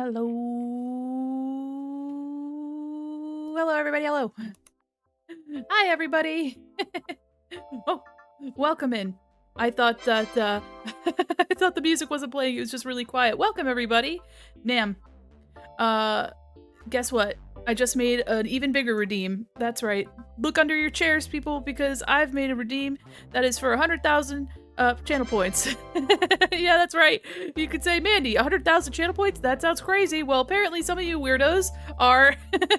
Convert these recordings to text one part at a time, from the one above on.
Hello. Hello, everybody. Hello. Hi, everybody. Oh, welcome in. I thought that, I thought the music wasn't playing. It was just really quiet. Welcome, everybody. Nam. Uh, guess what? I just made an even bigger redeem. That's right. Look under your chairs, people, because I've made a redeem that is for 100,000 channel points. Yeah, that's right. You could say, Mandy, 100,000 channel points? That sounds crazy. Well, apparently some of you weirdos are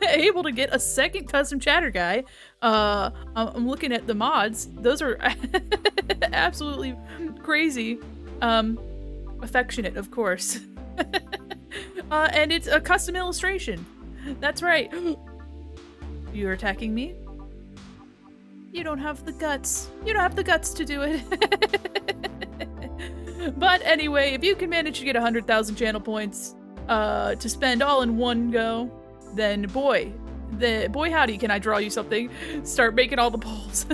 able to get a second custom chatter guy. I'm looking at the mods. Those are absolutely crazy. Affectionate, of course. And it's a custom illustration. That's right. You're attacking me? You don't have the guts. You don't have the guts to do it. But anyway, if you can manage to get 100,000 channel points to spend all in one go, then boy howdy can I draw you something. Start making all the polls.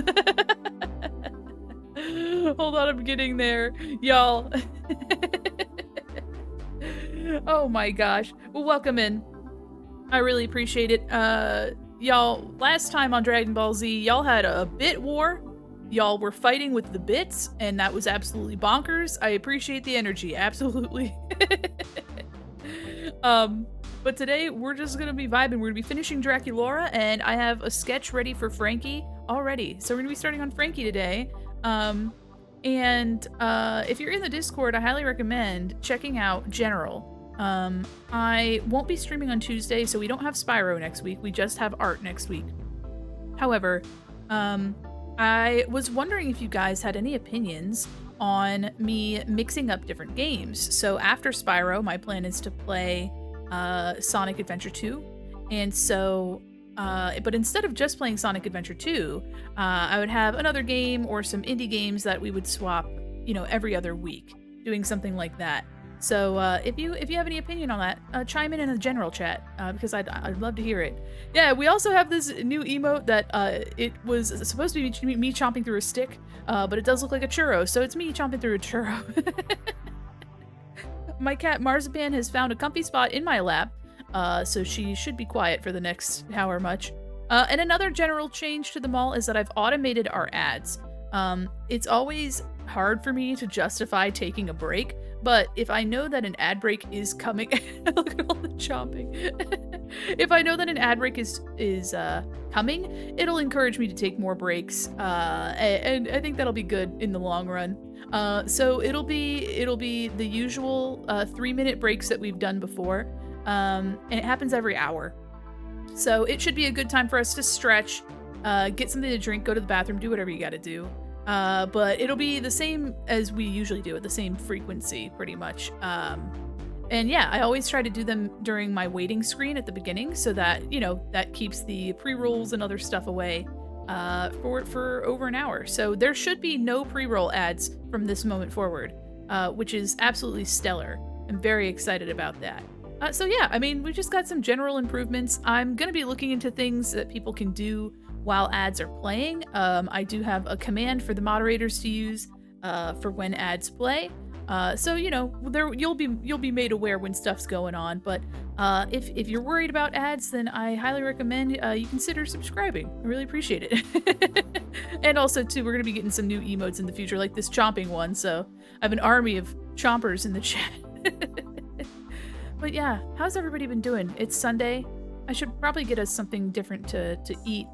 Hold on, I'm getting there. Y'all. Oh my gosh. Well, welcome in. I really appreciate it. Y'all, last time on Dragon Ball Z, y'all had a bit war. Y'all were fighting with the bits, and that was absolutely bonkers. I appreciate the energy, absolutely. But today, we're just gonna be vibing. We're gonna be finishing Draculaura, and I have a sketch ready for Frankie already. So we're gonna be starting on Frankie today. If you're in the Discord, I highly recommend checking out General. I won't be streaming on Tuesday, so we don't have Spyro next week. We just have art next week. However, I was wondering if you guys had any opinions on me mixing up different games. So after Spyro, my plan is to play Sonic Adventure 2. And so, but instead of just playing Sonic Adventure 2, I would have another game or some indie games that we would swap, you know, every other week, doing something like that. So if you have any opinion on that, chime in the general chat because I'd love to hear it. Yeah, we also have this new emote that it was supposed to be me chomping through a stick, but it does look like a churro, so it's me chomping through a churro. My cat Marzipan has found a comfy spot in my lap, so she should be quiet for the next however much. And another general change to the mall is that I've automated our ads. It's always hard for me to justify taking a break, but if I know that an ad break is coming, look at all the chomping. If I know that an ad break is coming, it'll encourage me to take more breaks, and I think that'll be good in the long run. So it'll be the usual 3-minute breaks that we've done before, and it happens every hour. So it should be a good time for us to stretch, get something to drink, go to the bathroom, do whatever you gotta do. But it'll be the same as we usually do at the same frequency, pretty much. And yeah, I always try to do them during my waiting screen at the beginning so that, you know, that keeps the pre-rolls and other stuff away for over an hour. So there should be no pre-roll ads from this moment forward, which is absolutely stellar. I'm very excited about that. So yeah, I mean, we just got some general improvements. I'm gonna be looking into things that people can do while ads are playing. I do have a command for the moderators to use for when ads play. So you know, you'll be made aware when stuff's going on. But if you're worried about ads, then I highly recommend you consider subscribing. I really appreciate it. And also too, we're gonna be getting some new emotes in the future, like this chomping one. So I have an army of chompers in the chat. But yeah, how's everybody been doing? It's Sunday. I should probably get us something different to eat,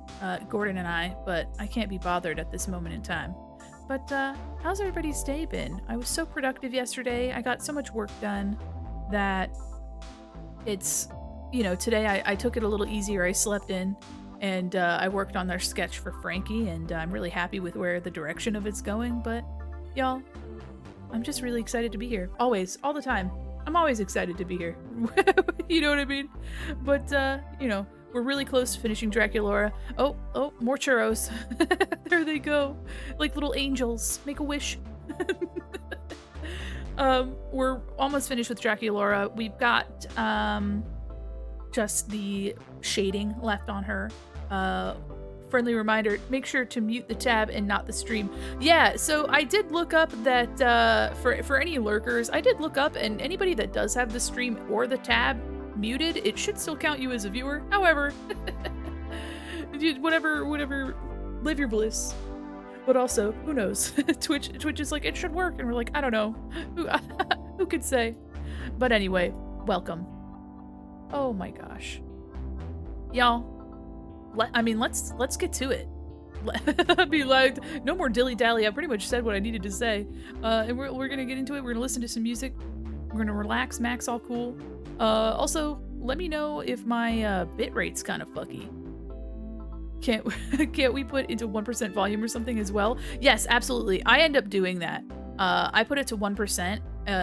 Gordon and I, but I can't be bothered at this moment in time. But how's everybody's day been? I was so productive yesterday. I got so much work done that it's, you know, today I took it a little easier. I slept in and I worked on their sketch for Frankie, and I'm really happy with where the direction of it's going. But y'all, I'm just really excited to be here. Always, all the time. I'm always excited to be here. You know what I mean? But, you know, we're really close to finishing Draculaura. Oh, more churros. There they go. Like little angels. Make a wish. We're almost finished with Draculaura. We've got, just the shading left on her. friendly reminder, make sure to mute the tab and not the stream. Yeah, so I did look up that for any lurkers, I did look up, and anybody that does have the stream or the tab muted, it should still count you as a viewer. However, whatever, live your bliss. But also, who knows? Twitch is like, it should work, and we're like, I don't know. Who could say? But anyway, welcome. Oh my gosh. Y'all, let's get to it. Be like, no more dilly-dally. I pretty much said what I needed to say. And we're gonna get into it. We're gonna listen to some music. We're gonna relax. Mac's all cool. Also, let me know if my bit rate's kind of fucky. Can't we put into 1% volume or something as well? Yes, absolutely. I end up doing that. I put it to 1%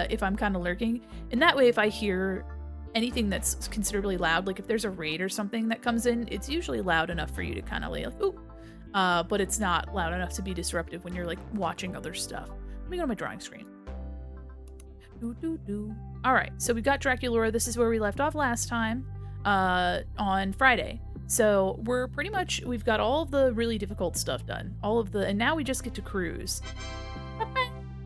if I'm kind of lurking, and that way if I hear anything that's considerably loud, like if there's a raid or something that comes in, it's usually loud enough for you to kind of like, ooh, but it's not loud enough to be disruptive when you're like watching other stuff. Let me go to my drawing screen. All right, so we got Draculaura. This is where we left off last time on Friday. So we've got all of the really difficult stuff done. And now we just get to cruise.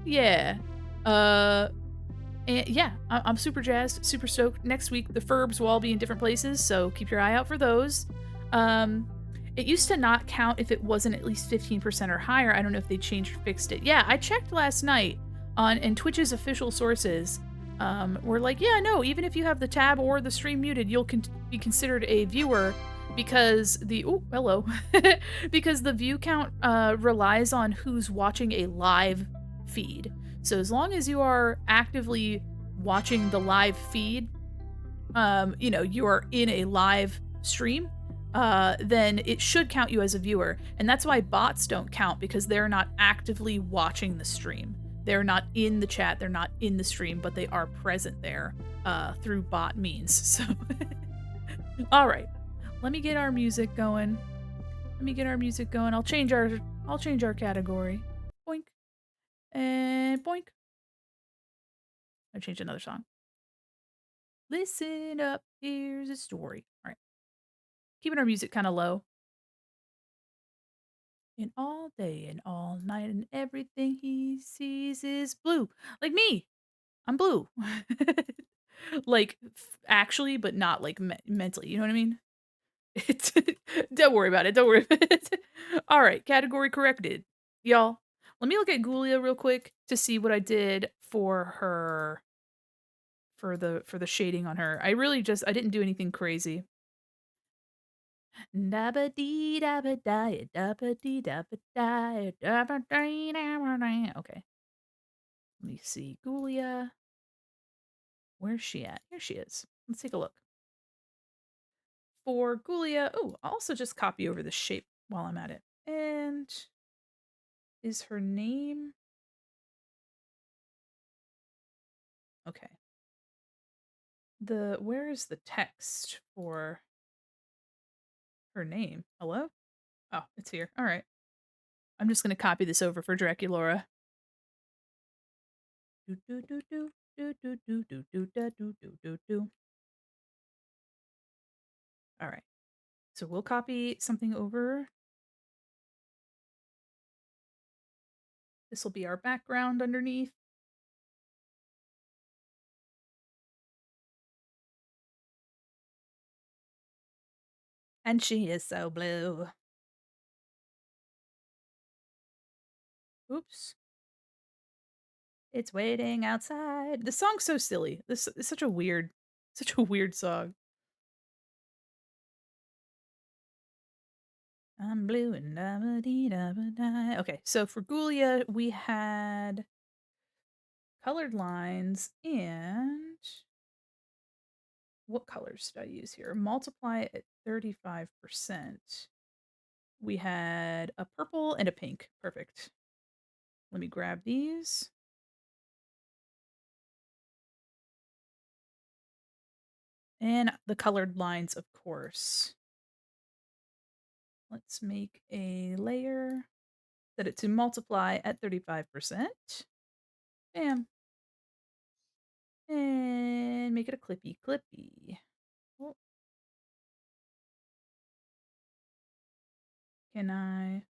Yeah. And yeah, I'm super jazzed, super stoked. Next week, the Furbs will all be in different places, so keep your eye out for those. It used to not count if it wasn't at least 15% or higher. I don't know if they changed or fixed it. Yeah, I checked last night and Twitch's official sources were like, yeah, no, even if you have the tab or the stream muted, you'll be considered a viewer because because the view count relies on who's watching a live feed. So as long as you are actively watching the live feed, you are in a live stream, then it should count you as a viewer. And that's why bots don't count, because they're not actively watching the stream. They're not in the chat, they're not in the stream, but they are present there through bot means. So, all right, let me get our music going. I'll change our category. Boink. And boink. I changed another song. Listen up, here's a story. All right. Keeping our music kind of low. And all day and all night, and everything he sees is blue. Like me. I'm blue. Like, actually, but not like mentally. You know what I mean? Don't worry about it. Don't worry about it. All right. Category corrected. Y'all, let me look at Ghoulia real quick to see what I did for her. For the shading on her. I didn't do anything crazy. Okay. Let me see. Ghoulia. Where's she at? Here she is. Let's take a look. For Ghoulia. Oh, I'll also just copy over the shape while I'm at it. And is her name? Okay. Where is the text for her name? Hello? Oh, it's here. All right. I'm just going to copy this over for Draculaura. All right. So we'll copy something over. This will be our background underneath. And she is so blue. Oops. It's waiting outside. The song's so silly. This is such a weird song. I'm blue and da-ba-dee-da-ba-da. Okay, so for Ghoulia, we had colored lines and what colors did I use here? Multiply at 35%. We had a purple and a pink. Perfect. Let me grab these. And the colored lines, of course. Let's make a layer. Set it to multiply at 35%. Bam. And make it a clippy. Oh. Can I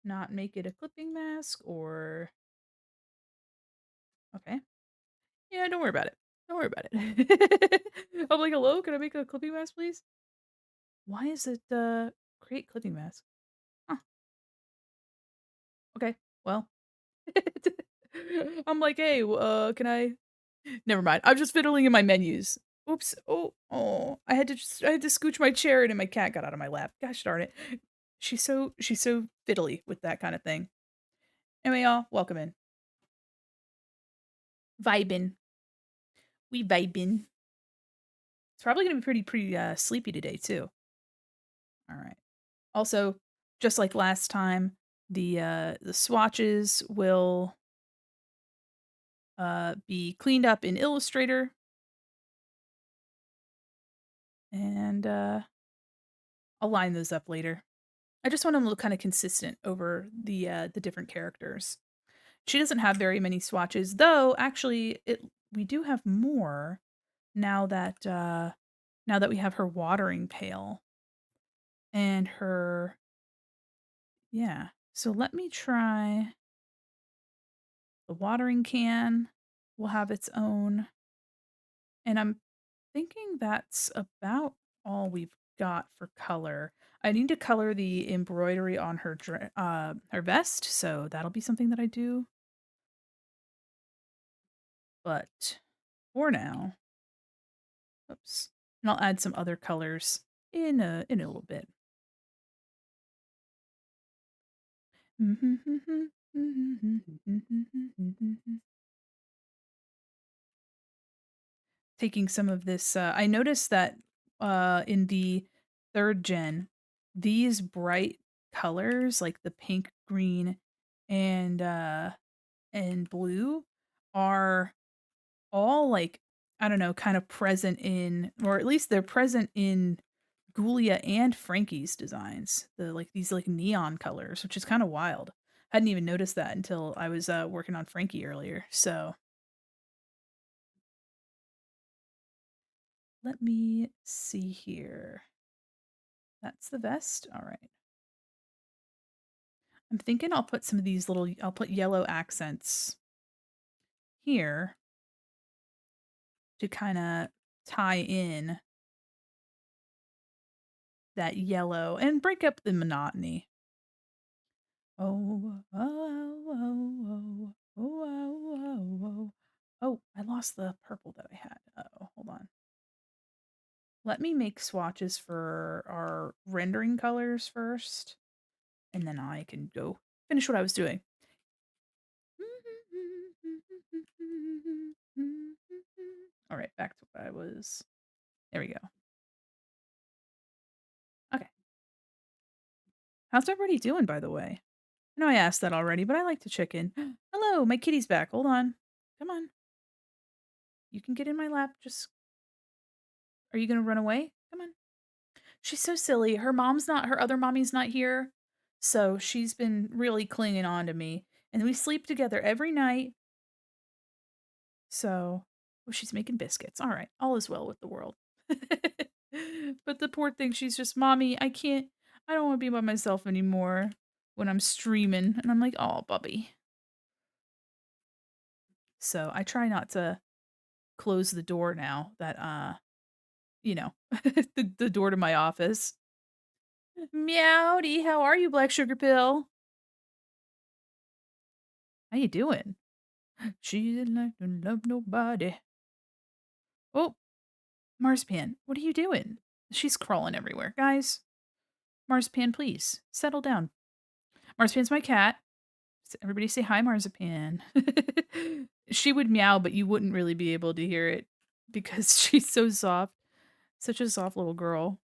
not make it a clipping mask or okay. Yeah, don't worry about it. Don't worry about it. I'm like, hello, can I make a clipping mask, please? Why is it create clipping mask? Huh. Okay. Well. I'm like, hey, can I never mind. I'm just fiddling in my menus. Oops. Oh. I had to scooch my chair in and my cat got out of my lap. Gosh darn it. She's so fiddly with that kind of thing. Anyway, y'all, welcome in. Vibin'. We vibin'. It's probably gonna be pretty sleepy today too. All right. Also, just like last time, the swatches will be cleaned up in Illustrator, and I'll line those up later. I just want them to look kind of consistent over the different characters. She doesn't have very many swatches, though. Actually, it we do have more now that we have her watering pail and her yeah. So let me try the watering can. Will have its own, and I'm thinking that's about all we've got for color. I need to color the embroidery on her vest, so that'll be something that I do. But for now, oops, and I'll add some other colors in a little bit. Taking some of this, I noticed that in the third gen, these bright colors like the pink, green, and blue are all like I don't know, kind of present in, or at least they're present in Ghoulia and Frankie's designs. The like these like neon colors, which is kind of wild. Hadn't even noticed that until I was working on Frankie earlier. So let me see here. That's the vest. All right. I'm thinking I'll put some of these little. I'll put yellow accents here to kind of tie in that yellow and break up the monotony. Oh, oh, oh, oh, oh, oh, oh, oh. Oh, I lost the purple that I had. Oh, hold on. Let me make swatches for our rendering colors first, and then I can go finish what I was doing. All right, back to what I was. There we go. Okay. How's everybody doing, by the way? I know I asked that already, but I like to check in. Hello, my kitty's back. Hold on. Come on. You can get in my lap. Just are you gonna run away? Come on. She's so silly. Her other mommy's not here. So she's been really clinging on to me. And we sleep together every night. So, oh, she's making biscuits. All right. All is well with the world. But the poor thing, she's just, Mommy, I don't want to be by myself anymore when I'm streaming. And I'm like, oh, Bubby. So I try not to close the door now that, the door to my office. Meowdy, how are you, Black Sugar Pill? How you doing? She didn't like to love nobody. Oh, Marzipan, what are you doing? She's crawling everywhere. Guys, Marzipan, please, settle down. Marzipan's my cat. Everybody say hi, Marzipan. She would meow, but you wouldn't really be able to hear it because she's so soft. Such a soft little girl.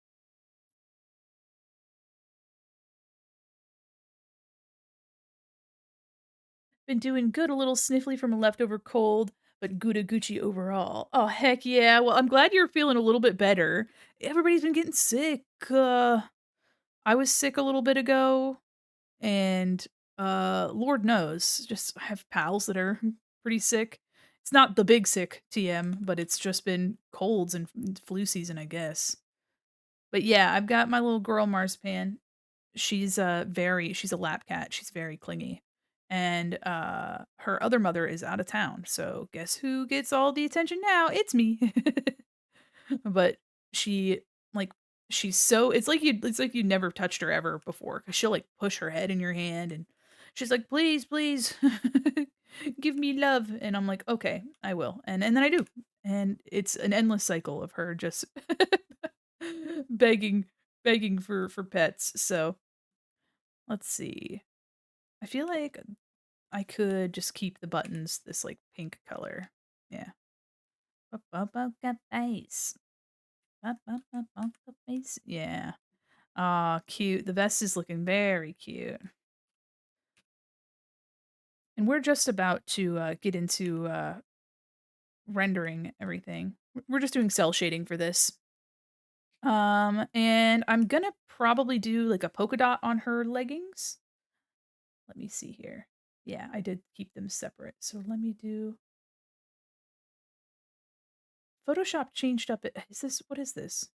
Been doing good, a little sniffly from a leftover cold, but Gouda Gucci overall. Oh, heck yeah. Well, I'm glad you're feeling a little bit better. Everybody's been getting sick. I was sick a little bit ago, and Lord knows, just I have pals that are pretty sick. It's not the big sick TM, but it's just been colds and flu season, I guess. But yeah, I've got my little girl Marzipan. she's she's a lap cat. She's very clingy. And her other mother is out of town. So guess who gets all the attention now? It's me. But she like she's so it's like you never touched her ever before cuz she'll like push her head in your hand and she's like, "Please, please. Give me love." And I'm like, "Okay, I will." And then I do. And it's an endless cycle of her just begging for pets. So, let's see. I feel like I could just keep the buttons this like pink color. Yeah. Poker face. Poker face. Yeah. Ah, cute. The vest is looking very cute. And we're just about to get into rendering everything. We're just doing cell shading for this. And I'm gonna probably do like a polka dot on her leggings. Let me see here. Yeah, I did keep them separate. So let me do Photoshop changed up. Is this what is this?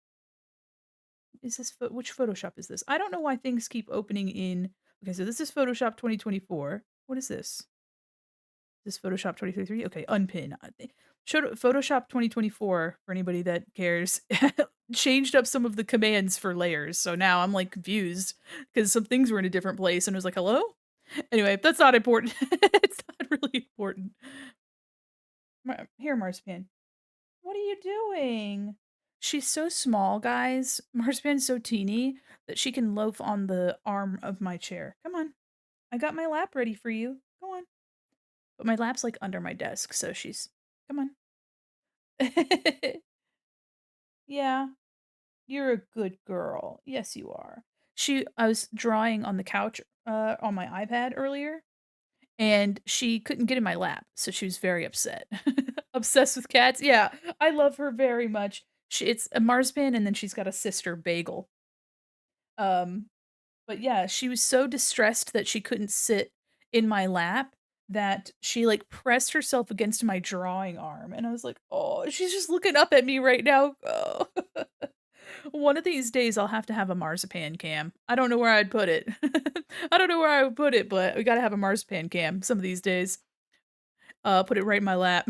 Is this which Photoshop is this? I don't know why things keep opening in. Okay, so this is Photoshop 2024. What is this? This Photoshop 2023? Okay, unpin. Showed Photoshop 2024 for anybody that cares. Changed up some of the commands for layers. So now I'm like confused because some things were in a different place and it was like, hello? Anyway, that's not important. It's not really important. Here, Marzipan. What are you doing? She's so small, guys. Marzipan's so teeny that she can loaf on the arm of my chair. Come on. I got my lap ready for you. Go on. But my lap's like under my desk, so she's come on. Yeah, you're a good girl. Yes, you are. I was drawing on the couch on my iPad earlier, and she couldn't get in my lap, so she was very upset. Obsessed with cats. Yeah, I love her very much. It's a marzipan, and then she's got a sister, Bagel. Um, but yeah, she was so distressed that she couldn't sit in my lap that she like pressed herself against my drawing arm, and I was like, "Oh, she's just looking up at me right now." Oh. One of these days, I'll have to have a marzipan cam. I don't know where I'd put it. I don't know where I would put it, but we gotta have a marzipan cam some of these days. Put it right in my lap.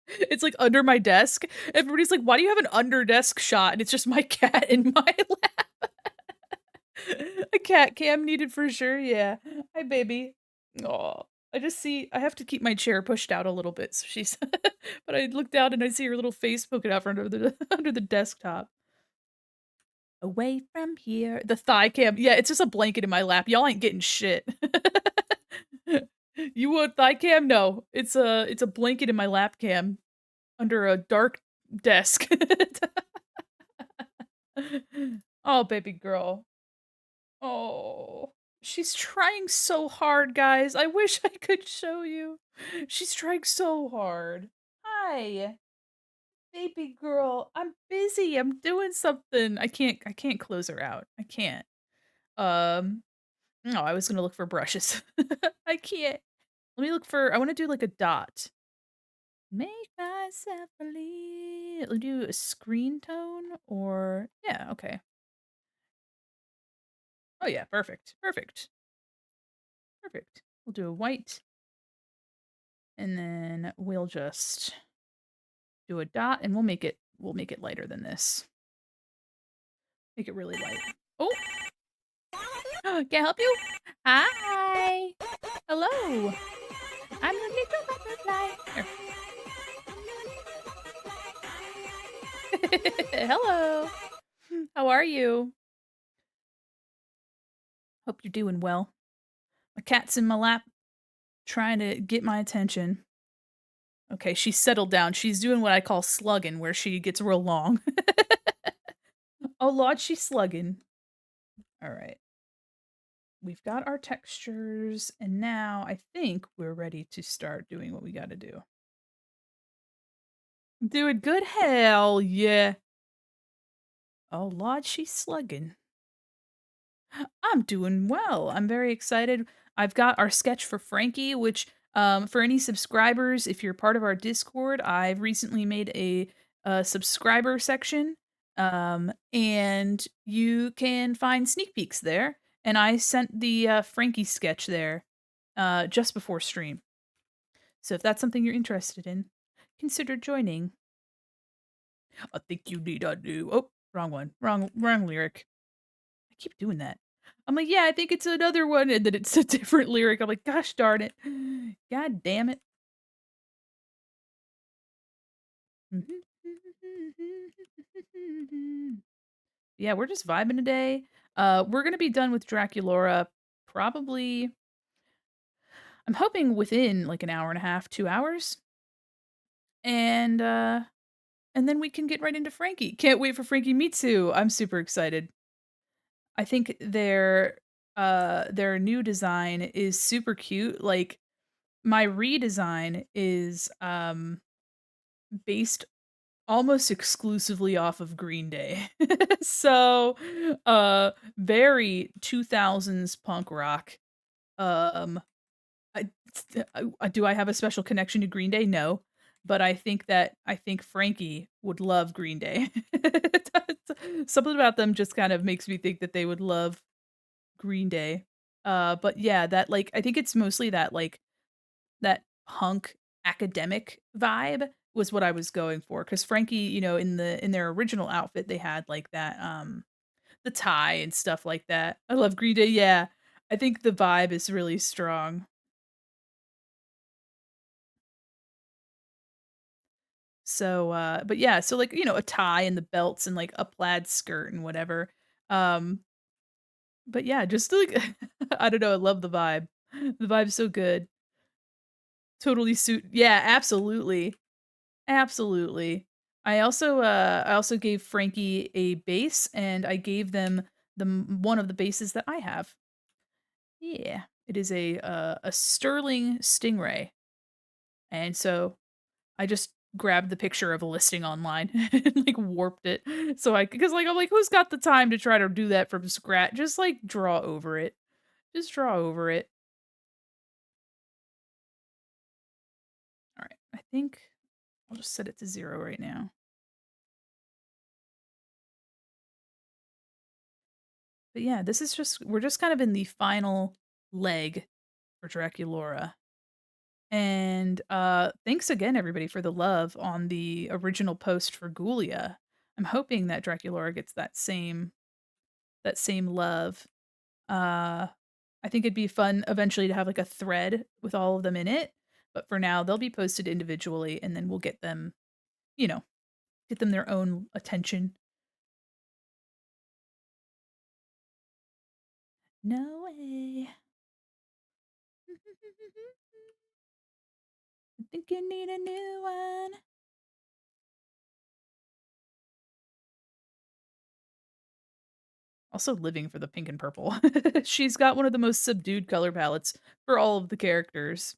It's like under my desk. Everybody's like, "Why do you have an under desk shot?" And it's just my cat in my lap. A cat cam needed for sure. Yeah. Hi, baby. Oh, I have to keep my chair pushed out a little bit so she's but I look down and I see her little face poking out from under the under the desktop. Away from here. The thigh cam. Yeah, it's just a blanket in my lap. Y'all ain't getting shit. You want thigh cam? No. It's a blanket in my lap cam under a dark desk. Oh, baby girl. Oh. She's trying so hard, guys. I wish I could show you. She's trying so hard. Hi. Baby girl. I'm busy. I'm doing something. I can't close her out. I can't. No, I was gonna look for brushes. I can't. I wanna do like a dot. Make myself believe. Let me do a screen tone or yeah, okay. Oh yeah, perfect. Perfect. Perfect. We'll do a white and then we'll just do a dot and we'll make it lighter than this. Make it really light. Oh, can I help you? Hi. Hello. I'm a little butterfly. Hello. How are you? Hope you're doing well. My cat's in my lap trying to get my attention. Okay, she's settled down. She's doing what I call slugging, where she gets real long. Oh, Lord, she's slugging. All right. We've got our textures, and now I think we're ready to start doing what we gotta do. Doing good? Hell yeah. Oh, Lord, she's slugging. I'm doing well. I'm very excited. I've got our sketch for Frankie, which for any subscribers, if you're part of our Discord, I've recently made a subscriber section. And you can find sneak peeks there. And I sent the Frankie sketch there just before stream. So if that's something you're interested in, consider joining. I think you need a new. Oh, wrong one. Wrong lyric. I keep doing that. I'm like, yeah, I think it's another one, and then it's a different lyric. I'm like, gosh darn it. God damn it. Yeah, we're just vibing today. We're gonna be done with Draculaura probably I'm hoping within like an hour and a half, 2 hours. And then we can get right into Frankie. Can't wait for Frankie Mitsu. I'm super excited. I think their new design is super cute. Like my redesign is based almost exclusively off of Green Day. So, very 2000s punk rock. Um, do I have a special connection to Green Day? No, but I think Frankie would love Green Day. Something about them just kind of makes me think that they would love Green Day. But yeah, that like I think it's mostly that like that punk academic vibe was what I was going for. Cause Frankie, in their original outfit, they had like that, the tie and stuff like that. I love Green Day, yeah. I think the vibe is really strong. So, but yeah, so like, a tie and the belts and like a plaid skirt and whatever. Um, but yeah, just like I don't know, I love the vibe. The vibe's so good. Totally suit yeah, absolutely. Absolutely. I also gave Frankie a base, and I gave them one of the bases that I have. Yeah, it is a sterling stingray, and so I just grabbed the picture of a listing online and like warped it so I because like I'm like who's got the time to try to do that from scratch? Just like draw over it. Just draw over it. All right, I think I'll just set it to 0 right now. But yeah, this is just we're just kind of in the final leg for Draculaura. And thanks again everybody for the love on the original post for Ghoulia. I'm hoping that Draculaura gets that same love. Uh I think it'd be fun eventually to have like a thread with all of them in it, but for now they'll be posted individually and then we'll get them, you know, get them their own attention. No way. I think you need a new one. Also living for the pink and purple. She's got one of the most subdued color palettes for all of the characters.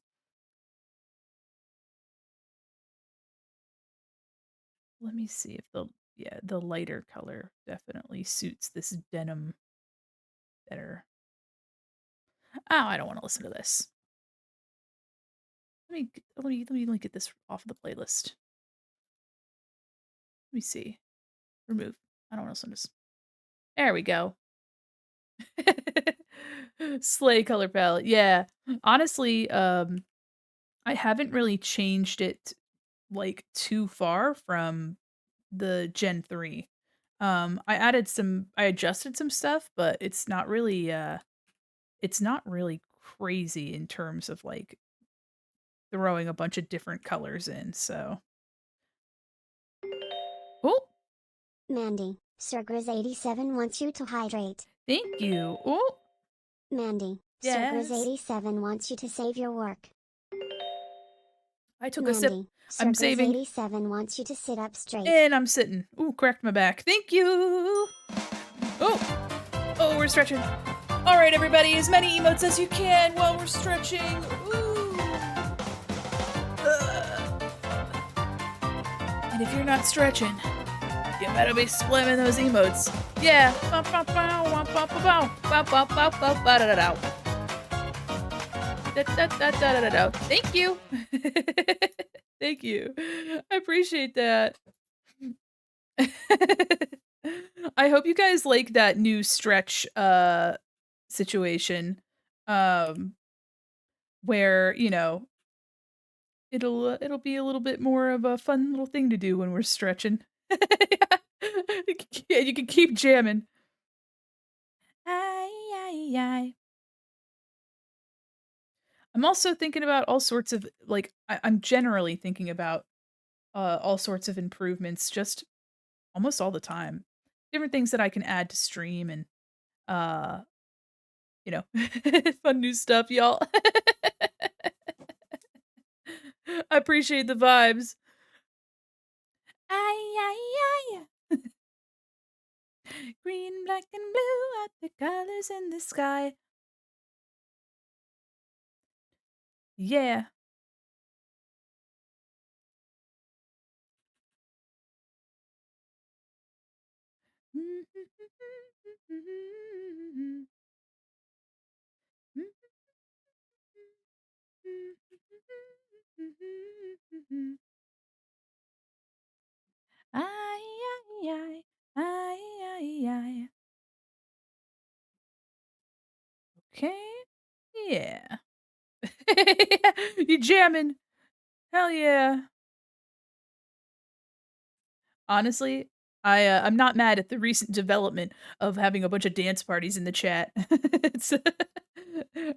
Let me see if the lighter color definitely suits this denim better. Oh, I don't want to listen to this. Let me get this off of the playlist. Let me see. Remove. I don't want to listen to this. There we go. Slay color palette. Yeah. Honestly, I haven't really changed it like too far from the Gen 3. I adjusted some stuff, but it's not really crazy in terms of like throwing a bunch of different colors in. So, oh, Mandi, Sirgriz87 wants you to hydrate. thank you. Oh, Mandi, yes. Sirgriz87 wants you to save your work. I took a sip. Mandi, I'm saving. Sirgriz87 wants you to sit up straight. And I'm sitting. Ooh, cracked my back. Thank you. Oh, oh, we're stretching. All right, everybody, as many emotes as you can while we're stretching. Ooh. And if you're not stretching, you better be slamming those emotes. Yeah. Thank you. Thank you. I appreciate that. I hope you guys like that new stretch situation um where, it'll be a little bit more of a fun little thing to do when we're stretching. Yeah, you can keep jamming. Ay, ay, ay. I'm also thinking about all sorts of like I'm generally thinking about all sorts of improvements just almost all the time. Different things that I can add to stream and uh, you know, fun new stuff, y'all. I appreciate the vibes. Ay, ay, ay. Green, black, and blue are the colors in the sky. Yeah. Ay, ay, ay. Ay, ay, ay. Okay. Yeah. You jamming. Hell yeah. Honestly, I'm not mad at the recent development of having a bunch of dance parties in the chat. It's I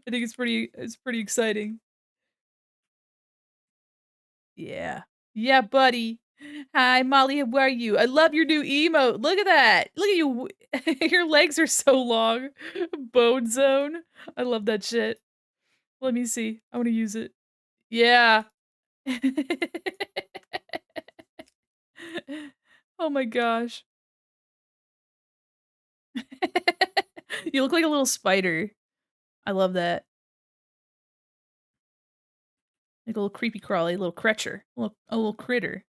think it's pretty exciting. Yeah. Yeah, buddy. Hi, Molly, how are you? I love your new emote. Look at that. Look at you. Your legs are so long. Bone zone. I love that shit. Let me see. I wanna use it. Yeah. Oh my gosh. You look like a little spider. I love that. Like a little creepy crawly, little cretcher, a little critter.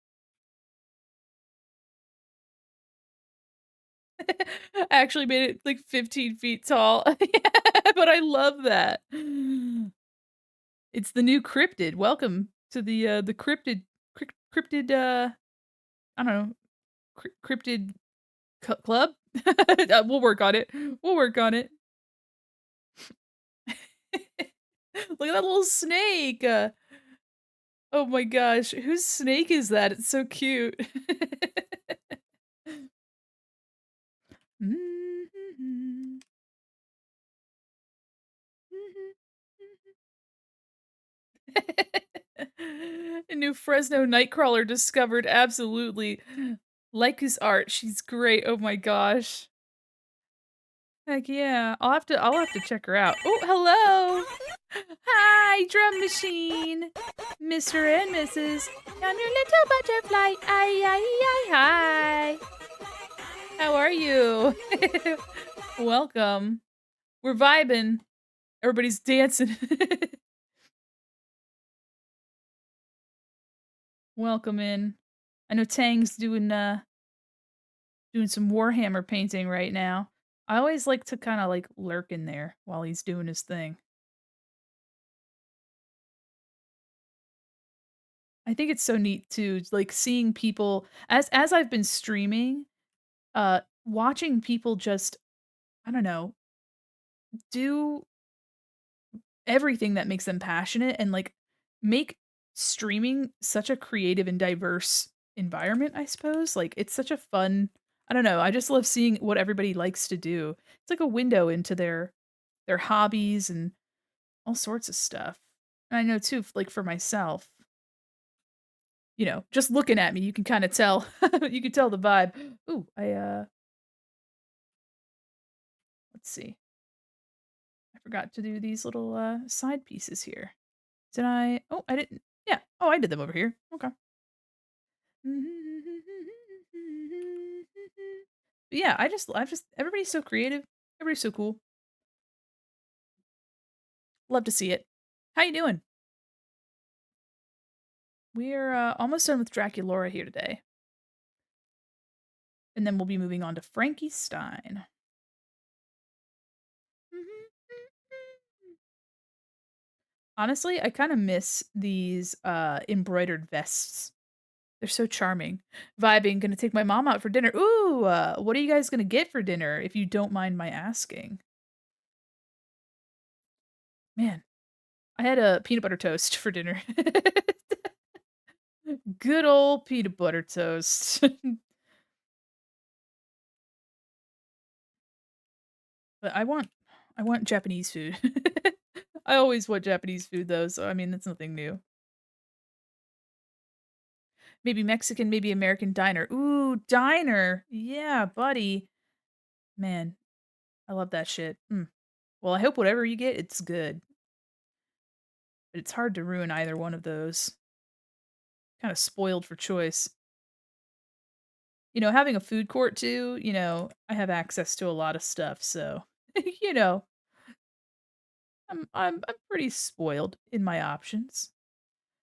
I actually made it like 15 feet tall. Yeah, but I love that. It's the new cryptid. Welcome to the cryptid, I don't know, cryptid club? We'll work on it. We'll work on it. Look at that little snake. Oh my gosh, whose snake is that? It's so cute. A new Fresno Nightcrawler discovered, absolutely. Like his art, she's great, oh my gosh. Heck yeah, I'll have to check her out. Oh, hello! Hi, drum machine! Mr. and Mrs. I'm your little butterfly, ay, ay, ay, hi! How are you? Welcome. We're vibing. Everybody's dancing. Welcome in. I know Tang's doing some Warhammer painting right now. I always like to kinda, like, lurk in there while he's doing his thing. I think it's so neat too, like, seeing people as I've been streaming, watching people just, I don't know, do everything that makes them passionate and, like, make streaming such a creative and diverse environment, I suppose. Like, it's such a fun, I don't know, I just love seeing what everybody likes to do. It's like a window into their hobbies and all sorts of stuff. And I know too, like, for myself, just looking at me, you can kinda tell you can tell the vibe. Ooh, let's see. I forgot to do these little, side pieces here. Did I? Oh, I didn't. Yeah. Oh, I did them over here. Okay. But yeah, I've just everybody's so creative. Everybody's so cool. Love to see it. How you doing? We're, almost done with Draculaura here today, and then we'll be moving on to Frankie Stein. Honestly, I kinda miss these, embroidered vests. They're so charming. Vibing, gonna take my mom out for dinner. Ooh, what are you guys gonna get for dinner, if you don't mind my asking? Man, I had a peanut butter toast for dinner. Good old peanut butter toast. But I want Japanese food. I always want Japanese food though, so I mean, that's nothing new. Maybe Mexican, maybe American diner. Ooh, diner. Yeah, buddy. Man, I love that shit. Mm. Well, I hope whatever you get, it's good. But it's hard to ruin either one of those. Kinda spoiled for choice. Having a food court too, I have access to a lot of stuff, so, you know, I'm pretty spoiled in my options.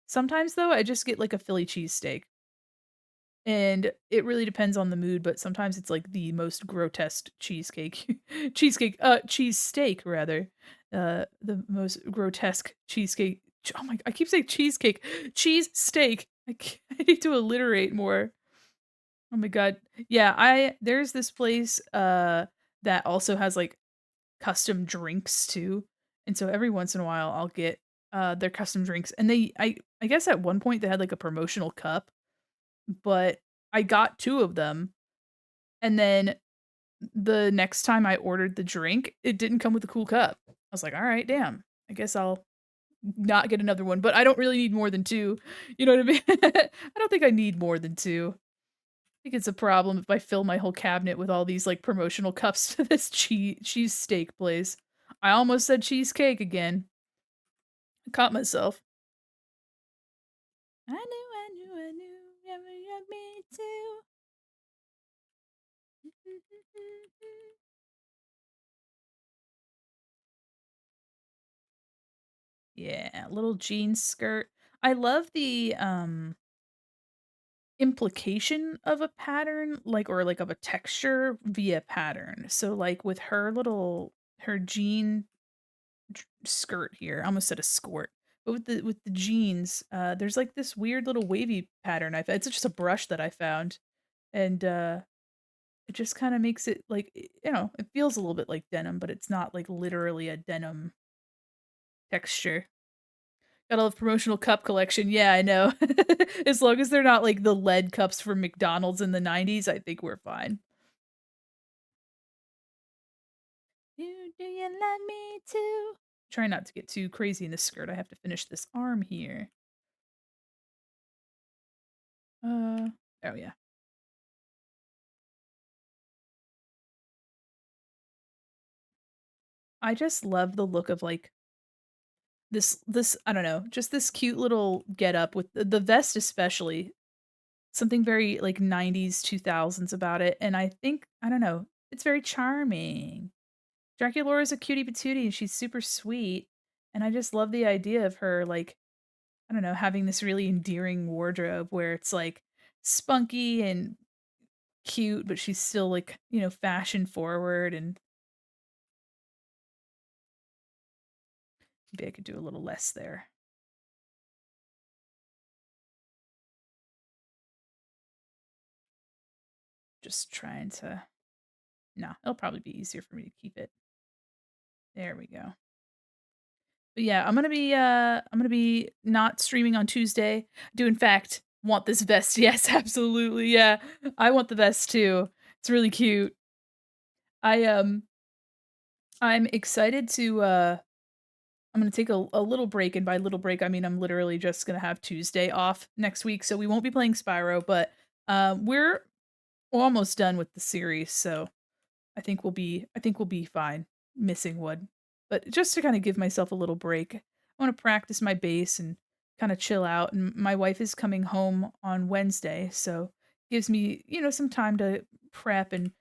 Sometimes, though, I just get, like, a Philly cheesesteak, and it really depends on the mood, but sometimes it's, like, the most grotesque cheese steak rather, the most grotesque cheesecake oh my I keep saying cheesecake, cheese steak. I need to alliterate more. Oh my god. Yeah, I there's this place, that also has, like, custom drinks too, and so every once in a while, I'll get, their custom drinks, and I guess at one point they had, like, a promotional cup, but I got 2 of them, and then the next time I ordered the drink, it didn't come with a cool cup. I was like, "Alright, damn. I guess I'll not get another one," but I don't really need more than 2, you know what I mean? I don't think I need more than 2. Think it's a problem if I fill my whole cabinet with all these, like, promotional cups to this cheese steak place. I almost said cheesecake again. I caught myself. I knew, never had me too. Yeah, little jean skirt. I love the, implication of a pattern, like or like of a texture via pattern. So, like, with her jean skirt here. I almost said a skort. But with the jeans, there's like this weird little wavy pattern it's just a brush that I found, and, it just kinda makes it like, it feels a little bit like denim, but it's not, like, literally a denim texture. Gotta love promotional cup collection. Yeah, I know. As long as they're not like the lead cups from McDonald's in the '90s, I think we're fine. Do you love me too? Try not to get too crazy in this skirt. I have to finish this arm here. Uh, oh yeah. I just love the look of, like, this I don't know, just this cute little getup with the vest especially, something very, like, '90s, 2000s about it, and I think I don't know, it's very charming. Draculaura is a cutie patootie, and she's super sweet, and I just love the idea of her, like, I don't know, having this really endearing wardrobe where it's, like, spunky and cute, but she's still, like, fashion forward, and maybe I could do a little less there. Just trying to no, it'll probably be easier for me to keep it. There we go. But yeah, I'm gonna be not streaming on Tuesday. I do in fact want this vest. Yes, absolutely. Yeah. I want the vest too. It's really cute. I I'm excited to I'm gonna take a little break, and by little break I mean I'm literally just gonna have Tuesday off next week. So we won't be playing Spyro, but we're almost done with the series, so I think we'll be fine missing one. But just to kind of give myself a little break, I want to practice my bass and kind of chill out. And my wife is coming home on Wednesday, so gives me, some time to prep and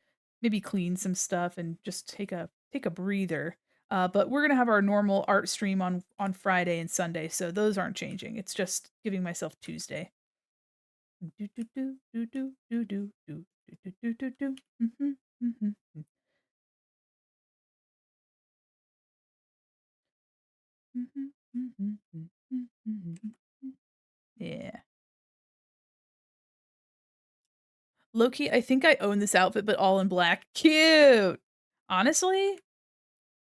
maybe clean some stuff and just take a breather. But we're gonna have our normal art stream on Friday and Sunday, so those aren't changing. It's just giving myself Tuesday. Do, do, do, do, do, do, do, do, do, do, do, do. Mhm, mhm, mhm, mhm, mhm, mhm, mhm. Yeah. Low key, I think I own this outfit, but all in black. Cute! Honestly,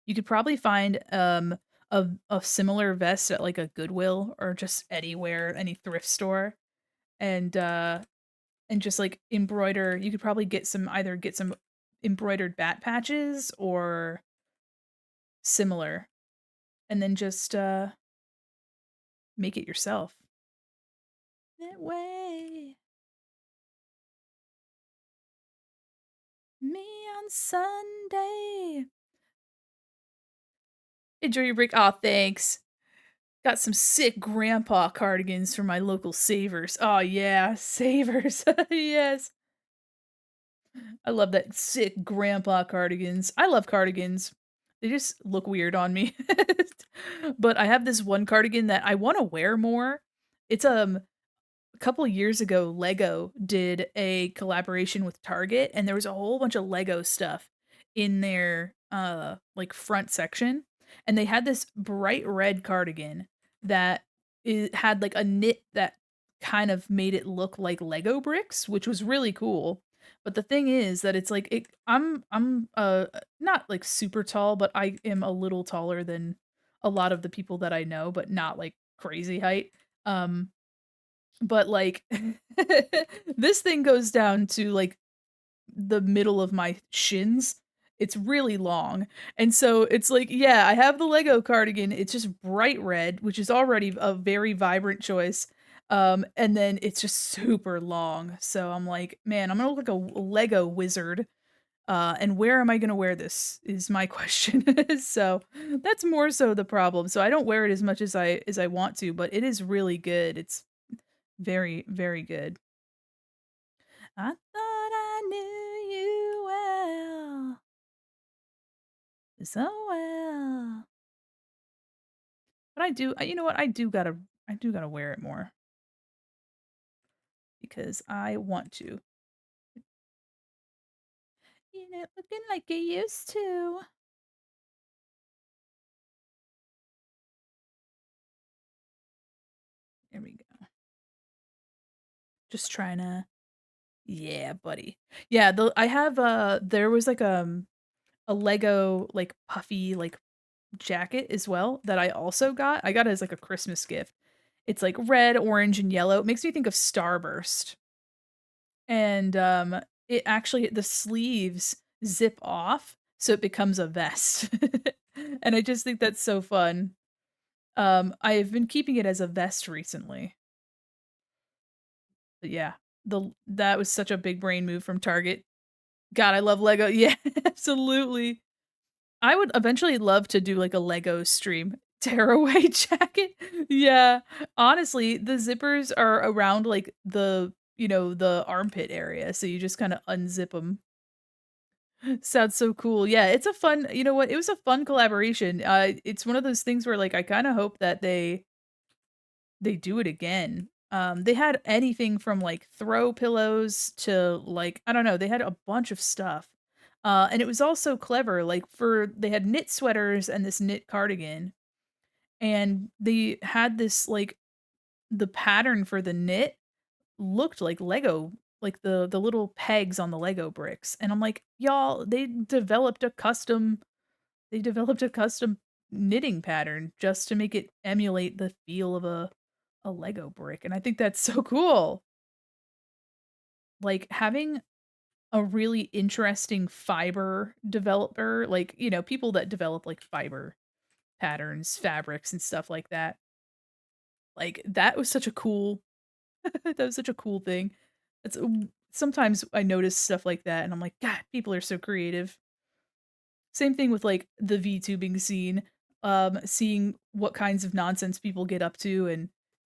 you could probably find, a similar vest at, like, a Goodwill or just anywhere, any thrift store, and, uh, and just, like, embroider you could probably get some embroidered bat patches or similar, and then just, make it yourself. That way, me on Sunday. Enjoy your break. Aw, thanks. Got some sick grandpa cardigans from my local Savers. Oh, yeah, Savers. Yes. I love that sick grandpa cardigans. I love cardigans. They just look weird on me. But I have this one cardigan that I wanna wear more. It's, a couple years ago, Lego did a collaboration with Target, and there was a whole bunch of Lego stuff in their, like, front section, and they had this bright red cardigan that it had, like, a knit that kind of made it look like Lego bricks, which was really cool, but the thing is that it's like not, like, super tall, but I am a little taller than a lot of the people that I know, but not, like, crazy height, um but, like, this thing goes down to, like, the middle of my shins. It's really long, and so it's like yeah, I have the Lego cardigan, it's just bright red, which is already a very vibrant choice, and then it's just super long, so I'm like, "Man, I'm gonna look like a Lego wizard," and where am I gonna wear this is my question. So, that's more so the problem, so I don't wear it as much as I want to, but it is really good. It's very, very good. I thought I knew you well, so well. But you know what? I do gotta wear it more because I want to. You know, looking like you used to. There we go. Just trying to yeah, buddy. Yeah, I have, there was like, a Lego, like, puffy, like, jacket as well that I also got. I got it as, like, a Christmas gift. It's, like, red, orange, and yellow. It makes me think of Starburst. And, it actually the sleeves zip off, so it becomes a vest. And I just think that's so fun. I've been keeping it as a vest recently. But yeah, the that was such a big brain move from Target. God, I love Lego. Yeah, absolutely. I would eventually love to do, like, a Lego stream. Tearaway jacket? Yeah. Honestly, the zippers are around, like, the armpit area, so you just kinda unzip them. Sounds so cool. Yeah, it's a fun you know what? It was a fun collaboration. It's one of those things where, like, I kinda hope that they do it again. They had anything from, like, throw pillows to, like, I don't know, they had a bunch of stuff. And it was also clever, like, they had knit sweaters and this knit cardigan, and they had this, like the pattern for the knit looked like Lego, like the little pegs on the Lego bricks, and I'm like, "Y'all, they developed a custom knitting pattern just to make it emulate the feel of a Lego brick, and I think that's so cool. Like, having a really interesting fiber developer, like, people that develop, like, fiber patterns, fabrics, and stuff like that. Like, that was such a cool that was such a cool thing. Sometimes I notice stuff like that, and I'm like, "God, people are so creative." Same thing with, like, the VTubing scene, seeing what kinds of nonsense people get up to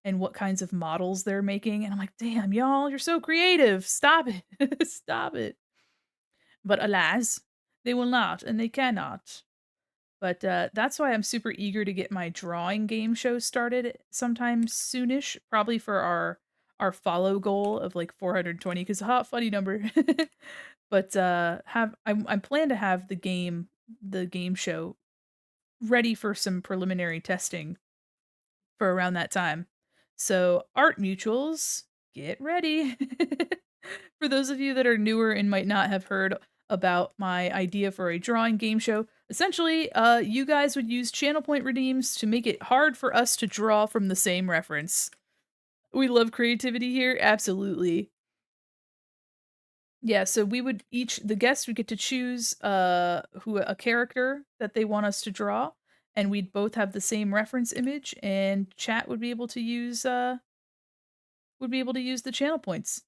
and what kinds of models they're making, and I'm like, "Damn, y'all, you're so creative. Stop it. Stop it." But alas, they will not, and they cannot. But, that's why I'm super eager to get my drawing game show started sometime soonish, probably for our follow goal of, like, 420 'cause hot funny number. But, I plan to have the game show ready for some preliminary testing for around that time. So, art mutuals, get ready. For those of you that are newer and might not have heard about my idea for a drawing game show, essentially, you guys would use channel point redeems to make it hard for us to draw from the same reference. We love creativity here, absolutely. Yeah, so we would each the guests would get to choose who a character that they want us to draw, and we'd both have the same reference image, and chat would be able to use the channel points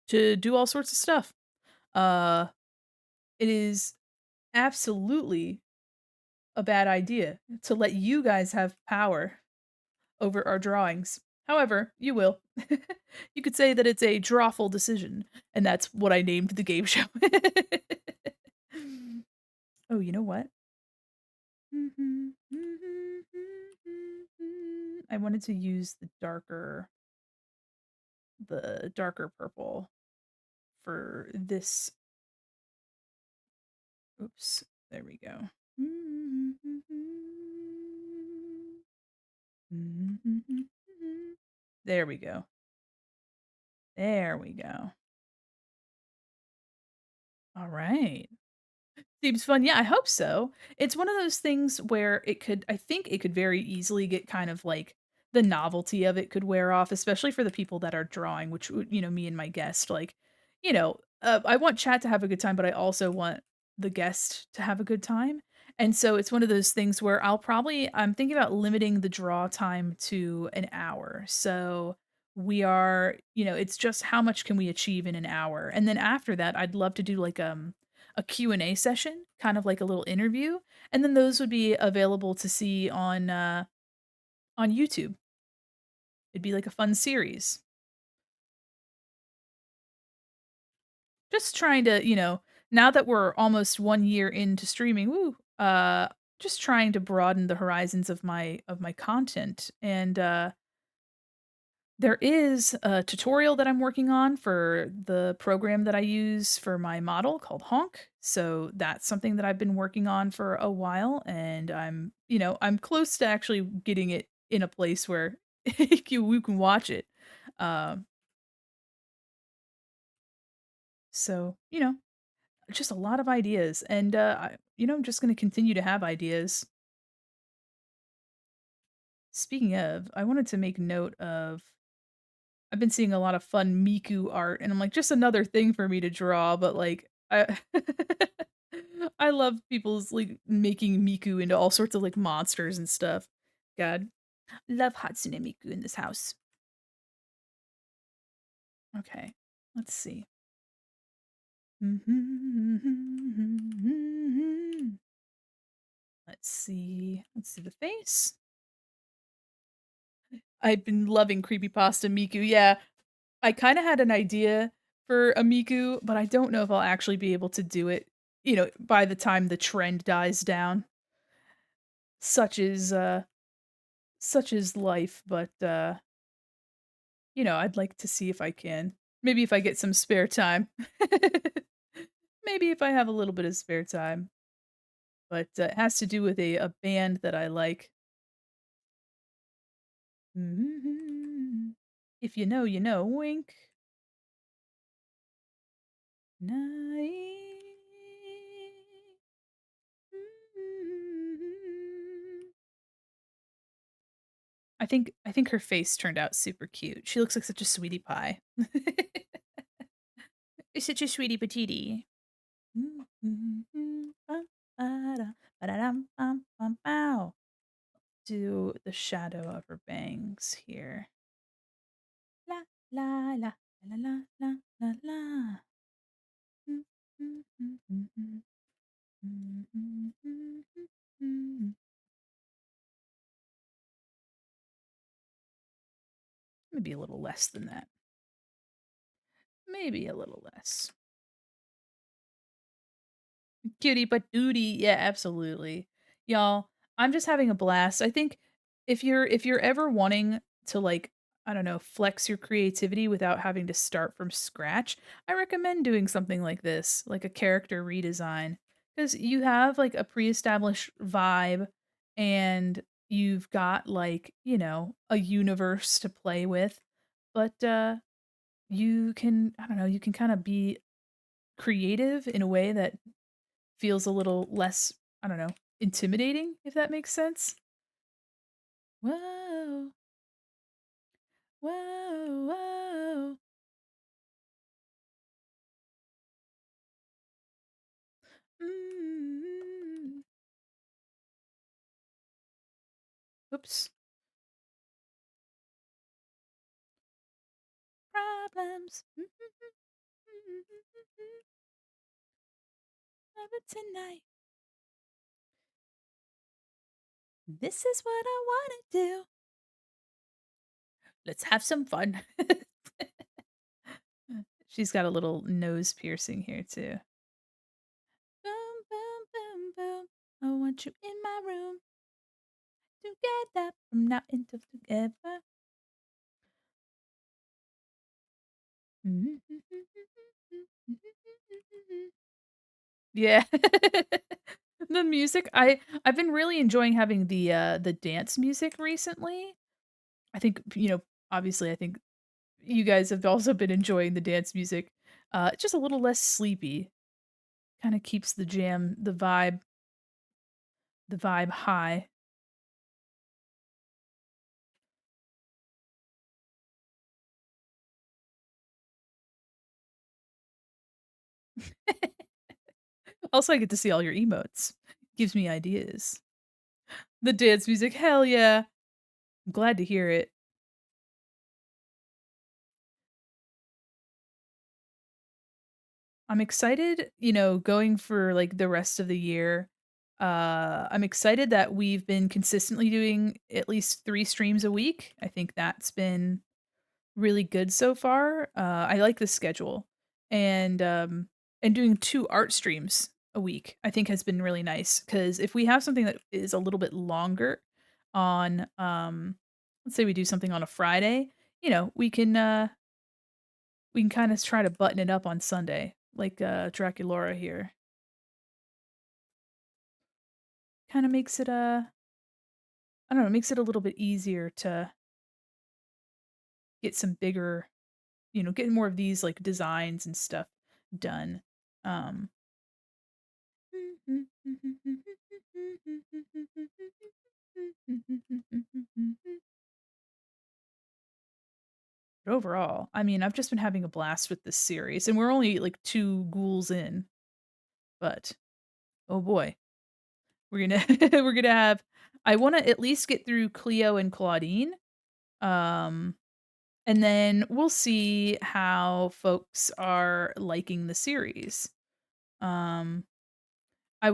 to do all sorts of stuff. Uh it is absolutely a bad idea to let you guys have power over our drawings. However, you will. You could say that it's a drawful decision, and that's what I named the game show. Oh, you know what? I wanted to use the darker purple for this. Oops, there we go. There we go. There we go. All right. Seems fun. Yeah, I hope so. It's one of those things where I think it could very easily get kind of like the novelty of it could wear off, especially for the people that are drawing, which would, me and my guest. Like, I want chat to have a good time, but I also want the guest to have a good time. And so it's one of those things where I'm thinking about limiting the draw time to an hour. So it's just how much can we achieve in an hour? And then after that, I'd love to do like a Q&A session, kind of like a little interview, and then those would be available to see on YouTube. It'd be like a fun series. Just trying to, now that we're almost 1 year into streaming, woo, just trying to broaden the horizons of my content, and, there is a tutorial that I'm working on for the program that I use for my model called Honk. So that's something that I've been working on for a while, and I'm close to actually getting it in a place where we can watch it. Um, so just a lot of ideas, and I'm just going to continue to have ideas. Speaking of, I wanted to make note of I've been seeing a lot of fun Miku art, and I'm like, just another thing for me to draw, but, like, I I love people's, like, making Miku into all sorts of, like, monsters and stuff. God, love Hatsune Miku in this house. Okay, let's see. Let's see the face. I've been loving creepypasta Miku, yeah. I kinda had an idea for a Miku, but I don't know if I'll actually be able to do it, by the time the trend dies down. Such is, uh such is life, but, I'd like to see if I can. Maybe if I get some spare time. Maybe if I have a little bit of spare time, but, it has to do with a band that I like. If you know, you know, wink. Night. I think her face turned out super cute. She looks like such a sweetie pie. Such a sweetie patootie. Do the shadow of her bangs here. La la la la la la la la. Maybe a little less than that. Maybe a little less. Cutie but duty. Yeah, absolutely. Y'all, I'm just having a blast. I think if you're ever wanting to like, I don't know, flex your creativity without having to start from scratch, I recommend doing something like this, like a character redesign. Because you have like a pre-established vibe and you've got like, a universe to play with. But you can, I don't know, you can kind of be creative in a way that feels a little less, I don't know, intimidating, if that makes sense. Whoa, whoa, whoa. Mm. Oops. Problems. But tonight, this is what I want to do. Let's have some fun. She's got a little nose piercing here, too. Boom, boom, boom, boom. I want you in my room together from now until together. Yeah. The music, I've been really enjoying having the dance music recently. I think, obviously I think you guys have also been enjoying the dance music. It's just a little less sleepy. Kind of keeps the vibe high. Also, I get to see all your emotes. Gives me ideas. The dance music, hell yeah. I'm glad to hear it. I'm excited, going for like the rest of the year. I'm excited that we've been consistently doing at least 3 streams a week. I think that's been really good so far. I like this schedule. And doing 2 art streams a week, I think has been really nice because if we have something that is a little bit longer on, let's say we do something on a Friday, we can kinda try to button it up on Sunday, like, Draculaura here. Kinda makes it, I don't know, makes it a little bit easier to get some bigger, getting more of these, like, designs and stuff done. Um But overall, I mean, I've just been having a blast with this series, and we're only, like, 2 ghouls in, but, oh boy, we're gonna we're gonna have I wanna at least get through Cleo and Claudine, um, and then we'll see how folks are liking the series. Um, I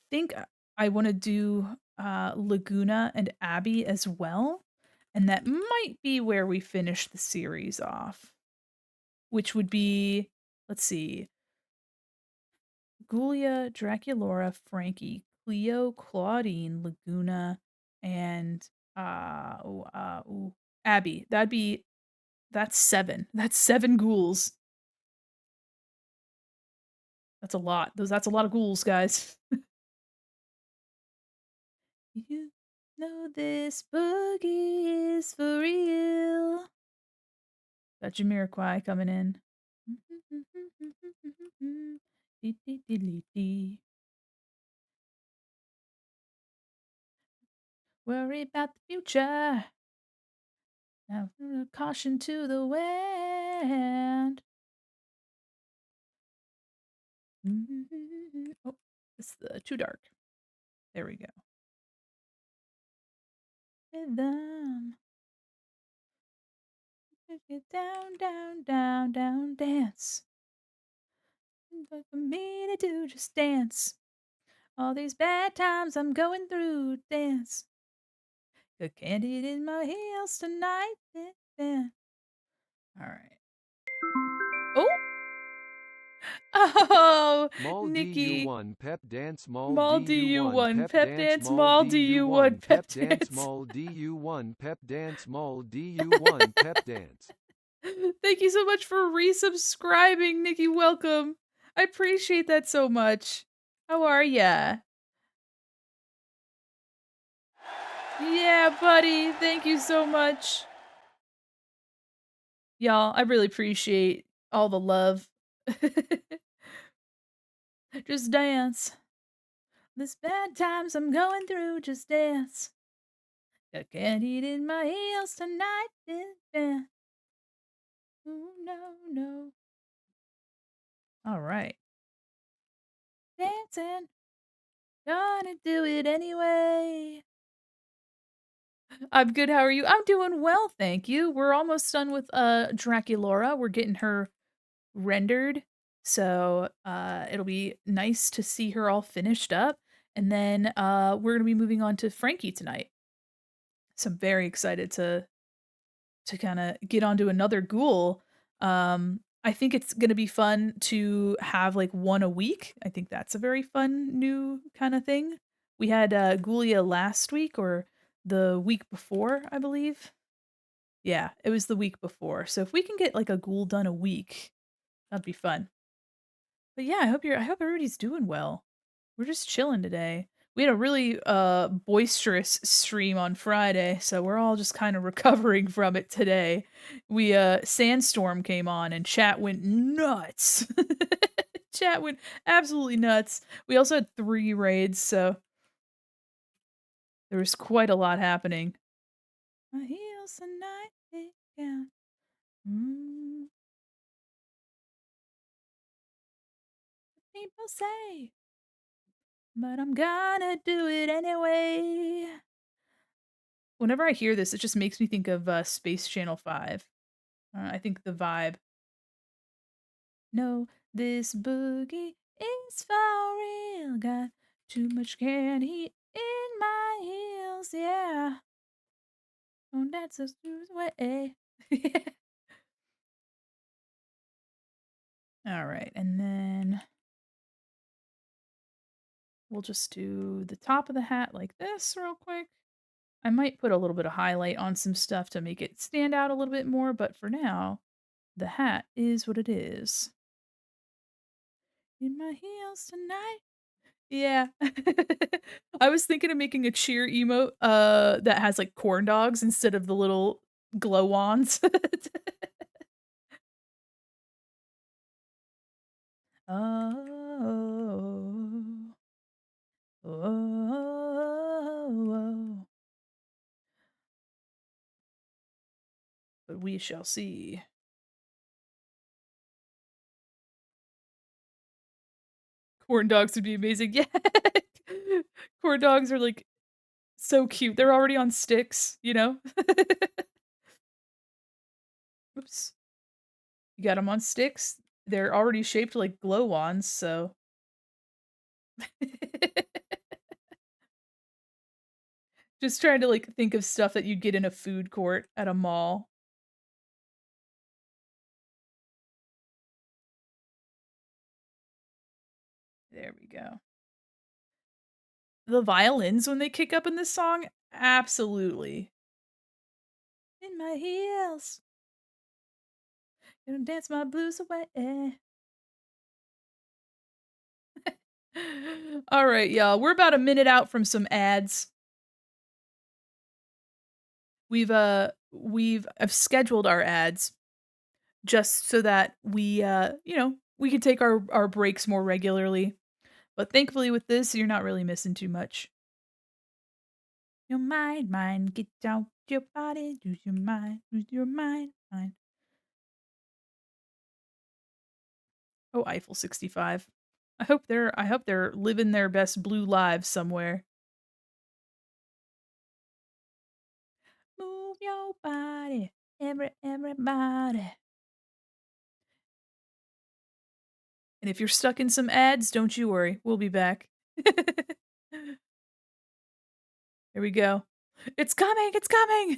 think I wanna do, Laguna and Abby as well, and that might be where we finish the series off, which would be, let's see, Julia, Draculaura, Frankie, Cleo, Claudine, Laguna, and, Abby. That's 7. That's 7 ghouls. That's a lot. That's a lot of ghouls, guys. You know this boogie is for real. Got Jamiroquai coming in. Worry about the future. Now, caution to the wind. Oh, it's too dark. There we go. Rhythm. Get down, down, down, down, dance. But for me to do, just dance. All these bad times I'm going through, dance. Got candy in my heels tonight. All right. Oh, oh, Mall Nikki. DU1 pep dance Mall Mall DU1 DU1 pep pep dance dance. Mall Mall DU1 DU1 pep pep dance dance. Mall DU1 pep dance Mall DU1 pep dance. Thank you so much for resubscribing, Nikki. Welcome. I appreciate that so much. How are ya? Yeah, buddy. Thank you so much. Y'all, I really appreciate all the love. Just dance. This bad times I'm going through, just dance. I can't eat in my heels tonight. Yeah. Ooh, no, no. All right. Dancing. Gonna do it anyway. I'm good. How are you? I'm doing well, thank you. We're almost done with Draculaura. We're getting her rendered. So it'll be nice to see her all finished up. And then we're gonna be moving on to Frankie tonight. So I'm very excited to kind of get onto another ghoul. I think it's gonna be fun to have like one a week. I think that's a very fun new kind of thing. We had Ghoulia last week or the week before, I believe. Yeah, it was the week before. So if we can get like a ghoul done a week, that'd be fun. But yeah, I hope everybody's doing well. We're just chilling today. We had a really boisterous stream on Friday, so we're all just kind of recovering from it today. We Sandstorm came on and chat went nuts. Chat went absolutely nuts. We also had 3 raids, so there was quite a lot happening. My heels tonight, yeah. Mm, people say, but I'm gonna do it anyway. Whenever I hear this, it just makes me think of Space Channel 5. I think the vibe. No, this boogie is for real. Got too much candy in my heels. Yeah. Oh, that's a smooth way. All right. And then we'll just do the top of the hat like this real quick. I might put a little bit of highlight on some stuff to make it stand out a little bit more, but for now, the hat is what it is. In my heels tonight. Yeah. I was thinking of making a cheer emote, that has, like, corn dogs instead of the little glow-ons. Oh. Oh. But we shall see. Corn dogs would be amazing. Yeah. Corn dogs are, like, so cute. They're already on sticks, you know? Oops. You got them on sticks. They're already shaped like glow-ons, so just trying to, like, think of stuff that you'd get in a food court at a mall. There we go. The violins when they kick up in this song? Absolutely. In my heels, gonna dance my blues away. Alright, y'all, we're about a minute out from some ads. I've scheduled our ads just so that we, we can take our breaks more regularly. But thankfully with this, you're not really missing too much. Your mind, get out your body, use your mind. Oh, Eiffel 65. I hope they're living their best blue lives somewhere. Move your body, everybody. And if you're stuck in some ads, don't you worry. We'll be back. Here we go. It's coming, it's coming.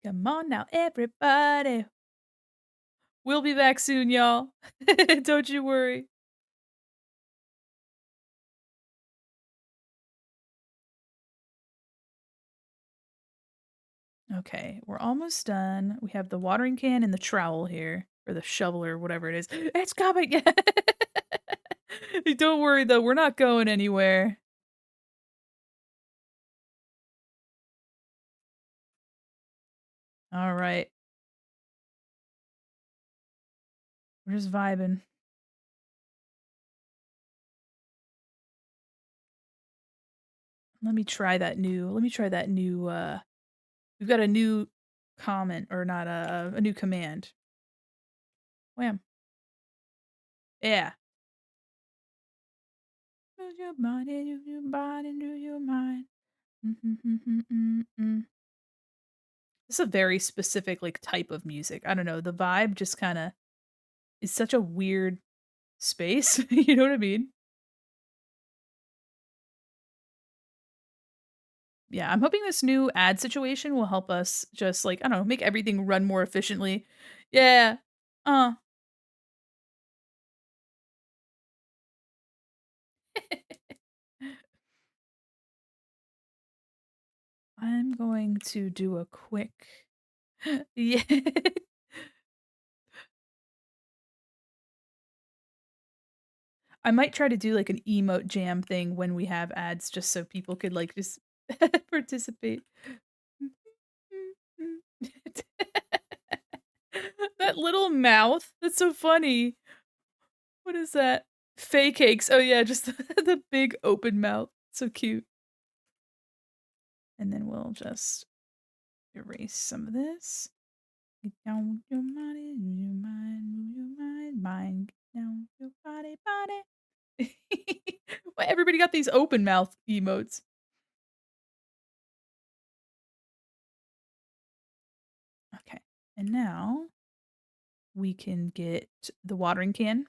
Come on now, everybody. We'll be back soon, y'all. Don't you worry. Okay, we're almost done. We have the watering can and the trowel here, or the shovel or whatever it is. It's coming. Don't worry though, we're not going anywhere. All right. We're just vibing. Let me try that new we've got a new comment or not a new command. Wham. Yeah. Move your body, move your body, move your mind. This is a very specific like type of music. I don't know. The vibe just kind of is such a weird space. You know what I mean? Yeah, I'm hoping this new ad situation will help us just like, I don't know, make everything run more efficiently. Yeah. Uh. I'm going to do a quick yeah. I might try to do like an emote jam thing when we have ads just so people could like just participate. That little mouth. That's so funny. What is that? Fake cakes. Oh yeah, just the big open mouth. So cute. And then we'll just erase some of this. Get down with your body, move your mind, move your mind. Get down with your body. Why everybody got these open mouth emotes? Okay. And now we can get the watering can.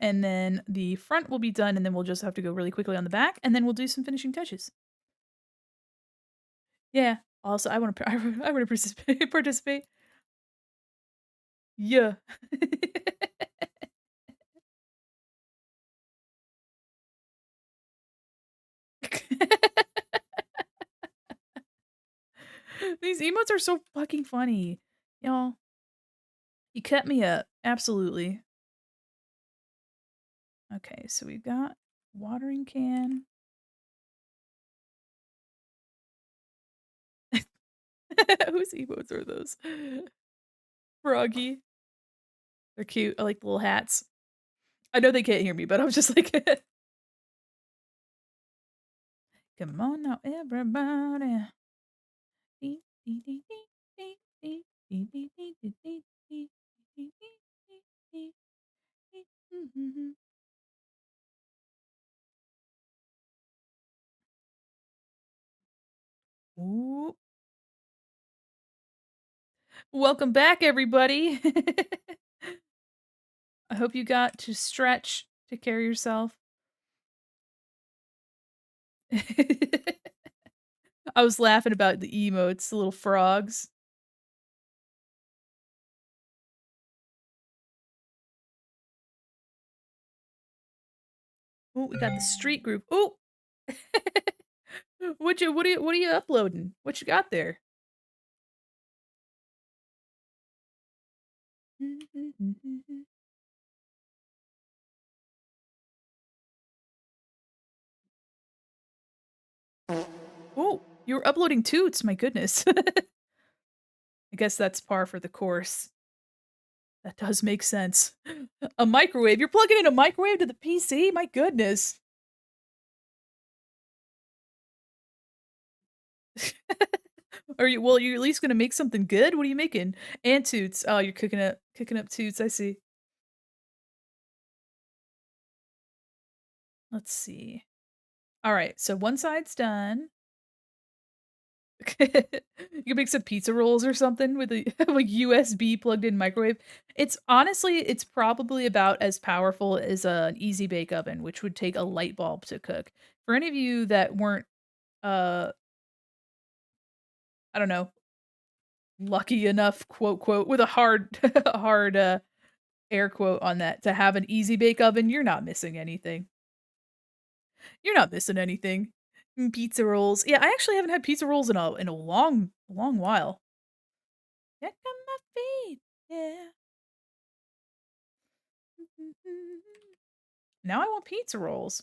And then the front will be done, and then we'll just have to go really quickly on the back, and then we'll do some finishing touches. Yeah. Also, I want to. I want to participate. Participate. Yeah. These emotes are so fucking funny, y'all. You cut me up, absolutely. Okay, so we've got watering can. Whose emotes are those? Froggy. They're cute. I like the little hats. I know they can't hear me, but I was just like, come on now, everybody. Ooh. Welcome back, everybody. I hope you got to stretch, take care of yourself. I was laughing about the emotes, the little frogs. Oh, we got the street group. Oh, what are you uploading? What you got there? Oh, you were uploading toots. My goodness. I guess that's par for the course. That does make sense. A microwave. You're plugging in a microwave to the PC? My goodness. Are you well, you're at least gonna make something good? What are you making? And toots. Oh, you're cooking up toots, I see. Let's see. Alright, so one side's done. You can make some pizza rolls or something with a like USB plugged in microwave. It's probably about as powerful as an easy bake oven, which would take a light bulb to cook. For any of you that weren't, uh, I don't know, lucky enough, quote, quote, with a hard, hard, air quote on that, to have an easy bake oven, you're not missing anything. You're not missing anything. Pizza rolls. Yeah, I actually haven't had pizza rolls in a long while. Check on my feet. Yeah. Now I want pizza rolls.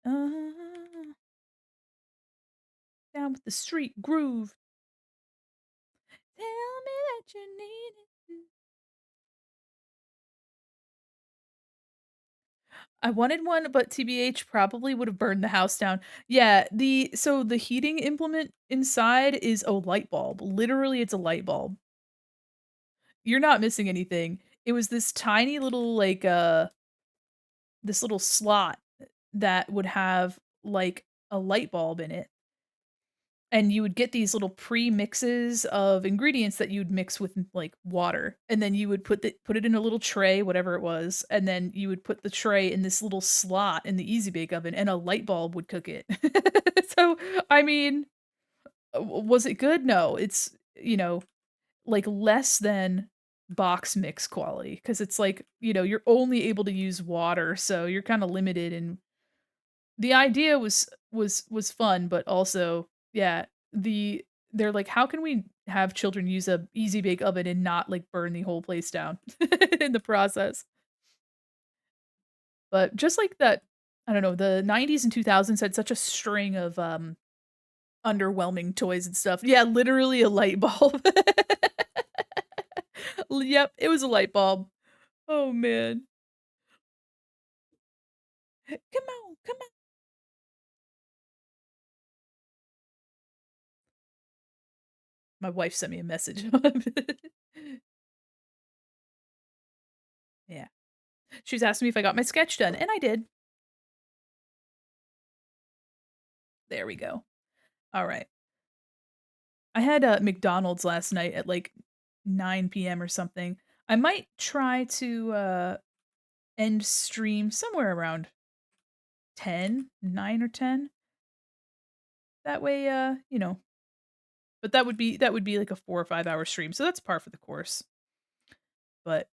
Uh, down with the street groove. you need it. I wanted one, but TBH probably would have burned the house down. Yeah, the heating implement inside is a light bulb. Literally, it's a light bulb. You're not missing anything. It was this tiny little, like, this little slot that would have, like, a light bulb in it, and you would get these little pre-mixes of ingredients that you'd mix with, like, water, and then you would put it in a little tray, whatever it was, and then you would put the tray in this little slot in the Easy Bake Oven, and a light bulb would cook it. So, I mean, was it good? No, it's, like, less than box mix quality because it's like, you're only able to use water, so you're kinda limited, and the idea was fun, but also, yeah, they're like, "How can we have children use a easy bake oven and not, like, burn the whole place down in the process?" But just like that, I don't know, the '90s and 2000s had such a string of, underwhelming toys and stuff. Yeah, literally a light bulb. Yep, it was a light bulb. Oh, man. Come on, come on. My wife sent me a message. Yeah. She was asking me if I got my sketch done, and I did. There we go. Alright. I had, McDonald's last night at, like, 9 p.m. or something. I might try to, end stream somewhere around 9 or 10. That way, but that would be like a 4 or 5-hour stream, so that's par for the course. But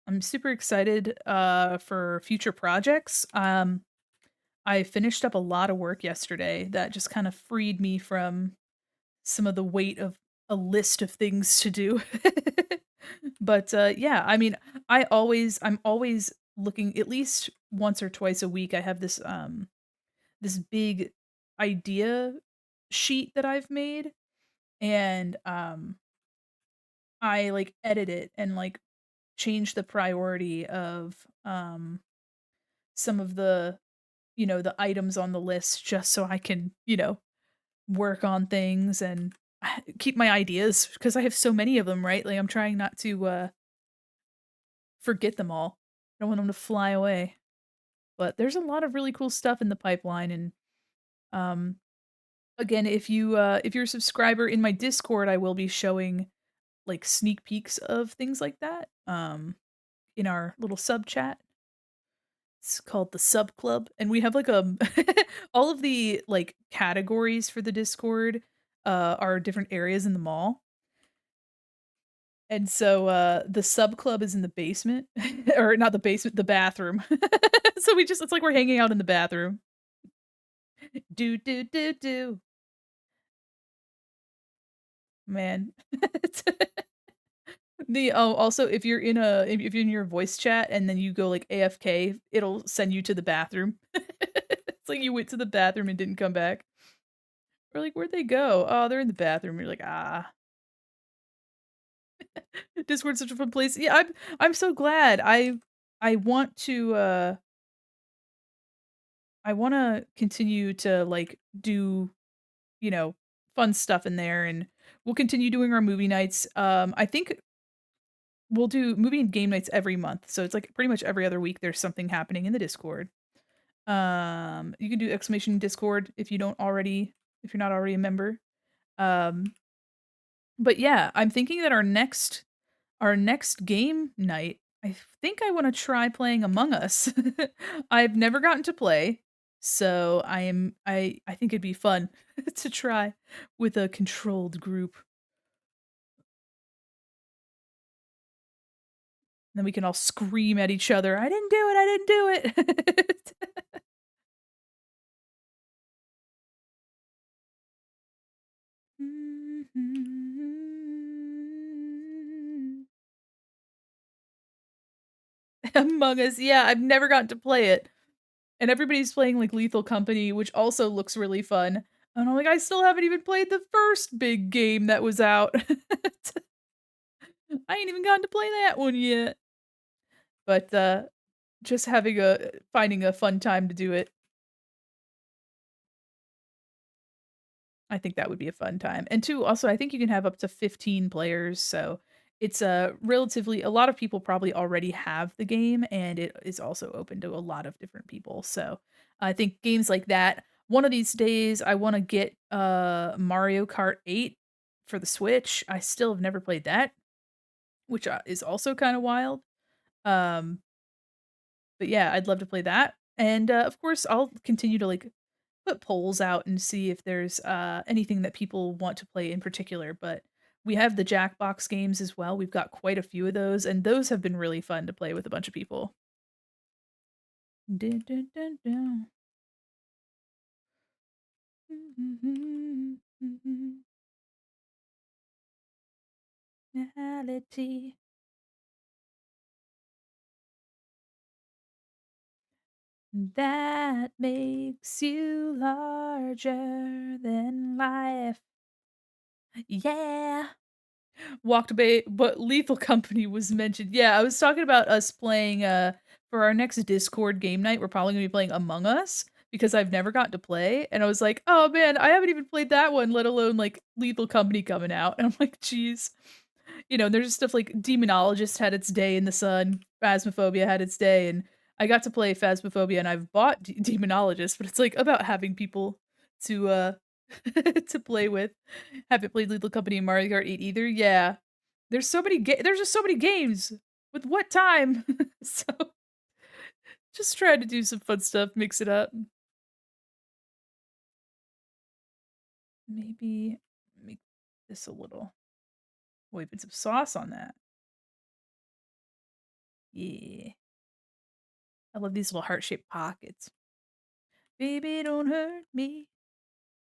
I'm super excited, for future projects. I finished up a lot of work yesterday that just kind of freed me from some of the weight of a list of things to do. But, yeah, I mean, I'm always looking at least once or twice a week, I have this big idea sheet that I've made, and, I, like, edit it and, like, change the priority of, some of the items on the list just so I can, work on things and keep my ideas because I have so many of them, right? Like, I'm trying not to, forget them all. I don't want them to fly away. But there's a lot of really cool stuff in the pipeline, and, um, again, if you're a subscriber in my Discord, I will be showing, like, sneak peeks of things like that, in our little sub chat. It's called the Sub Club, and we have, like, all of the, like, categories for the Discord, are different areas in the mall. And so, the sub club is in the basement, or not the basement, the bathroom. So it's like we're hanging out in the bathroom. Do, do, do, do. Man. Also, if you're in your voice chat and then you go, like, AFK, it'll send you to the bathroom. It's like you went to the bathroom and didn't come back. We're like, "Where'd they go?" "Oh, they're in the bathroom." You're like, "Ah." Discord's such a fun place. Yeah, I'm so glad. I want to, I wanna continue to, like, do, you know, fun stuff in there, and we'll continue doing our movie nights. I think we'll do movie and game nights every month, so it's, like, pretty much every other week there's something happening in the Discord. You can do exclamation Discord if you're not already a member. Um, but yeah, I'm thinking that our next game night, I think I wanna try playing Among Us. I've never gotten to play, so I think it'd be fun to try with a controlled group. Then we can all scream at each other, "I didn't do it, I didn't do it." Among Us, yeah, I've never gotten to play it, and everybody's playing, like, Lethal Company, which also looks really fun. And I'm like, I still haven't even played the first big game that was out. I ain't even gotten to play that one yet. But, just finding a fun time to do it. I think that would be a fun time. And 2, also, I think you can have up to 15 players, so it's, relatively a lot of people probably already have the game, and it is also open to a lot of different people, so I think games like that one of these days, I wanna get, Mario Kart 8 for the Switch. I still have never played that, which, is also kinda wild. Um, but yeah, I'd love to play that, and, of course, I'll continue to, like, put polls out and see if there's, anything that people want to play in particular, but we have the Jackbox games as well, we've got quite a few of those, and those have been really fun to play with a bunch of people. Dun, dun, dun, dun. Reality that makes you larger than life. Yeah. Walked away, but Lethal Company was mentioned. Yeah, I was talking about us playing, for our next Discord game night, we're probably gonna be playing Among Us because I've never gotten to play, and I was like, "Oh, man, I haven't even played that one, let alone, like, Lethal Company coming out," and I'm like, "Jeez." You know, there's just stuff like Demonologist had its day in the sun, Phasmophobia had its day, and I got to play Phasmophobia, and I've bought Demonologist, but it's, like, about having people to, to play with. Haven't played Lethal Company and Mario Kart 8 either. Yeah. There's just so many games. With what time? So, just trying to do some fun stuff, mix it up. Maybe make this a little put some sauce on that. Yeah. I love these little heart-shaped pockets. Baby, don't hurt me.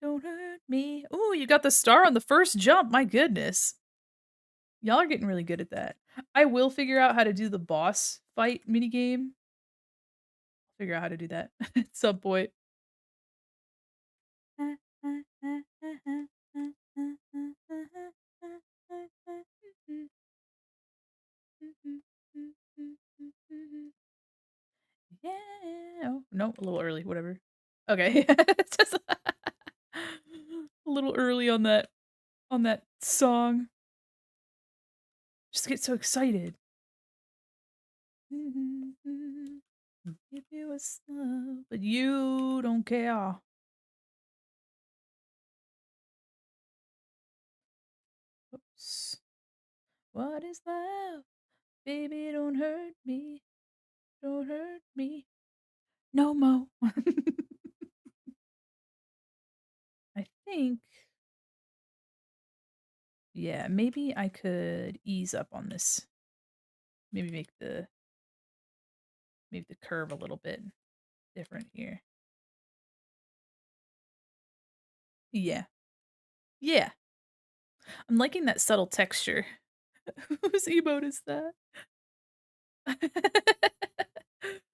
Don't hurt me. Ooh, you got the star on the first jump. My goodness. Y'all are getting really good at that. I will figure out how to do the boss fight minigame. Figure out how to do that at some point. Yeah. Oh, no, a little early, whatever. Okay. It's just a little early on that song. Just get so excited. Give you a love, but you don't care. Oops. What is love? Baby, don't hurt me. Don't hurt me. No more. I think, yeah, maybe I could ease up on this. Maybe maybe the curve a little bit different here. Yeah. Yeah. I'm liking that subtle texture. Whose emote is that?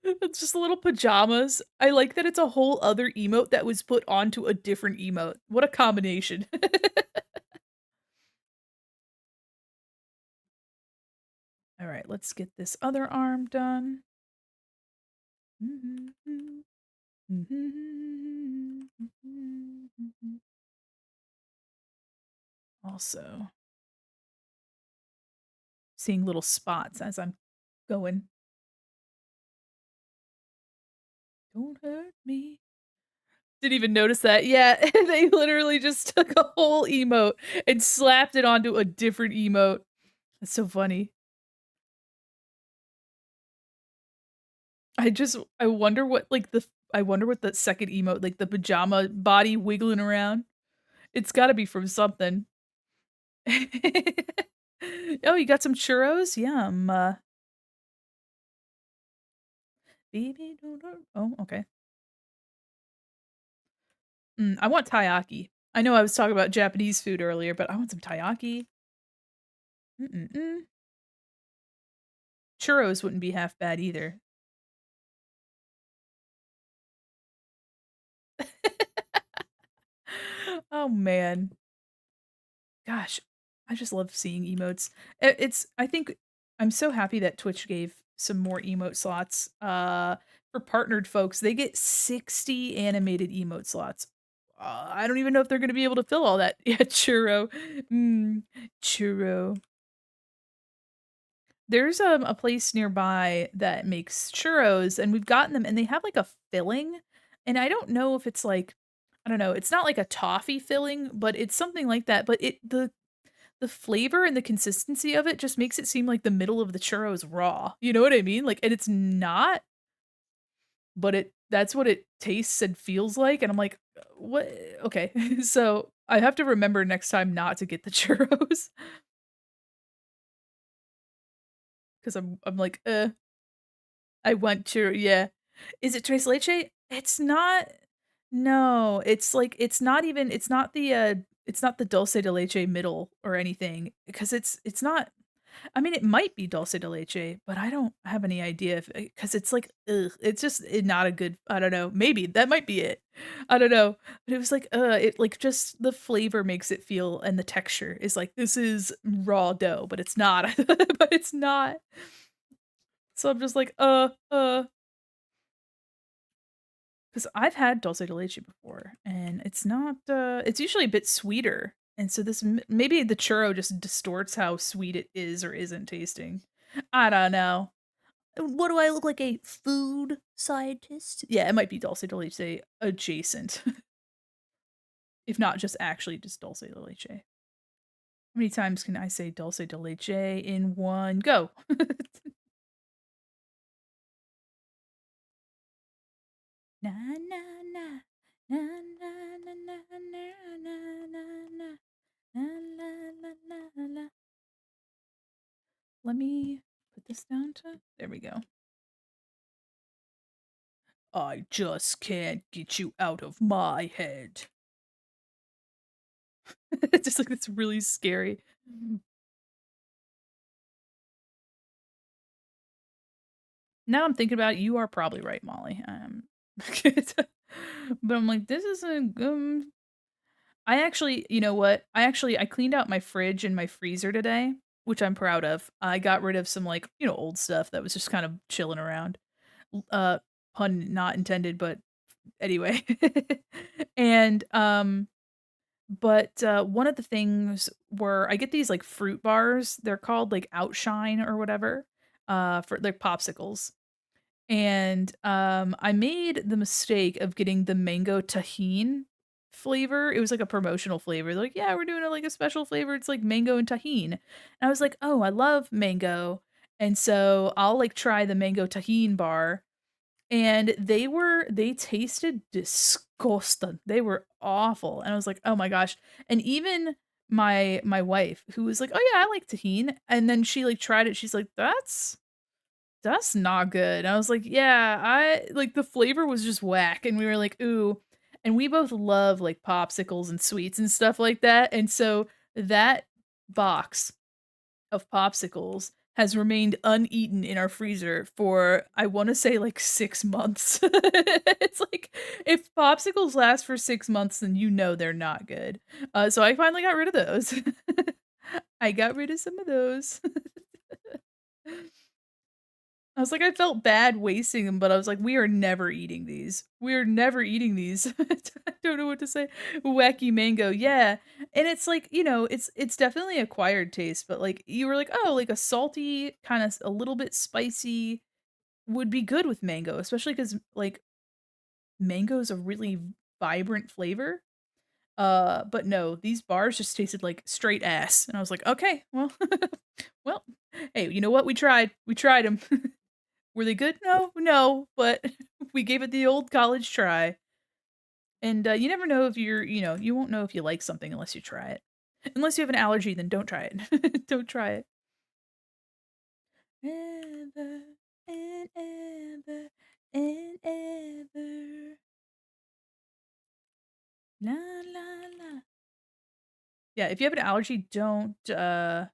It's just little pajamas. I like that it's a whole other emote that was put onto a different emote. What a combination. All right, let's get this other arm done. Also, seeing little spots as I'm going. Don't hurt me. Didn't even notice that. Yeah, they literally just took a whole emote and slapped it onto a different emote. That's so funny. I wonder what I wonder what the second emote, like the pajama body wiggling around. It's gotta be from something. Oh, you got some churros? Yum. Baby don't hurt oh, okay. I want taiyaki. I know I was talking about Japanese food earlier, but I want some taiyaki. Mm-mm-mm. Churros wouldn't be half bad either. Oh man. Gosh, I just love seeing emotes. It's I think I'm so happy that Twitch gave some more emote slots. For partnered folks, they get 60 animated emote slots. I don't even know if they're gonna be able to fill all that. Yeah, churro. Churro. There's a place nearby that makes churros, and we've gotten them, and they have like a filling, and I don't know if it's like I don't know. It's not like a toffee filling, but it's something like that. But the flavor and the consistency of it just makes it seem like the middle of the churro is raw. You know what I mean? Like, and it's not, but that's what it tastes and feels like. And I'm like, what? Okay. So I have to remember next time not to get the churros because I'm like, I want churro. Yeah. Is it tres leche? It's not. No, it's like it's not the dulce de leche middle or anything because it's not. I mean, it might be dulce de leche, but I don't have any idea if because it's like, ugh, it's just not a good. I don't know. Maybe that might be it. I don't know. But it was like, it like just the flavor makes it feel, and the texture is like this is raw dough, but it's not. But it's not. So I'm just like, because I've had dulce de leche before, and it's not. It's usually a bit sweeter, and so maybe the churro just distorts how sweet it is or isn't tasting. I don't know. What do I look like, a food scientist? Yeah, it might be dulce de leche adjacent, if not just actually just dulce de leche. How many times can I say dulce de leche in one go? Na na na na na na na na na na na la la la la la. Let me put this down to there we go. I just can't get you out of my head. It's just like it's really scary. Now I'm thinking about it, you are probably right, Molly. But I'm like, this isn't. I actually, you know what? I cleaned out my fridge and my freezer today, which I'm proud of. I got rid of some like old stuff that was just kind of chilling around. Uh, pun not intended, but anyway. And but one of the things were I get these like fruit bars. They're called like Outshine or whatever. For like popsicles. And, I made the mistake of getting the mango tahine flavor. It was like a promotional flavor. They're like, "Yeah, we're doing like a special flavor. It's like mango and tahine." And I was like, "Oh, I love mango." And so I'll like try the mango tahine bar. And they tasted disgusting. They were awful. And I was like, "Oh my gosh." And even my wife, who was like, "Oh yeah, I like tahine." And then she like tried it. She's like, that's not good. I was like, "Yeah, I like the flavor was just whack." And we were like, "Ooh." And we both love like popsicles and sweets and stuff like that. And so that box of popsicles has remained uneaten in our freezer for I want to say like 6 months. It's like if popsicles last for 6 months then you know they're not good. So I finally got rid of those. I got rid of some of those. I was like, I felt bad wasting them, but I was like, we are never eating these. We are never eating these. I don't know what to say. Wacky mango, yeah. And it's like, it's definitely acquired taste, but like you were like, oh, like a salty, kind of a little bit spicy would be good with mango, especially because like mango is a really vibrant flavor. But no, these bars just tasted like straight ass. And I was like, okay, well, well, hey, you know what? We tried. We tried them. Were they good? No, no, but we gave it the old college try. And, you never know if you won't know if you like something unless you try it. Unless you have an allergy, then don't try it. Don't try it. Ever and ever and ever. La la la. Yeah, if you have an allergy, don't don't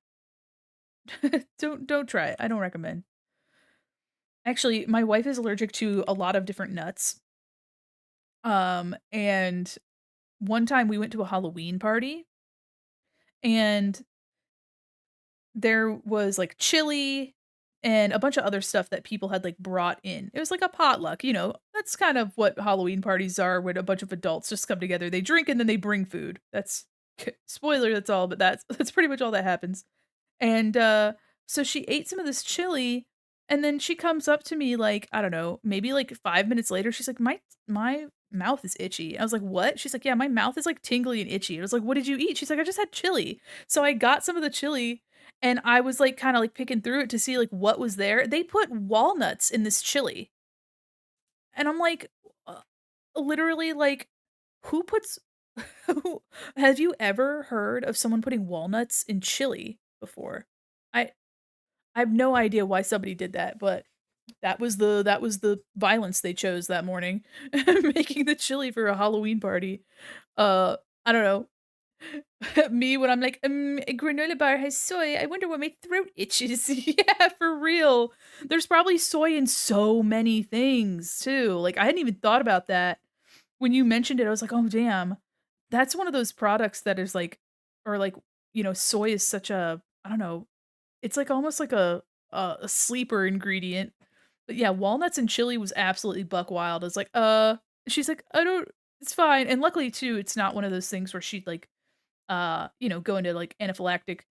try it. I don't recommend. Actually, my wife is allergic to a lot of different nuts. And one time we went to a Halloween party, and there was, like, chili and a bunch of other stuff that people had, like, brought in. It was like a potluck, you know? That's kind of what Halloween parties are when a bunch of adults just come together. They drink and then they bring food. That's spoiler, that's all, but that's pretty much all that happens. And, so she ate some of this chili, and then she comes up to me, like, I don't know, maybe, like, 5 minutes later, she's like, "My mouth is itchy." I was like, "What?" She's like, "Yeah, my mouth is, like, tingly and itchy." I was like, "What did you eat?" She's like, "I just had chili." So I got some of the chili, and I was, like, kinda, like, picking through it to see, like, what was there. They put walnuts in this chili, and I'm like, uh, literally, like, who puts who have you ever heard of someone putting walnuts in chili before? I I have no idea why somebody did that, but that was the violence they chose that morning, making the chili for a Halloween party. I don't know. Me when I'm like, a granola bar has soy. I wonder why my throat itches." Yeah, for real. There's probably soy in so many things too. Like, I hadn't even thought about that. When you mentioned it, I was like, "Oh, damn." That's one of those products that is like or like, soy is such a I don't know, it's like almost like a sleeper ingredient. But yeah, walnuts and chili was absolutely buck wild. I was like, she's like, "I don't it's fine." And luckily too, it's not one of those things where she'd like, go into like anaphylactic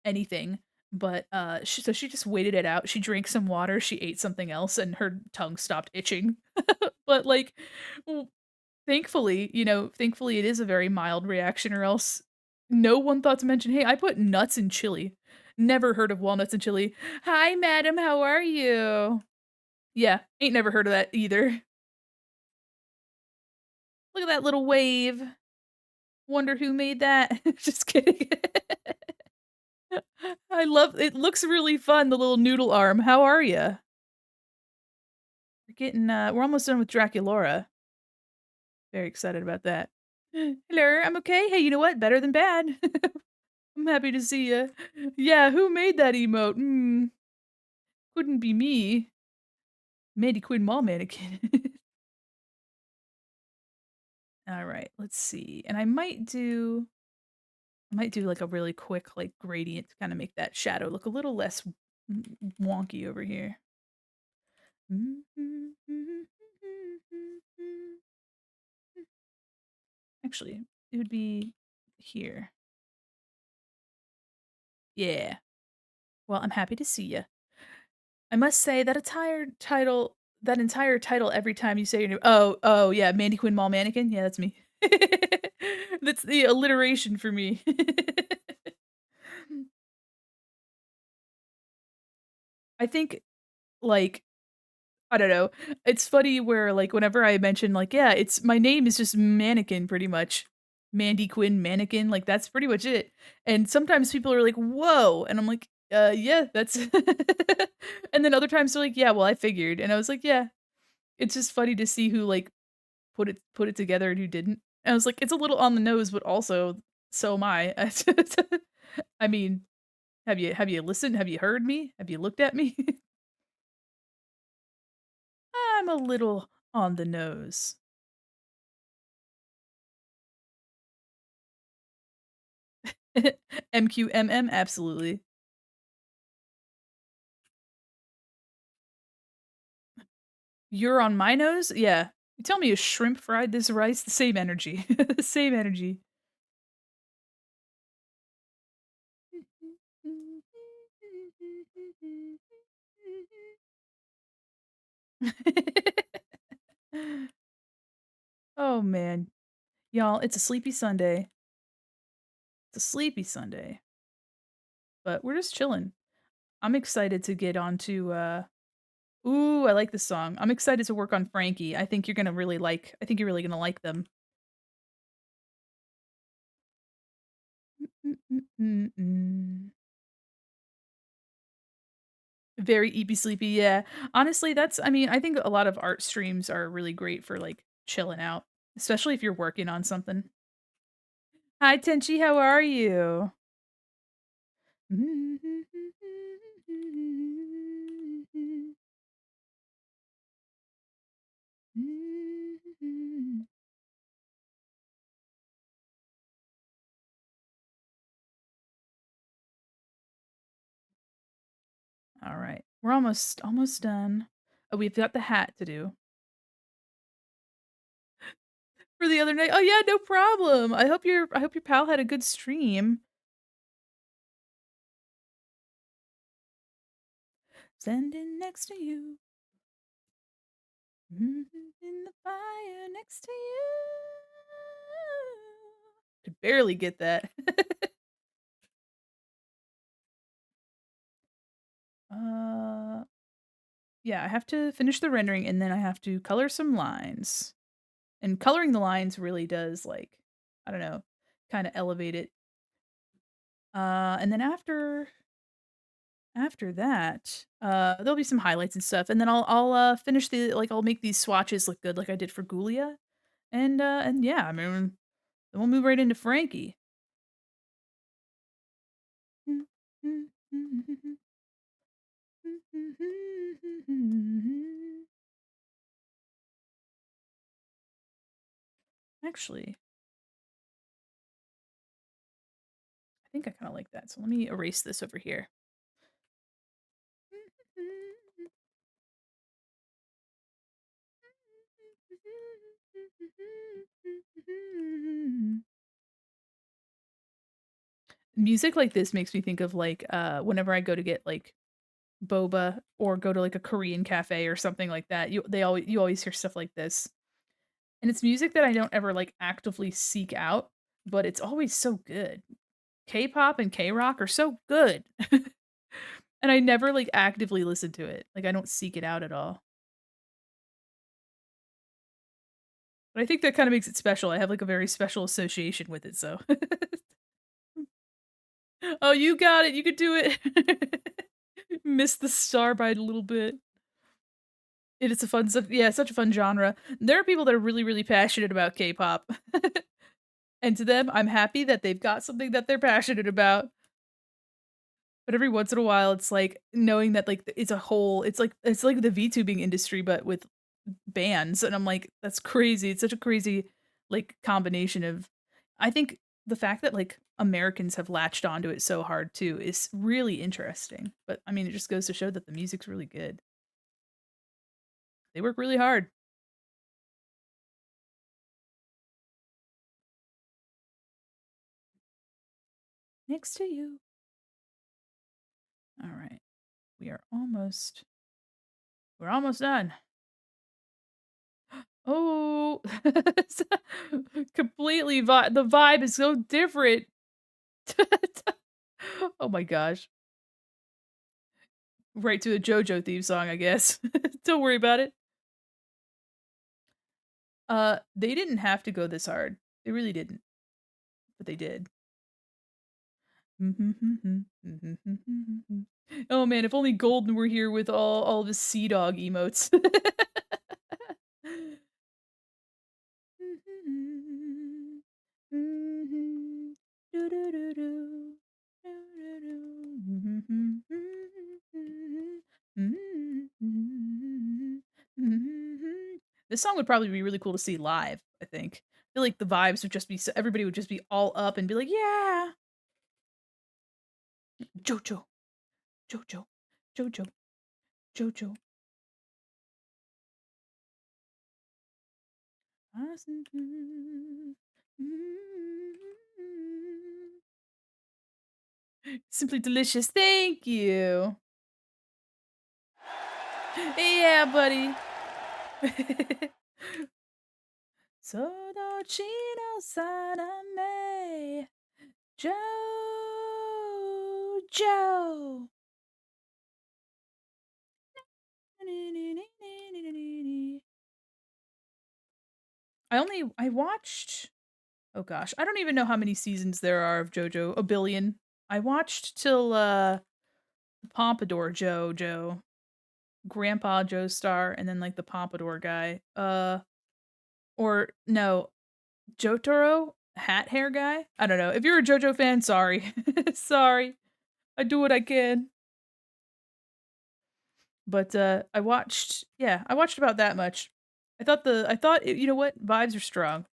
anything. But so she just waited it out. She drank some water, she ate something else, and her tongue stopped itching. But like, w thankfully, thankfully it is a very mild reaction, or else no one thought to mention, "Hey, I put nuts in chili." Never heard of walnuts in chili. "Hi, madam, how are you?" Yeah, ain't never heard of that either. Look at that little wave. Wonder who made that. Just kidding. I love it looks really fun, the little noodle arm. How are you? We're almost done with Draculaura. Very excited about that. "Hello, I'm okay. Hey, you know what? Better than bad." I'm happy to see you. Yeah, who made that emote? Couldn't be me. Mandy Quin Mall Mannequin. Alright, let's see, and I might do, like, a really quick, like, gradient to kinda make that shadow look a little less wonky over here. Actually, it would be here. Yeah. Well, I'm happy to see you. I must say that entire title every time you say your name. Oh, yeah, Mandy Quinn Mall Mannequin? Yeah, that's me. That's the alliteration for me. I think, like, I don't know, it's funny where, like, whenever I mention, like, yeah, it's my name is just Mannequin pretty much. Mandy Quinn Mannequin, like, that's pretty much it, and sometimes people are like, "Whoa," and I'm like, yeah, that's" and then other times they're like, "Yeah, well, I figured," and I was like, "Yeah." It's just funny to see who, like, put it together and who didn't. And I was like, "It's a little on the nose, but also so am I." I mean, have you listened? Have you heard me? Have you looked at me? I'm a little on the nose. MQMM, absolutely. You're on my nose? Yeah. You tell me a shrimp fried this rice, the same energy. Same energy. Oh, man. Y'all, it's a sleepy Sunday. It's a sleepy Sunday, but we're just chilling. I'm excited to get onto, ooh, I like this song. I'm excited to work on Frankie. I think you're really gonna like them. Mm, mm, mm, mm. Very eepy sleepy, yeah. Honestly, I think a lot of art streams are really great for, like, chilling out, especially if you're working on something. Hi, Tenchi, how are you? All right. We're almost done. Oh, we've got the hat to do for the other night. Oh yeah, no problem. I hope your pal had a good stream. Standing next to you. In the fire next to you. Could barely get that. uh yeah, I have to finish the rendering and then I have to color some lines. And coloring the lines really does like, I don't know, kind of elevate it. And then after that, there'll be some highlights and stuff, and then I'll finish I'll make these swatches look good like I did for Ghoulia, and yeah, I mean, then we'll move right into Frankie. Actually, I think I kinda like that, so let me erase this over here. Music like this makes me think of, like, whenever I go to get, like, boba or go to, like, a Korean cafe or something like that, you always hear stuff like this. And it's music that I don't ever, like, actively seek out, but it's always so good. K-pop and K-rock are so good. And I never, like, actively listen to it. Like, I don't seek it out at all. But I think that kinda makes it special. I have, like, a very special association with it, so Oh, you got it, you could do it. Missed the star by a little bit. It is a fun yeah, such a fun genre. There are people that are really, really passionate about K-pop. And to them, I'm happy that they've got something that they're passionate about. But every once in a while, it's like knowing that, like, it's like the VTubing industry, but with bands, and I'm like, "That's crazy." It's such a crazy, like, combination of I think the fact that, like, Americans have latched onto it so hard too is really interesting, but, I mean, it just goes to show that the music's really good. They work really hard. Next to you. Alright. We are we're almost done. Oh, completely the vibe is so different. Oh my gosh. Right to a JoJo theme song, I guess. Don't worry about it. They didn't have to go this hard. They really didn't, but they did. Oh man, if only Golden were here with all of his sea dog emotes. This song would probably be really cool to see live, I think. I feel like the vibes would just be so everybody would just be all up and be like, "Yeah! Jojo, Jojo, Jojo, Jojo." Simply delicious. Thank you. Yeah, buddy. Sodocino Saname Jojo. I watched oh gosh, I don't even know how many seasons there are of JoJo, a billion. I watched till Pompadour Joe, Grandpa Joestar, and then like the Pompadour guy. Or no, Jotaro, hat hair guy? I don't know. If you're a JoJo fan, sorry. Sorry. I do what I can. But I watched about that much. I thought you know what? Vibes are strong,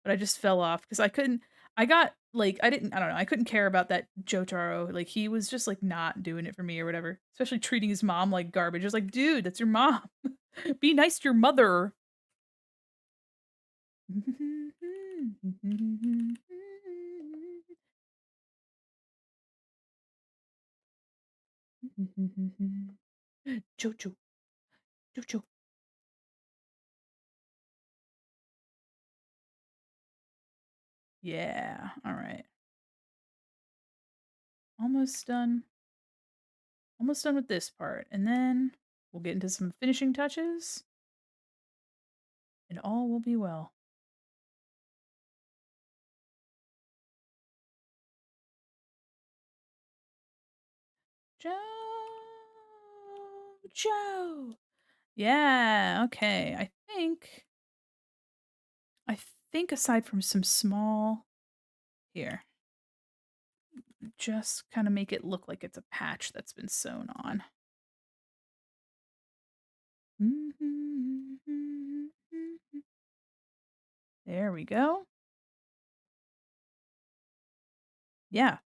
but I just fell off because I couldn't I got like, I don't know, I couldn't care about that Jotaro, like, he was just, like, not doing it for me or whatever, especially treating his mom like garbage. It's like, "Dude, that's your mom. Be nice to your mother." Jojo, Jojo. Yeah, alright. Almost done. Almost done with this part, and then we'll get into some finishing touches, and all will be well. Joe! Yeah, okay. I think aside from some small here, just kind of make it look like it's a patch that's been sewn on. There we go. Yeah.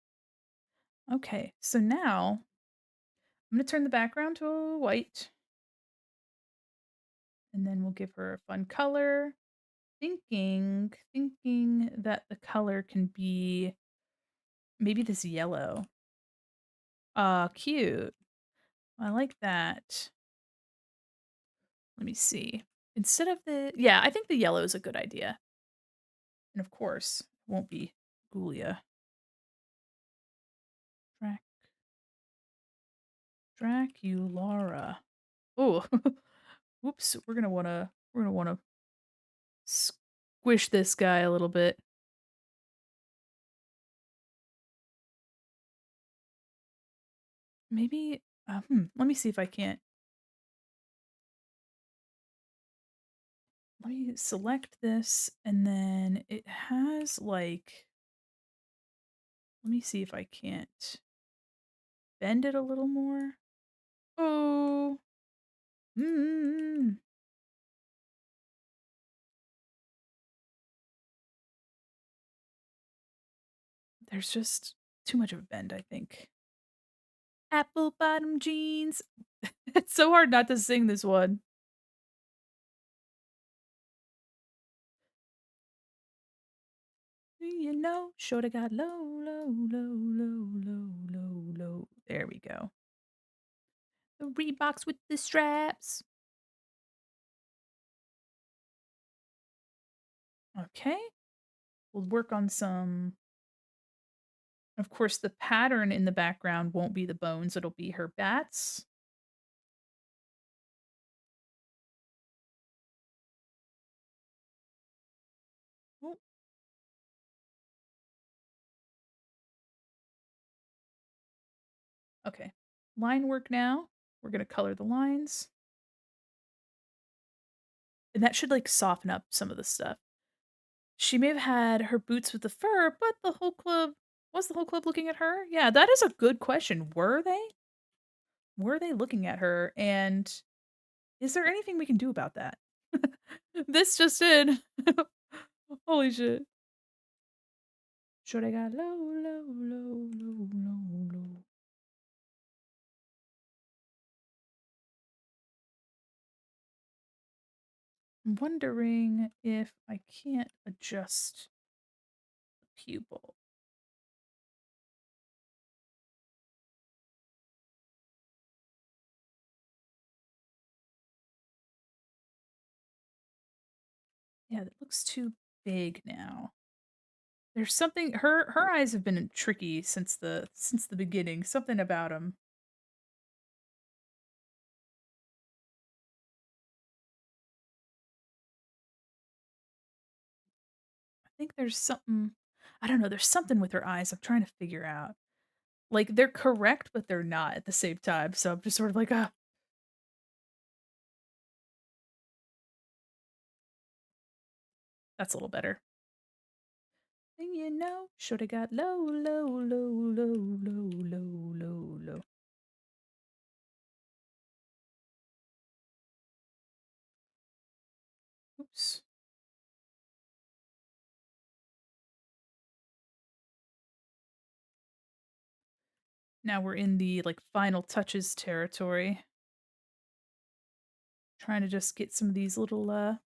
Okay. So now I'm going to turn the background to white, and then we'll give her a fun color. Thinking that the color can be maybe this yellow. Cute. I like that. Let me see. Instead of yeah, I think the yellow is a good idea. And of course, it won't be Ghoulia. Drac Draculaura. Oh, whoops. We're gonna wanna squish this guy a little bit. Maybe. Let me see if I can't. Let me select this, and then it has like. Let me see if I can't bend it a little more. Oh. Mm. There's just too much of a bend, I think. Apple bottom jeans. It's so hard not to sing this one. You know, shoulda got low, low, low, low, low, low, low. There we go. The Reeboks with the straps. Okay. We'll work on some. Of course, the pattern in the background won't be the bones, it'll be her bats. Oh, okay. Line work now. We're going to color the lines. And that should like soften up some of the stuff. She may have had her boots with the fur, but the whole club was the whole club looking at her? Yeah, that is a good question. Were they? Were they looking at her? And is there anything we can do about that? This just in. Holy shit. Should I got low, low, low, low, low, low. I'm wondering if I can't adjust the pupil. Yeah, that looks too big now. There's something her eyes have been tricky since the beginning. Something about them. I think there's something I don't know, there's something with her eyes I'm trying to figure out. Like they're correct, but they're not at the same time. So I'm just sort of like, ah, that's a little better. Thing you know, shoulda got low, low, low, low, low, low, low, low. Oops. Now we're in the like final touches territory. Trying to just get some of these little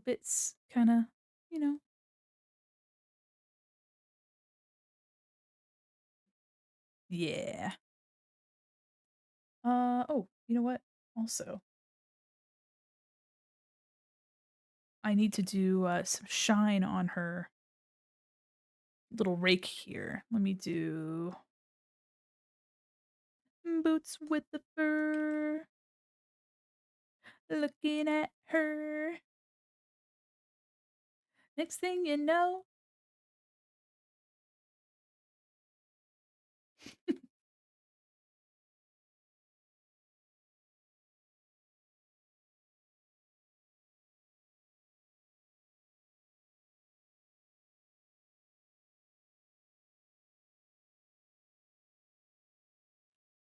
bits kind of, you know. Yeah. Oh, you know what? Also, I need to do some shine on her little rake here. Let me do boots with the fur. Looking at her. Next thing you know,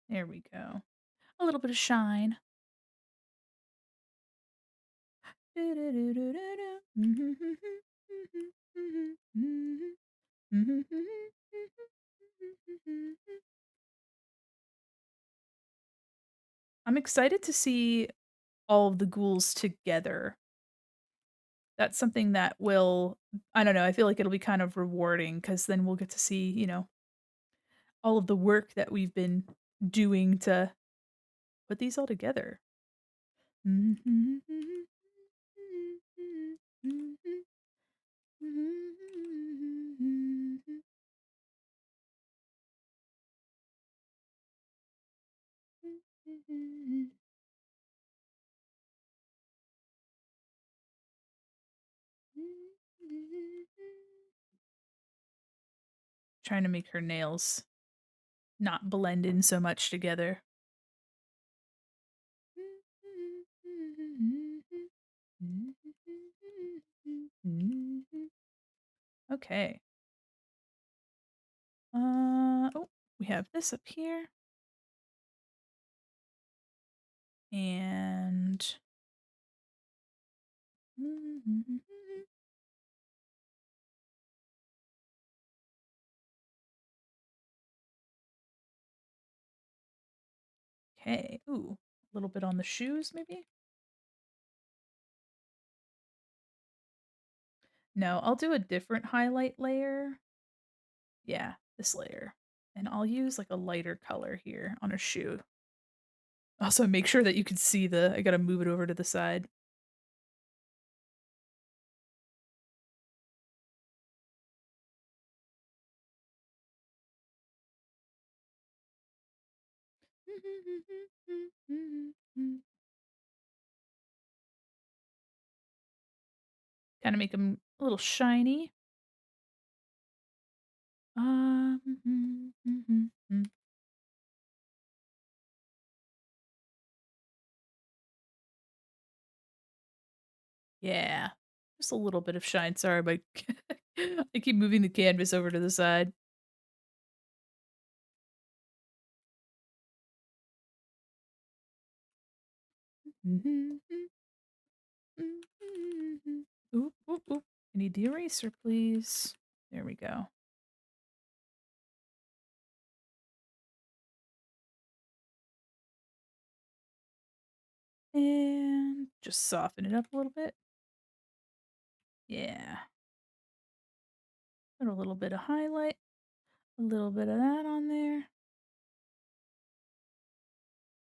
there we go. A little bit of shine. I'm excited to see all of the ghouls together. That's something that will, I don't know, I feel like it'll be kind of rewarding because then we'll get to see, you know, all of the work that we've been doing to put these all together. Trying to make her nails not blend in so much together. Okay. Oh, we have this up here. And okay. Ooh, a little bit on the shoes, maybe? No, I'll do a different highlight layer. Yeah, this layer. And I'll use like a lighter color here on a shoe. Also, make sure that you can see I gotta move it over to the side. Kind of make them a little shiny. Um, yeah, just a little bit of shine. Sorry, but I keep moving the canvas over to the side. Oop, oop, oop. I need the eraser, please. There we go. And just soften it up a little bit. Yeah. Put a little bit of highlight, a little bit of that on there.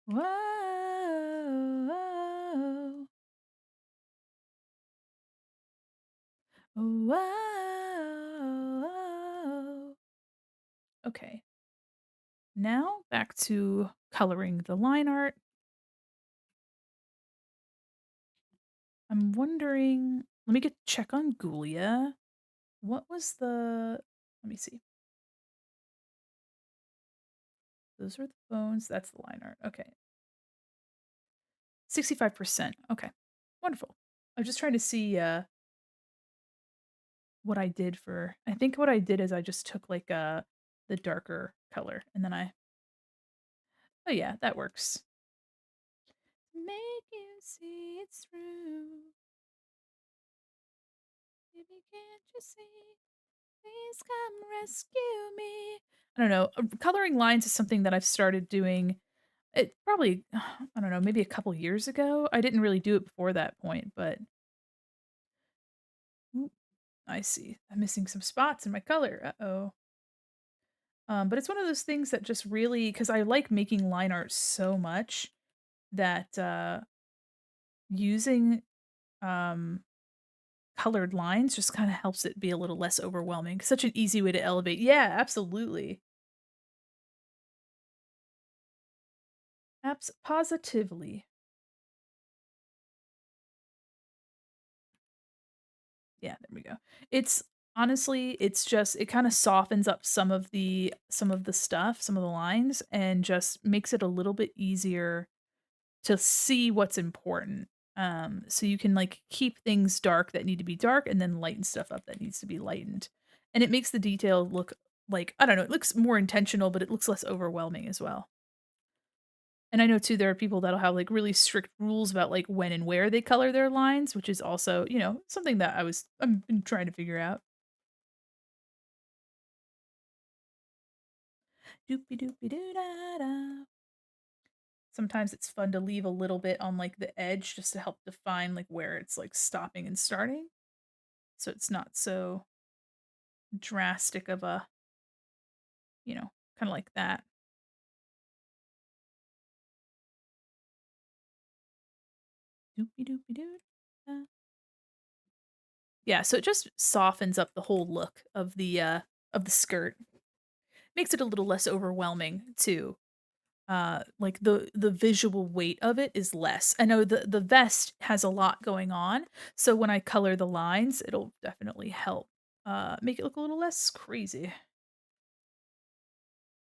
Whoa. Whoa. Okay. Now back to coloring the line art. I'm wondering, let me get check on Ghoulia. What was let me see. Those are the bones. That's the line art. Okay. 65%. Okay. Wonderful. I was just trying to see what I did for I think what I did is I just took like the darker color and then oh yeah, that works. Make you see it through. Baby, can't you see? Please come rescue me. I don't know. Coloring lines is something that I've started doing. It probably, I don't know, maybe a couple years ago. I didn't really do it before that point, but oop, I see. I'm missing some spots in my color. Uh-oh. But it's one of those things that just really, because I like making line art so much that using um, colored lines just kind of helps it be a little less overwhelming. Such an easy way to elevate. Yeah, absolutely. Positively. Yeah, there we go. It's honestly, it's just it kinda softens up some of the stuff, some of the lines, and just makes it a little bit easier to see what's important. So you can, like, keep things dark that need to be dark and then lighten stuff up that needs to be lightened. And it makes the detail look like I don't know, it looks more intentional, but it looks less overwhelming as well. And I know too there are people that'll have, like, really strict rules about, like, when and where they color their lines, which is also, something that I'm been trying to figure out. Doopy doopy doo da da. Sometimes it's fun to leave a little bit on, like, the edge just to help define, like, where it's, like, stopping and starting, so it's not so drastic of a, kinda like that. Doopy doopy doo da. Yeah, so it just softens up the whole look of the skirt. Makes it a little less overwhelming too. Like, the visual weight of it is less. I know the vest has a lot going on, so when I color the lines, it'll definitely help, make it look a little less crazy.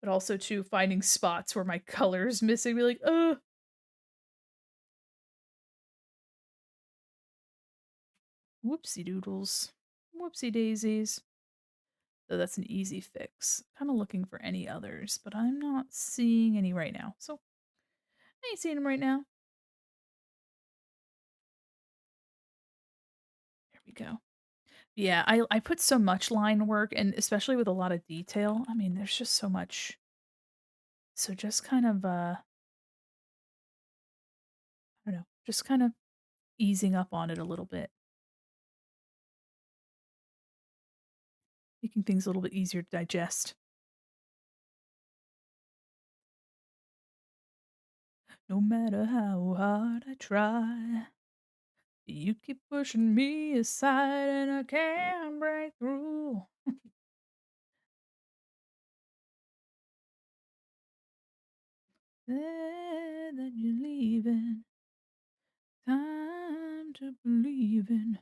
But also too, finding spots where my color is missing, be like, "Ugh, whoopsie doodles, whoopsie daisies." So that's an easy fix. Kinda looking for any others, but I'm not seeing any right now. So, I ain't seeing them right now. There we go. Yeah, I put so much line work and especially with a lot of detail. I mean, there's just so much. So just kind of I don't know, just kind of easing up on it a little bit, making things a little bit easier to digest. No matter how hard I try, you keep pushing me aside and I can't break through. Said that you're leaving. Time to believe in.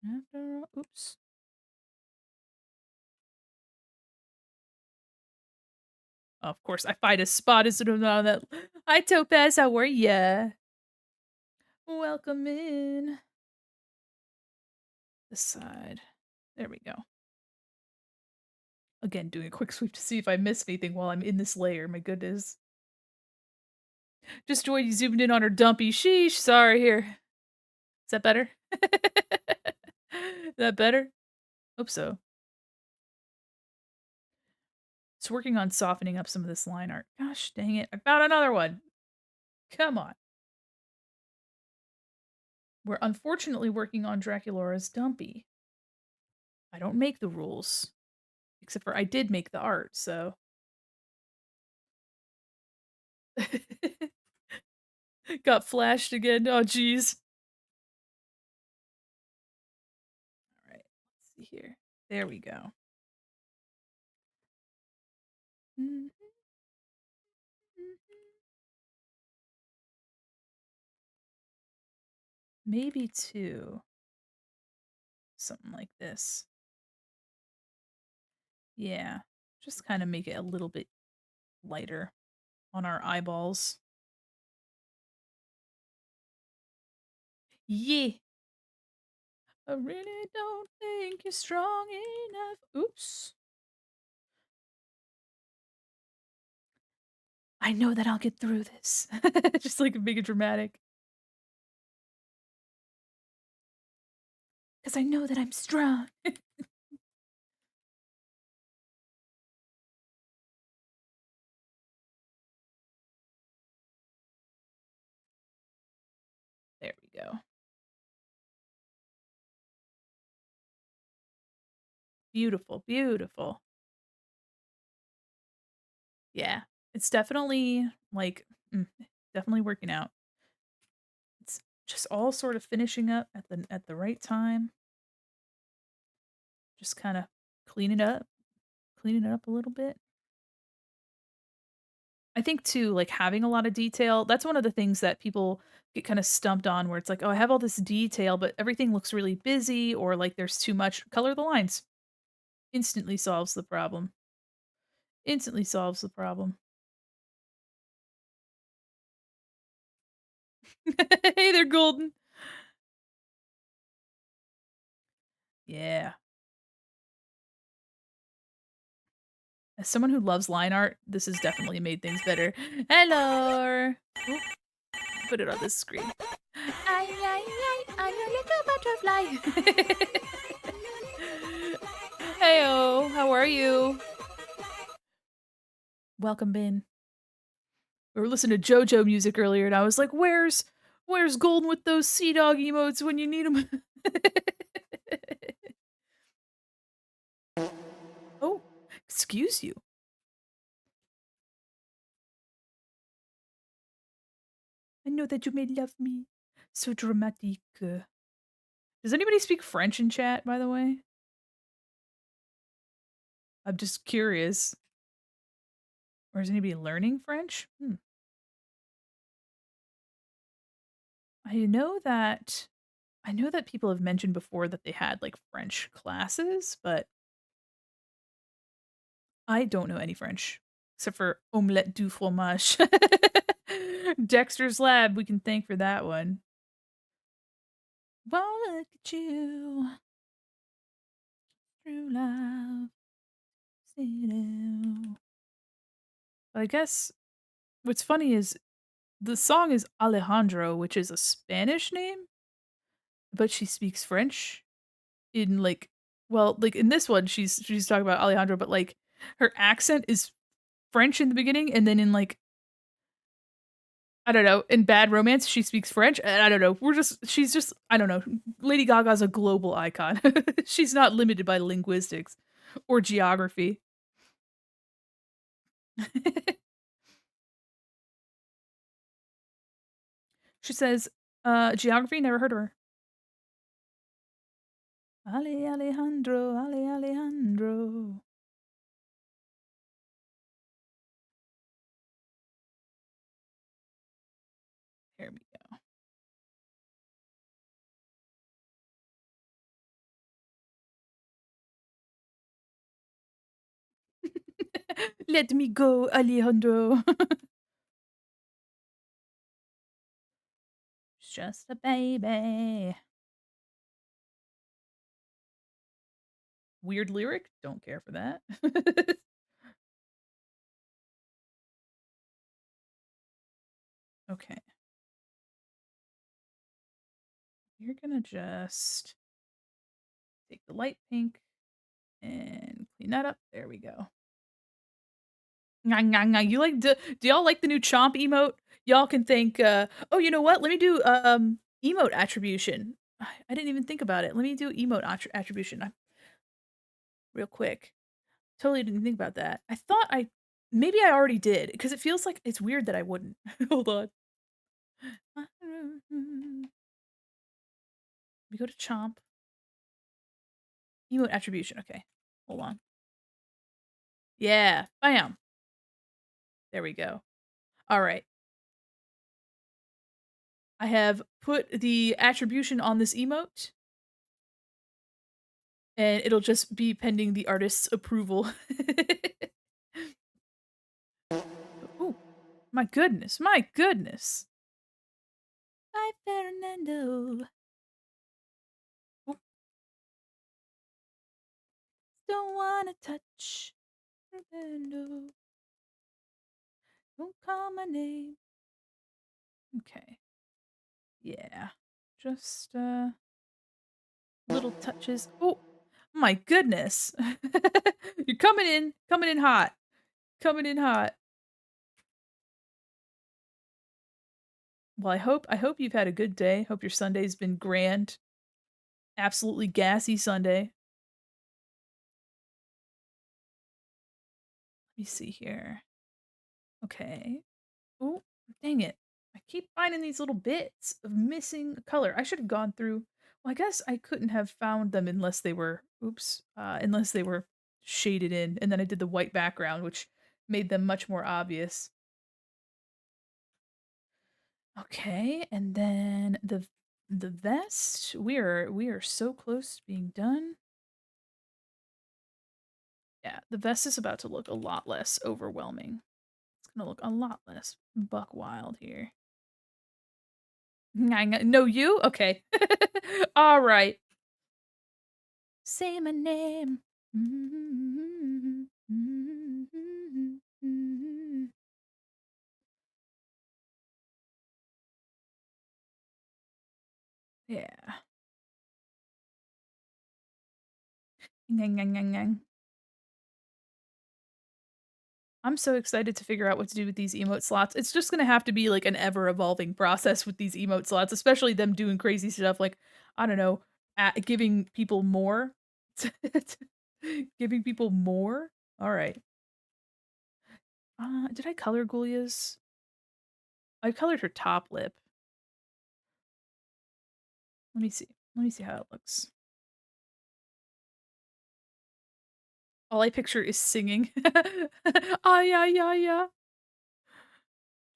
After all, oops. Of course, I find a spot as soon as I'm on that. Hi, Topaz. How are ya? Welcome in. This side. There we go. Again, doing a quick sweep to see if I missed anything while I'm in this layer. My goodness. Just Joy zoomed in on her dumpy. Sheesh. Sorry here. Is that better? Is that better? Hope so. It's working on softening up some of this line art. Gosh dang it. I found another one. Come on. We're unfortunately working on Draculaura's dumpy. I don't make the rules. Except for I did make the art, so got flashed again. Oh, jeez. Alright, let's see here. There we go. Mhm, mhm. Maybe 2. Something like this. Yeah. Just kinda make it a little bit lighter on our eyeballs. Yeah. I really don't think you're strong enough. Oops. I know that I'll get through this. Just, like, make it dramatic. 'Cause I know that I'm strong. Beautiful, beautiful. Yeah. It's definitely, like, definitely working out. It's just all sort of finishing up at the right time. Just kinda cleaning cleaning it up a little bit. I think too, like, having a lot of detail, that's one of the things that people get kinda stumped on where it's like, "Oh, I have all this detail, but everything looks really busy," or, like, there's too much. Color the lines. Instantly solves the problem. Instantly solves the problem. Hey there, Golden. Yeah. As someone who loves line art, this has definitely made things better. Hello. Oop, put it on this screen. Ay, ay, ay, I'm a little butterfly. Heyo, how are you? Welcome in. We were listening to JoJo music earlier, and I was like, "Where's Golden with those sea dog emotes when you need them?" Oh, excuse you. I know that you may love me. So dramatic. Does anybody speak French in chat, by the way? I'm just curious. Or is anybody learning French? I know that I know that people have mentioned before that they had like French classes, but I don't know any French except for omelette du fromage. Dexter's Lab, we can thank for that one. Well, look at you, true love. I guess what's funny is the song is Alejandro, which is a Spanish name, but she speaks French in like, well, like in this one she's talking about Alejandro, but like her accent is French in the beginning, and then in like, I don't know, in Bad Romance she speaks French. And I don't know. She's just, I don't know. Lady Gaga's a global icon. She's not limited by linguistics or geography. She says, geography, never heard of her. Ale Alejandro, Ale Alejandro. Here we go. Let me go, Alejandro. Just a baby. Weird lyric? Don't care for that. Okay. You're gonna just take the light pink and clean that up. There we go. Nga, nga, nga. You like, do y'all like the new chomp emote? Y'all can thank oh, you know what? Let me do emote attribution. I didn't even think about it. Let me do emote attribution real quick. Totally didn't think about that. I thought maybe I already did because it feels like it's weird that I wouldn't. Hold on. We go to chomp. Emote attribution. Okay. Hold on. Yeah. Bam. There we go. All right. I have put the attribution on this emote, and it'll just be pending the artist's approval. Oh, my goodness. My goodness. Hi, Fernando. Oop, don't wanna touch Fernando. Don't call my name. Okay. Yeah. Just little touches. Oh, my goodness. You're coming in hot. Coming in hot. Well, I hope you've had a good day. Hope your Sunday's been grand. Absolutely gassy Sunday. me see here. Okay. Oh, dang it. I keep finding these little bits of missing color. I should have gone through. Well, I guess I couldn't have found them unless they were, oops, unless they were shaded in. And then I did the white background, which made them much more obvious. Okay, and then the vest. We are so close to being done. Yeah, the vest is about to look a lot less overwhelming. It's gonna look a lot less buck wild here. No, you? Okay. All right. Say my name. Yeah. Ngang, ngang, ngang, ngang. I'm so excited to figure out what to do with these emote slots. It's just gonna have to be like an ever evolving process with these emote slots, especially them doing crazy stuff like, I don't know, giving people more. Giving people more? All right. Did I color Julia's? I colored her top lip. Let me see. Let me see how it looks. All I picture is singing. Ah, yeah, yeah, yeah.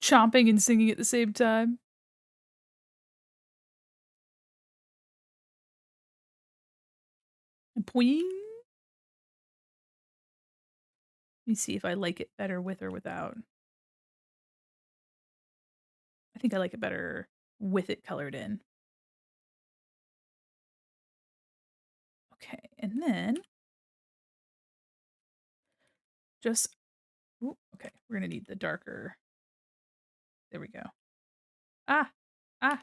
Chomping and singing at the same time. And Queen. Let me see if I like it better with or without. I think I like it better with it colored in. Okay, and then just, ooh, okay, we're gonna need the darker. There we go. Ah, ah,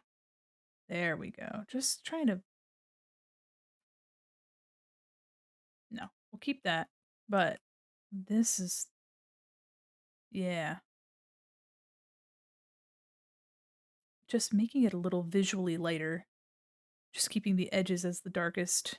there we go. Just trying to, no, we'll keep that. But this is, yeah, just making it a little visually lighter. Just keeping the edges as the darkest.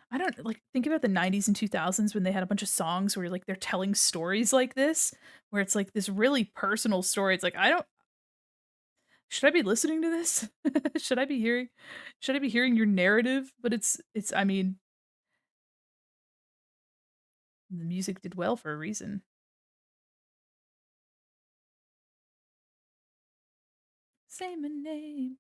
I don't like think about the 90s and 2000s when they had a bunch of songs where like they're telling stories like this, where it's like this really personal story. It's like I don't should I be listening to this? Should I be hearing your narrative? But it's I mean, the music did well for a reason. Say my name.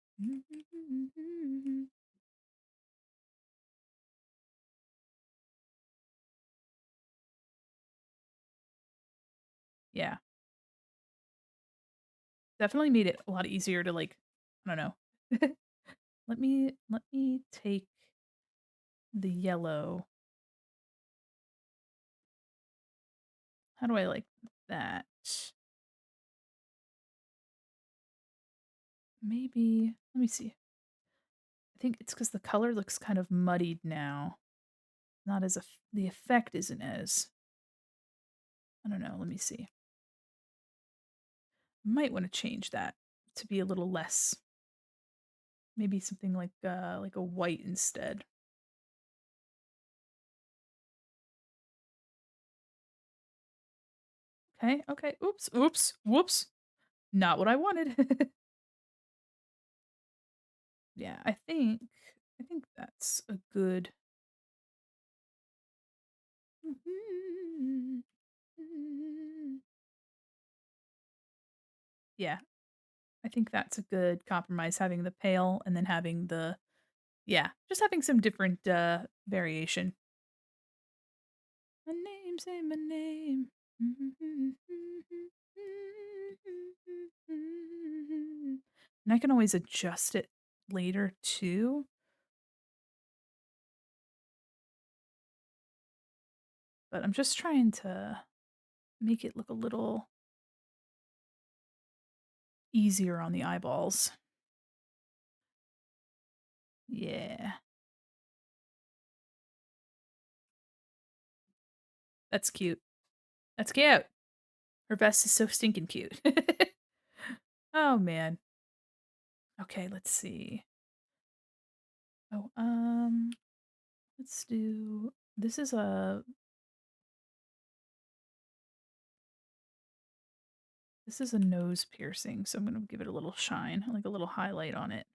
Yeah. Definitely made it a lot easier to like I don't know. Let me take the yellow. How do I like that? Maybe let me see. I think it's because the color looks kind of muddied now. Not as the effect isn't as I don't know, let me see. Might want to change that to be a little less maybe something like a white instead. Okay, okay. Oops, oops, whoops. Not what I wanted. Yeah, I think that's a good Yeah, I think that's a good compromise having the pale and then having the yeah, just having some different variation. My name, say my name. And I can always adjust it later too, but I'm just trying to make it look a little easier on the eyeballs. Yeah, that's cute. That's cute. Her vest is so stinking cute. Oh man. Okay, let's see. Oh, let's do this is a nose piercing, so I'm gonna give it a little shine, like a little highlight on it.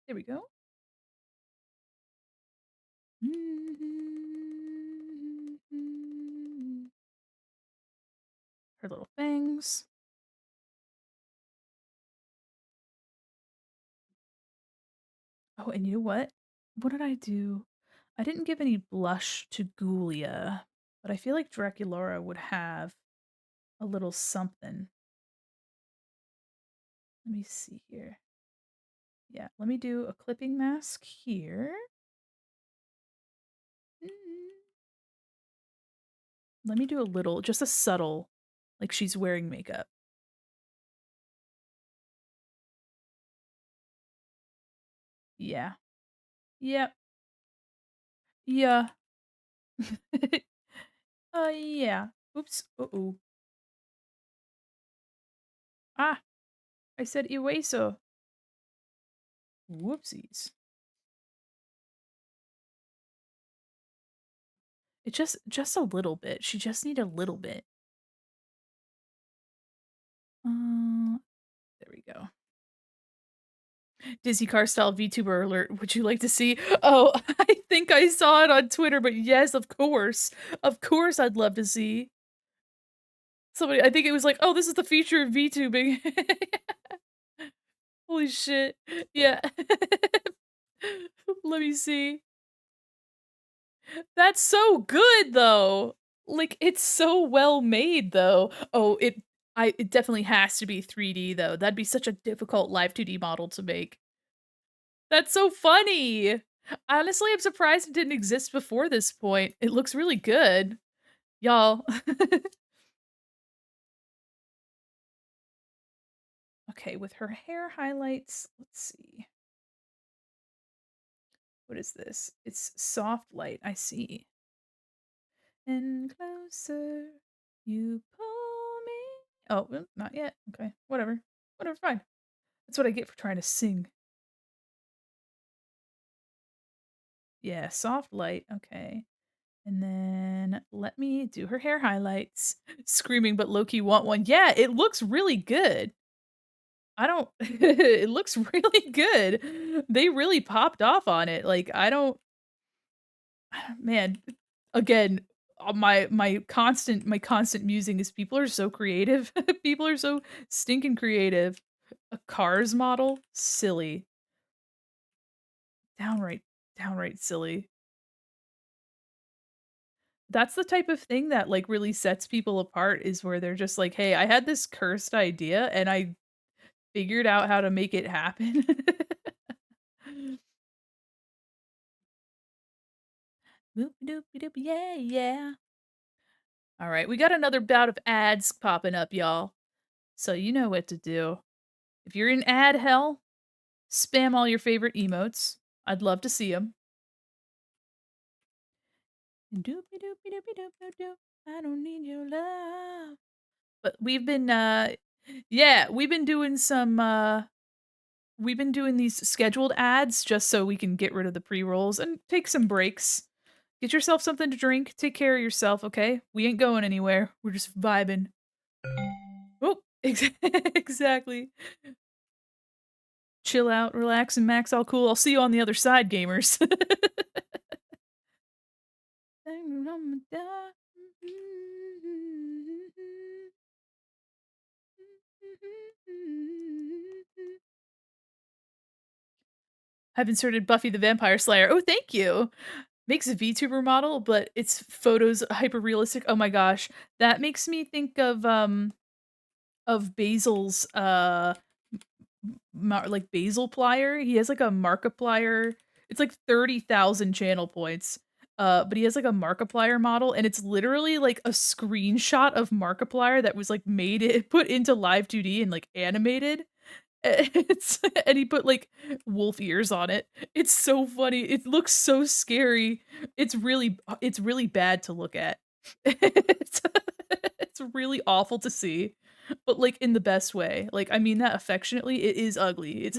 There we go. Her little fangs. Oh, and you know what? What did I do? I didn't give any blush to Ghoulia, but I feel like Draculaura would have a little something. Let me see here. Yeah, let me do a clipping mask here. Let me do a little, just a subtle, like she's wearing makeup. Yeah. Yep. Yeah. Yeah. Oops. Uh-oh. Ah, I said eraser. Whoopsies. It just a little bit. She just need a little bit. There we go. Disney car style VTuber alert. Would you like to see? Oh, I think I saw it on Twitter, but yes, of course. Of course I'd love to see. Somebody, I think it was like, oh, this is the feature of VTubing. Holy shit. Yeah. Let me see. That's so good though. Like it's so well made though. Oh, it definitely has to be 3D though. That'd be such a difficult live 2D model to make. That's so funny. Honestly, I'm surprised it didn't exist before this point. It looks really good. Y'all. Okay, with her hair highlights, let's see. What is this? It's soft light. I see. And closer you pull me. Oh, not yet. Okay, whatever. Whatever, fine. That's what I get for trying to sing. Yeah, soft light. Okay. And then let me do her hair highlights. Screaming, but low-key want one. Yeah, it looks really good. I don't it looks really good. They really popped off on it. Like, I don't man, again, my constant musing is people are so creative. People are so stinking creative. A Cars model? Silly. Downright downright silly. That's the type of thing that, like, really sets people apart is where they're just like, "Hey, I had this cursed idea, and I figured out how to make it happen." Boopy doopy doopy, yeah, yeah. Alright, we got another bout of ads popping up, y'all. So you know what to do. If you're in ad hell, spam all your favorite emotes. I'd love to see them. Doopy doopy doopy doop doop doop. I don't need your love. But we've been, yeah, we've been doing these scheduled ads just so we can get rid of the pre-rolls and take some breaks. Get yourself something to drink. Take care of yourself, okay? We ain't going anywhere. We're just vibing. Oh, exactly. Chill out, relax, and max all cool. I'll see you on the other side, gamers. I've inserted Buffy the Vampire Slayer. Oh, thank you. Makes a VTuber model, but its photos hyper realistic. Oh my gosh. That makes me think of Basil's like Basil plier. He has like a Markiplier. It's like 30,000 channel points. But he has like a Markiplier model, and it's literally like a screenshot of Markiplier that was like made it put into Live 2D and like animated. It's and he put like wolf ears on it. It's so funny. It looks so scary. It's really bad to look at. It's, it's really awful to see. but, like, in the best way. Like, I mean that affectionately, it is ugly. It's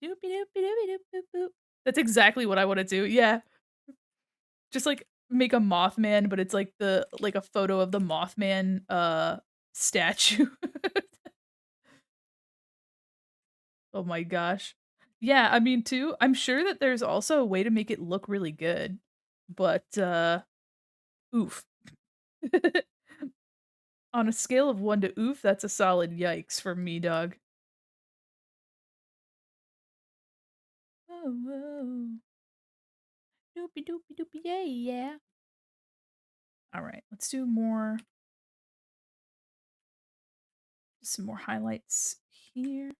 Doopy doopy doopy doop boop boop. That's exactly what I wanna do, yeah. Just, like, make a Mothman, but it's, like, a photo of the Mothman, statue. Oh my gosh. Yeah, I mean, too, I'm sure that there's also a way to make it look really good, but, oof. On a scale of 1 to oof, that's a solid yikes for me, dog. Oh, whoa. Doopy doopy doopy, yeah, yeah. Alright, let's do some more highlights here.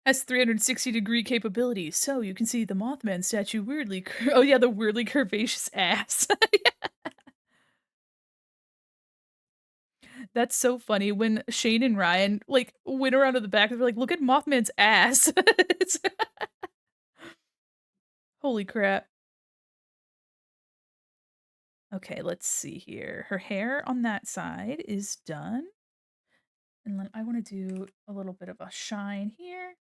Has 360-degree capabilities, so you can see the Mothman statue weirdly oh yeah, the weirdly curvaceous ass. That's so funny when Shane and Ryan, like, went around to the back, and they're like, "Look at Mothman's ass." It's holy crap. Okay, let's see here. Her hair on that side is done, and then I wanna do a little bit of a shine here.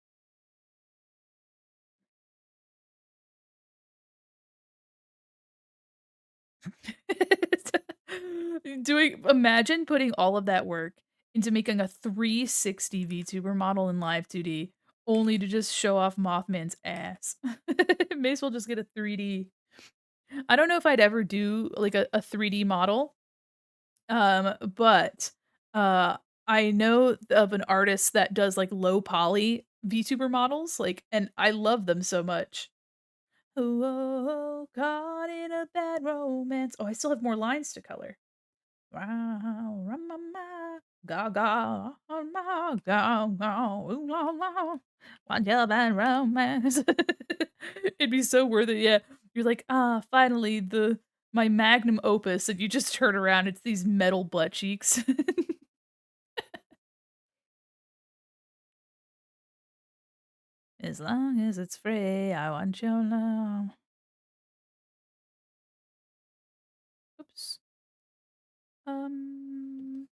Imagine putting all of that work into making a 360 VTuber model in Live 2D, only to just show off Mothman's ass. May as well just get a 3D. I don't know if I'd ever do, like, a 3D model, but, uh, I know of an artist that does, like, low poly VTuber models, like, and I love them so much. "Oh, caught in a bad romance." Oh, I still have more lines to color. Wow, ra-ma-ma, ga-ga, ma, ga-ga, ooh la la, want your bad romance. It'd be so worth it, yeah. You're like, "Ah, finally, the my magnum opus," and you just turn around, it's these metal butt cheeks. As long as it's free, I want your love. Oops. Um,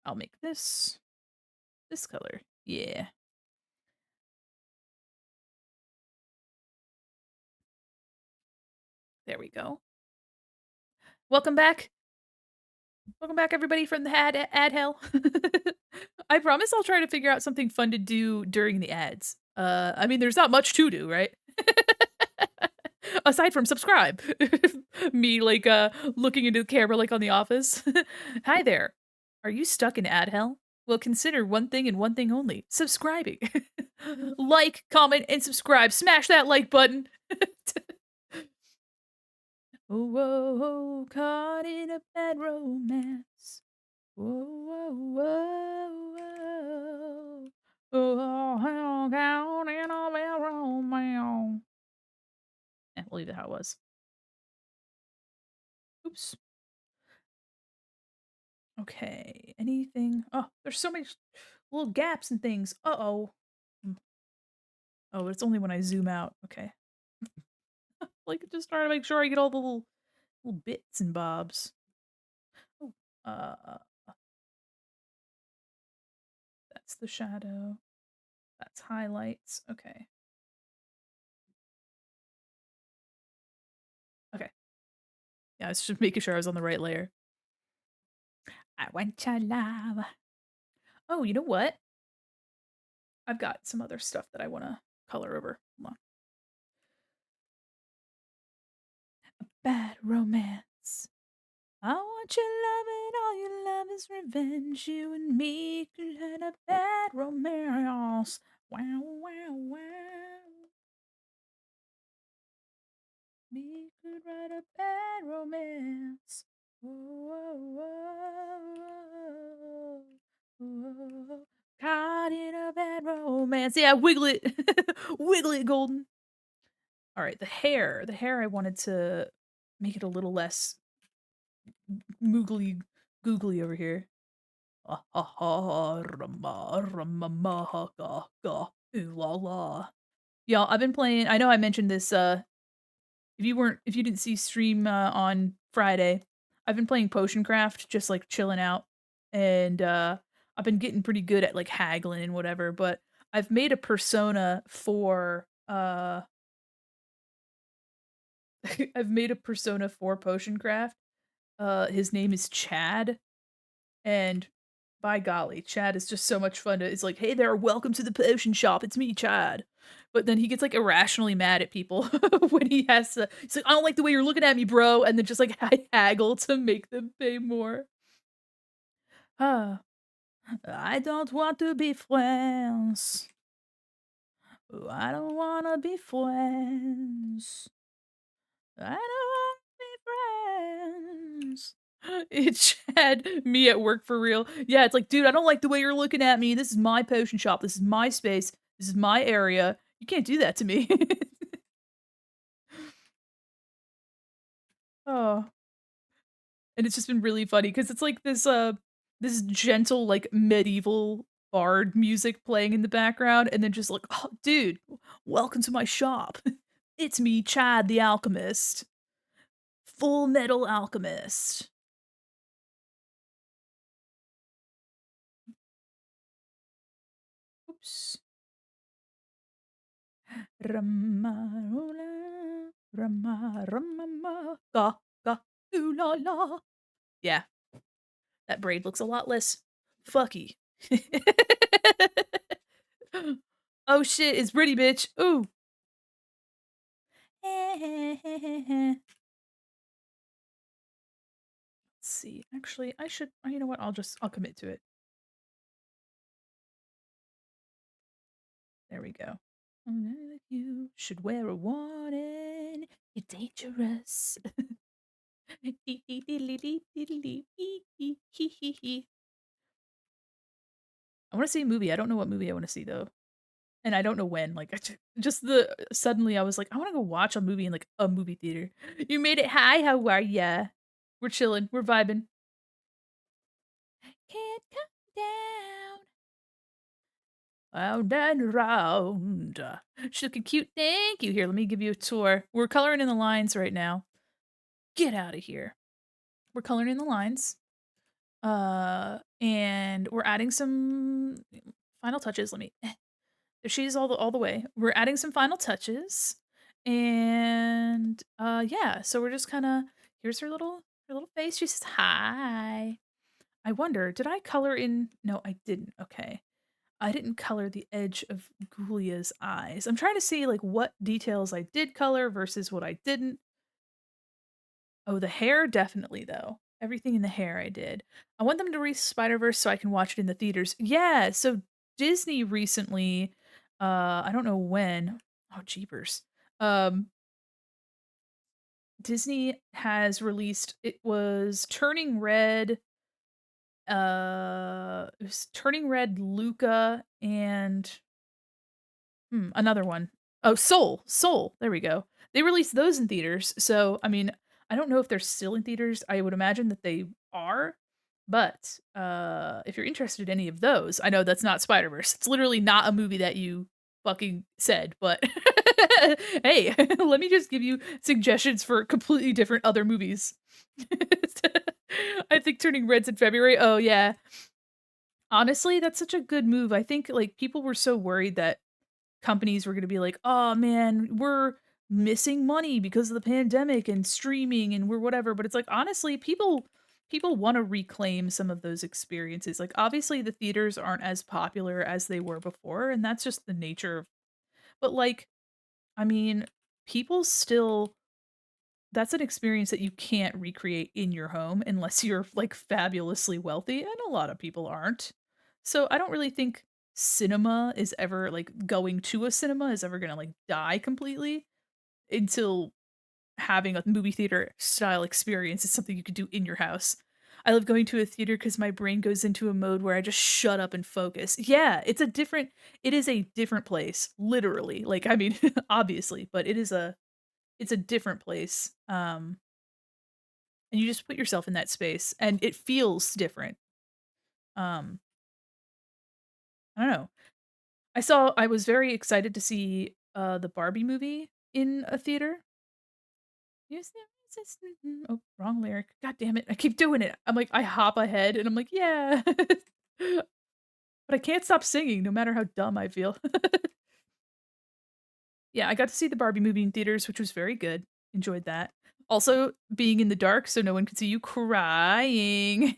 I'll make this color. Yeah, there we go. Welcome back. Welcome back, everybody, from the ad hell. I promise I'll try to figure out something fun to do during the ads. I mean, there's not much to do, right? Aside from subscribe. Me, like, looking into the camera like on The Office. Hi there. Are you stuck in ad hell? Well, consider one thing and one thing only: subscribing. Like, comment, and subscribe. Smash that like button. Oh, whoa, whoa, caught in a bad romance. Whoa, whoa, whoa, whoa. Oh, hell, down in a bad romance. We'll leave it how it was. Oops. Okay. Anything? Oh, there's so many little gaps and things. Uh-oh. Mm. Oh, it's only when I zoom out. Okay. Like, just trying to make sure I get all the little bits and bobs. Oh, uh, that's the shadow. That's highlights. Okay. Okay. Yeah, I was just making sure I was on the right layer. I want your love. Oh, you know what? I've got some other stuff that I wanna color over. Hold on. Bad romance. I want your love and all your love is revenge. You and me could have a bad romance. Wow, wow, wow. Me could write a bad romance. Whoa, whoa, whoa, whoa. Caught in a bad romance. Yeah, wiggle it. Wiggle it, Golden. All right, the hair. The hair, I wanted to make it a little less moogly googly over here. Ah, ha, ha, rama, rama, ma, ha, ga, ga. Ooh la la. Y'all, I've been playing I know I mentioned this, if you didn't see stream, on Friday, I've been playing Potion Craft, just, like, chilling out, and, I've been getting pretty good at, like, haggling and whatever, but I've made a persona for, I've made a persona for Potion Craft. His name is Chad, and by golly, Chad is just so much fun to it's like, "Hey there, welcome to the potion shop, it's me, Chad." But then he gets, like, irrationally mad at people when he has to he's like, "I don't like the way you're looking at me, bro," and then just, like, haggle to make them pay more. Ah, I don't want to be friends. Oh, I don't wanna be friends. I don't wanna be friends. It had me at work for real. Yeah, it's like, "Dude, I don't like the way you're looking at me. This is my potion shop. This is my space. This is my area. You can't do that to me." Oh, and it's just been really funny because it's like this gentle, like, medieval bard music playing in the background, and then just like, "Oh, dude, welcome to my shop. It's me, Chad the Alchemist. Full Metal Alchemist." Oops. Ramarula, ramama, ga, ga, ooh la la. Yeah, that braid looks a lot less fucky. Oh shit, it's pretty, bitch. Ooh. Let's see. Actually, I should. You know what? I'll commit to it. There we go. You should wear a warning. You're dangerous. I wanna see a movie, I don't know what movie I wanna see, though, and I don't know when, like, I just the suddenly I was like, "I wanna go watch a movie in, like, a movie theater." "You made it. Hi, how are ya?" "We're chilling, we're vibing." "Can't come down, round and round." She's looking cute, thank you. Here, let me give you a tour. We're coloring in the lines right now. Get out of here. We're coloring in the lines, and we're adding some final touches. Let me she's all the way. We're adding some final touches, and, yeah, so we're just kinda here's her little face, she says, "Hi." I wonder, did I color in no, I didn't, okay. I didn't color the edge of Ghoulia's eyes. I'm trying to see, like, what details I did color versus what I didn't. Oh, the hair, definitely, though. Everything in the hair I did. I want them to release Spider-Verse so I can watch it in the theaters. Yeah, so Disney recently, I don't know when. Oh, jeepers. Um, Disney has released it was Turning Red, it was Turning Red, Luca, and another one. Oh, Soul, Soul, there we go. They released those in theaters, so, I mean, I don't know if they're still in theaters, I would imagine that they are, but, if you're interested in any of those I know that's not Spider-Verse, it's literally not a movie that you fucking said, but hey, let me just give you suggestions for completely different other movies. I think Turning Red's in February, oh, yeah. Honestly, that's such a good move, I think, like, people were so worried that companies were gonna be like, "Oh, man, we're missing money because of the pandemic and streaming and we're whatever," but it's like, honestly, people wanna reclaim some of those experiences, like, obviously, the theaters aren't as popular as they were before, and that's just the nature of but, like, I mean, people still that's an experience that you can't recreate in your home unless you're, like, fabulously wealthy, and a lot of people aren't. So, I don't really think cinema is ever like, going to a cinema is ever gonna, like, die completely until having a movie theater style experience is something you could do in your house. I love going to a theater because my brain goes into a mode where I just shut up and focus. Yeah, it is a different place, literally. Like, I mean, obviously, but it's a different place, and you just put yourself in that space, and it feels different. Um, I don't know. I was very excited to see, the Barbie movie in a theater. Use the resistance oh, wrong lyric. God damn it, I keep doing it. I'm like, I hop ahead and I'm like, "Yeah." But I can't stop singing no matter how dumb I feel. Yeah, I got to see the Barbie movie in theaters, which was very good. Enjoyed that. Also, being in the dark so no one could see you crying.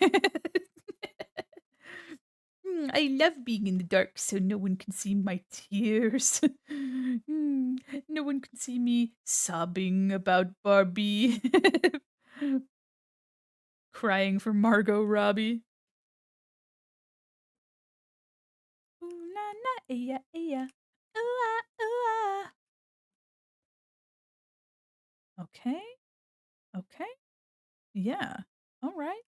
I love being in the dark so no one can see my tears. No one can see me sobbing about Barbie. Crying for Margot Robbie. Ooh, na, na, yeah, yeah. Ooh, ah, ooh, ah. Okay, okay, yeah, alright.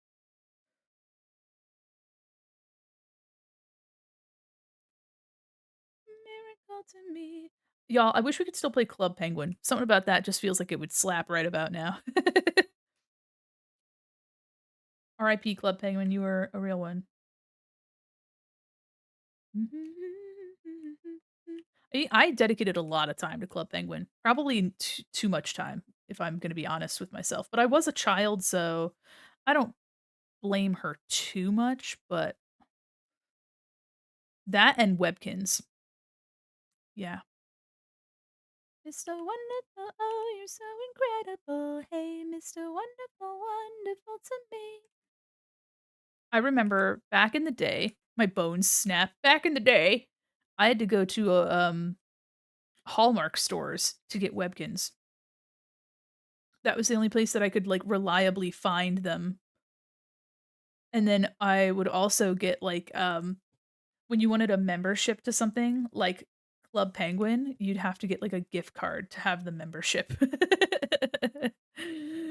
Miracle to me. Y'all, I wish we could still play Club Penguin. Something about that just feels like it would slap right about now. RIP Club Penguin, you were a real one. I dedicated a lot of time to Club Penguin. Probably too much time, if I'm gonna be honest with myself. But I was a child, so I don't blame her too much, but that and Webkins. Yeah. Mr. Wonderful, oh, you're so incredible. Hey, Mr. Wonderful, wonderful to me. I remember back in the day, my bones snapped. Back in the day, I had to go to Hallmark stores to get Webkins. That was the only place that I could, like, reliably find them. And then I would also get, like, when you wanted a membership to something, like Club Penguin, you'd have to get, like, a gift card to have the membership.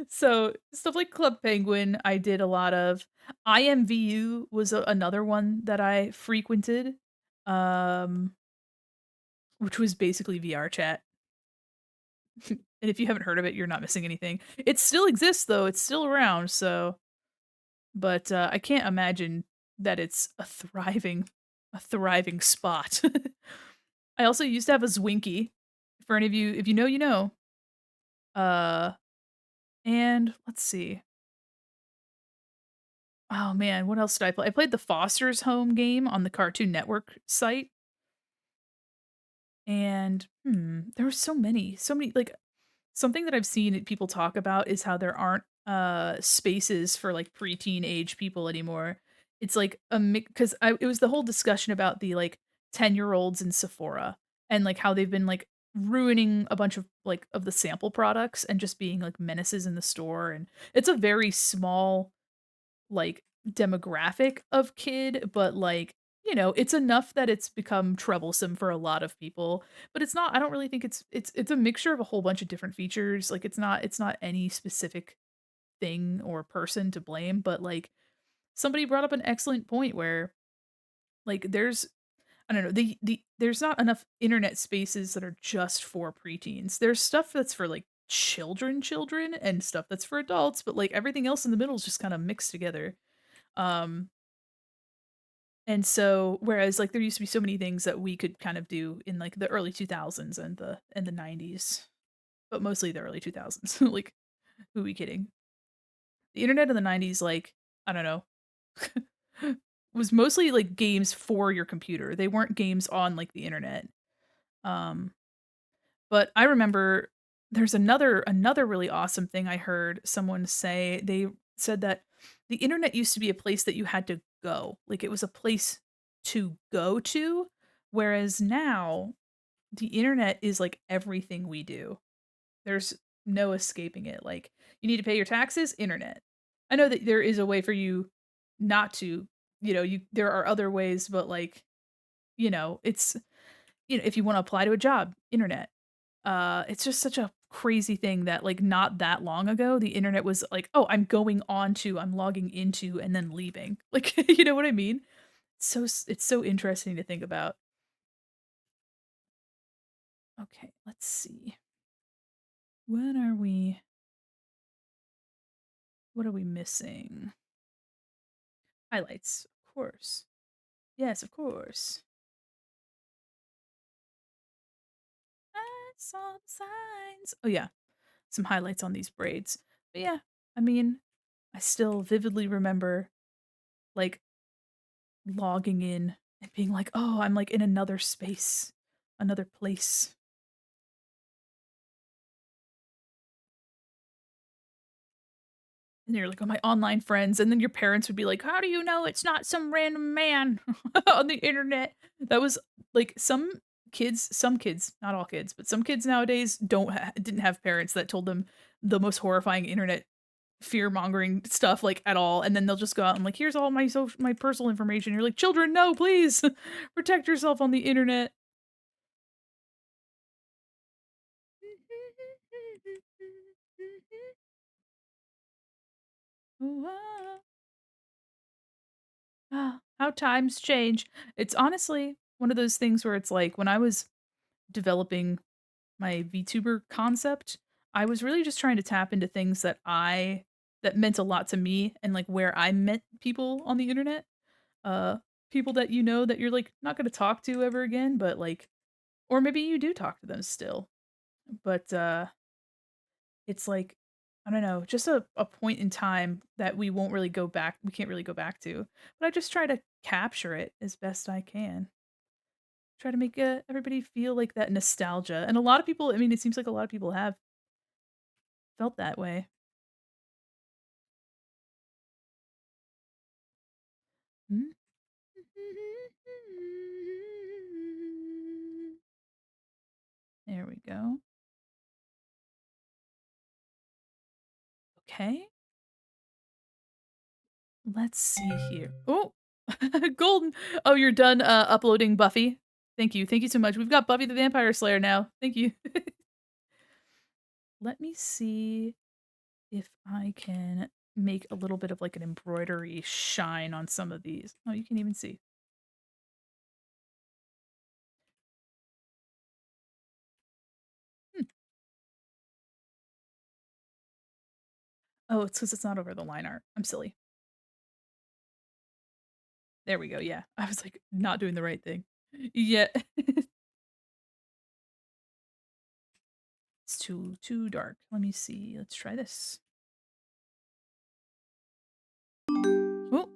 So, stuff like Club Penguin, I did a lot of. IMVU was another one that I frequented, um, which was basically VR chat. And if you haven't heard of it, you're not missing anything. It still exists, though, it's still around, so but, I can't imagine that it's a thriving spot. I also used to have a Zwinky. For any of you if you know, you know. Uh, and let's see. Oh, man, what else did I play? I played the Foster's Home game on the Cartoon Network site, and, there were so many, like, something that I've seen people talk about is how there aren't, spaces for, like, preteen age people anymore. It's like a because it was the whole discussion about the, like, 10-year-olds in Sephora and, like, how they've been, like, ruining a bunch of, like, of the sample products and just being, like, menaces in the store, and it's a very small, like, demographic of kid, but, like, it's enough that it's become troublesome for a lot of people, but it's not I don't really think it's a mixture of a whole bunch of different features, like, it's not any specific thing or person to blame, but, like, somebody brought up an excellent point where, like, there's I don't know, there's not enough internet spaces that are just for preteens. There's stuff that's for, like, children, and stuff that's for adults, but, like, everything else in the middle is just kinda mixed together. Um, and so whereas, like, there used to be so many things that we could kind of do in, like, the early 2000s and the 90s, but mostly the early 2000s. Like, who are we kidding? The internet in the 90s, like, I don't know, was mostly, like, games for your computer. They weren't games on, like, the internet. Um, but I remember there's another really awesome thing I heard someone say. They said that the internet used to be a place that you had to go. Like, it was a place to go to, whereas now the internet is, like, everything we do. There's no escaping it. Like, you need to pay your taxes, internet. I know that there is a way for you not to, there are other ways, but, like, it's if you wanna apply to a job, internet. It's just such a crazy thing that, like, not that long ago, the internet was like, "Oh, I'm logging into, and then leaving." Like, you know what I mean? It's so interesting to think about. Okay, let's see. When are we what are we missing? Highlights, of course. Yes, of course. Saw the signs. Oh yeah, some highlights on these braids. But yeah, I mean, I still vividly remember like logging in and being like, "Oh, I'm like in another space, another place." And you're like, "Oh, my online friends," and then your parents would be like, "How do you know it's not some random man on the internet?" That was like some kids, not all kids, but some kids nowadays didn't have parents that told them the most horrifying internet fear-mongering stuff, like, at all, and then they'll just go out and like, "Here's all my personal information." You're like, "Children, no, please. Protect yourself on the internet." Ah, how times change. It's honestly one of those things where it's like when I was developing my VTuber concept, I was really just trying to tap into things that meant a lot to me and like where I met people on the internet. Uh People that you know that you're like not gonna talk to ever again, but like or maybe you do talk to them still. But it's like I don't know, just a point in time that we can't really go back to. But I just try to capture it as best I can. Try to make, everybody feel like that nostalgia, and a lot of people I mean, it seems like a lot of people have felt that way. Mm. There we go. Okay, let's see here. Oh, golden. Oh, you're done, uploading Buffy? Thank you, thank you so much. We've got Buffy the Vampire Slayer now. Thank you. Let me see if I can make a little bit of, like, an embroidery shine on some of these. Oh, you can even see. Hmm. Oh, it's because it's not over the line art. I'm silly. There we go, yeah. I was, like, not doing the right thing. Yeah. It's too dark. Let me see. Let's try this. Oh,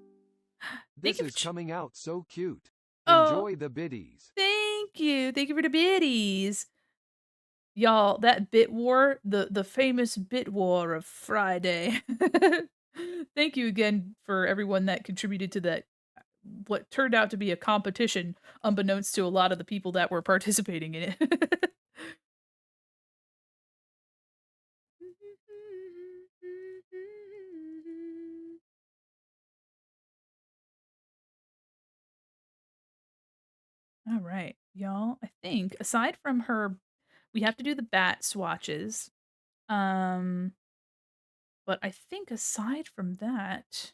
thank This you for is ch coming out so cute. oh, Enjoy the biddies. thank you. Thank you for the biddies. Y'all, that bit war, the famous bit war of Friday. Thank you again for everyone that contributed to that what turned out to be a competition unbeknownst to a lot of the people that were participating in it. All right, y'all. I think aside from her, we have to do the bat swatches. Um, but I think aside from that,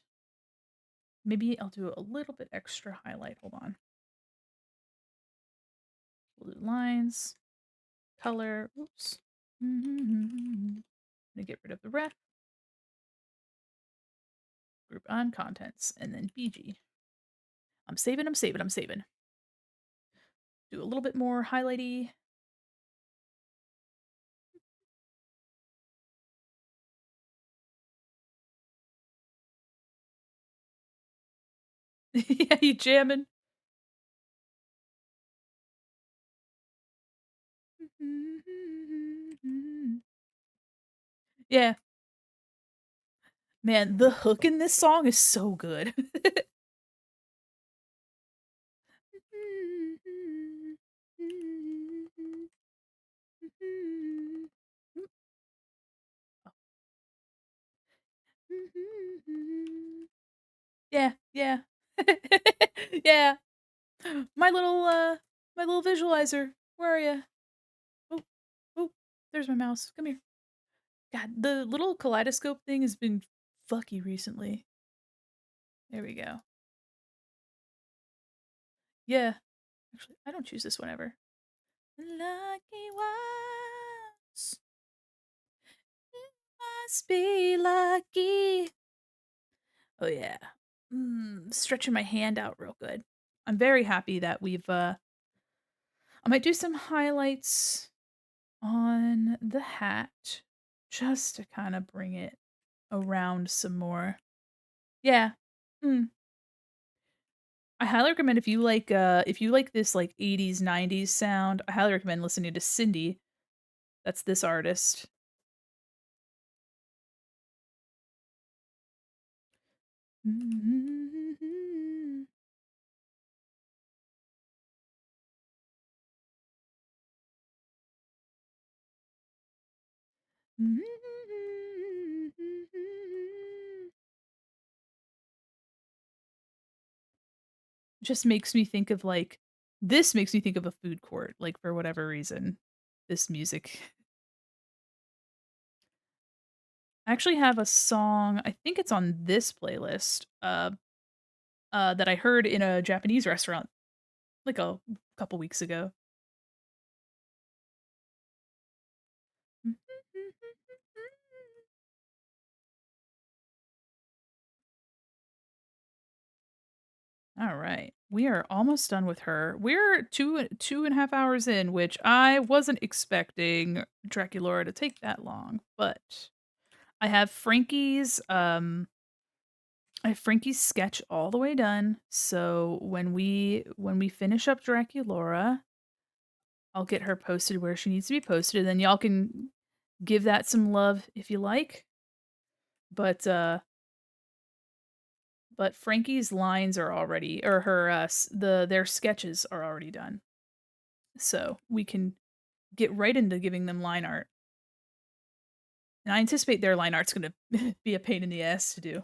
maybe I'll do a little bit extra highlight. Hold on. Blue lines, color. Oops. I'm gonna get rid of the ref, group on contents, and then BG. I'm saving, I'm saving, I'm saving. Do a little bit more highlighty. Yeah, you jamming. Yeah, man, the hook in this song is so good. Yeah, yeah. Yeah. My little visualizer. Where are you? Oh, oh, there's my mouse. Come here. God, the little kaleidoscope thing has been fucky recently. There we go. Yeah. Actually, I don't choose this one ever. Lucky ones must be lucky. Oh yeah. Stretching my hand out real good. I'm very happy that we've I might do some highlights on the hat just to kind of bring it around some more. Yeah. Mm. I highly recommend if you like this like 80s 90s sound, I highly recommend listening to Cindy. That's this artist. Just makes me think of like this makes me think of a food court, like for whatever reason. This music. I actually have a song, I think it's on this playlist, that I heard in a Japanese restaurant like a couple weeks ago. All right. We are almost done with her. We're 2.5 hours in, which I wasn't expecting Draculaura to take that long, but I have Frankie's sketch all the way done. So when we finish up Draculaura, I'll get her posted where she needs to be posted, and then y'all can give that some love if you like. But Frankie's lines are already, or her their sketches are already done. So we can get right into giving them line art. And I anticipate their line art's going to be a pain in the ass to do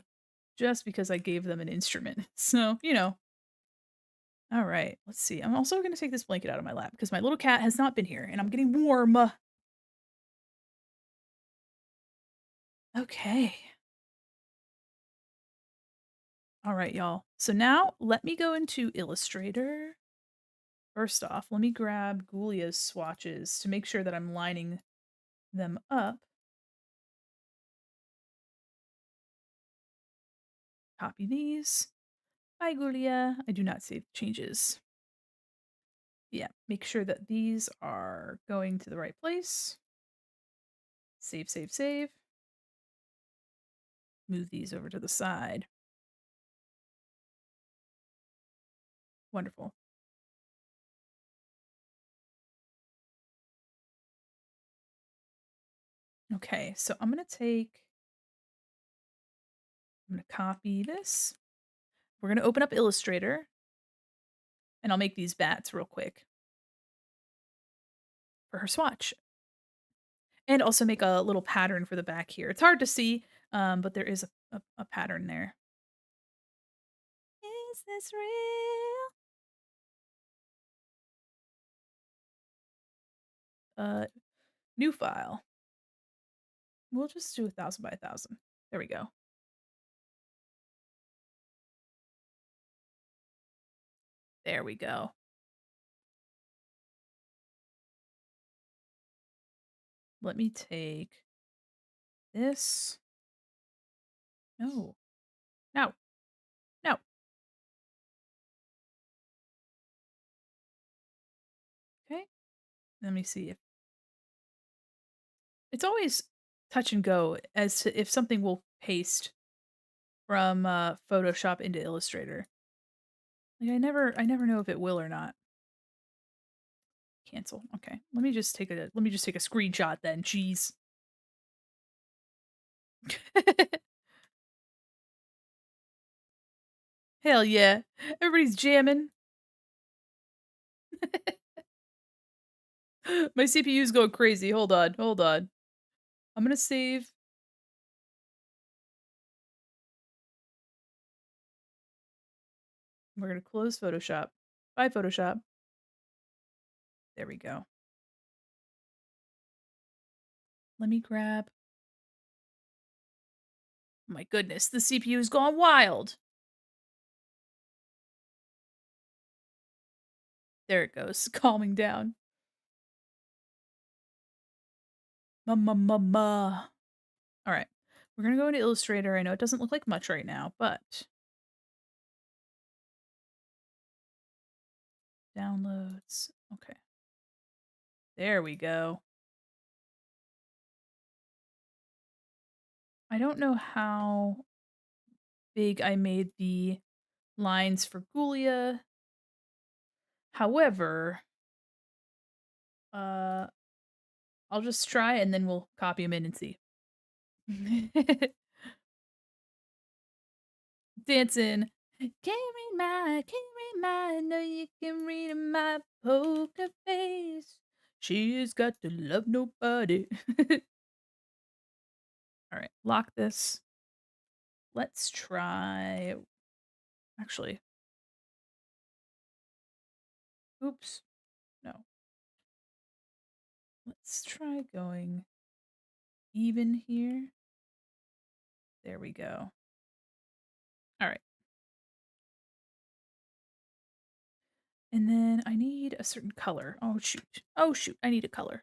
just because I gave them an instrument. So, All right, let's see. I'm also going to take this blanket out of my lap because my little cat has not been here and I'm getting warm. Okay. All right, y'all. So now let me go into Illustrator. First off, let me grab Ghoulia's swatches to make sure that I'm lining them up. Copy these. Hi, Ghoulia. I do not save changes. Yeah, make sure that these are going to the right place. Save, save, save. Move these over to the side. Wonderful. Okay, so I'm going to copy this. We're going to open up Illustrator and I'll make these bats real quick for her swatch. And also make a little pattern for the back here. It's hard to see, but there is a pattern there. Is this real? New file. We'll just do 1,000 by 1,000. There we go. There we go. Let me take this. No. No. No. Okay. Let me see if it's always touch and go as to if something will paste from Photoshop into Illustrator. Like I never know if it will or not. Cancel. Okay. Let me just take a screenshot then. Jeez. Hell yeah. Everybody's jamming. My CPU's going crazy. Hold on. Hold on. I'm going to save. We're going to close Photoshop. Bye, Photoshop. There we go. Let me grab. Oh my goodness, the CPU's gone wild. There it goes, calming down. Ma ma ma ma. All right, we're gonna go into Illustrator. I know it doesn't look like much right now, but downloads. Okay, there we go. I don't know how big I made the lines for Ghoulia. However, uh, I'll just try and then we'll copy them in and see. Dancing. Can't read my, know you can read in my poker face. She's got to love nobody. All right, lock this. Let's try. Actually, oops, no. Let's try going even here. There we go. All right. And then I need a certain color. Oh, shoot. Oh, shoot. I need a color.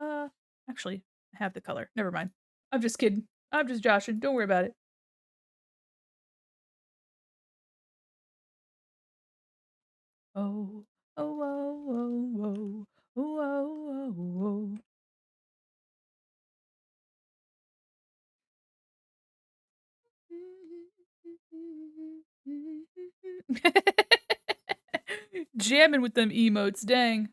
Uh, actually, I have the color. Never mind. I'm just kidding. I'm just joshing. Don't worry about it. Oh, oh, oh, oh, oh, oh, oh, oh. Jamming with them emotes, dang.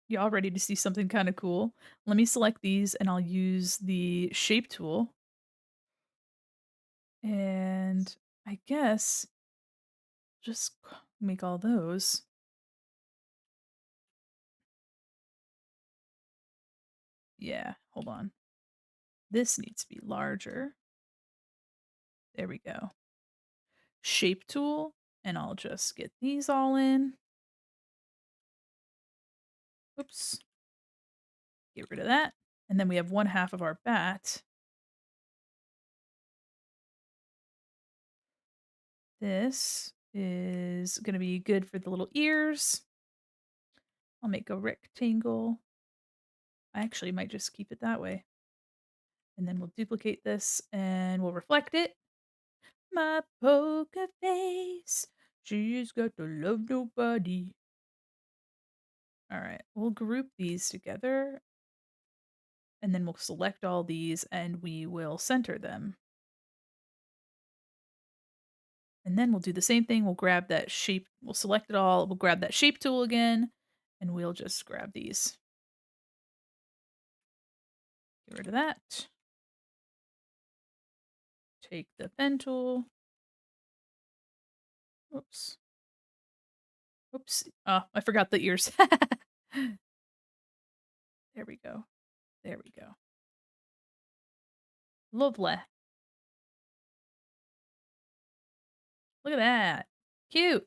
Y'all ready to see something kind of cool? Let me select these and I'll use the shape tool. And I guess just make all those. Yeah, hold on. This needs to be larger. There we go. Shape tool, and I'll just get these all in. Oops. Get rid of that. And then we have 1/2 of our bat. This is going to be good for the little ears. I'll make a rectangle. I actually might just keep it that way. And then we'll duplicate this and we'll reflect it. My poker face, she's got to love nobody. All right, we'll group these together and then we'll select all these and we will center them. And then we'll do the same thing. We'll grab that shape, we'll select it all, we'll grab that shape tool again, and we'll just grab these. Get rid of that. Take the pen tool. Oops. Oops. Oh, I forgot the ears. There we go. There we go. Lovely. Look at that. Cute.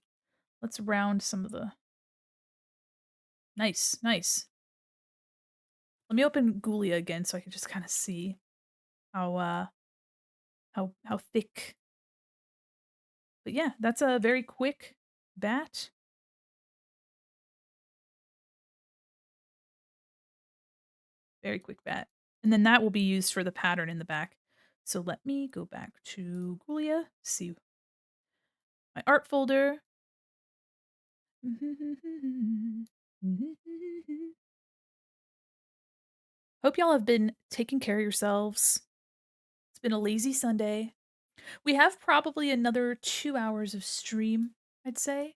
Let's round some of the. Nice, nice. Let me open Ghoulia again so I can just kind of see how thick. But yeah, that's a very quick bat. Very quick bat. And then that will be used for the pattern in the back. So let me go back to Ghoulia, see my art folder. Hope y'all have been taking care of yourselves. It's been a lazy Sunday. We have probably another 2 hours of stream, I'd say.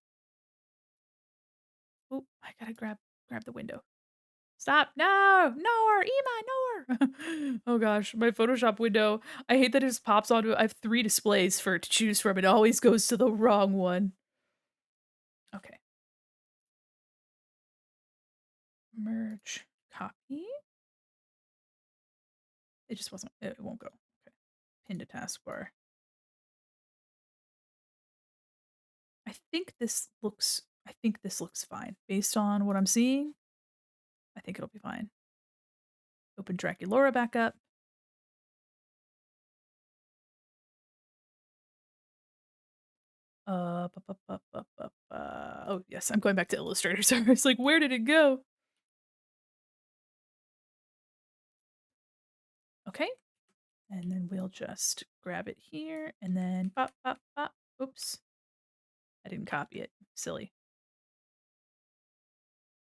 Oh, I gotta grab the window. Stop! No! Nowhere! Ema! Nowhere! Oh gosh, my Photoshop window. I hate that it just pops onto. I have 3 displays for it to choose from. It always goes to the wrong one. Okay. Merge. Copy. It just wasn't. It won't go. Okay. Pin to taskbar. I think this looks. I think this looks fine based on what I'm seeing. I think it'll be fine. Open Draculaura back up. Oh, yes, I'm going back to Illustrator. Sorry, I was like, where did it go? Okay, and then we'll just grab it here and then pop, pop, pop. Oops, I didn't copy it. Silly.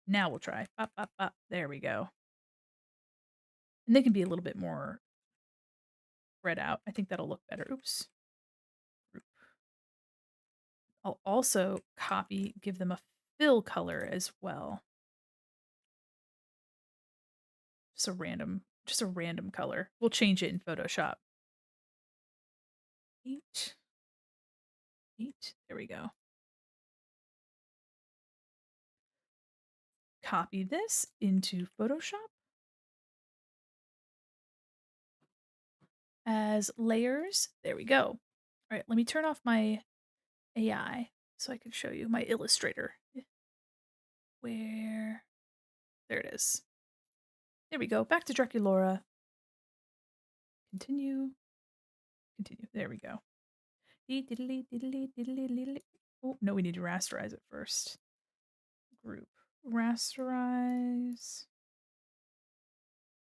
Now we'll try. Pop, pop, pop. There we go. And they can be a little bit more spread out. I think that'll look better. Oops. I'll also copy, give them a fill color as well. Just a random color. We'll change it in Photoshop. 8. 8. There we go. Copy this into Photoshop as layers. There we go. All right, let me turn off my AI so I can show you my Illustrator. Where? There it is. There we go. Back to Draculaura. Continue. Continue. There we go. Oh, no, we need to rasterize it first. Group. Rasterize.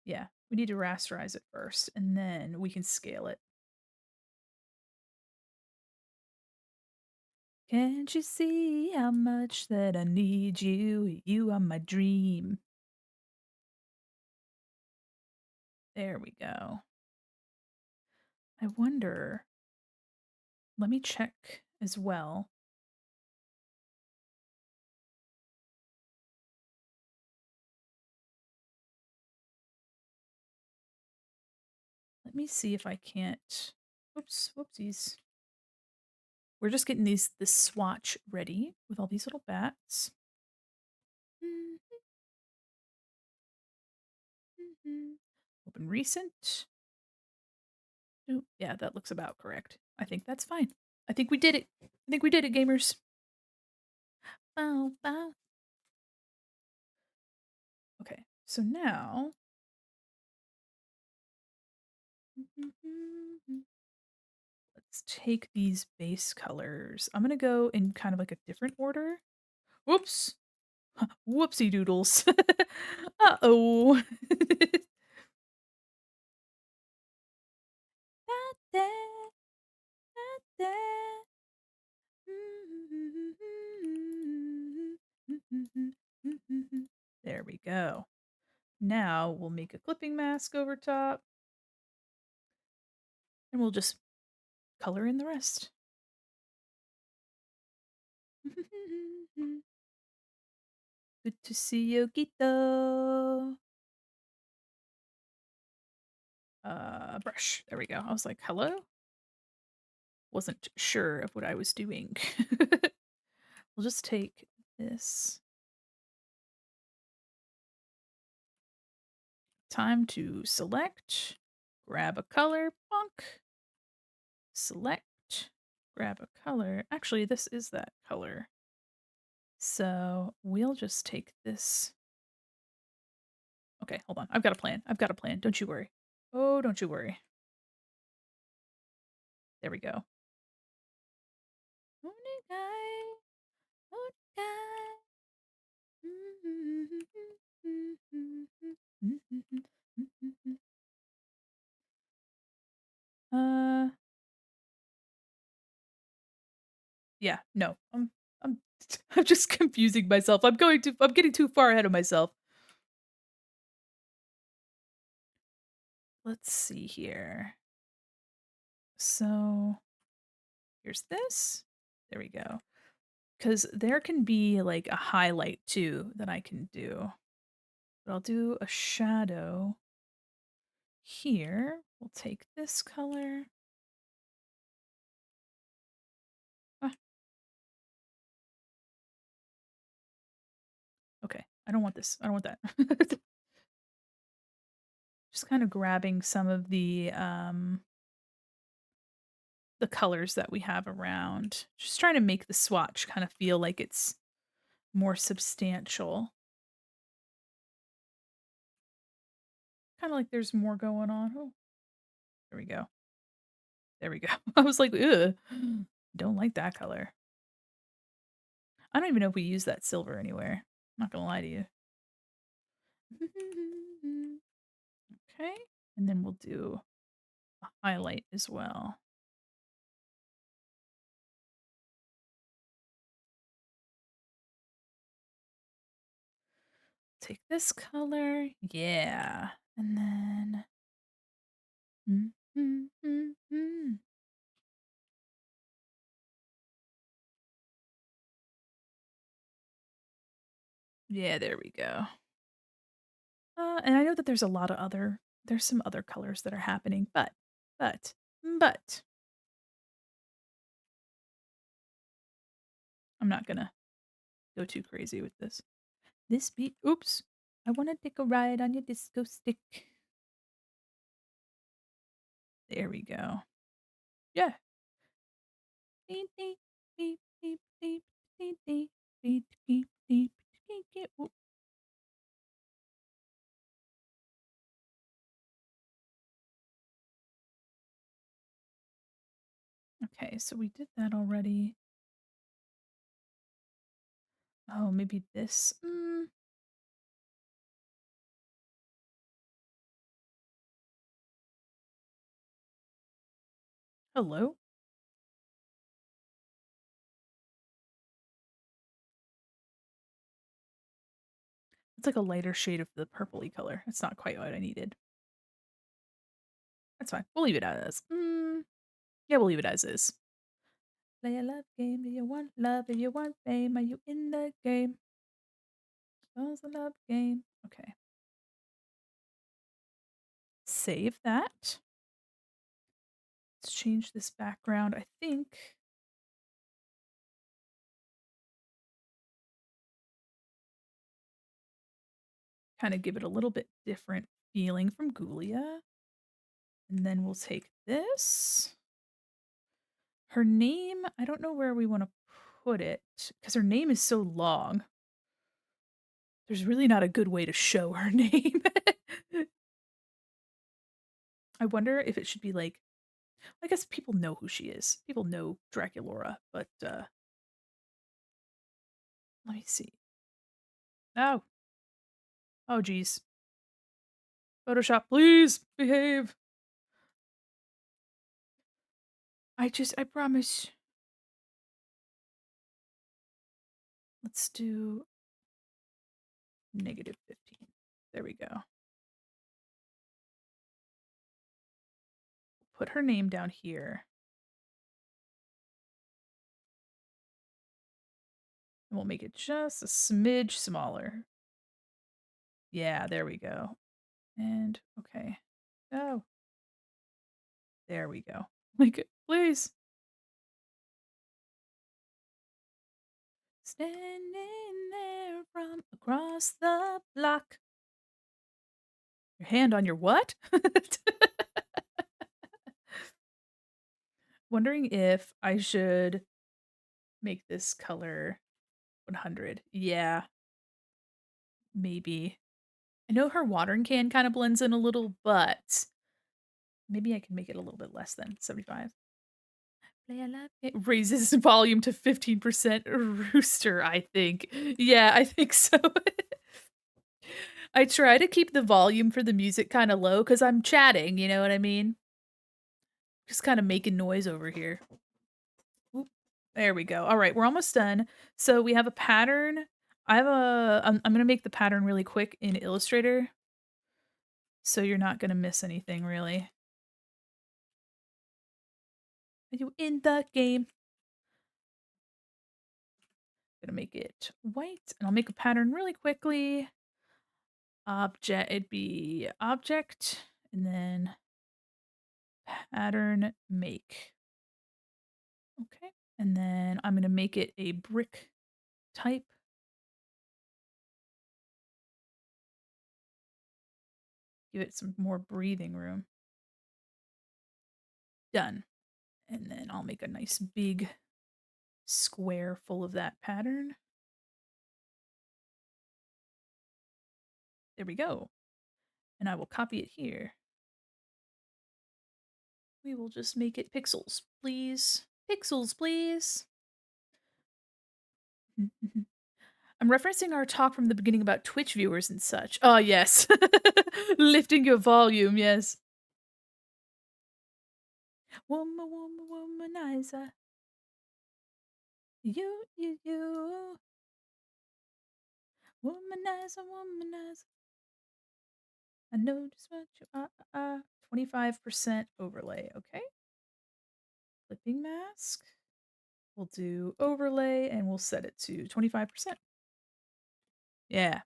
Yeah, we need to rasterize it first, and then we can scale it. Can't you see how much that I need you? You are my dream. There we go. I wonder. Let me check as well. Let me see if I can't. Oops, whoopsies. We're just getting this swatch ready with all these little bats. Open recent. Ooh, yeah, that looks about correct. I think that's fine. I think we did it. I think we did it, gamers. Bow, bow. Okay, so now. Let's take these base colors. I'm going to go in kind of like a different order. Whoops. Whoopsie doodles. Uh-oh. There we go. Now we'll make a clipping mask over top. And we'll just color in the rest. Good to see you, Gito. Brush. There we go. I was like, hello? Wasn't sure of what I was doing. We'll just take this. Time to select, grab a color, bonk. Select, grab a color. Actually, this is that color. So we'll just take this. Okay, hold on. I've got a plan. I've got a plan. Don't you worry. Oh, don't you worry. There we go. Uh, yeah, no. I'm I'm just confusing myself. I'm getting too far ahead of myself. Let's see here. So here's this. There we go. Because there can be like a highlight too that I can do. But I'll do a shadow here. We'll take this color. Ah, okay, I don't want this. I don't want that. Just kind of grabbing some of the colors that we have around. Just trying to make the swatch kind of feel like it's more substantial. Kind of like there's more going on. Oh, there we go. There we go. I was like, ugh, don't like that color. I don't even know if we use that silver anywhere. I'm not gonna lie to you. Okay, and then we'll do a highlight as well. Take this color, yeah, and then mm, mm, mm, mm. Yeah, there we go. And I know that there's some other colors that are happening, but I'm not gonna go too crazy with this. This beat, oops, I wanna take a ride on your disco stick. There we go. Yeah. Beep, beep, beep, beep, beep, beep, beep, beep, beep, beep, beep, beep. Oop. Okay, so we did that already. Oh, maybe this. Hello? It's like a lighter shade of the purpley color. It's not quite what I needed. That's fine. We'll leave it as. Yeah, we'll leave it as is. Play a love game. Do you want love? Do you want fame? Are you in the game? It's a love game. Okay. Save that. Let's change this background. I think. Kind of give it a little bit different feeling from Ghoulia. And then we'll take this. Her name, I don't know where we want to put it because her name is so long. There's really not a good way to show her name. I wonder if it should be like, I guess people know who she is. People know Draculaura, but let me see. Oh, oh geez. Photoshop, please behave. I promise. Let's do -15. There we go. Put her name down here. And we'll make it just a smidge smaller. Yeah, there we go. And okay. Oh, there we go. Like, please. Standing there from across the block. Your hand on your what? Wondering if I should make this color 100. Yeah, maybe. I know her watering can kind of blends in a little, but maybe I can make it a little bit less than 75. Play a lot. It raises volume to 15% rooster, I think. Yeah, I think so. I try to keep the volume for the music kind of low because I'm chatting, you know what I mean? Just kind of making noise over here. Oop, there we go. All right, we're almost done. So we have a pattern. I'm gonna make the pattern really quick in Illustrator, so you're not gonna miss anything really. Are you in the game? Gonna make it white, and I'll make a pattern really quickly. Object, it'd be object, and then pattern make. Okay, and then I'm gonna make it a brick type. Give it some more breathing room. Done. And then I'll make a nice big square full of that pattern. There we go. And I will copy it here. We will just make it pixels, please. Pixels, please. I'm referencing our talk from the beginning about Twitch viewers and such. Oh, yes. Lifting your volume, yes. Womanizer. You. Womanizer, womanizer. I know just what you are. 25% overlay, okay. Flipping mask. We'll do overlay and we'll set it to 25%. Yeah.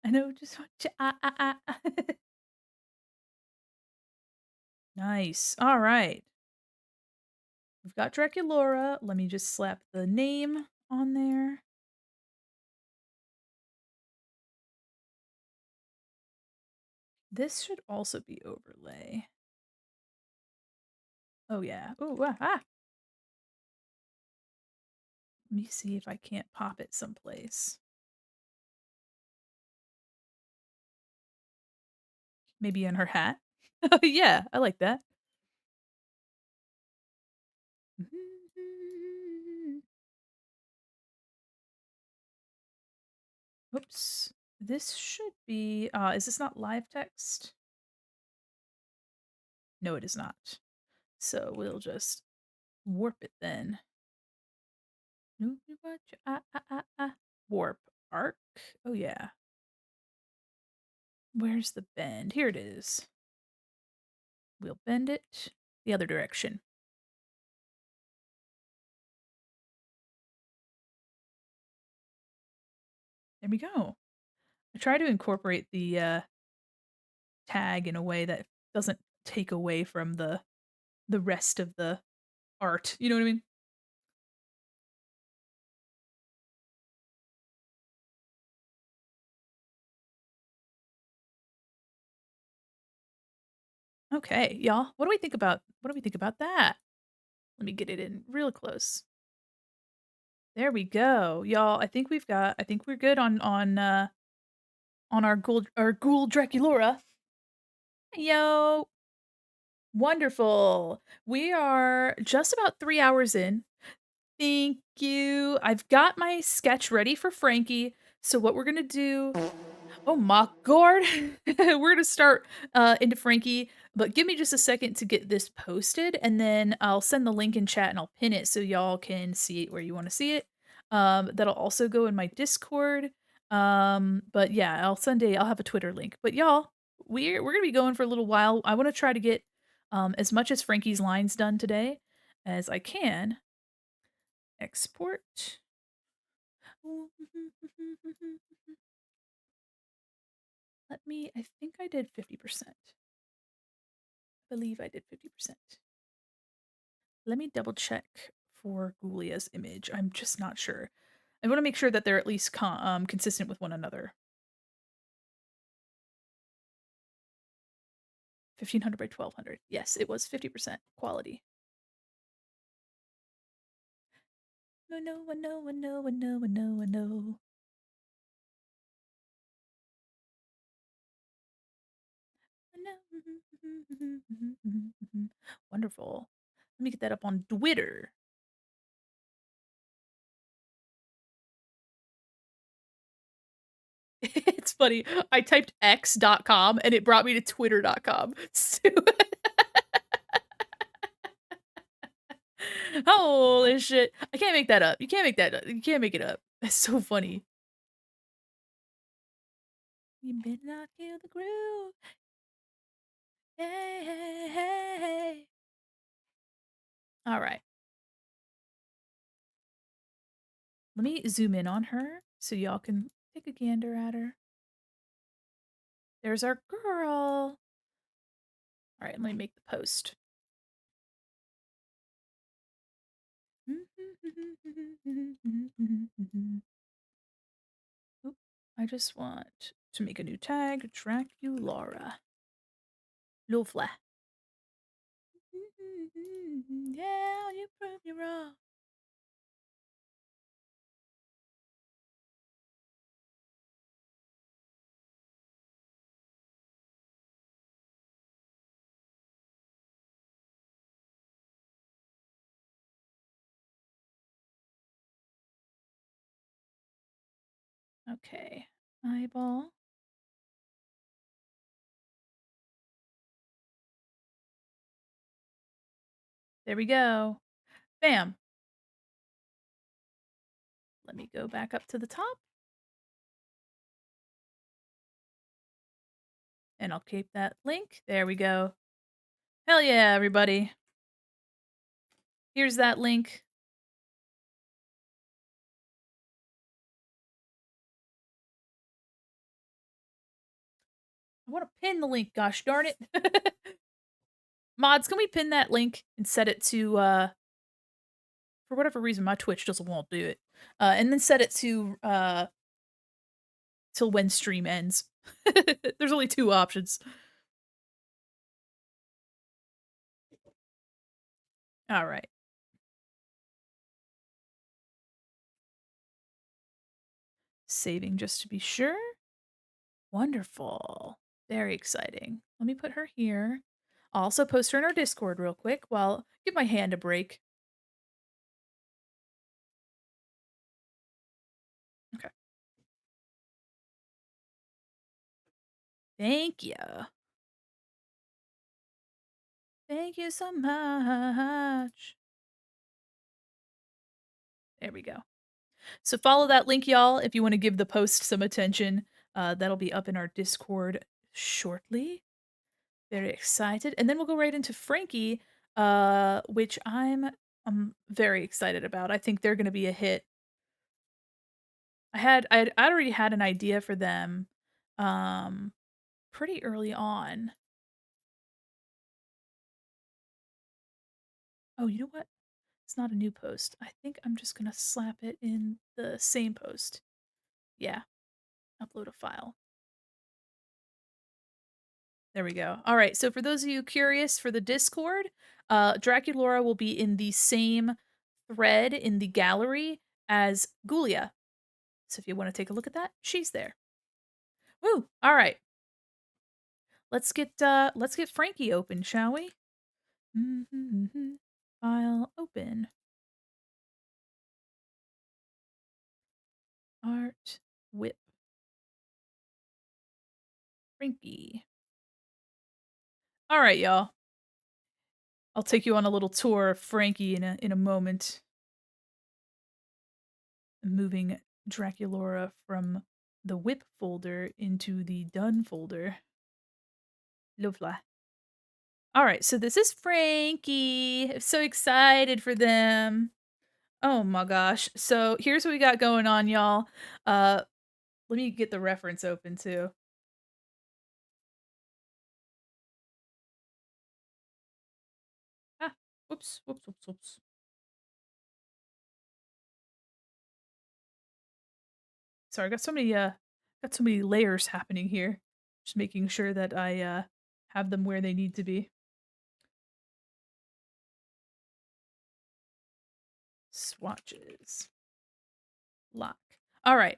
I know just what you are. Nice. All right. We've got Draculaura. Let me just slap the name on there. This should also be overlay. Oh, yeah. Ooh, ah. Let me see if I can't pop it someplace. Maybe in her hat. Yeah, I like that. Oops. This should be, is this not live text? No, it is not. So we'll just warp it then. Warp arc. Oh, yeah. Where's the bend? Here it is. We'll bend it the other direction. There we go. I try to incorporate the tag in a way that doesn't take away from the rest of the art. You know what I mean? Okay, y'all. What do we think about that? Let me get it in real close. There we go. Y'all, I think we're good on our ghoul Draculaura. Yo, wonderful. We are just about 3 hours in. Thank you. I've got my sketch ready for Frankie. So what we're gonna do Oh my god. We're gonna start into Frankie, but give me just a second to get this posted, and then I'll send the link in chat and I'll pin it so y'all can see it where you want to see it. That'll also go in my Discord. But yeah, I'll have a Twitter link. But y'all, we're gonna be going for a little while. I want to try to get as much as Frankie's lines done today as I can. Export. I think I did 50%. I believe I did 50%. Let me double check for Ghoulia's image. I'm just not sure. I want to make sure that they're at least consistent with one another. 1500 by 1200. Yes, it was 50% quality. No, no, no, no, no, no, no, no. Wonderful. Let me get that up on Twitter. It's funny. I typed x.com and it brought me to twitter.com. Holy shit. I can't make that up. You can't make that up. You can't make it up. That's so funny. You better not kill the groove. Hey, hey, hey, hey. All right. Let me zoom in on her so y'all can take a gander at her. There's our girl. All right, let me make the post. Oop, I just want to make a new tag, Draculaura. Lovely. Yeah, you prove me wrong. Okay. Eyeball. There we go. Bam. Let me go back up to the top. And I'll keep that link. There we go. Hell yeah, everybody. Here's that link. I want to pin the link, gosh darn it. Mods, can we pin that link and set it to, for whatever reason, my Twitch doesn't want to do it. And then set it to, till when stream ends. There's only 2 options. Alright. Saving just to be sure. Wonderful. Very exciting. Let me put her here. I'll also post her in our Discord real quick while give my hand a break. Okay. Thank you. Thank you so much. There we go. So follow that link, y'all, if you want to give the post some attention. That'll be up in our Discord shortly. Very excited. And then we'll go right into Frankie, which I'm very excited about. I think they're gonna be a hit. I'd already had an idea for them um pretty early on. Oh, you know what? It's not a new post. I think I'm just gonna slap it in the same post. Yeah, upload a file. There we go. All right. So for those of you curious for the Discord, Draculaura will be in the same thread in the gallery as Ghoulia. So if you want to take a look at that, she's there. Woo! All right. Let's get Frankie open, shall we? File open. Art whip. Frankie. All right, y'all. I'll take you on a little tour of Frankie in a moment. Moving Draculaura from the whip folder into the done folder. Lovely. All right, so this is Frankie. I'm so excited for them. Oh my gosh. So here's what we got going on, y'all. Let me get the reference open too. Ah, whoops, whoops, whoops, whoops. Sorry, got so many layers happening here. Just making sure that I have them where they need to be. Swatches. Lock. All right.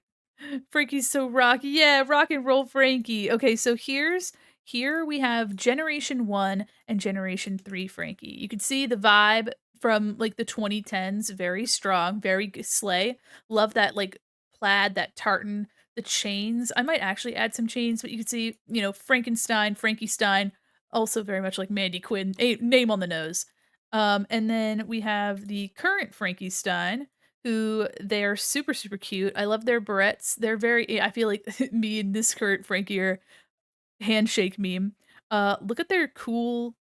Frankie's so rocky. Yeah, rock and roll Frankie. Okay, so here we have Generation 1 and Generation 3 Frankie. You can see the vibe from like the 2010s, very strong, very slay. Love that like plaid, that tartan, the chains. I might actually add some chains, but you can see, you know, Frankenstein, Frankie Stein, also very much like Mandy Quin, name on the nose. And then we have the current Frankie Stein, who they're super, super cute. I love their barrettes. They're very I feel like me and this current Frankie are handshake meme. Look at their cool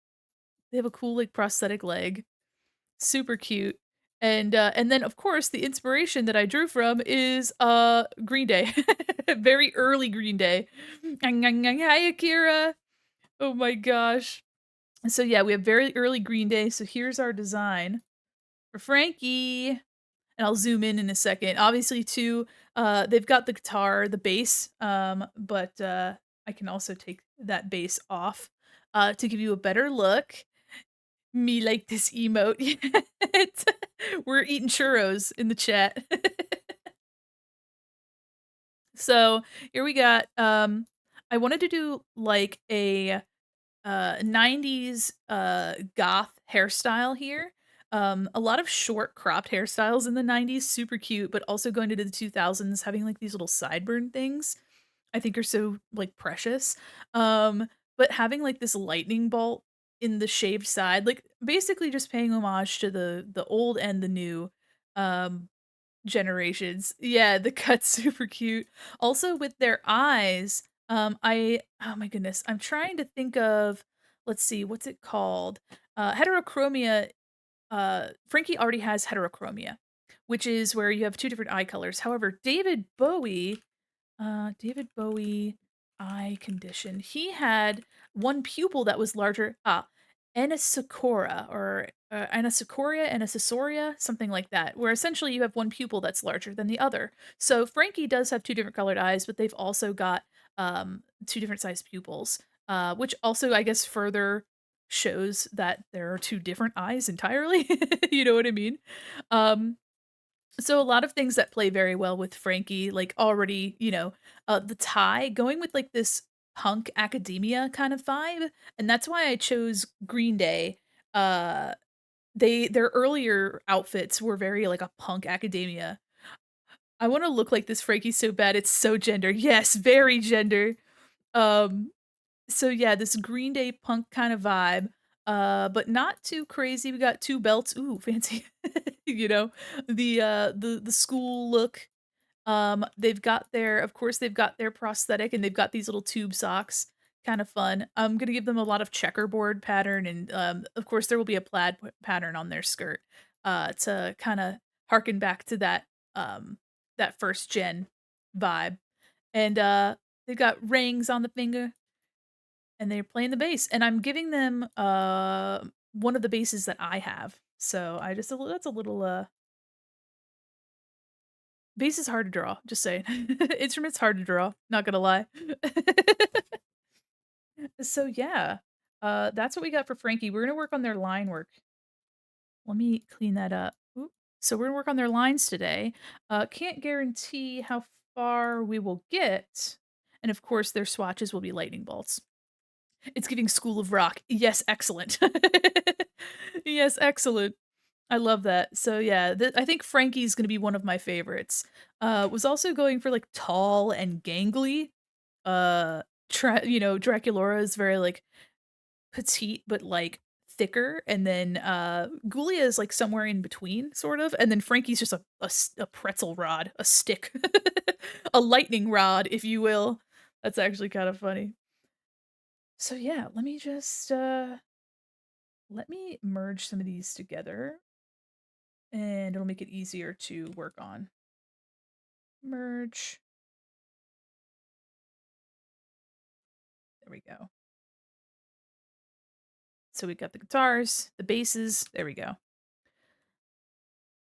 they have a cool, like, prosthetic leg. Super cute. And then, of course, the inspiration that I drew from is, Green Day. Very early Green Day. Hi, Akira. Oh my gosh. So, yeah, we have very early Green Day, so here's our design for Frankie. And I'll zoom in a second. Obviously, too, they've got the guitar, the bass, but I can also take that bass off to give you a better look. Me like this emote. We're eating churros in the chat. So here we got. I wanted to do like a 90s goth hairstyle here. A lot of short cropped hairstyles in the 90s, super cute, but also going into the 2000s, having like these little sideburn things, I think are so like precious. But having like this lightning bolt in the shaved side, like basically just paying homage to the old and the new um generations. Yeah, the cut's super cute. Also with their eyes, I oh my goodness, I'm trying to think of, let's see, what's it called? Heterochromia. Frankie already has heterochromia, which is where you have two different eye colors. However, David Bowie eye condition. He had one pupil that was larger. Anisocora or anisocoria, something like that, where essentially you have one pupil that's larger than the other. So Frankie does have two different colored eyes, but they've also got two different sized pupils, which also I guess further shows that there are two different eyes entirely. You know what I mean? Um, so a lot of things that play very well with Frankie, like already, the tie going with like this punk academia kind of vibe, and that's why I chose Green Day. Uh their earlier outfits were very like a punk academia. I want to look like this Frankie so bad. It's so gender. Yes, very gender. Um so yeah, this Green Day punk kind of vibe, but not too crazy. We got two belts. Ooh, fancy. You know, the school look. Of course, they've got their prosthetic and they've got these little tube socks. Kind of fun. I'm gonna give them a lot of checkerboard pattern, and of course, there will be a plaid pattern on their skirt, to kind of harken back to that first gen vibe. And they've got rings on the finger, and they're playing the bass, and I'm giving them, one of the basses that I have. So I just that's a little, bass is hard to draw, just saying. Instrument's hard to draw, not gonna lie. So yeah, that's what we got for Frankie. We're gonna work on their line work. Let me clean that up. Oop. So we're gonna work on their lines today. Can't guarantee how far we will get, and of course, their swatches will be lightning bolts. It's giving School of Rock. Yes, excellent. Yes, excellent. I love that. So yeah, I think Frankie's gonna be one of my favorites. Was also going for like tall and gangly. Draculaura is very like petite but like thicker, and then Ghoulia is like somewhere in between, sort of, and then Frankie's just a pretzel rod, a stick, a lightning rod, if you will. That's actually kind of funny. So yeah, let me merge some of these together, and it'll make it easier to work on. Merge. There we go. So we got the guitars, the basses. There we go.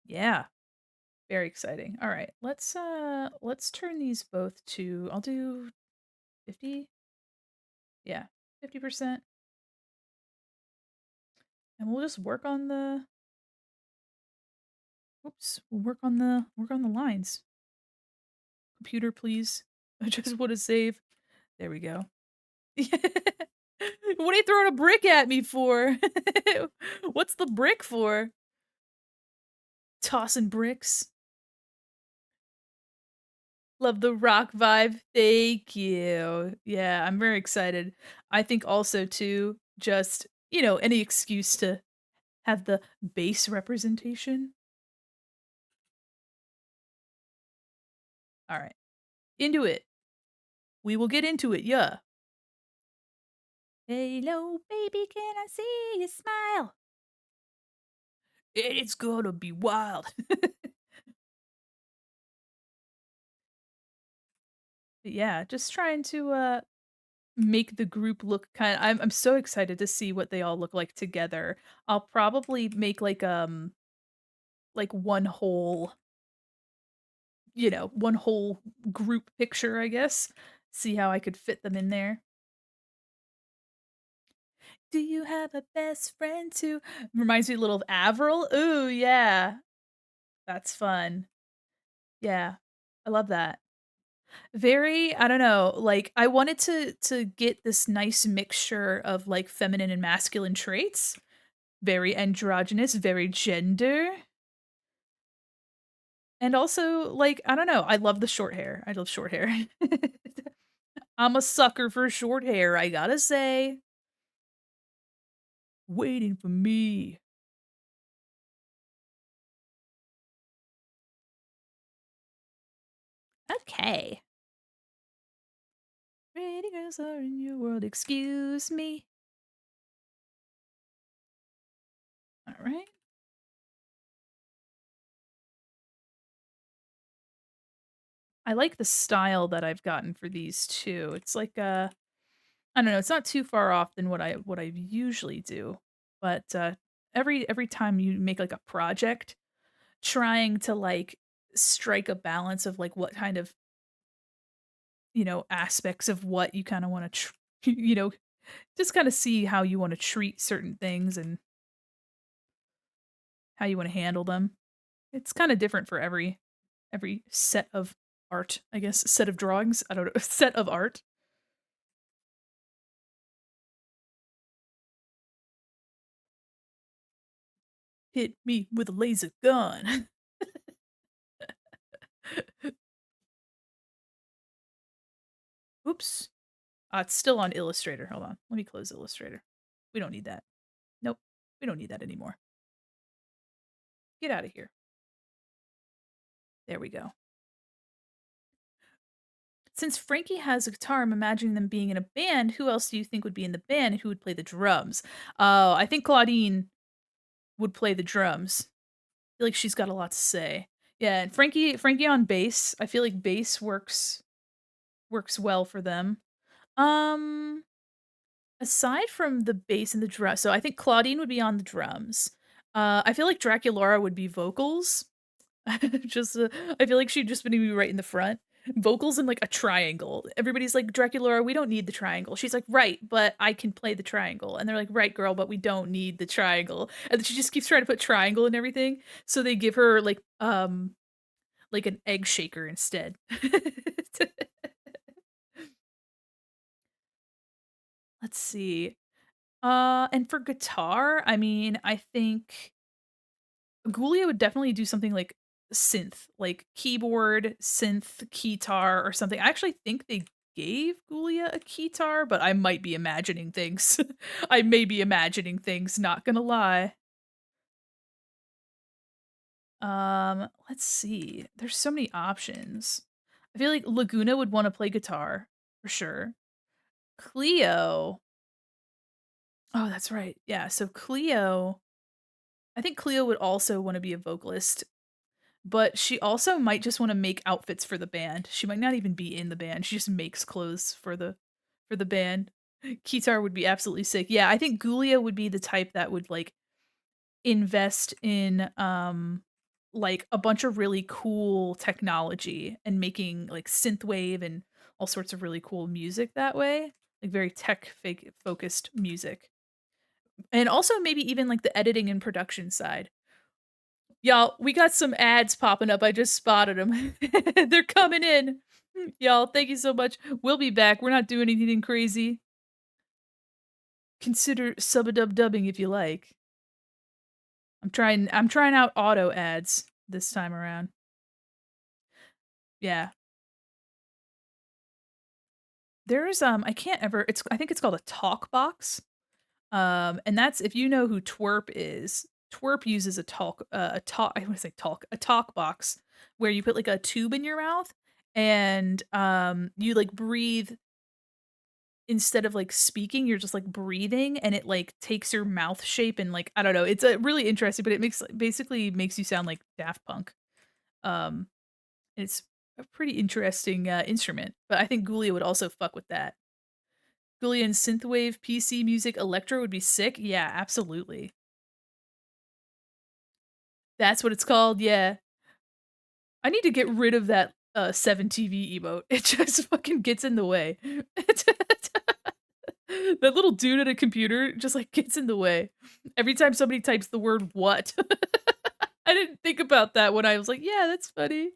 Yeah, very exciting. All right, let's turn these both to, I'll do 50. Yeah, 50%. And we'll just work on the we'll work on the lines. Computer, please. I just want to save. There we go. What are you throwing a brick at me for? What's the brick for? Tossing bricks. Love the rock vibe. Thank you. Yeah, I'm very excited. I think also too, just, any excuse to have the base representation. All right. Into it. We will get into it. Yeah. Hello, baby, can I see you smile? It's gonna be wild. Yeah, just trying to make the group look I'm so excited to see what they all look like together. I'll probably make like one whole group picture, I guess. See how I could fit them in there. Do you have a best friend too? Reminds me a little of Avril. Ooh, yeah. That's fun. Yeah. I love that. Very, I don't know, like I wanted to get this nice mixture of like feminine and masculine traits, Very androgynous, very gender. And also, like, I don't know, I love the short hair. I love short hair. I'm a sucker for short hair, I gotta say. Waiting for me. Okay. Pretty girls are in your world, excuse me. Alright. I like the style that I've gotten for these too. It's like, I don't know, it's not too far off than what I usually do, but, every time you make, like, a project, trying to, like, strike a balance of, like, what kind of, aspects of what you kinda wanna you know, just kinda see how you wanna treat certain things and how you wanna handle them. It's kinda different for every set of art, I guess, set of drawings, I don't know, set of art. Hit me with a laser gun. Oops. It's still on Illustrator, hold on, let me close Illustrator. We don't need that. Nope, we don't need that anymore. Get out of here. There we go. Since Frankie has a guitar, I'm imagining them being in a band. Who else do you think would be in the band? Who would play the drums? Oh, I think Claudine would play the drums. I feel like she's got a lot to say. Yeah, and Frankie on bass. I feel like bass works well for them. Um, Aside from the bass and the drum, so I think Claudine would be on the drums. I feel like Draculaura would be vocals. Just, I feel like she'd just be right in the front. Vocals in, like, a triangle. Everybody's like, "Draculaura, we don't need the triangle." She's like, "Right, but I can play the triangle." And they're like, "Right, girl, but we don't need the triangle." And then she just keeps trying to put triangle and everything, so they give her, like an egg shaker instead. Let's see. And for guitar, I mean, I think Ghoulia would definitely do something like synth, like keyboard, synth, keytar, or something. I actually think they gave Ghoulia a keytar, but I might be imagining things. I may be imagining things, not gonna lie. Let's see. There's so many options. I feel like Laguna would want to play guitar for sure. Cleo. Oh, that's right. Yeah, so Cleo, I think Cleo would also want to be a vocalist. But she also might just wanna make outfits for the band. She might not even be in the band, she just makes clothes for the band. Kitar would be absolutely sick. Yeah, I think Gulia would be the type that would, like, invest in, like, a bunch of really cool technology and making, like, synthwave and all sorts of really cool music that way, like, very focused music. And also maybe even, like, the editing and production side. Y'all, we got some ads popping up. I just spotted them. They're coming in. Y'all, thank you so much. We'll be back. We're not doing anything crazy. Consider sub-a-dub dubbing if you like. I'm trying out auto ads this time around. Yeah. There's I can't ever I think it's called a talk box. And that's if you know who Twerp is, Twerp uses a talk I wanna say talk, a talk box where you put like a tube in your mouth and you like breathe instead of like speaking, you're just like breathing and it like takes your mouth shape and like I don't know, it's really interesting, but it makes basically makes you sound like Daft Punk. Um it's a pretty interesting instrument, but I think Gulia would also fuck with that. Gulia and synthwave, PC music, electro would be sick. Yeah, absolutely. That's what it's called, yeah. I need to get rid of that, 7TV emote. It just fucking gets in the way. That little dude at a computer just, like, gets in the way. Every time somebody types the word "what." I didn't think about that when I was like, "Yeah, that's funny."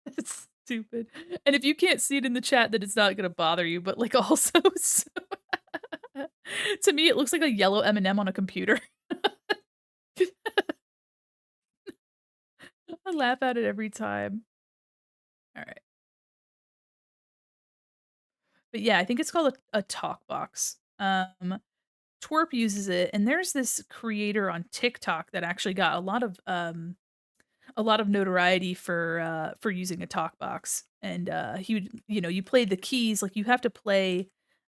It's stupid. And if you can't see it in the chat, then it's not gonna bother you, but, like, also so To me, it looks like a yellow M&M on a computer. I laugh at it every time. Alright. But yeah, I think it's called a talk box. Twerp uses it, and there's this creator on TikTok that actually got a lot of notoriety for using a talk box. And he would, you play the keys, like you have to play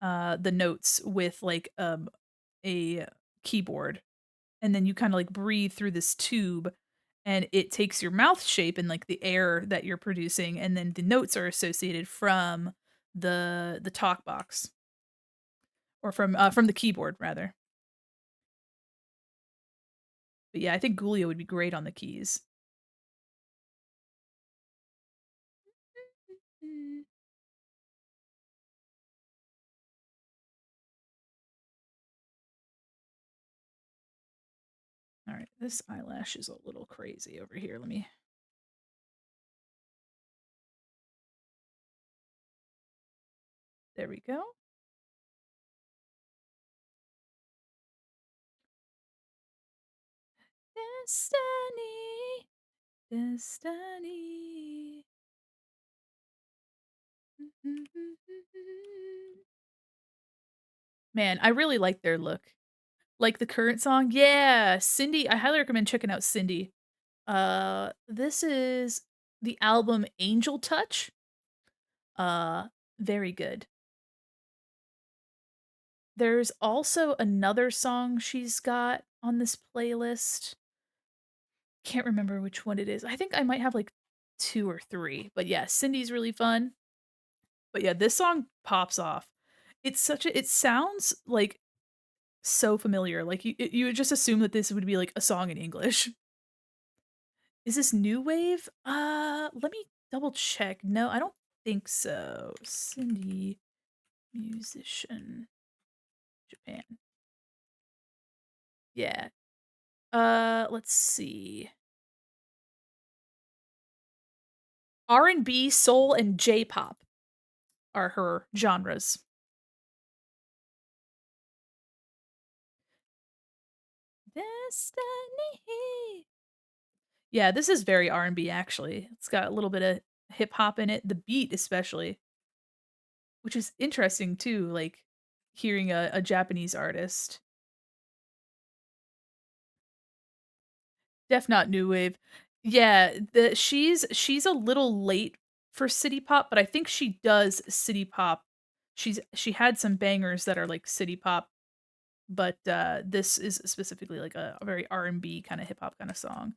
the notes with like a keyboard, and then you kind of like breathe through this tube, and it takes your mouth shape and like the air that you're producing, and then the notes are associated from the talk box, or from the keyboard rather. But yeah, I think Gulio would be great on the keys. Mm. All right, this eyelash is a little crazy over here. Let me. There we go. Destiny, destiny. Man, I really like their look. Like the current song? Yeah, Cindy, I highly recommend checking out Cindy. This is the album Angel Touch. Uh, Very good. There's also another song she's got on this playlist. Can't remember which one it is. I think I might have like 2 or 3. But yeah, Cindy's really fun. But yeah, this song pops off. It sounds like so familiar. Like you would just assume that this would be like a song in English. Is this new wave? Let me double check. No, I don't think so. Cindy musician Japan. Yeah. Let's see. R&B, soul, and J-pop are her genres. Destiny. Yeah, this is very R&B actually. It's got a little bit of hip hop in it, the beat especially, which is interesting too, like hearing a Japanese artist. Def not new wave. Yeah, she's a little late for city pop, but I think she does city pop. She had some bangers that are like city pop, but this is specifically like a very R&B kind of hip hop kind of song.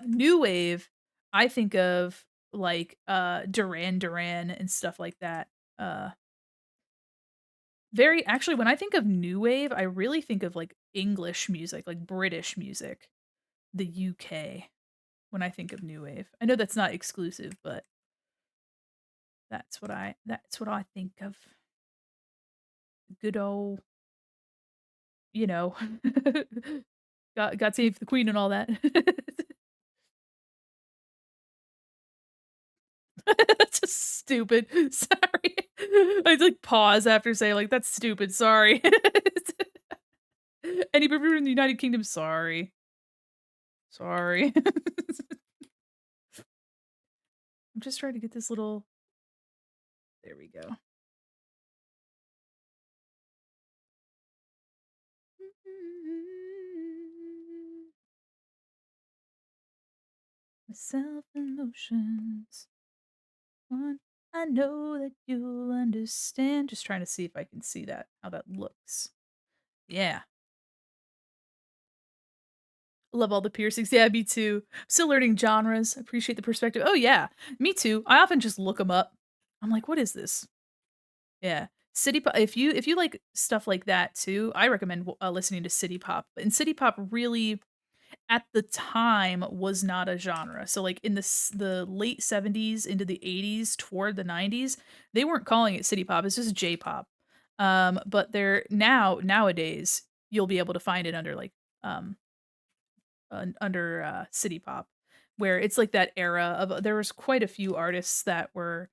New wave, I think of like Duran Duran and stuff like that. Uh Very actually, when I think of new wave, I really think of like English music, like British music, the UK when I think of new wave. I know that's not exclusive, but that's what I think of. Good old, you know, God save the Queen and all that. That's just stupid. Sorry. I like pause after saying like that's stupid. Sorry. Any people in the United Kingdom, sorry. Sorry. I'm just trying to get this little. There we go. Myself emotions. One, I know that you'll understand. Just trying to see if I can see that, how that looks. Yeah. Love all the piercings. Yeah, me too. Still learning genres. Appreciate the perspective. Oh yeah, me too. I often just look them up. I'm like, what is this? Yeah. City pop. If you like stuff like that too, I recommend listening to city pop. And city pop really at the time was not a genre. So like in the late 70s into the 80s toward the 90s, they weren't calling it city pop. It's just J-pop. But they're nowadays you'll be able to find it under like um under city pop, where it's like that era of there was quite a few artists that were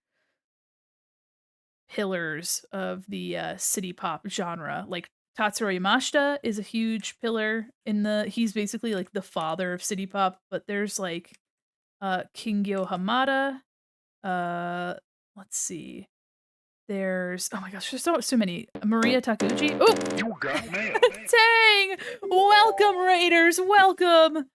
pillars of the city pop genre. Like Tatsuro Yamashita is a huge pillar in the he's basically like the father of city pop, but there's like Kingyo Hamada, uh let's see. There's oh my gosh, there's so many. Maria Takuchi. Oh, You got mail. dang! Welcome, Raiders. Welcome.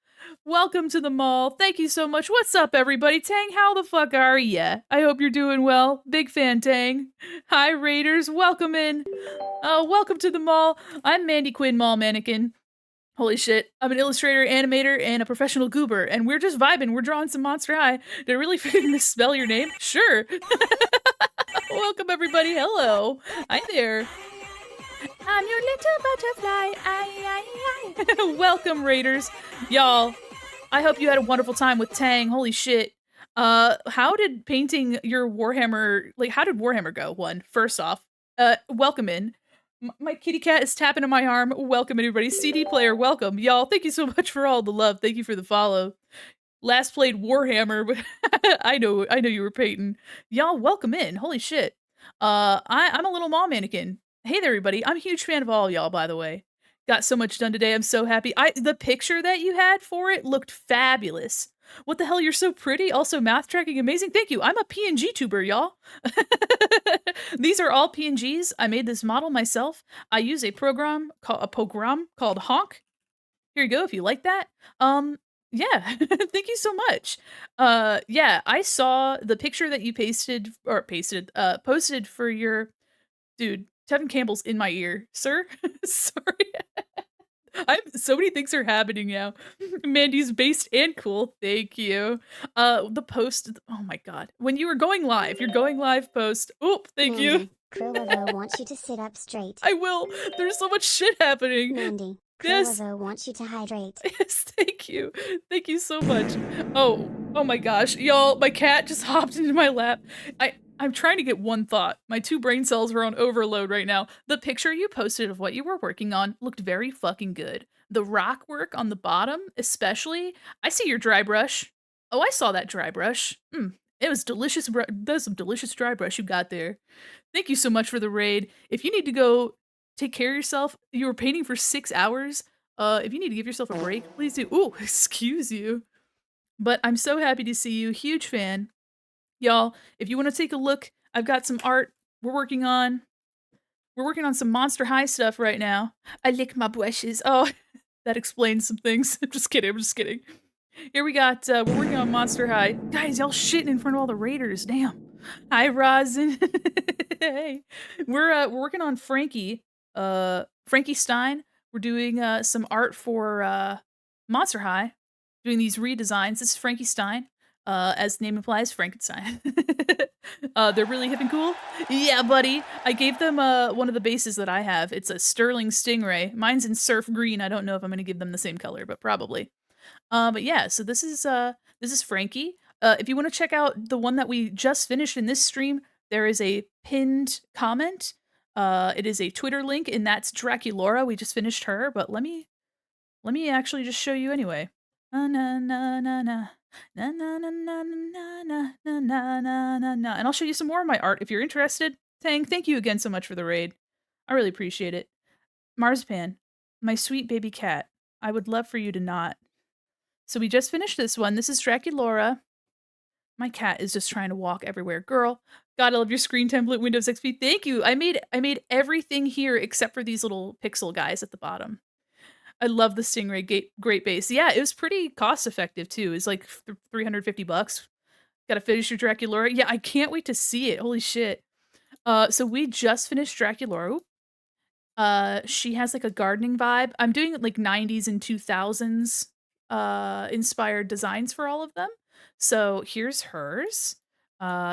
Welcome to the mall. Thank you so much. What's up, everybody? Tang, how the fuck are ya? I hope you're doing well. Big fan, Tang. Hi, Raiders. Welcome in. Welcome to the mall. I'm Mandi Quin, mall mannequin. Holy shit. I'm an illustrator, animator, and a professional goober, and we're just vibing. We're drawing some Monster High. Did I really misspell your name? Sure. Welcome, everybody. Hello. Hi there. I'm your little butterfly. Welcome, Raiders. Y'all, I hope you had a wonderful time with Tang. Holy shit. How did painting your Warhammer, like, how did Warhammer go? First off, welcome in. My kitty cat is tapping on my arm. Welcome, everybody. CD player, welcome. Y'all, thank you so much for all the love. Thank you for the follow. Last played Warhammer, but I know you were painting. Y'all, welcome in. Holy shit. I'm a little mall mannequin. Hey there, everybody. I'm a huge fan of all y'all, by the way. Got so much done today. I'm so happy. The picture that you had for it looked fabulous. What the hell? You're so pretty. Also, math tracking amazing. Thank you. I'm a PNG tuber, y'all. These are all PNGs. I made this model myself. I use a program called Honk. Here you go. If you like that. Yeah. Thank you so much. Yeah. I saw the picture that you posted for your dude. Tevin Campbell's in my ear, sir. Sorry. So many things are happening now. Mandy's based and cool. Thank you. The post. Oh my god. When you were going live, you're going live post. Oop. Thank you. Mandy, Cruella wants you to sit up straight. I will. There's so much shit happening. Mandy, Yes. Cruella wants you to hydrate. Yes. Thank you. Thank you so much. Oh my gosh, y'all. My cat just hopped into my lap. I'm trying to get one thought. My 2 brain cells are on overload right now. The picture you posted of what you were working on looked very fucking good. The rock work on the bottom, especially. I see your dry brush. Oh, I saw that dry brush. It was delicious. That's some delicious dry brush you got there. Thank you so much for the raid. If you need to go take care of yourself, you were painting for 6 hours. If you need to give yourself a break, please do. Ooh, excuse you. But I'm so happy to see you. Huge fan. Y'all, if you want to take a look, I've got some art we're working on. We're working on some Monster High stuff right now. I lick my brushes. Oh, that explains some things. I'm just kidding. Here we got, we're working on Monster High. Guys, y'all shitting in front of all the raiders. Damn. Hi, Rosin. Hey. We're working on Frankie. Frankie Stein. We're doing some art for Monster High. Doing these redesigns. This is Frankie Stein. As the name implies, Frankenstein. They're really hip and cool. Yeah, buddy. I gave them one of the bases that I have. It's a Sterling Stingray. Mine's in surf green. I don't know if I'm gonna give them the same color, but probably. But yeah, so this is Frankie. If you want to check out the one that we just finished in this stream, there is a pinned comment. It is a Twitter link, and that's Draculaura. We just finished her, but let me actually just show you anyway. Na na na na na. Na na na na na na na na na na. And I'll show you some more of my art if you're interested. Tang, thank you again so much for the raid. I really appreciate it. Marzipan, my sweet baby cat. I would love for you to not. So we just finished this one. This is Draculaura. My cat is just trying to walk everywhere. Girl, God, I love your screen template, Windows XP. Thank you. I made everything here except for these little pixel guys at the bottom. I love the Stingray Great Base. Yeah, it was pretty cost effective too. It's like $350. Gotta finish your Draculaura. Yeah, I can't wait to see it. Holy shit. So we just finished Draculaura. She has like a gardening vibe. I'm doing like 90s and 2000s inspired designs for all of them. So here's hers.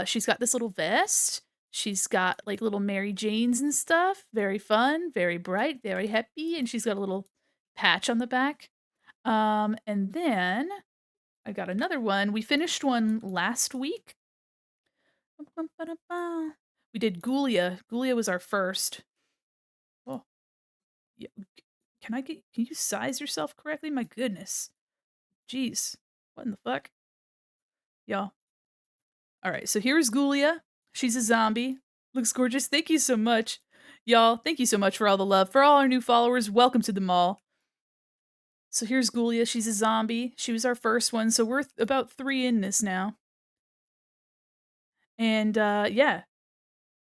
She's got this little vest. She's got like little Mary Janes and stuff. Very fun, very bright, very happy. And she's got a little patch on the back. And then I got another one. We finished one last week. We did Ghoulia. Ghoulia was our first. Oh, yeah. Can you size yourself correctly? My goodness. Jeez. What in the fuck? Y'all. All right, so here's Ghoulia. She's a zombie. Looks gorgeous. Thank you so much. Y'all, thank you so much for all the love. For all our new followers, welcome to the mall. So here's Ghoulia. She's a zombie. She was our first one, so we're about 3 in this now. And, yeah.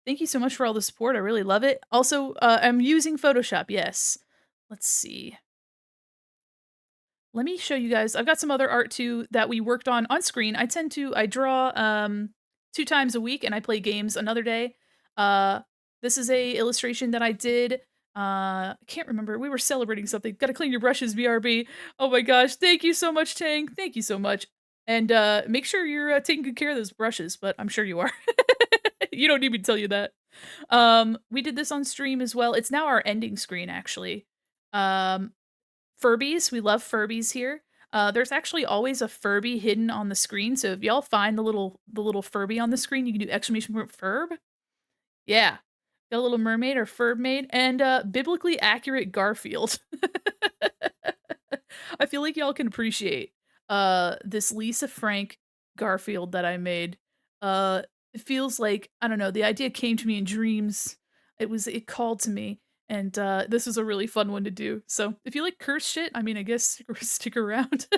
Thank you so much for all the support. I really love it. Also, I'm using Photoshop, yes. Let's see. Let me show you guys. I've got some other art too that we worked on screen. I draw 2 times a week and I play games another day. This is a illustration that I did. I can't remember. We were celebrating something. Gotta clean your brushes, BRB. Oh my gosh. Thank you so much, Tang. Thank you so much. And make sure you're taking good care of those brushes, but I'm sure you are. You don't need me to tell you that. We did this on stream as well. It's now our ending screen, actually. Um, Furbies, we love Furbies here. There's actually always a Furby hidden on the screen, so if y'all find the little Furby on the screen, you can do exclamation point Furb. Yeah. Got a little mermaid or Furb maid, and biblically accurate Garfield. I feel like y'all can appreciate this Lisa Frank Garfield that I made. It feels like, I don't know, the idea came to me in dreams. It called to me, and this was a really fun one to do. So if you like curse shit, I mean, I guess stick around.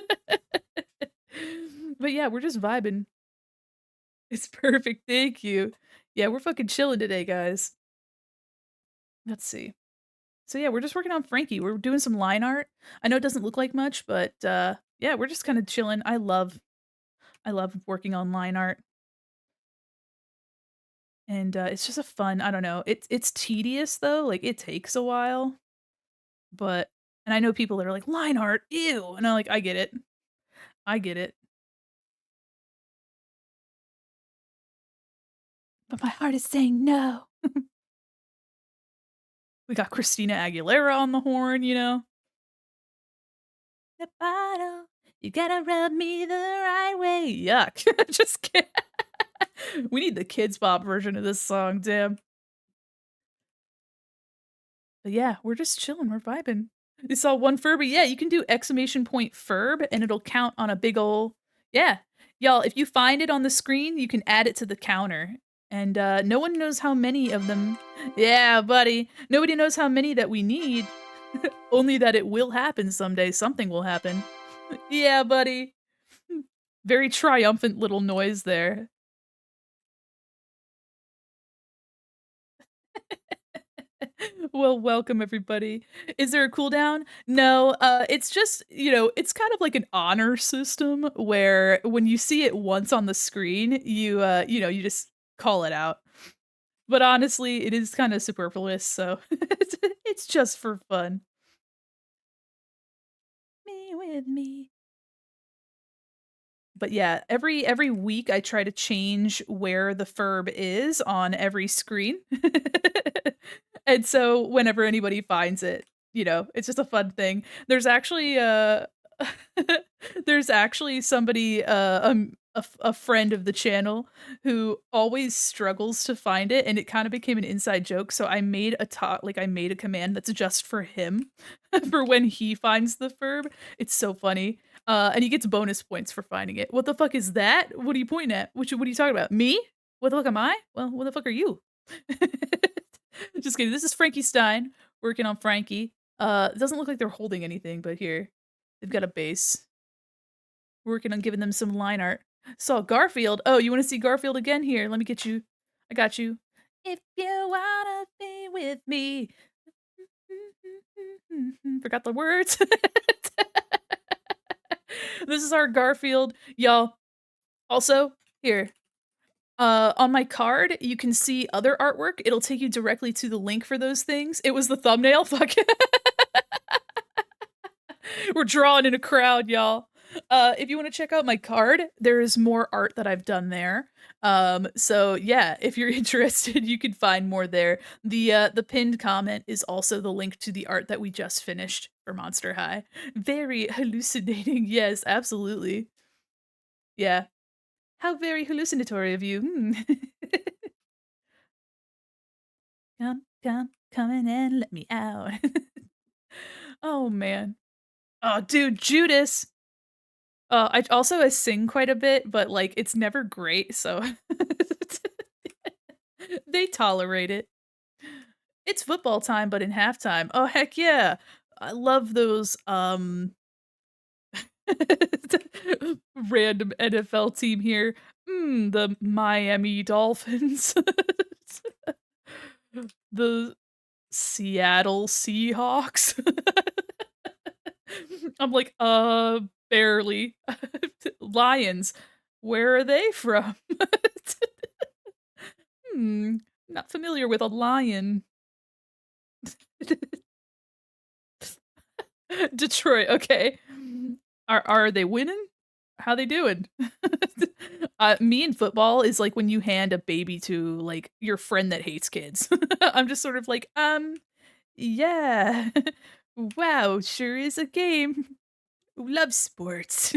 But yeah, we're just vibing. It's perfect. Thank you. Yeah, we're fucking chilling today, guys. Let's see. So yeah, we're just working on Frankie. We're doing some line art. I know it doesn't look like much, but yeah, we're just kind of chilling. I love working on line art. And it's just a fun, I don't know. It's tedious though. Like it takes a while, but and I know people that are like line art, ew. And I'm like, I get it. I get it. But my heart is saying no. We got Christina Aguilera on the horn, you know. The bottle, you gotta rub me the right way. Yuck. Just kidding. We need the kids bop version of this song, damn. But yeah, we're just chilling, we're vibing. You saw one Furby, yeah, you can do exclamation point Furb and it'll count on a big ol' yeah. Y'all, if you find it on the screen, you can add it to the counter. And no one knows how many of them. Yeah, buddy. Nobody knows how many that we need. Only that it will happen someday. Something will happen. Yeah, buddy. Very triumphant little noise there. Well, welcome everybody. Is there a cooldown? No, it's just, it's kind of like an honor system where when you see it once on the screen, you just call it out. But honestly, it is kind of superfluous, so it's just for fun. Me with me. But yeah, every week I try to change where the Furb is on every screen. And so whenever anybody finds it, it's just a fun thing. There's actually there's actually somebody a friend of the channel who always struggles to find it and it kind of became an inside joke. So I made a command that's just for him for when he finds the Furb. It's so funny. And he gets bonus points for finding it. What the fuck is that? What are you pointing at? What are you talking about? Me? What the fuck am I? Well, what the fuck are you? Just kidding. This is Frankie Stein working on Frankie. It doesn't look like they're holding anything, but here. They've got a base. Working on giving them some line art. Saw Garfield. Oh, you want to see Garfield again? Here, let me get you. I got you. If you wanna be with me. Forgot the words. This is our Garfield. Y'all. Also, here. On my card, you can see other artwork. It'll take you directly to the link for those things. It was the thumbnail. Fuck. We're drawing in a crowd, y'all. If you want to check out my card, there's more art that I've done there. So yeah, if you're interested, you can find more there. The pinned comment is also the link to the art that we just finished for Monster High. Very hallucinating. Yes, absolutely. Yeah. How very hallucinatory of you. Come in and let me out. Oh man. Oh, dude, Judas. I sing quite a bit, but like it's never great, so They tolerate it. It's football time, but in halftime. Oh, heck yeah. I love those, random NFL team here. The Miami Dolphins. The Seattle Seahawks. I'm like, barely. Lions. Where are they from? Hmm, not familiar with a lion. Detroit, okay. Are they winning? How they doing? Me and football is like when you hand a baby to, like, your friend that hates kids. I'm just sort of like, yeah. Wow, sure is a game. Love sports.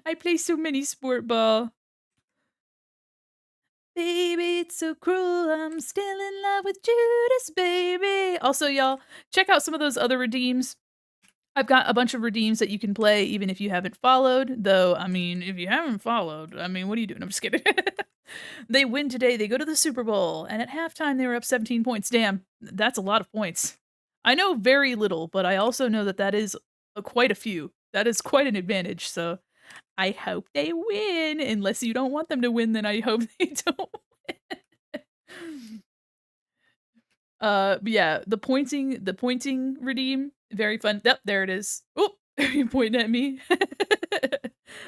I play so many sport ball. Baby, it's so cruel. I'm still in love with Judas, baby. Also, y'all, check out some of those other redeems. I've got a bunch of redeems that you can play even if you haven't followed, though, I mean, if you haven't followed, I mean, what are you doing? I'm just kidding. They win today, they go to the Super Bowl, and at halftime, they were up 17 points. Damn, that's a lot of points. I know very little, but I also know that that is quite a few. That is quite an advantage, so I hope they win. Unless you don't want them to win, then I hope they don't win. But yeah, the pointing redeem, very fun. Yep, there it is. Oh, you pointing at me.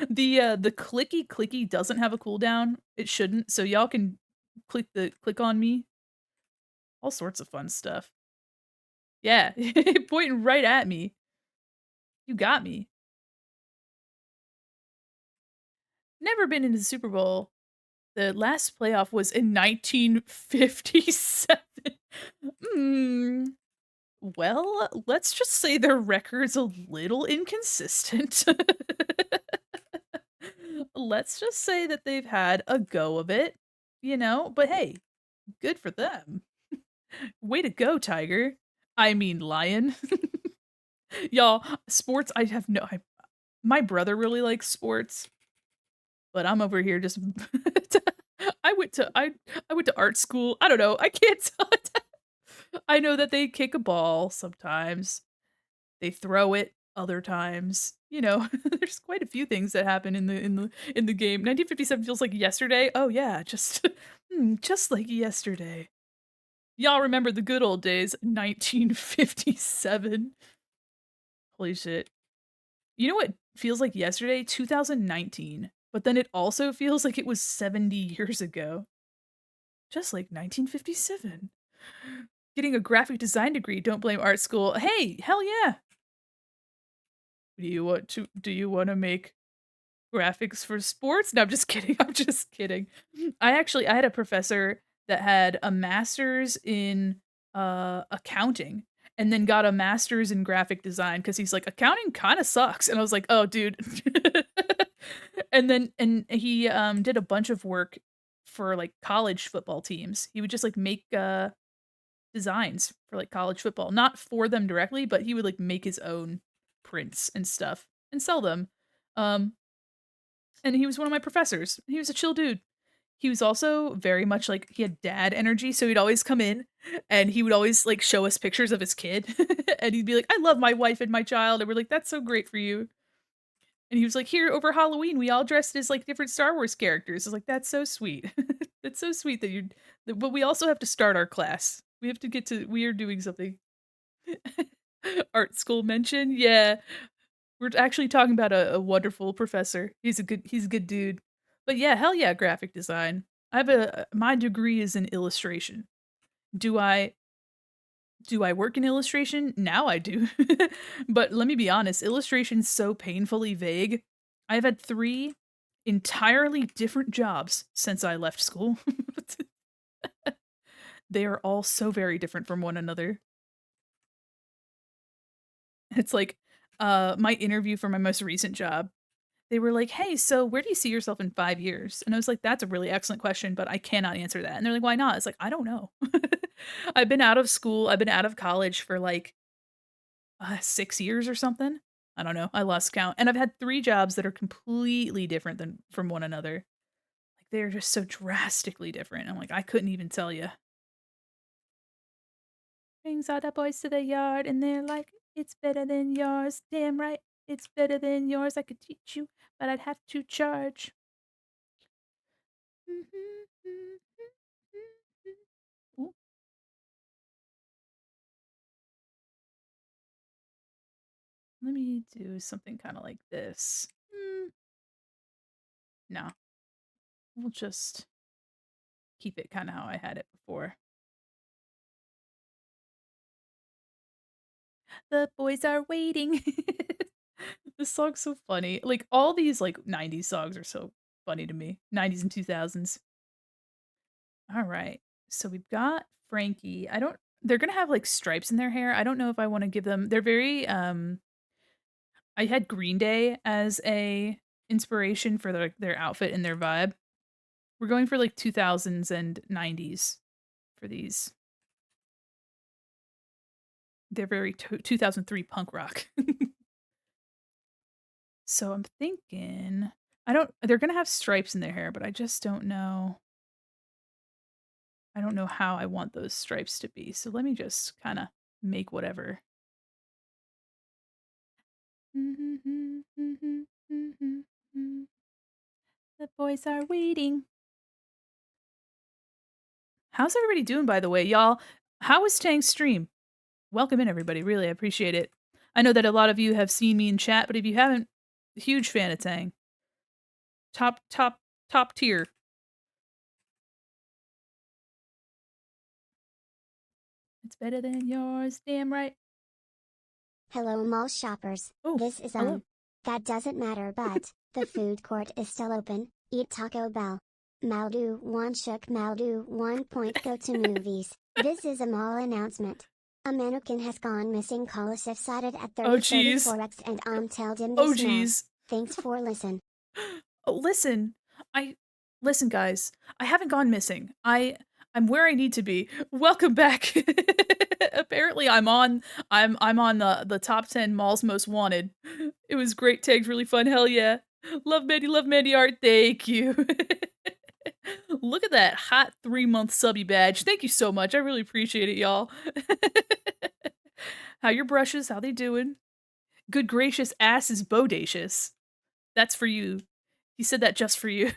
The clicky clicky doesn't have a cooldown. It shouldn't, so y'all can click on me. All sorts of fun stuff. Yeah, pointing right at me. You got me. Never been in the Super Bowl. The last playoff was in 1957. Hmm. Well, let's just say their record's a little inconsistent. Let's just say that they've had a go of it, but hey, good for them. Way to go, tiger. I mean, lion. Y'all, sports, my brother really likes sports, but I'm over here just I went to art school. I don't know. I can't tell. I know that they kick a ball sometimes. They throw it other times. There's quite a few things that happen in the game. 1957 feels like yesterday. Oh yeah, just just like yesterday. Y'all remember the good old days, 1957. Holy shit. You know what feels like yesterday? 2019. But then it also feels like it was 70 years ago. Just like 1957. Getting a graphic design degree, don't blame art school. Hey, hell yeah. Do you want to make graphics for sports? No, I'm just kidding. I'm just kidding. I had a professor that had a master's in accounting and then got a master's in graphic design because he's like accounting kind of sucks, and I was like, oh dude. And he did a bunch of work for like college football teams. He would just like make designs for like college football, not for them directly, but he would like make his own prints and stuff and sell them. Um, and he was one of my professors. He was a chill dude. He was also very much like he had dad energy, so he'd always come in and he would always like show us pictures of his kid and he'd be like, "I love my wife and my child." And we're like, "That's so great for you." And he was like, "Here over Halloween, we all dressed as like different Star Wars characters." I was like, "That's so sweet." That's so sweet that but we also have to start our class. We have to get to we are doing something. Art school mention. Yeah. We're actually talking about a wonderful professor. He's a good dude. But yeah, hell yeah, graphic design. I have my degree is in illustration. Do I do I work in illustration? Now I do. But let me be honest, illustration's so painfully vague. I've had 3 entirely different jobs since I left school. They are all so very different from one another. It's like my interview for my most recent job. They were like, "Hey, so where do you see yourself in 5 years?" And I was like, "That's a really excellent question, but I cannot answer that." And they're like, "Why not?" It's like, "I don't know." I've been out of school, I've been out of college for like 6 years or something. I don't know. I lost count. And I've had 3 jobs that are completely different than from one another. they're just so drastically different. I'm like, I couldn't even tell you. Brings all the boys to the yard, and they're like, "It's better than yours." Damn right, it's better than yours. I could teach you, but I'd have to charge. Ooh, let me do something kind of like this. No, we'll just keep it kind of how I had it before. The boys are waiting. This song's so funny. Like all these like 90s songs are so funny to me. 90s and 2000s. All right. So we've got Frankie. I don't they're going to have like stripes in their hair. I don't know if I want to give them. They're very I had Green Day as a inspiration for their outfit and their vibe. We're going for like 2000s and 90s for these. They're very 2003 punk rock. So I'm thinking I don't they're going to have stripes in their hair, but I just don't know. I don't know how I want those stripes to be. So let me just kind of make whatever. The boys are waiting. How's everybody doing, by the way, y'all? How was Tang's stream? Welcome in, everybody. Really, I appreciate it. I know that a lot of you have seen me in chat, but if you haven't, huge fan of Tang. Top tier. It's better than yours, damn right. Hello mall shoppers. Oh, This is hello. that doesn't matter but, the food court is still open, eat Taco Bell. Maldo 1 shook Maldo 1 point go to movies. This is a mall announcement. A mannequin has gone missing. Call if cited at Oh, jeez. 3034X and tell them Oh, this now. jeez. Thanks for listen. Oh, listen, guys. I haven't gone missing. I'm where I need to be. Welcome back. Apparently, I'm on the top 10 malls most wanted. It was great. Tags really fun. Hell yeah. Love Mandy art. Thank you. Look at that hot 3-month subby badge. Thank you so much. I really appreciate it, y'all. How your brushes? How they doing? Good gracious, ass is bodacious. That's for you. He said that just for you.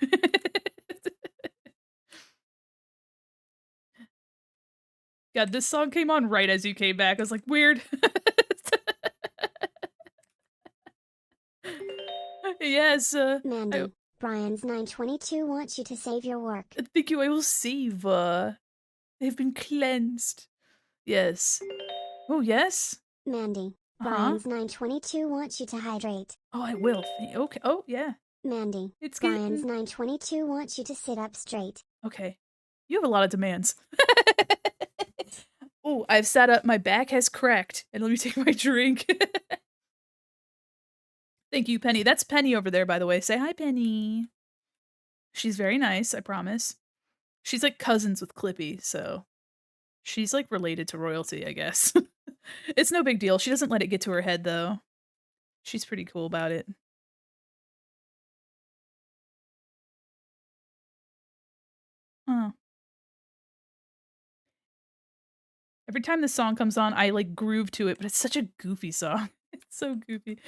God, this song came on right as you came back. I was like, weird. Yes, Mandy, Brian's 922 wants you to save your work. thank you, I will save. They've been cleansed. Yes. Oh, yes? Mandy, Uh-huh. Brian's 922 wants you to hydrate. Oh, I will. Okay. Oh, yeah. Mandy, It's Brian's getting... 922 wants you to sit up straight. Okay. You have a lot of demands. Oh, I've sat up. My back has cracked. And let me take my drink. Thank you, Penny. That's Penny over there, by the way. Say hi, Penny. She's very nice, I promise. She's like cousins with Clippy, so she's like related to royalty, I guess. It's no big deal. She doesn't let it get to her head, though. She's pretty cool about it. Oh. Every time this song comes on, I like groove to it, but it's such a goofy song. It's so goofy.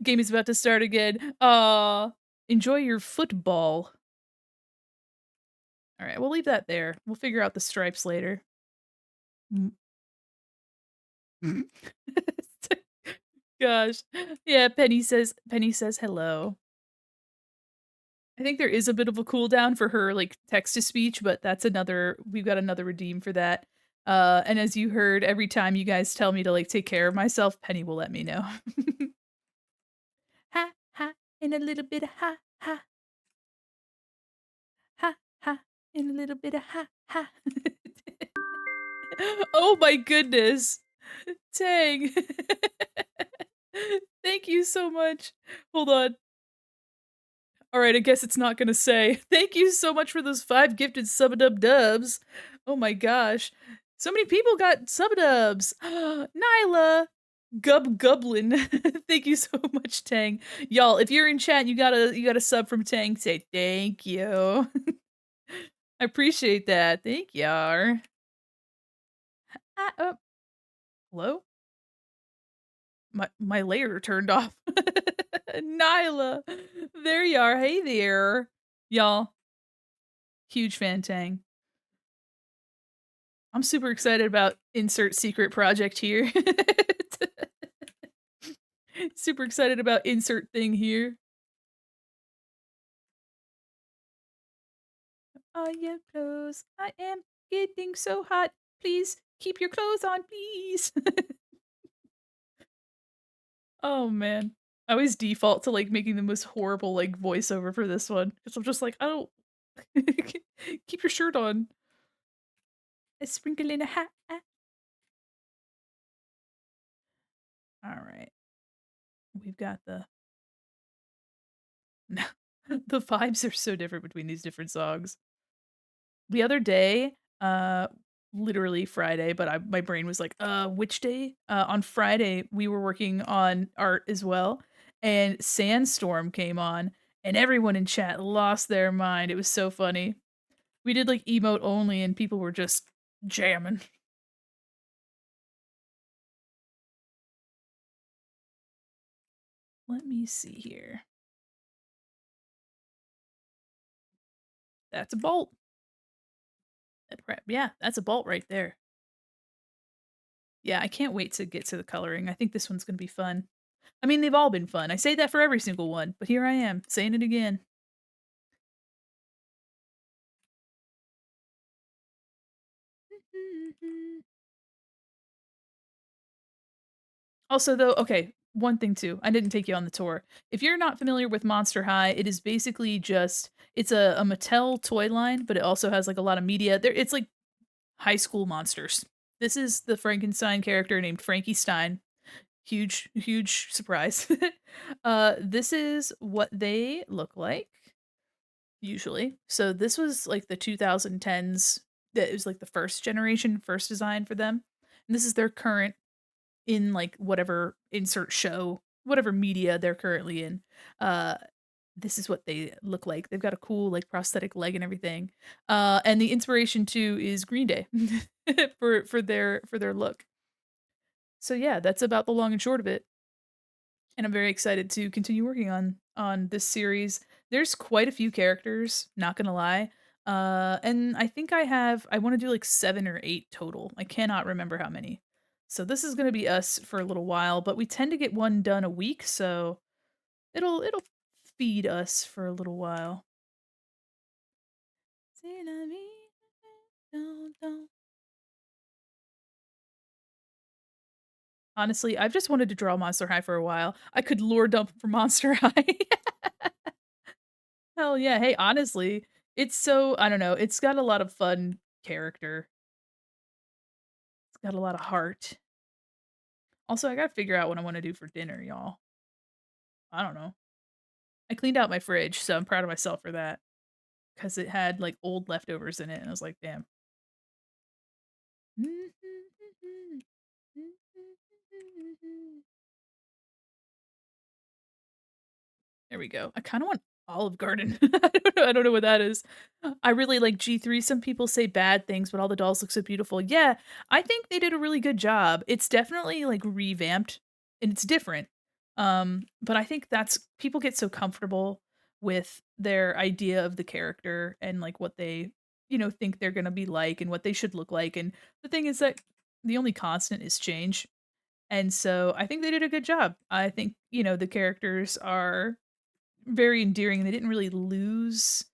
Game is about to start again. Enjoy your football. All right, we'll leave that there. We'll figure out the stripes later. Gosh. Yeah, Penny says hello. I think there is a bit of a cooldown for her like text to speech, but that's we've got another redeem for that. And as you heard, every time you guys tell me to like take care of myself, Penny will let me know. Ha ha, in a little bit of ha ha. Ha ha, in a little bit of ha ha. Oh my goodness. Tang. Thank you so much. Hold on. All right, I guess it's not gonna say. Thank you so much for those 5 gifted sub-dubs. Oh my gosh. So many people got sub-dubs. Nyla. Gublin. Thank you so much, Tang. Y'all, if you're in chat and you got a sub from Tang, say thank you. I appreciate that. Thank you. Oh, hello? My layer turned off. Nyla, there you are. Hey there, y'all. Huge fan tang. I'm super excited about insert secret project here. Super excited about insert thing here. On your clothes, I am getting so hot. Please keep your clothes on, please. Oh man. I always default to like making the most horrible like voiceover for this one because I'm just like, I don't keep your shirt on. A sprinkle in a hat. All right. We've got the the vibes are so different between these different songs. The other day, literally Friday, but my brain was like, which day?" On Friday, we were working on art as well, and Sandstorm came on, and everyone in chat lost their mind. It was so funny. We did, like, emote only, and people were just jamming. Let me see here. That's a bolt. Yeah, that's a bolt right there. Yeah, I can't wait to get to the coloring. I think this one's gonna be fun. I mean, they've all been fun. I say that for every single one, but here I am, saying it again. Also, though, okay, one thing too, I didn't take you on the tour. If you're not familiar with Monster High, it is basically just it's a Mattel toy line, but it also has like a lot of media. There, it's like high school monsters. This is the Frankenstein character named Frankie Stein. Huge, huge surprise. This is what they look like usually. So this was like the 2010s. That it was like the first generation, first design for them. And this is their current in like whatever insert show, whatever media they're currently in. Uh this is what they look like. They've got a cool like prosthetic leg and everything. And the inspiration too is Green Day for their look. So yeah, that's about the long and short of it. And I'm very excited to continue working on this series. There's quite a few characters, not gonna lie. And I think I want to do like 7 or 8 total. I cannot remember how many. So this is gonna be us for a little while, but we tend to get one done a week, so it'll feed us for a little while. Honestly, I've just wanted to draw Monster High for a while. I could lore dump for Monster High. Hell yeah. Hey, honestly, it's so I don't know, it's got a lot of fun character. It's got a lot of heart. Also, I gotta figure out what I wanna do for dinner, y'all. I don't know. I cleaned out my fridge, so I'm proud of myself for that, because it had, like, old leftovers in it, and I was like, "Damn." There we go. I kinda want Olive Garden. I don't know what that is. I really like G3. Some people say bad things, but all the dolls look so beautiful. Yeah, I think they did a really good job. It's definitely, like, revamped, and it's different. But I think that's people get so comfortable with their idea of the character and, like, what they, think they're gonna be like and what they should look like, and the thing is that the only constant is change, and so I think they did a good job. I think, the characters are very endearing, and they didn't really lose.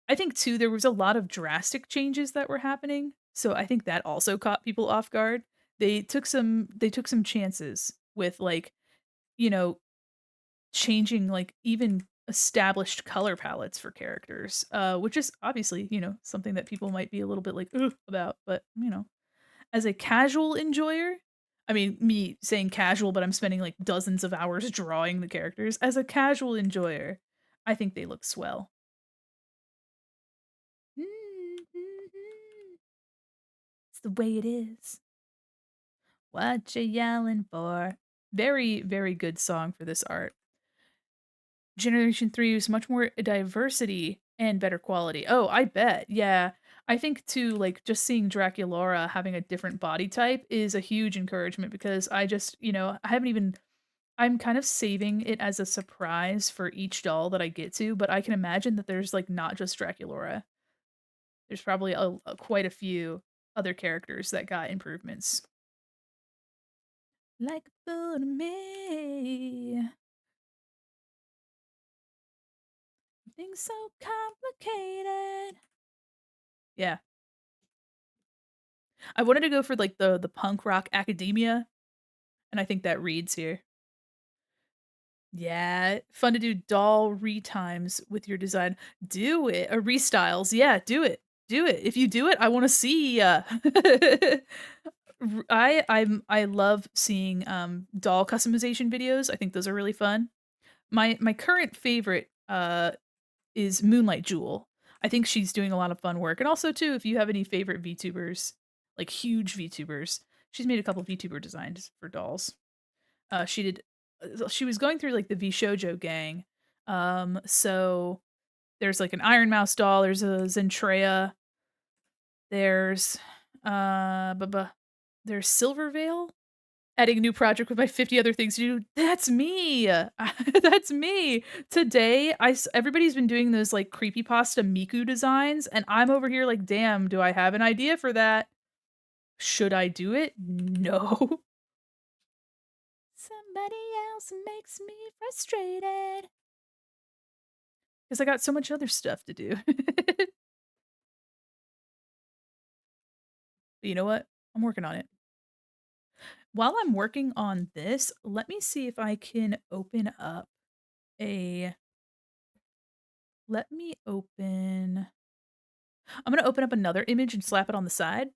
I think too there was a lot of drastic changes that were happening, so I think that also caught people off guard. They took some chances with, like, you know, changing, like, even established color palettes for characters, which is obviously, something that people might be a little bit like, "Ugh," about, but, as a casual enjoyer, I mean, me saying casual, but I'm spending, like, dozens of hours drawing the characters. As a casual enjoyer, I think they look swell. It's the way it is. What you yelling for? Very, very good song for this art. Generation 3 is much more diversity And better quality. Oh, I bet. Yeah. I think too, like, just seeing Draculaura having a different body type is a huge encouragement because I just, I haven't even I'm kind of saving it as a surprise for each doll that I get to, but I can imagine that there's, like, not just Draculaura. There's probably quite a few other characters that got improvements. Like a fool to me. Things so complicated. Yeah. I wanted to go for, like, the punk rock academia, and I think that reads here. Yeah, fun to do doll retimes with your design. Do it, or restyles, yeah, do it. Do it. If you do it, I wanna see ya. I love seeing, doll customization videos, I think those are really fun. My current favorite, is Moonlight Jewel. I think she's doing a lot of fun work, and also too, if you have any favorite VTubers, like huge VTubers, she's made a couple VTuber designs for dolls. She did she was going through, like, the VShojo gang, so there's, like, an Iron Mouse doll, there's a Zentrea, there's, buh, there's Silverveil? Adding a new project with my 50 other things to do. That's me! That's me! Today, everybody's been doing those, like, creepypasta Miku designs, and I'm over here like, "Damn, do I have an idea for that? Should I do it? No." Somebody else makes me frustrated. 'Cause I got so much other stuff to do. But you know what? I'm working on it. While I'm working on this, let me see if I can open up a let me open I'm gonna open up another image and slap it on the side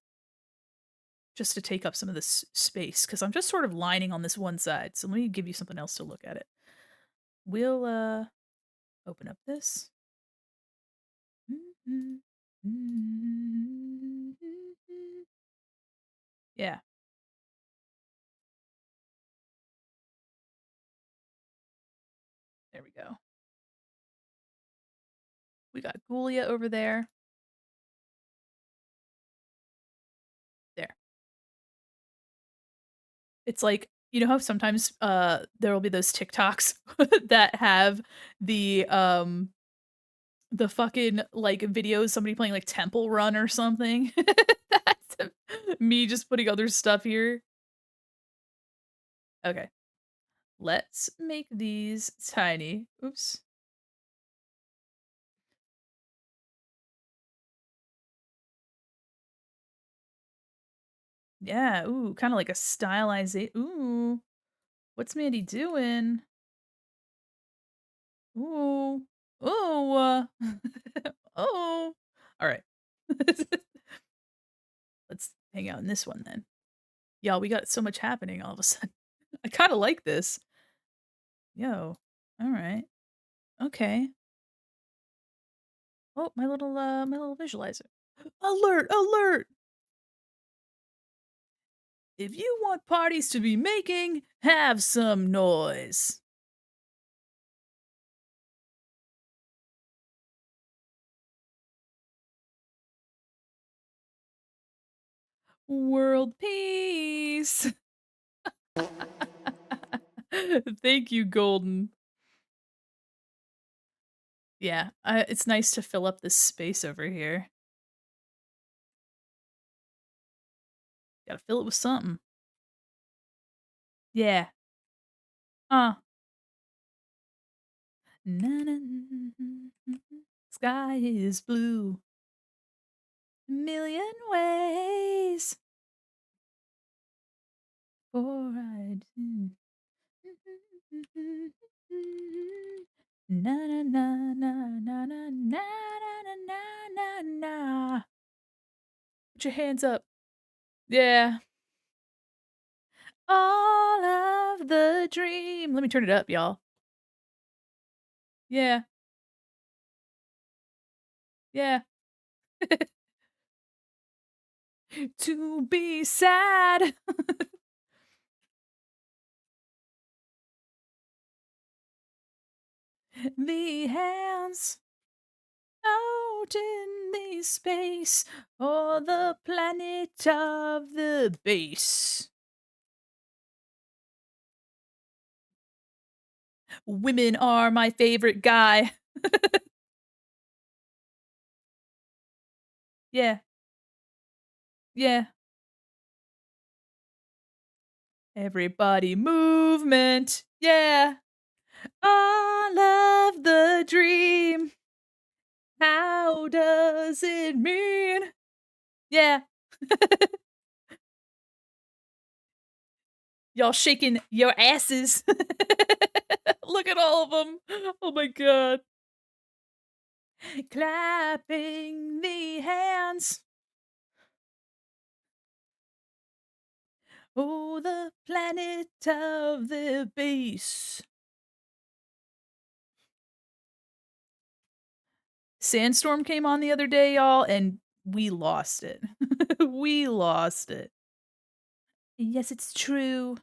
just to take up some of this space because I'm just sort of lining on this one side. So let me give you something else to look at it. We'll open up this. Yeah, there we go. We got Ghoulia over there. There. It's like, you know how sometimes, there will be those TikToks that have the fucking, like, videos, somebody playing, like, Temple Run or something? That's me just putting other stuff here. Okay. Let's make these tiny. Oops. Yeah, ooh, kinda like a styliza ooh, what's Mandy doing? Ooh. Ooh, oh. Alright. Let's hang out in this one then. Y'all, we got so much happening all of a sudden. I kinda like this. Yo. Alright. Okay. Oh, my little visualizer. Alert, alert! If you want parties to be making, have some noise. World peace. Thank you, Golden. Yeah, it's nice to fill up this space over here. Gotta fill it with something. Yeah. Uh. Sky is blue. A million ways for I do. Na na na na na na na na na na na. Put your hands up. Yeah. All of the dream. Let me turn it up, y'all. Yeah. Yeah. To be sad. The hands Out in the space, or the planet of the base. Women are my favorite guy. Yeah, yeah. Everybody movement. Yeah. I love the dream. How does it mean? Yeah. Y'all shaking your asses. Look at all of them. Oh my god. Clapping the hands. Oh, the planet of the beast. Sandstorm came on the other day, y'all, and we lost it. We lost it. Yes, it's true.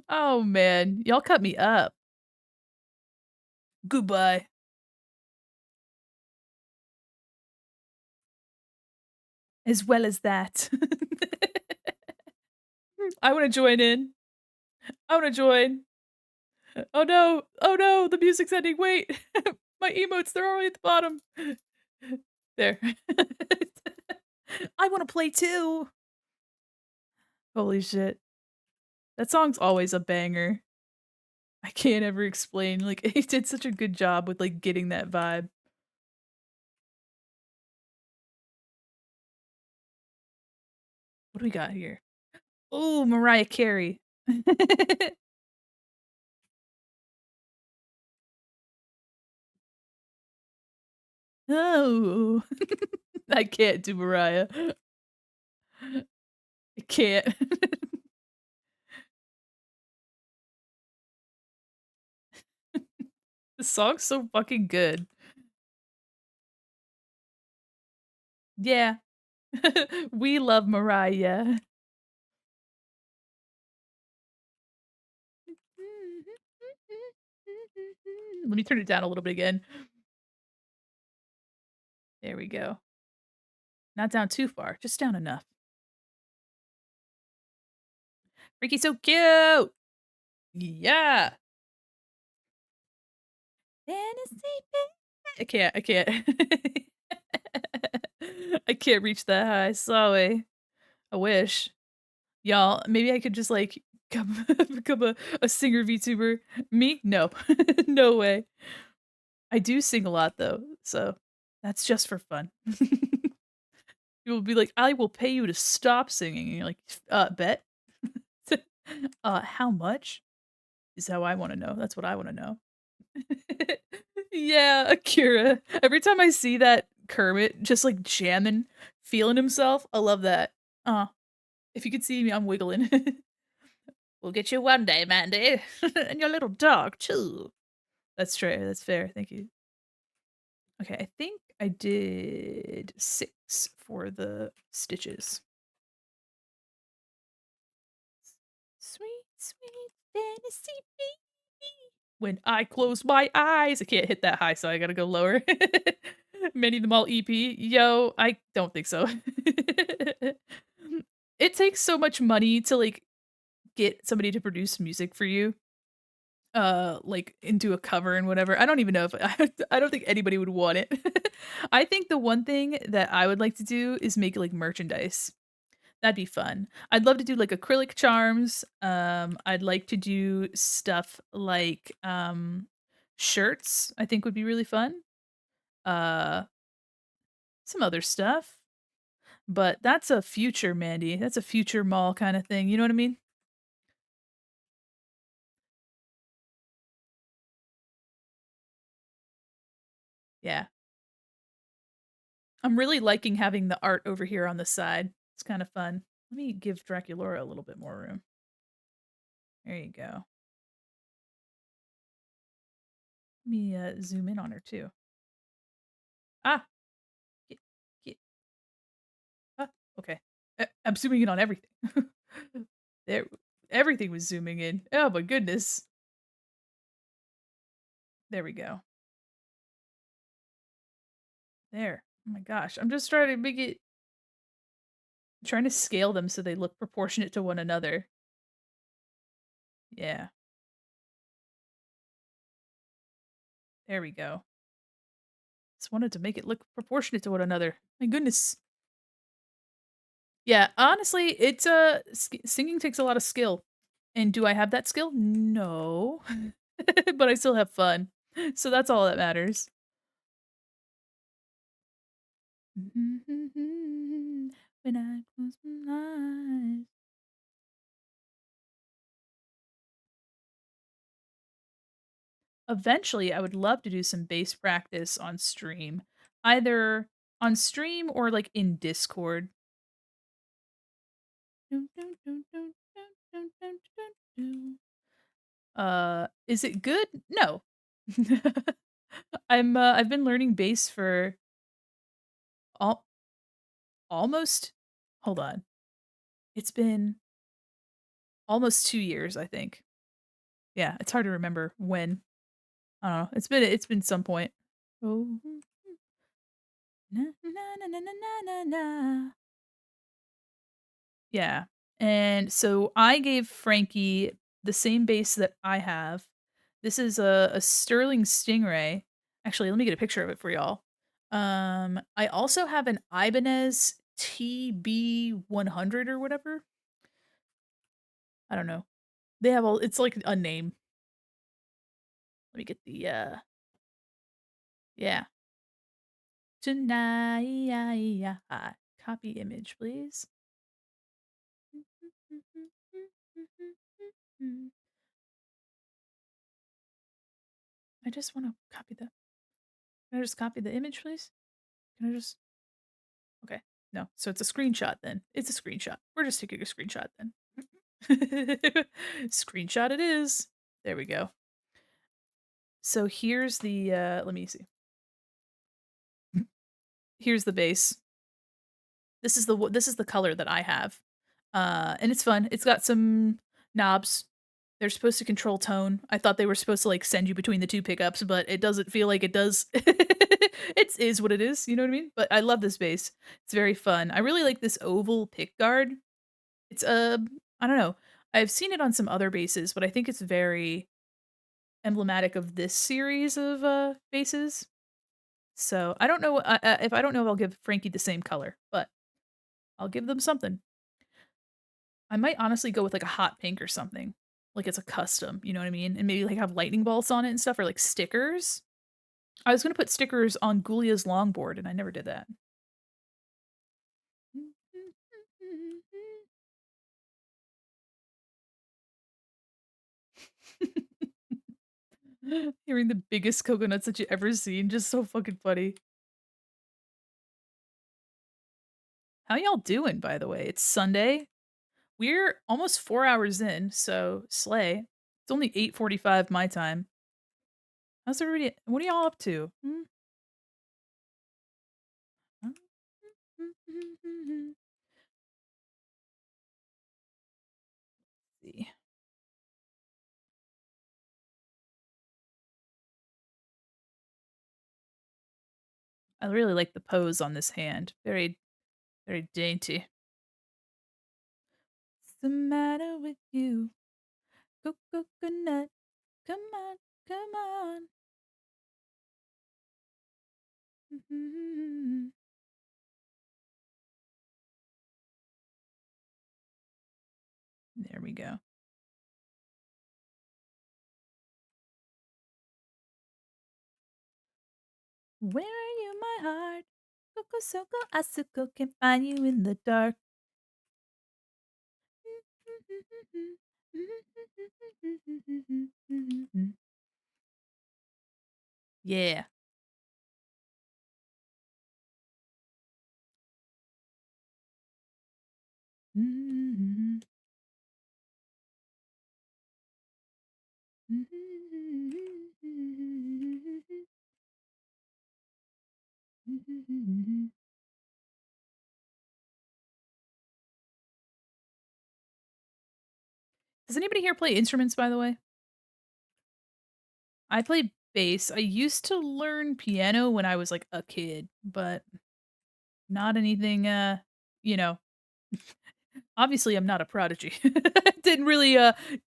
Oh, man. Y'all cut me up. Goodbye. As well as that. I wanna join in. I wanna join. Oh no. Oh no, the music's ending. Wait. My emotes, they're already at the bottom. There. I wanna play too. Holy shit. That song's always a banger. I can't ever explain, like, he did such a good job with, like, getting that vibe. What do we got here? Ooh, Mariah Carey. Oh. I can't do Mariah. I can't. The song's so fucking good. Yeah. We love Mariah. Let me turn it down a little bit again. There we go. Not down too far, just down enough. Frankie's so cute! Yeah! Fantasy I can't. I can't reach that high, sorry. I wish. Y'all, maybe I could just, like, come become a singer VTuber. Me? No. No way. I do sing a lot, though, so that's just for fun. People will be like, "I will pay you to stop singing," and you're like, Bet." How much?" Is how I wanna know, that's what I wanna know. Yeah, Akira. Every time I see that Kermit just, like, jamming, feeling himself, I love that. If you could see me, I'm wiggling. "We'll get you one day, Mandy, and your little dog too." That's fair, that's fair, thank you. Okay, I think I did 6 for the stitches. Sweet, sweet fantasy baby. When I close my eyes, I can't hit that high, so I gotta go lower. Many of them all EP. Yo, I don't think so. It takes so much money to, like, get somebody to produce music for you, like, into a cover and whatever. I don't even know if I don't think anybody would want it. I think the one thing that I would like to do is make, like, merchandise. That'd be fun. I'd love to do, like, acrylic charms, I'd like to do stuff like, shirts, I think would be really fun. Uh, some other stuff, but that's a future, Mandy, that's a future mall kinda thing, you know what I mean? Yeah. I'm really liking having the art over here on the side. It's kinda fun. Let me give Draculaura a little bit more room. There you go. Let me, zoom in on her too. Ah! Get get ah, okay. I'm zooming in on everything. There, everything was zooming in. Oh my goodness. There we go. There. Oh my gosh. I'm just trying to make it trying to scale them so they look proportionate to one another. Yeah. There we go. Just wanted to make it look proportionate to one another. My goodness. Yeah, honestly, it's singing takes a lot of skill. And do I have that skill? No. But I still have fun. So that's all that matters. When I close my eyes. Eventually, I would love to do some bass practice on stream, either on stream or like in Discord. Is it good? No. I've been learning bass for al- almost hold on. It's been almost 2 years, I think. Yeah, it's hard to remember when. I don't know. It's been some point. Oh. Na na na na na na na na. Yeah. And so I gave Frankie the same bass that I have. This is a Sterling Stingray. Actually, let me get a picture of it for y'all. I also have an Ibanez TB100 or whatever. I don't know. They have all it's like a name. Let me get the yeah. Tonight. Copy image, please. I just want to copy the. Can I just copy the image, please? Can I just? Okay. No. So it's a screenshot then. It's a screenshot. We're just taking a screenshot then. Screenshot it is. There we go. So here's the let me see. Here's the base. This is the color that I have. And it's fun. It's got some knobs. They're supposed to control tone. I thought they were supposed to like send you between the two pickups, but it doesn't feel like it does. It is what it is, you know what I mean? But I love this bass. It's very fun. I really like this oval pick guard. It's I don't know. I've seen it on some other basses, but I think it's very emblematic of this series of basses. So I don't know if I don't know if I'll give Frankie the same color, but I'll give them something. I might honestly go with like a hot pink or something. Like it's a custom, you know what I mean? And maybe like have lightning bolts on it and stuff or like stickers. I was gonna put stickers on Gulia's longboard and I never did that. Hearing the biggest coconuts that you ever seen, just so fucking funny. How y'all doing, by the way? It's Sunday. We're almost 4 hours in, so slay. It's only 8:45 my time. How's everybody what are y'all up to? Hmm? See. I really like the pose on this hand. Very, very dainty. What's the matter with you? Coconut. Come on, come on. There we go. Where are you, my heart? Coco Soko Asuko can find you in the dark. Yeah. Does anybody here play instruments, by the way? I play bass. I used to learn piano when I was, like, a kid, but not anything, you know, obviously, I'm not a prodigy. Didn't really,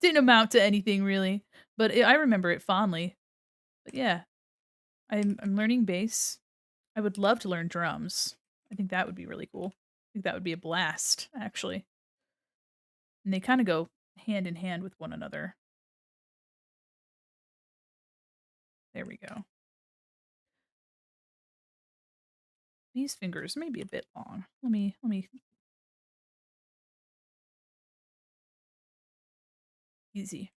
didn't amount to anything really, but I remember it fondly. But yeah, I'm learning bass. I would love to learn drums. I think that would be really cool. I think that would be a blast, actually. And they kinda go hand in hand with one another. There we go. These fingers may be a bit long. Let me easy,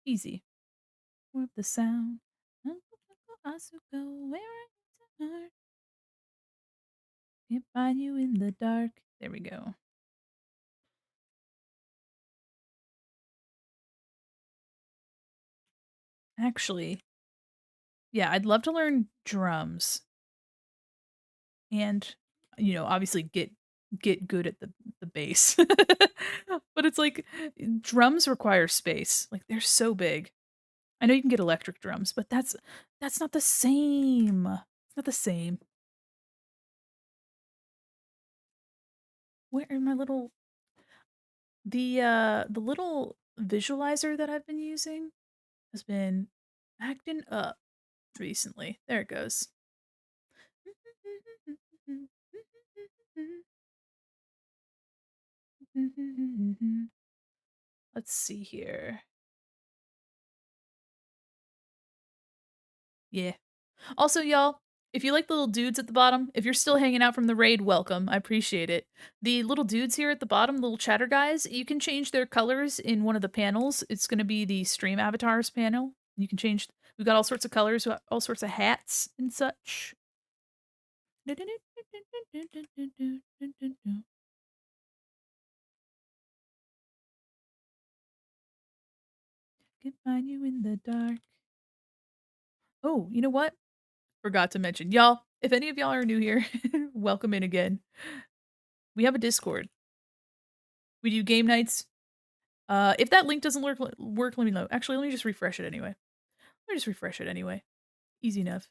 easy. With the sound. Where I can't find you in the dark. There we go. Actually, yeah, I'd love to learn drums and, obviously get good at the bass. But it's like drums require space. Like they're so big. I know you can get electric drums, but that's not the same. It's not the same. Where are my little the little visualizer that I've been using has been acting up recently. There it goes. Let's see here. Yeah. Also, y'all, if you like the little dudes at the bottom, if you're still hanging out from the raid, welcome. I appreciate it. The little dudes here at the bottom, little chatter guys, you can change their colors in one of the panels. It's going to be the stream avatars panel. You can change. We've got all sorts of colors, all sorts of hats and such. Can find you in the dark. Oh, you know what? Forgot to mention. Y'all, if any of y'all are new here, welcome in again. We have a Discord. We do game nights. If that link doesn't work, let me know. Actually, let me just refresh it anyway. Let me just refresh it anyway. Easy enough.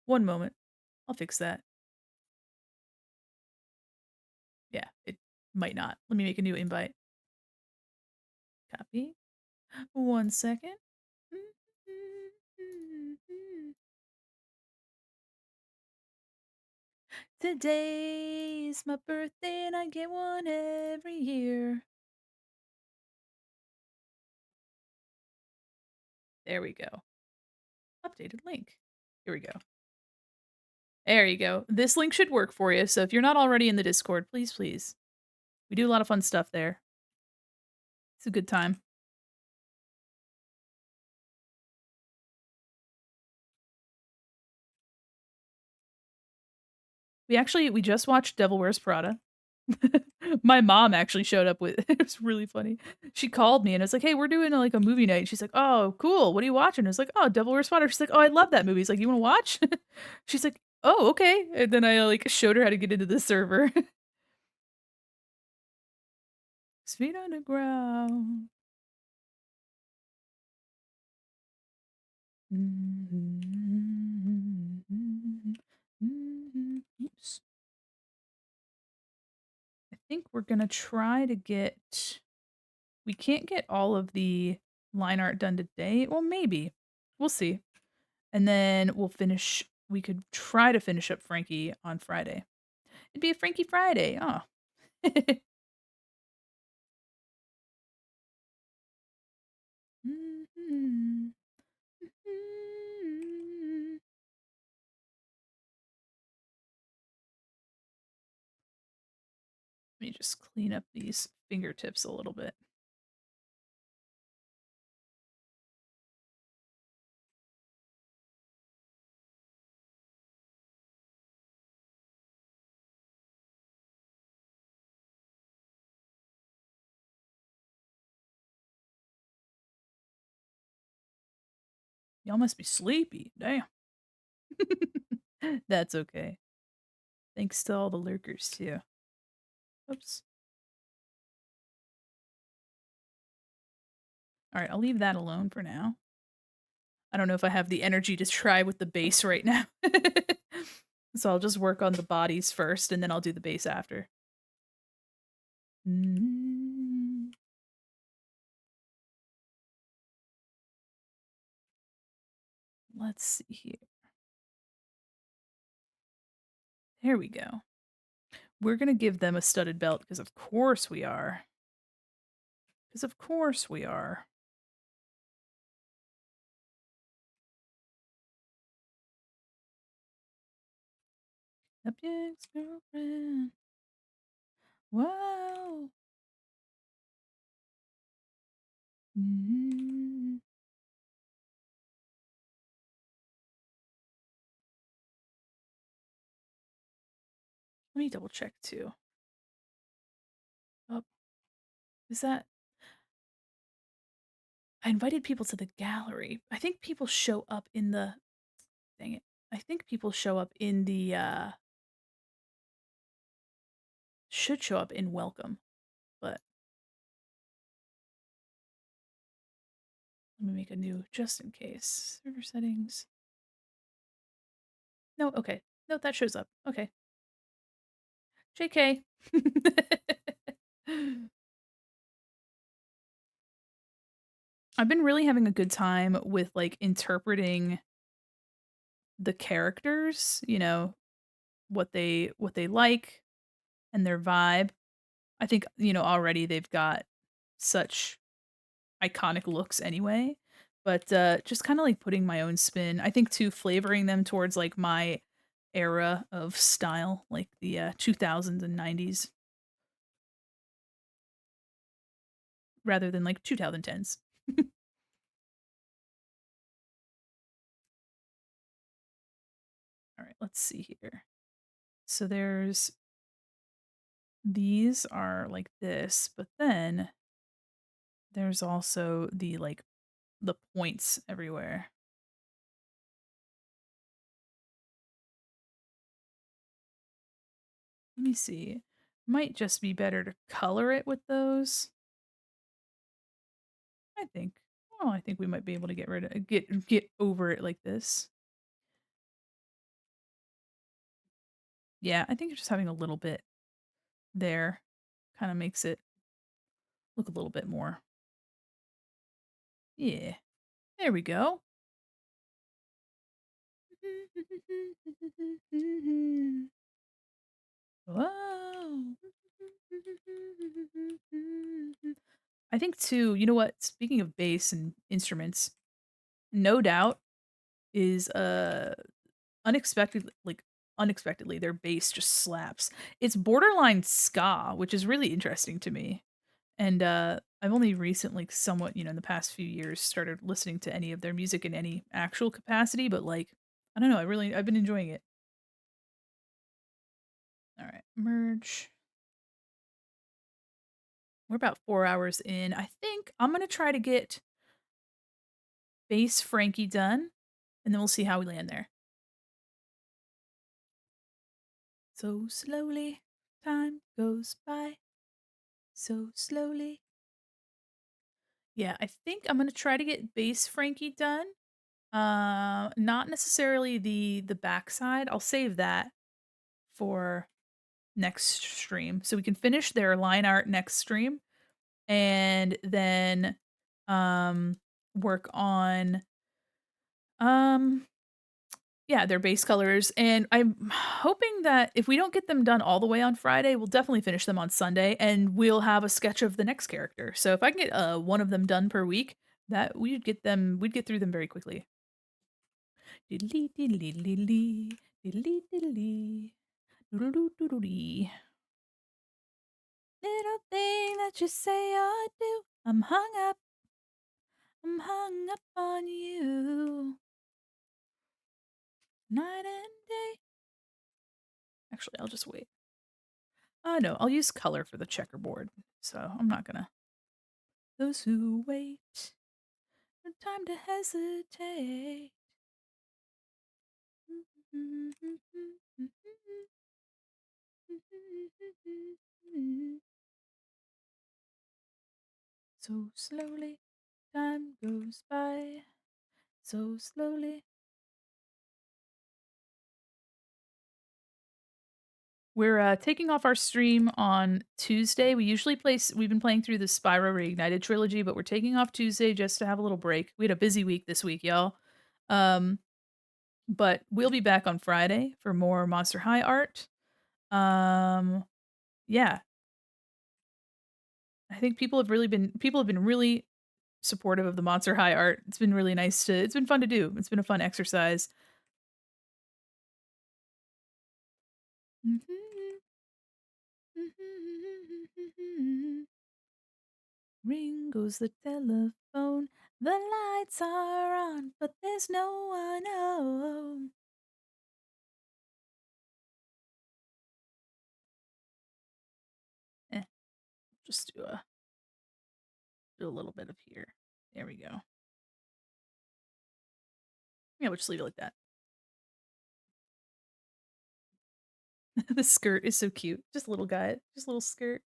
One moment. I'll fix that. Yeah, it might not. Let me make a new invite. Copy. 1 second. Today's my birthday and I get one every year. There we go. Updated link. Here we go. There you go. This link should work for you. So if you're not already in the Discord, please, please. We do a lot of fun stuff there. It's a good time. We just watched Devil Wears Prada. My mom actually showed up with it was really funny. She called me and it's like, "Hey, we're doing like a movie night." She's like, "Oh, cool. What are you watching?" I was like, "Oh, Devil Wears Prada." She's like, "Oh, I love that movie." He's like, "You want to watch?" She's like, "Oh, okay." And then I like showed her how to get into the server. Feet on the ground. Oops. I think we're gonna try to get. We can't get all of the line art done today. Well, maybe. We'll see. And then we'll finish. We could try to finish up Frankie on Friday. It'd be a Frankie Friday. Oh. Let me just clean up these fingertips a little bit. Y'all must be sleepy. Damn. That's okay. Thanks to all the lurkers, too. Oops. All right, I'll leave that alone for now. I don't know if I have the energy to try with the base right now. So I'll just work on the bodies first, and then I'll do the base after. Mm. Let's see here. There we go. We're gonna give them a studded belt because of course we are. Because of course we are. Object's girlfriend. Wow. Mm. Let me double check too. Oh, is that? I invited people to the gallery. I think people show up in the. Dang it. I think people show up in the. Should show up in welcome, but let me make a new just in case. Server settings. No, okay. No, that shows up. Okay. JK. I've been really having a good time with like interpreting the characters, what they like and their vibe. I think, already they've got such iconic looks anyway, but just kind of like putting my own spin. I think too flavoring them towards like my era of style, like the 2000s and 90s rather than like 2010s. All right, let's see here. So these are like this, but then there's also the points everywhere. Let me see. Might just be better to color it with those. I think. Oh, I think we might be able to get over it like this. Yeah, I think just having a little bit there kind of makes it look a little bit more. Yeah. There we go. Whoa. I think too, you know what? Speaking of bass and instruments, no doubt is unexpectedly their bass just slaps. It's borderline ska, which is really interesting to me. And I've only recently somewhat, in the past few years started listening to any of their music in any actual capacity, but like I don't know, I've been enjoying it. All right, merge. We're about 4 hours in. I think I'm going to try to get bass Frankie done and then we'll see how we land there. So slowly time goes by. So slowly. Yeah, I think I'm gonna try to get base Frankie done. Not necessarily the backside. I'll save that for next stream. So we can finish their line art next stream and then work on um yeah, their base colors, and I'm hoping that if we don't get them done all the way on Friday, we'll definitely finish them on Sunday, and we'll have a sketch of the next character. So if I can get one of them done per week, that we'd get through them very quickly. Diddly diddly diddly diddly diddly doodle doodly. Little thing that you say or do, I'm hung up on you, night and day. Actually, I'll just wait. No, I'll use color for the checkerboard. So I'm not gonna. Those who wait, no time to hesitate. So slowly Time goes by so slowly. We're taking off our stream on Tuesday. We usually we've been playing through the Spyro Reignited trilogy, but we're taking off Tuesday just to have a little break. We had a busy week this week, y'all. Um, but we'll be back on Friday for more Monster High art. Yeah. I think people have been really supportive of the Monster High art. It's been really it's been fun to do. It's been a fun exercise. Ring goes the telephone. The lights are on, but there's no one home. Eh, just do a little bit of here. There we go. Yeah, we'll just leave it like that. The skirt is so cute. Just little guy. Just little skirt.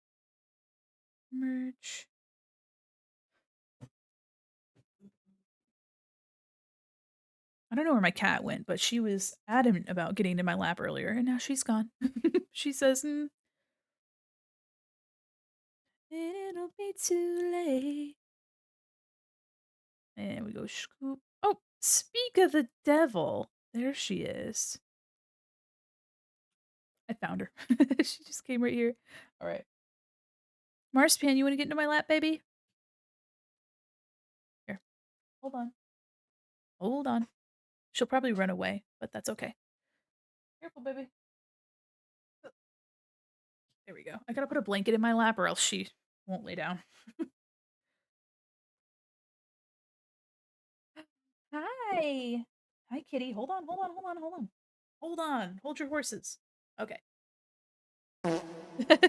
Merch. I don't know where my cat went, but she was adamant about getting in my lap earlier, and now she's gone. She says, it'll be too late. And we go scoop. Oh, speak of the devil. There she is. I found her. She just came right here. All right. Marspian, you want to get into my lap, baby? Here. Hold on. Hold on. She'll probably run away, but that's okay. Careful, baby. There we go. I gotta put a blanket in my lap or else she won't lay down. Hi. Hi, kitty. Hold on, hold on, hold on, hold on. Hold on. Hold your horses. Okay.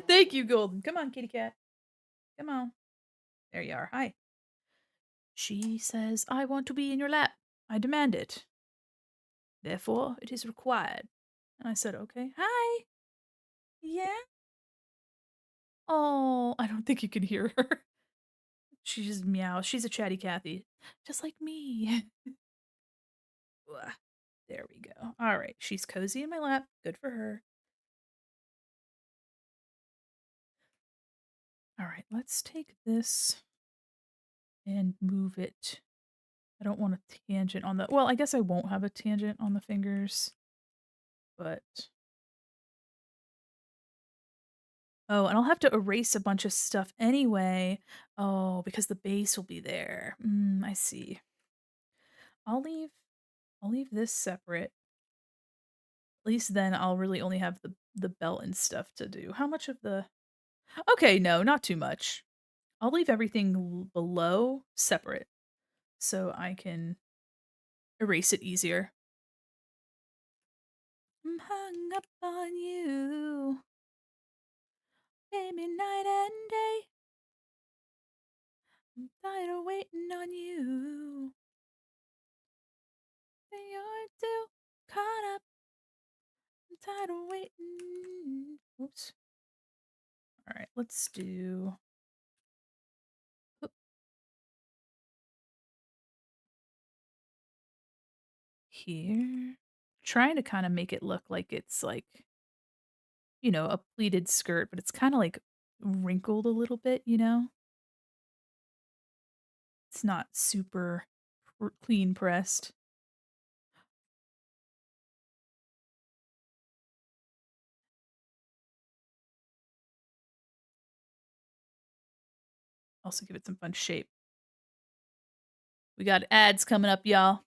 Thank you, Golden. Come on, kitty cat. Come on. There you are. Hi. She says, I want to be in your lap. I demand it. Therefore, it is required. And I said, okay. Hi. Yeah? Oh, I don't think you can hear her. She just meows. She's a chatty Cathy. Just like me. Ugh. There we go. All right. She's cozy in my lap. Good for her. All right. Let's take this and move it. I don't want a tangent on the. Well, I guess I won't have a tangent on the fingers. But. Oh, and I'll have to erase a bunch of stuff anyway. Oh, because the base will be there. I see. I'll leave this separate. At least then I'll really only have the belt and stuff to do. How much of the Okay, no, not too much. I'll leave everything below separate so I can erase it easier. I'm hung up on you, baby, night and day. I'm tired of waiting on you. You're too caught up. I'm tired of waiting. Oops. All right, let's do. Oop. Here. Trying to kind of make it look like it's like, a pleated skirt, but it's kind of like wrinkled a little bit, It's not super clean pressed. Also give it some fun shape. We got ads coming up, y'all.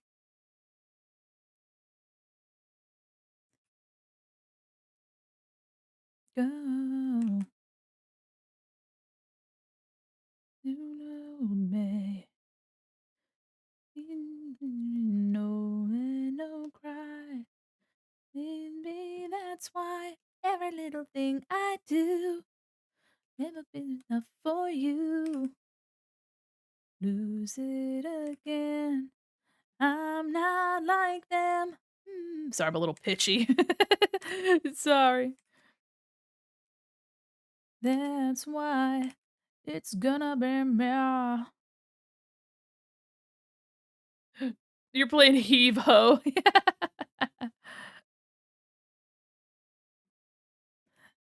Go. You know me. No cry. Maybe that's why every little thing I do never been enough for you. Lose it again. I'm not like them. Sorry, I'm a little pitchy. Sorry. That's why it's gonna be me. You're playing heave ho.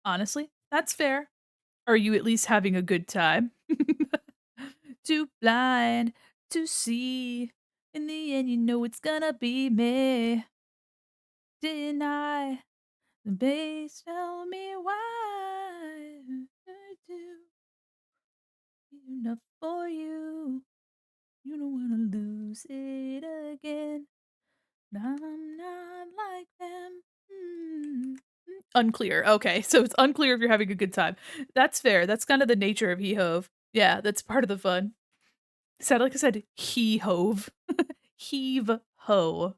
Honestly, that's fair. Are you at least having a good time? Too blind to see. In the end, you know it's gonna be me. Deny the base. Tell me why I do enough for you. You don't wanna lose it again. I'm not like them. Mm. Unclear. Okay, so it's unclear if you're having a good time. That's fair. That's kind of the nature of he hove. Yeah, that's part of the fun. Said like I said, he hove. Heave ho.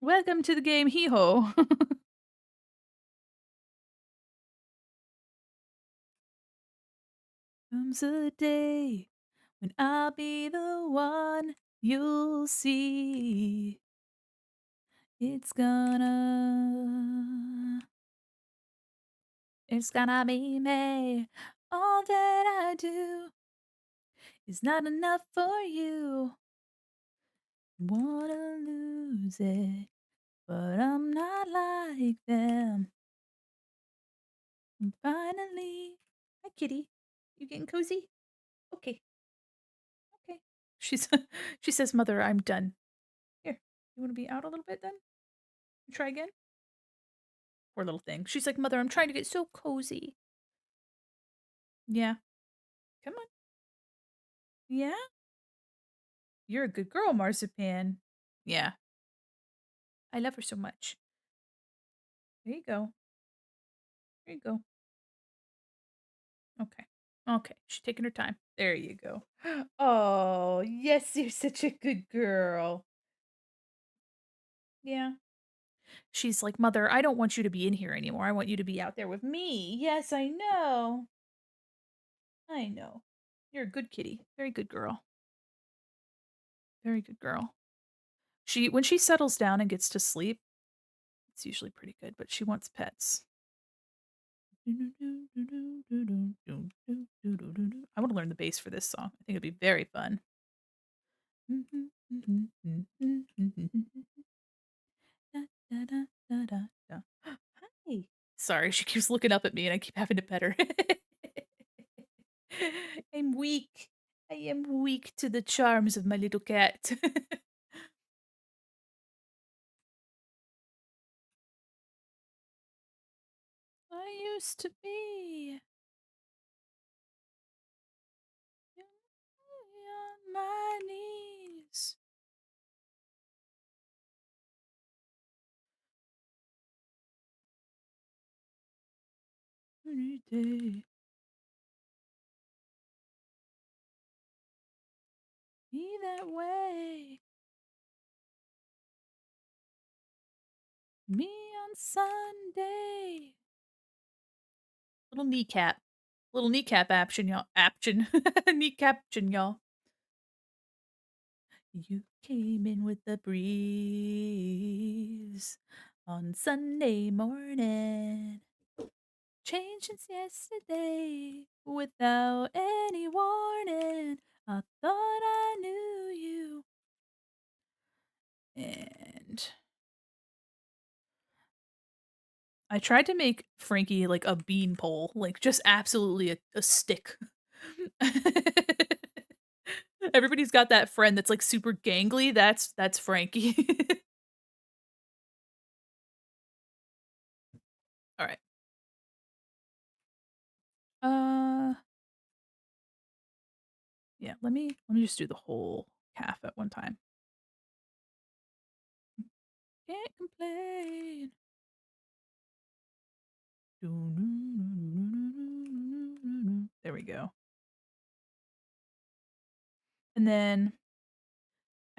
Welcome to the game hee ho. Comes a day when I'll be the one you'll see. It's gonna be me. All that I do is not enough for you. Wanna lose it, but I'm not like them. And finally, hi kitty, you getting cozy? Okay, okay. She's she says, "Mother, I'm done." Here, you want to be out a little bit then? Try again. Poor little thing. She's like, "Mother, I'm trying to get so cozy." Yeah, come on. Yeah, you're a good girl, Marzipan. Yeah, I love her so much. There you go. There you go. Okay. Okay. She's taking her time. There you go. Oh, yes, you're such a good girl. Yeah. She's like, "Mother, I don't want you to be in here anymore. I want you to be out there with me." Yes, I know. I know. You're a good kitty. Very good girl. Very good girl. She when she settles down and gets to sleep, it's usually pretty good, but she wants pets. I want to learn the bass for this song. I think it'd be very fun. Da, da, da, da, da. Hi. Sorry, she keeps looking up at me and I keep having to pet her. I'm weak. I am weak to the charms of my little cat. I used to be on my knees. Every day. Be that way. Me on Sunday. Little kneecap. Little kneecap action, y'all. Action. Kneecaption, y'all. You came in with the breeze on Sunday morning. Changed since yesterday without any warning. I thought I knew you. And I tried to make Frankie like a beanpole, like just absolutely a stick. Everybody's got that friend that's like super gangly. That's Frankie. All right. Uh yeah, let me just do the whole calf at one time. Can't complain. There we go. And then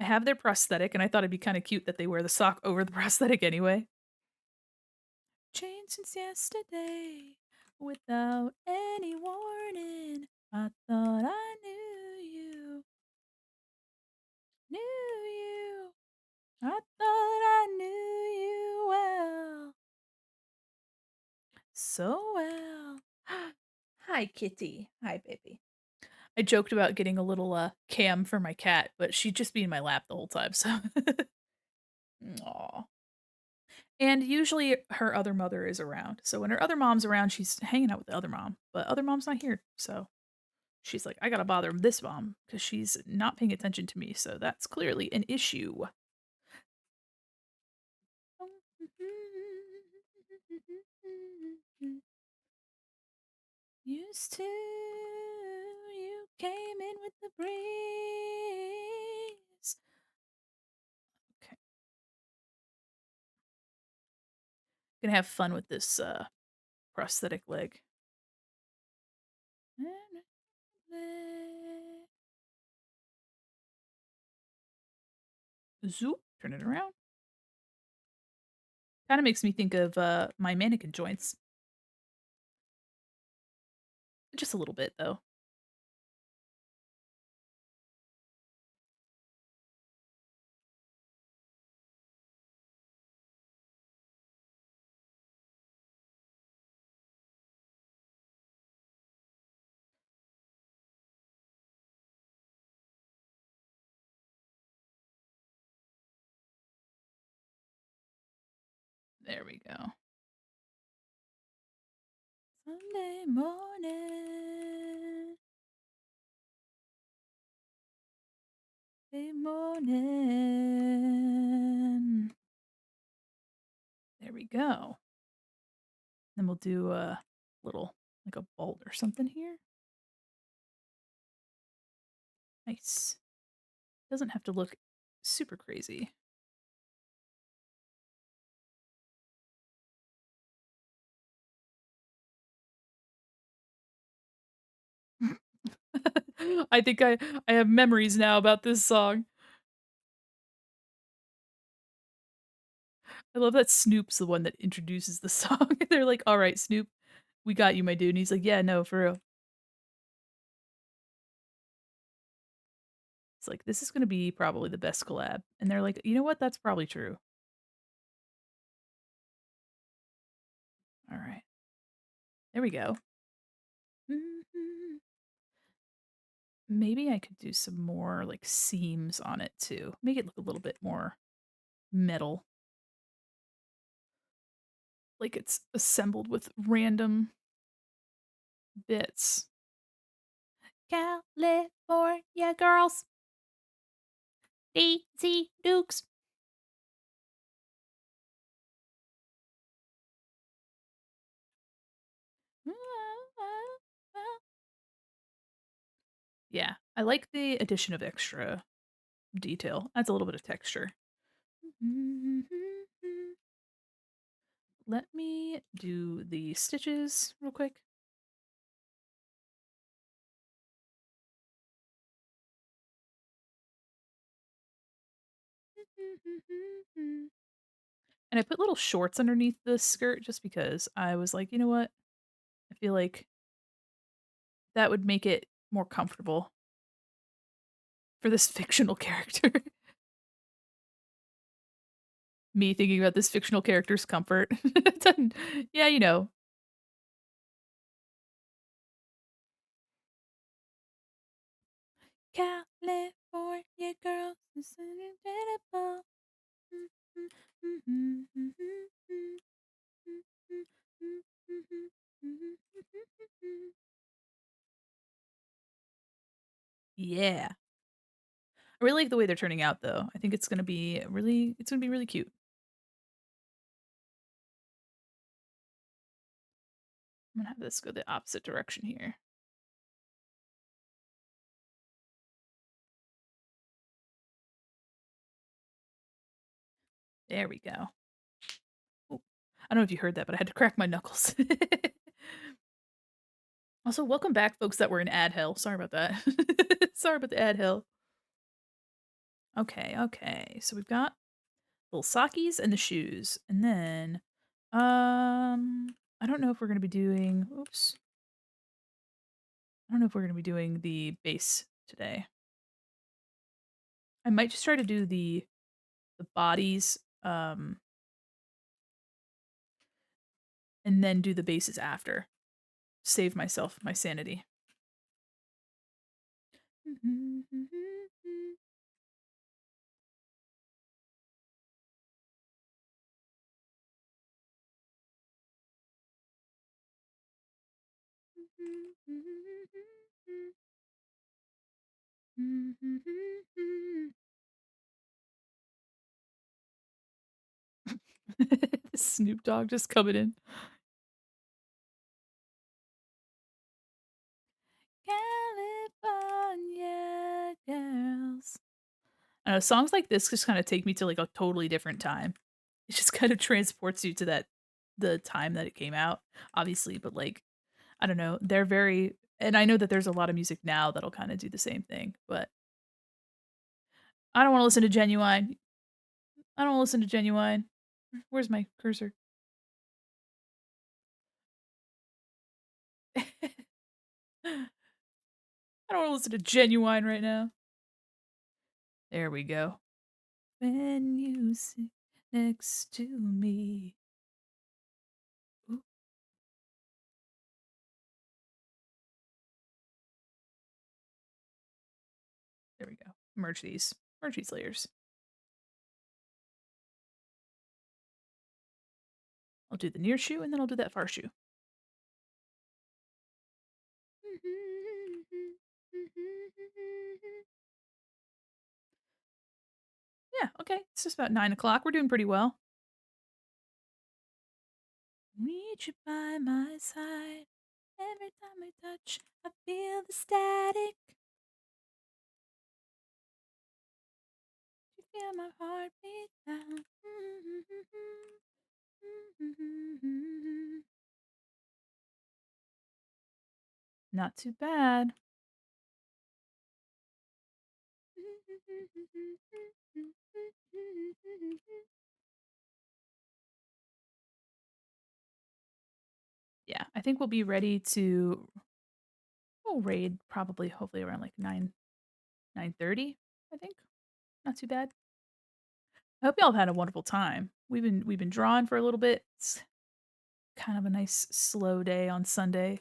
I have their prosthetic, and I thought it'd be kind of cute that they wear the sock over the prosthetic anyway. Changed since yesterday without any warning. I thought I knew you. Knew you. I thought I knew you well. So well. Hi, kitty. Hi, baby. I joked about getting a little cam for my cat, but she'd just be in my lap the whole time. So, aw. And usually her other mother is around. So when her other mom's around, she's hanging out with the other mom, but other mom's not here. So she's like, I gotta bother this mom because she's not paying attention to me. So that's clearly an issue. Used to, you came in with the breeze. Okay. Gonna have fun with this prosthetic leg. Zoop, turn it around. Kind of makes me think of my mannequin joints. Just a little bit though. There we go. Sunday morning. Sunday morning. There we go. Then we'll do a little, like a bolt or something here. Nice. Doesn't have to look super crazy. I think I have memories now about this song. I love that Snoop's the one that introduces the song. They're like, "All right, Snoop, we got you, my dude." And he's like, "Yeah, no, for real." It's like, "This is gonna be probably the best collab." And they're like, "You know what? That's probably true." All right. There we go. Mhm. Maybe I could do some more like seams on it too. Make it look a little bit more metal. Like it's assembled with random bits. California girls. Daisy Dukes. Yeah, I like the addition of extra detail. Adds a little bit of texture. Let me do the stitches real quick. And I put little shorts underneath the skirt just because I was like, you know what? I feel like that would make it more comfortable for this fictional character. Me thinking about this fictional character's comfort. Yeah, you know. California girls is incredible. Yeah. I really like the way they're turning out though. I think it's gonna be really cute. I'm gonna have this go the opposite direction here. There we go. Ooh. I don't know if you heard that, but I had to crack my knuckles. Also, welcome back, folks that were in ad hell. Sorry about that. Sorry about the ad hell. Okay, okay. So we've got little sockies and the shoes. And then I don't know if we're gonna be doing oops. I don't know if we're gonna be doing the base today. I might just try to do the bodies, and then do the bases after. Save myself my sanity. Snoop Dogg just coming in. California girls. I don't know, songs like this just kind of take me to like a totally different time. It just kind of transports you to the time that it came out, obviously, but like I don't know, they're very and I know that there's a lot of music now that'll kind of do the same thing, but I don't want to listen to Genuine. I don't want to listen to Genuine. Where's my cursor? I don't want to listen to Genuine right now. There we go. When you sit next to me. Ooh, there we go. Merge these. Merge these layers. I'll do the near shoe and then I'll do that far shoe. Yeah, okay. It's just about 9 o'clock. We're doing pretty well. Need you by my side. Every time we touch, I feel the static. You feel my heartbeat now. Not too bad. Yeah, I think we'll be ready to we'll raid probably hopefully around like 9:30, I think. Not too bad. I hope y'all have had a wonderful time. We've been drawing for a little bit. It's kind of a nice slow day on Sunday.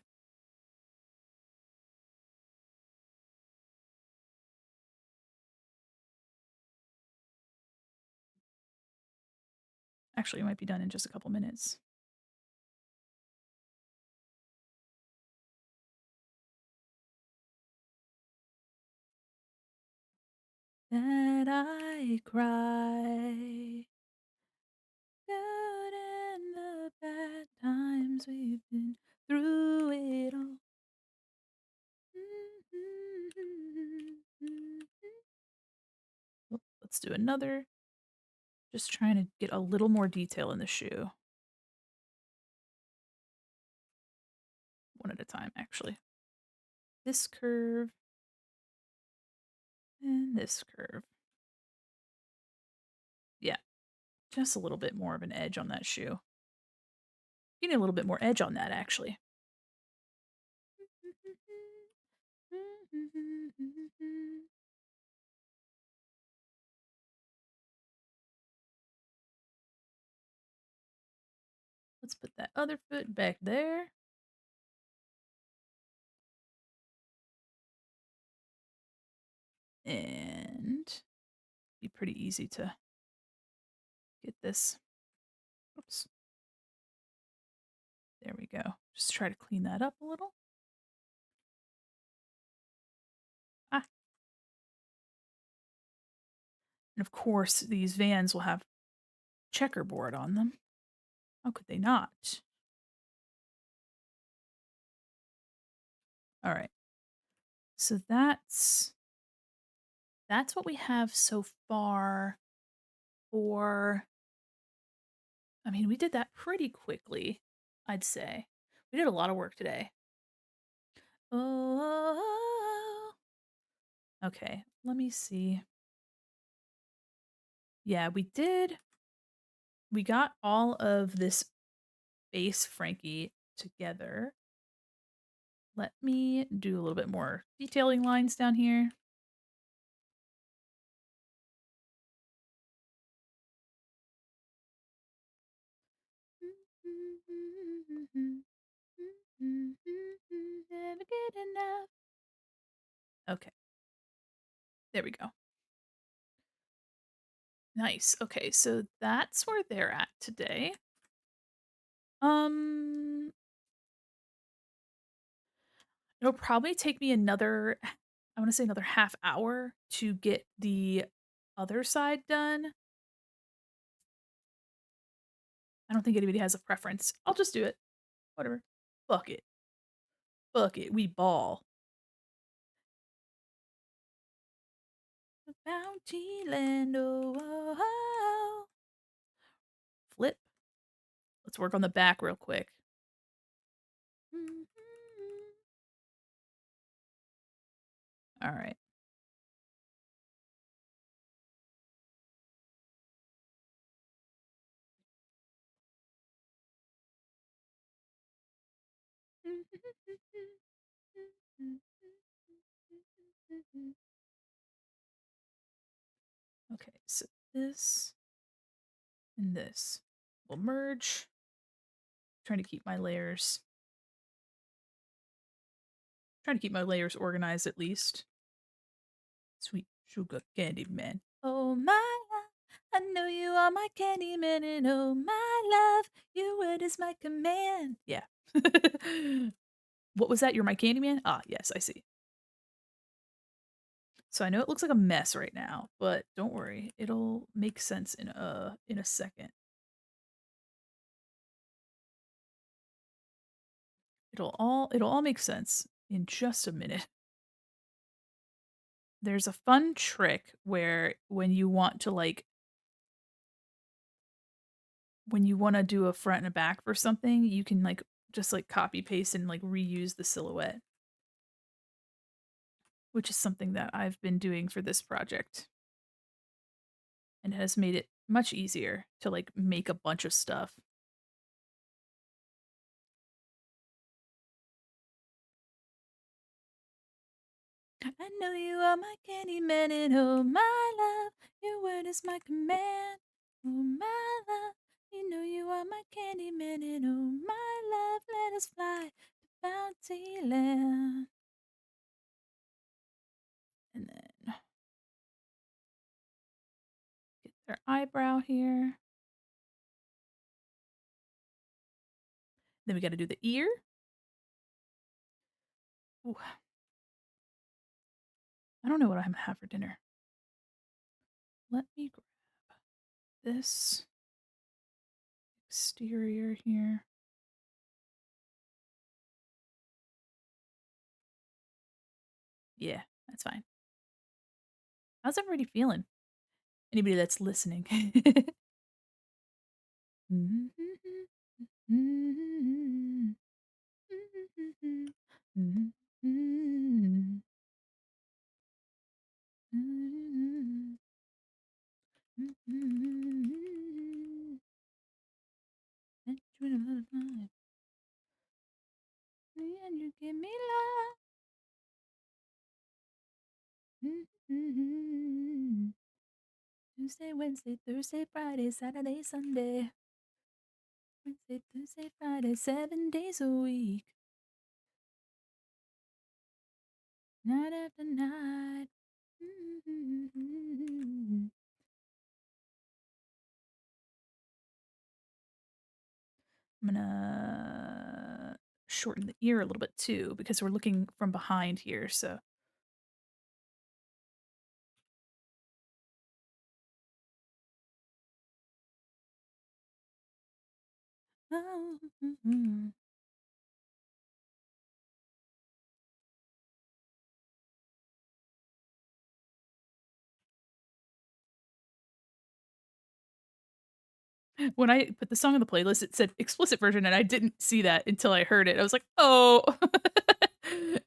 Actually, it might be done in just a couple minutes. That I cry. Good and the bad times we've been through it all. Oh, let's do another. Just trying to get a little more detail in the shoe. One at a time, actually. This curve and this curve. Yeah, just a little bit more of an edge on that shoe. You need a little bit more edge on that, actually. Let's put that other foot back there. And be pretty easy to get this. Oops. There we go. Just try to clean that up a little. Ah. And of course, these Vans will have checkerboard on them. How could they not? All right. So that's what we have so far for I mean, we did that pretty quickly, I'd say. We did a lot of work today. Oh. Okay, let me see. Yeah, we did. We got all of this base Frankie together. Let me do a little bit more detailing lines down here. Never get enough. Okay. There we go. Nice. Okay, so that's where they're at today. Um, it'll probably take me another, I want to say another half hour to get the other side done. I don't think anybody has a preference. I'll just do it. Whatever. Fuck it. Fuck it. We ball. Bounty land. Oh, oh, oh. Flip. Let's work on the back real quick. All right. Okay, so this and this will merge. Trying to keep my layers. Trying to keep my layers organized at least. Sweet sugar candy man. Oh my love, I know you are my candy man, and oh my love, your word is my command. Yeah. What was that? You're my candy man? Ah, yes, I see. So I know it looks like a mess right now, but don't worry, it'll make sense in a second. It'll all make sense in just a minute. There's a fun trick where when you want to do a front and a back for something, you can like just like copy paste and like reuse the silhouette, which is something that I've been doing for this project and has made it much easier to like make a bunch of stuff. I know you are my candy man, and oh my love, your word is my command. Oh my love, you know you are my candy man, and oh my love, let us fly to Bounty Land. And then get their eyebrow here. Then we got to do the ear. Ooh, I don't know what I'm gonna have for dinner. Let me grab this exterior here. Yeah, that's fine. How's everybody feeling? Anybody that's listening. And you give me love. Tuesday, Wednesday, Thursday, Friday, Saturday, Sunday. Wednesday, Thursday, Friday, 7 days a week. Night after night. I'm gonna shorten the ear a little bit too because we're looking from behind here, so. When I put the song on the playlist, it said explicit version, and I didn't see that until I heard it. I was like, "Oh,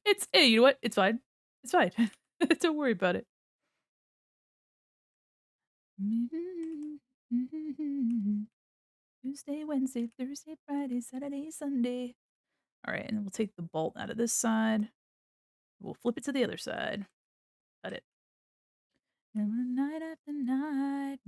it's hey, you know what? It's fine. It's fine. Don't worry about it." Tuesday, Wednesday, Thursday, Friday, Saturday, Sunday. All right, and then we'll take the bolt out of this side. We'll flip it to the other side. Cut it. And night after night.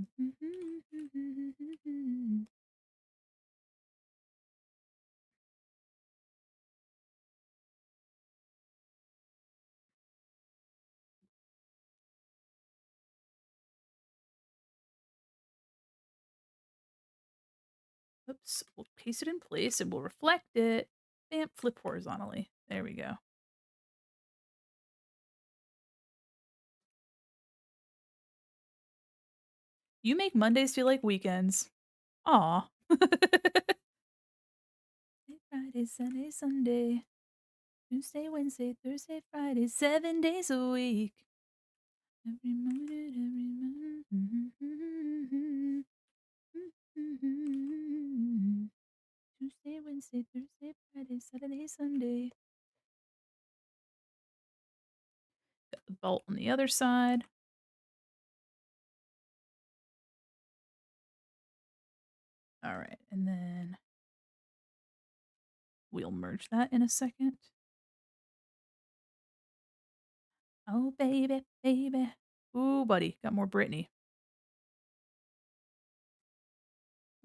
Oops, we'll paste it in place and we'll reflect it. Bam, flip horizontally. There we go. You make Mondays feel like weekends. Aw. Friday, Saturday, Sunday, Tuesday, Wednesday, Thursday, Friday, 7 days a week. Every moment, every moment. Tuesday, Wednesday, Thursday, Friday, Saturday, Sunday. Got the bolt on the other side. All right, and then we'll merge that in a second. Oh, baby, baby. Ooh, buddy, got more Brittany.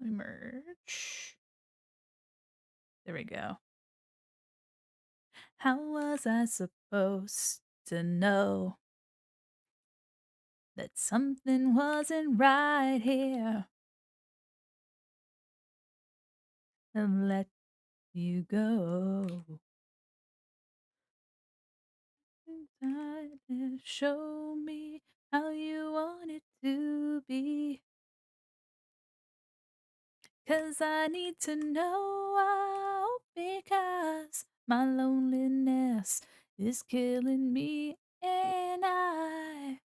Let me merge. There we go. How was I supposed to know that something wasn't right here and let you go? Show me how you want it to be. 'Cause I need to know because my loneliness is killing me and I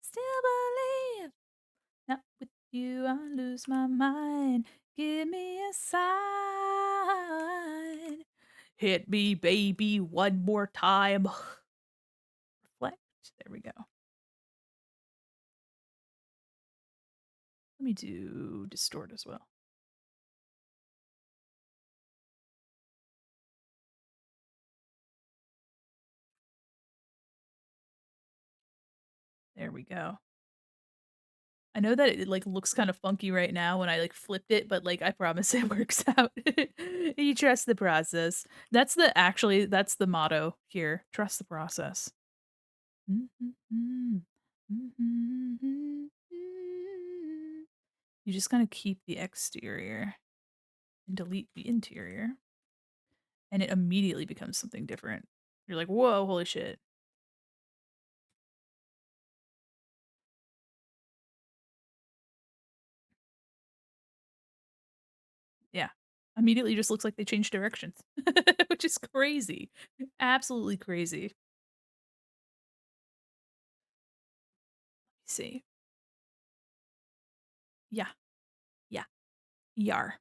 still believe not with you I lose my mind. Give me a sign. Hit me, baby, one more time. Reflect. There we go. Let me do distort as well. There we go. I know that it, like, looks kinda funky right now when I, like, flipped it, but, like, I promise it works out. You trust the process. That's the actually, that's the motto here, "Trust the process." You just gotta keep the exterior and delete the interior, and it immediately becomes something different. You're like, "Whoa, holy shit." Yeah. Immediately just looks like they changed directions, which is crazy. Absolutely crazy. See. Yeah. Yeah. Yar.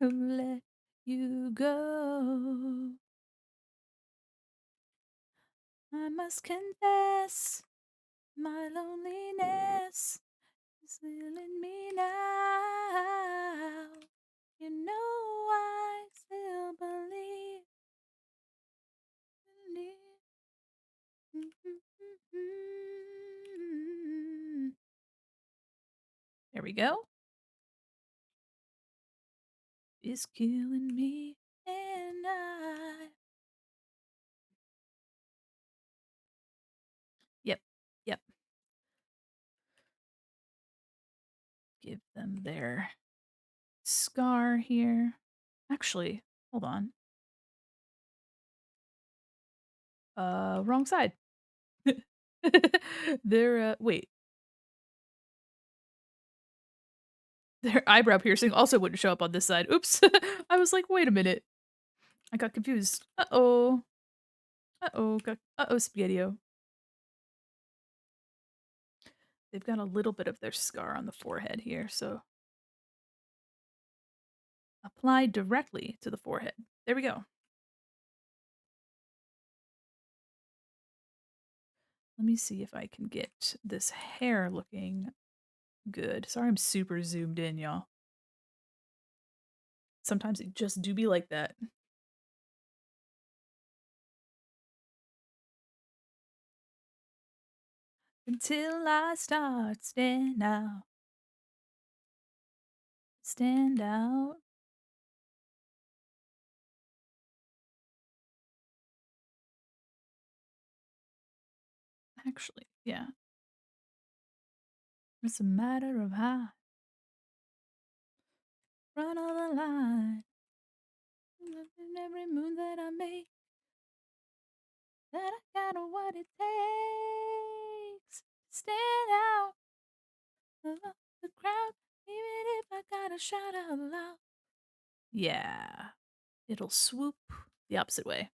Let you go. I must confess, my loneliness is killing me now. You know I still believe. There we go. Is killing me and I. Yep. Yep. Give them their scar here. Actually, hold on. Wrong side. Their wait. Their eyebrow piercing also wouldn't show up on this side. Oops. I was like, wait a minute. I got confused. Uh-oh. Uh-oh. Uh-oh, Spaghetti-O. They've got a little bit of their scar on the forehead here, so apply directly to the forehead. There we go. Let me see if I can get this hair looking good. Sorry I'm super zoomed in, y'all. Sometimes it just do be like that. Until I start stand out. Stand out. Actually, yeah. It's a matter of how run on the line. In every move that I make, that I got what it takes to stand out above the crowd, even if I gotta shout out loud. Yeah, it'll swoop the opposite way.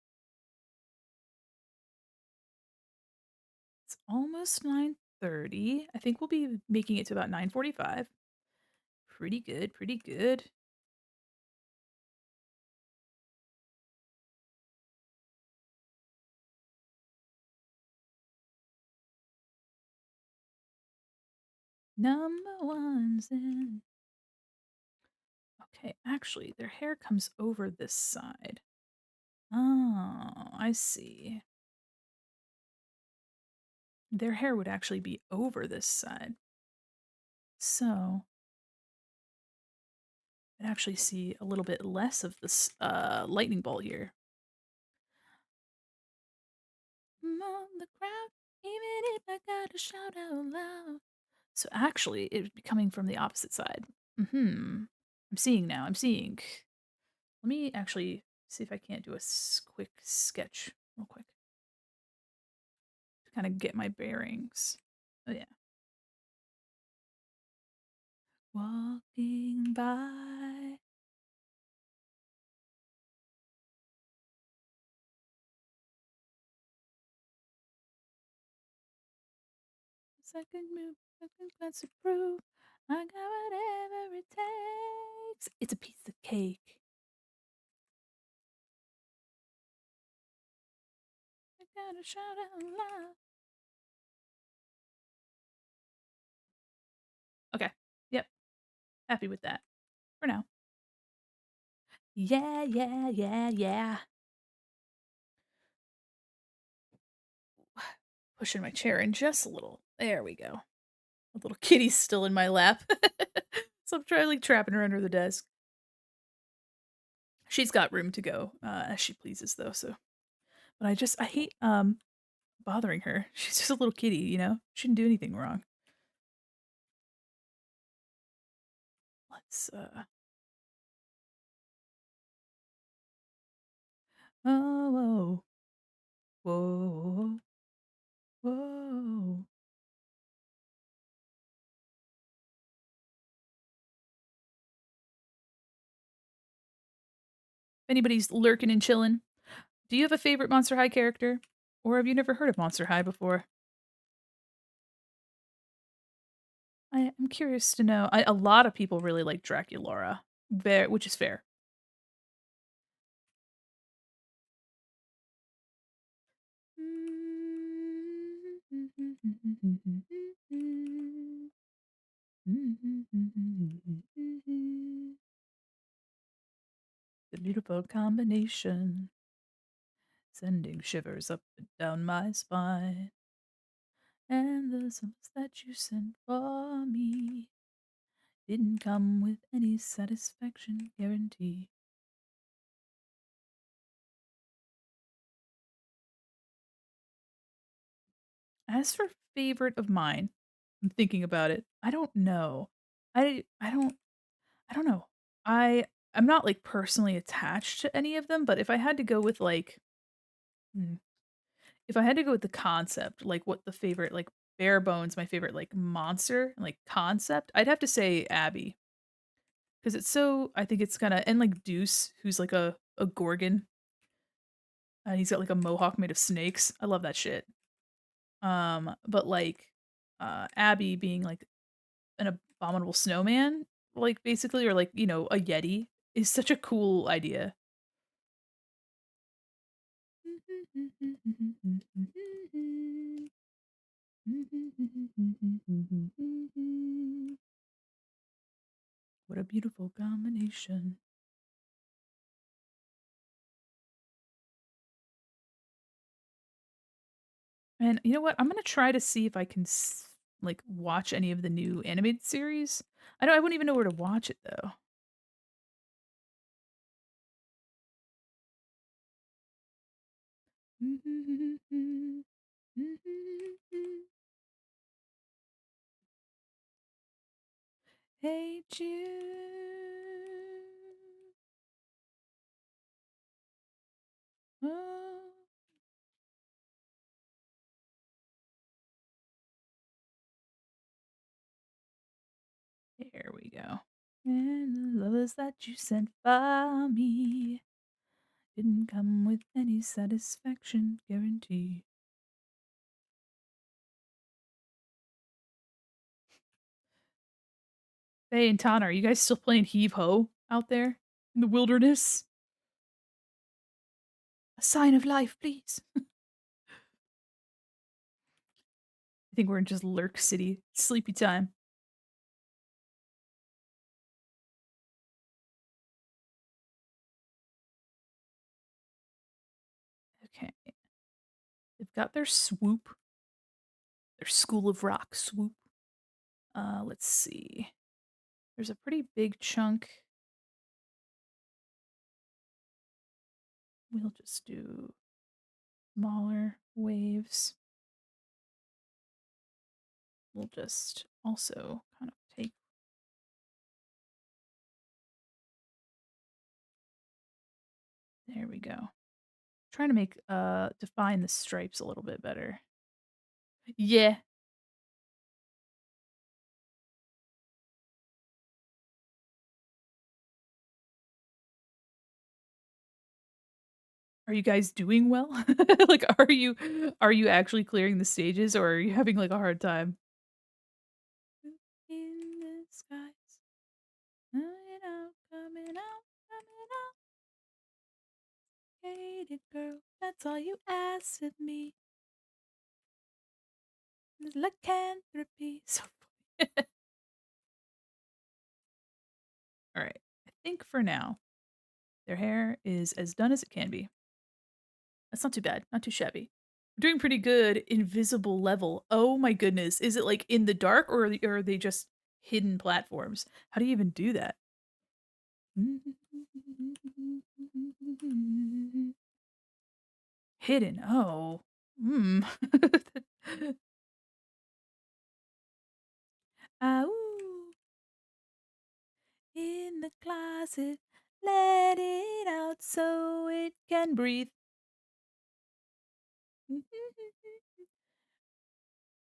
It's almost 9:30. I think we'll be making it to about 9:45. Pretty good, pretty good. Number ones in. Okay, actually, their hair comes over this side. Oh, I see. Their hair would actually be over this side. So I'd actually see a little bit less of this lightning bolt here. On the crowd, even if I gotta shout out loud. So actually, it would be coming from the opposite side. Hmm. I'm seeing now. I'm seeing. Let me actually see if I can't do a quick sketch real quick to kind of get my bearings. Oh, yeah. Walking by. Second move, second glance to prove I got whatever it takes. It's a piece of cake. I gotta shout out loud. Okay. Yep. Happy with that for now. Yeah, yeah, yeah, yeah. Pushing my chair in just a little. There we go. A little kitty's still in my lap. So I'm trying like trapping her under the desk. She's got room to go as she pleases though, so but I hate bothering her. She's just a little kitty, you know? She didn't do anything wrong. Let's oh whoa. Whoa. Whoa. If anybody's lurking and chilling, do you have a favorite Monster High character? Or have you never heard of Monster High before? I'm curious to know. A lot of people really like Draculaura, which is fair. The beautiful combination, sending shivers up and down my spine. And the songs that you sent for me didn't come with any satisfaction guarantee. As for favorite of mine, I'm thinking about it. I don't know. I don't know. I'm not like personally attached to any of them, but if I had to go with like hmm, if I had to go with the concept, like what the favorite like bare bones my favorite like monster like concept, I'd have to say Abby because it's so I think it's kind of and like Deuce who's like a gorgon and he's got like a mohawk made of snakes. I love that shit. But like Abby being like an abominable snowman, like basically, or like, you know, a yeti is such a cool idea. What a beautiful combination. And you know what? I'm gonna try to see if I can like watch any of the new animated series. I wouldn't even know where to watch it though. Hey Jude. Oh. Here we go. And the lovers that you sent for me didn't come with any satisfaction guarantee. Faye and Tana, are you guys still playing Heave Ho out there in the wilderness? A sign of life, please. I think we're in just Lurk City. Sleepy time. Okay. They've got their swoop. Their School of Rock swoop. Let's see. There's a pretty big chunk. We'll just do smaller waves. We'll just also kind of take. There we go. Trying to make define the stripes a little bit better. Yeah. Are you guys doing well? Like are you actually clearing the stages or are you having like a hard time? In the skies. Coming out, coming out, coming out. Hated girl, that's all you asked of me. Lycanthropy. So all right. I think for now, their hair is as done as it can be. That's not too bad. Not too shabby. We're doing pretty good. Invisible level. Oh my goodness. Is it like in the dark or are they just hidden platforms? How do you even do that? Hidden. Oh. Hmm. Ow. In the closet. Let it out so it can breathe.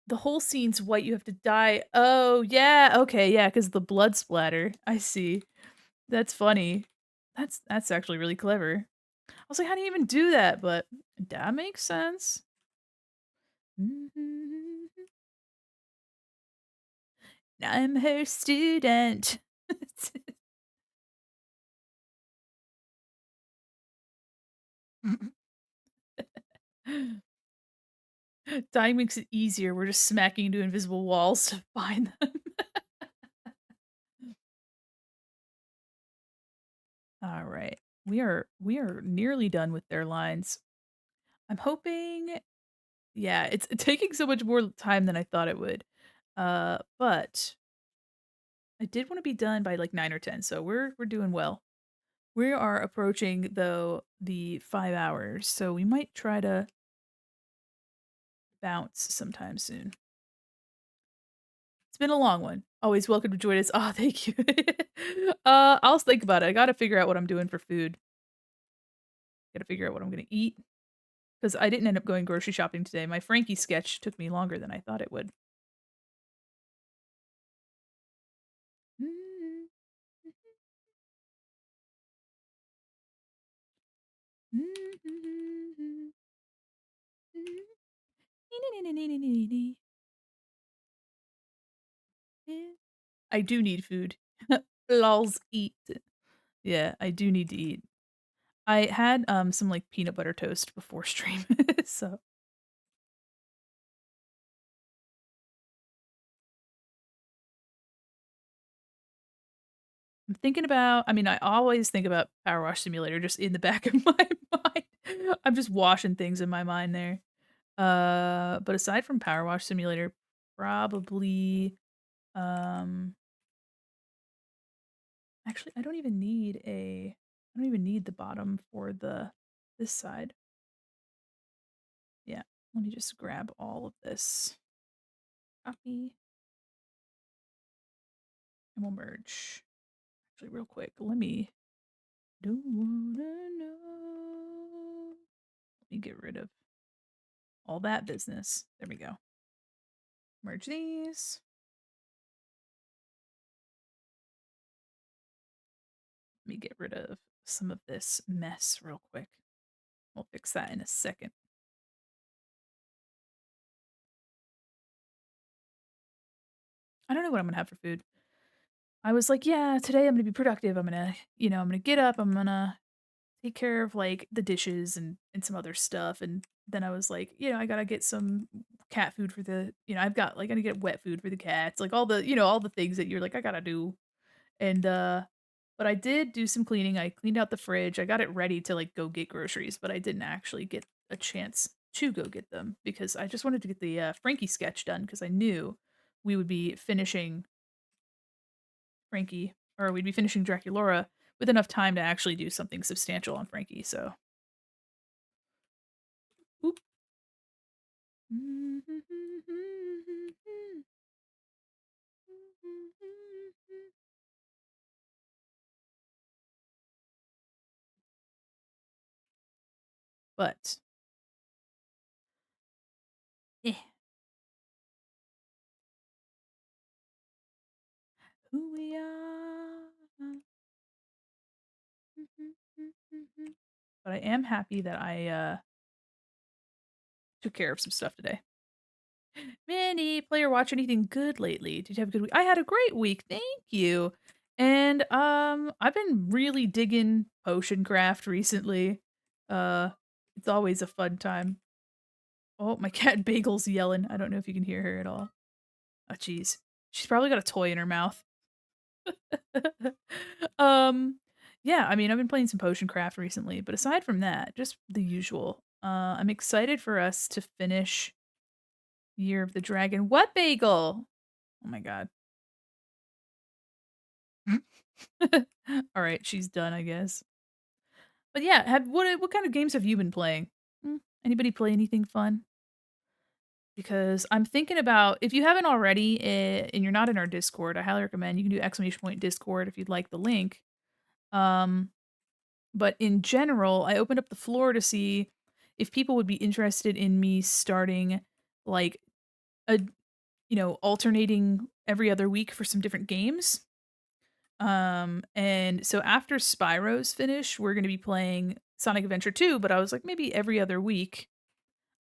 The whole scene's white. You have to die. Oh, yeah. Okay, yeah, because the blood splatter. I see. That's funny. That's actually really clever. I was like, how do you even do that? But that makes sense. I'm her student. Dying makes it easier. We're just smacking into invisible walls to find them. All right. We are nearly done with their lines. I'm hoping yeah, it's taking so much more time than I thought it would. But I did want to be done by like 9 or 10, so we're doing well. We are approaching though the 5 hours, so we might try to bounce sometime soon. It's been a long one. Always welcome to join us. Oh, thank you. I'll think about it. I gotta figure out what I'm doing for food. Gotta figure out what I'm gonna eat. Because I didn't end up going grocery shopping today. My Frankie sketch took me longer than I thought it would. I do need food. Lols eat. Yeah, I do need to eat. I had some like peanut butter toast before stream, so I'm thinking about. I mean, I always think about Power Wash Simulator just in the back of my mind. I'm just washing things in my mind there. But aside from Power Wash Simulator, probably um actually I don't even need the bottom for the this side. Yeah. Let me just grab all of this. Copy. And we'll merge. Actually, real quick, let me. Don't wanna know. Let me get rid of all that business. There we go. Merge these. Let me get rid of some of this mess real quick. We'll fix that in a second. I don't know what I'm gonna have for food. I was like, yeah, today I'm gonna be productive. I'm gonna get up, I'm gonna take care of like the dishes and some other stuff. And then I was like, I gotta get some cat food for I've got like I gotta get wet food for the cats, like all the things that you're like, I gotta do. And but I did do some cleaning. I cleaned out the fridge. I got it ready to like go get groceries, but I didn't actually get a chance to go get them because I just wanted to get the Frankie sketch done because I knew we would be finishing Frankie or we'd be finishing Draculaura with enough time to actually do something substantial on Frankie. So, oop. But eh, who we are. But I am happy that I took care of some stuff today. Manny, player watch anything good lately? Did you have a good week? I had a great week, thank you. And I've been really digging potion craft recently. Uh it's always a fun time. Oh, my cat Bagel's yelling. I don't know if you can hear her at all. Oh jeez. She's probably got a toy in her mouth. um yeah, I mean, I've been playing some potion craft recently, but aside from that, just the usual. I'm excited for us to finish Year of the Dragon. What Bagel? Oh my god. All right, she's done, I guess. But yeah, have what kind of games have you been playing? Anybody play anything fun? Because I'm thinking about if you haven't already and you're not in our Discord, I highly recommend you can do exclamation point Discord if you'd like the link. Um, but in general, I opened up the floor to see if people would be interested in me starting like a alternating every other week for some different games. And so after Spyro's finish, we're going to be playing Sonic Adventure 2, but I was like, maybe every other week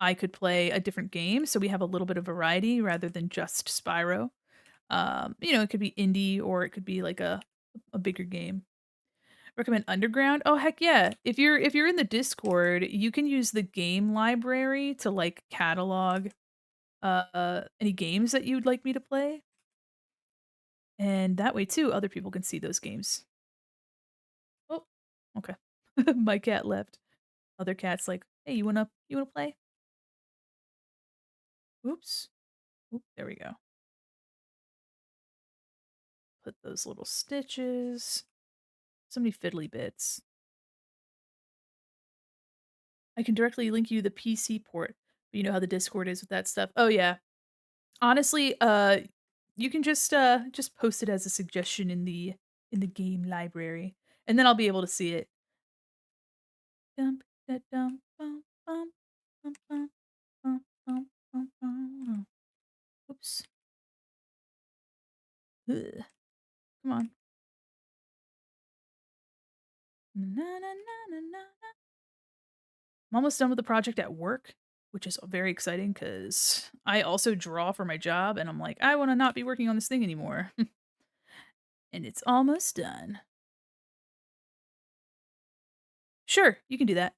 I could play a different game so we have a little bit of variety rather than just Spyro. It could be indie or it could be like a bigger game. Recommend Underground? Oh heck yeah. If you're in the Discord, you can use the game library to like catalog any games that you'd like me to play. And that way too other people can see those games. Oh, okay. My cat left. Other cat's like, "Hey, you wanna play?" Oops. Oop, there we go. Put those little stitches. So many fiddly bits. I can directly link you the PC port. But you know how the Discord is with that stuff. Oh yeah. Honestly, you can just post it as a suggestion in the game library, and then I'll be able to see it. Dum, da, dum, bum, bum, bum, bum, bum, bum, bum, bum. Oops. Ugh. Come on. Na, na, na, na, na. I'm almost done with the project at work, which is very exciting because I also draw for my job, and I'm like, I want to not be working on this thing anymore. And it's almost done. Sure, you can do that.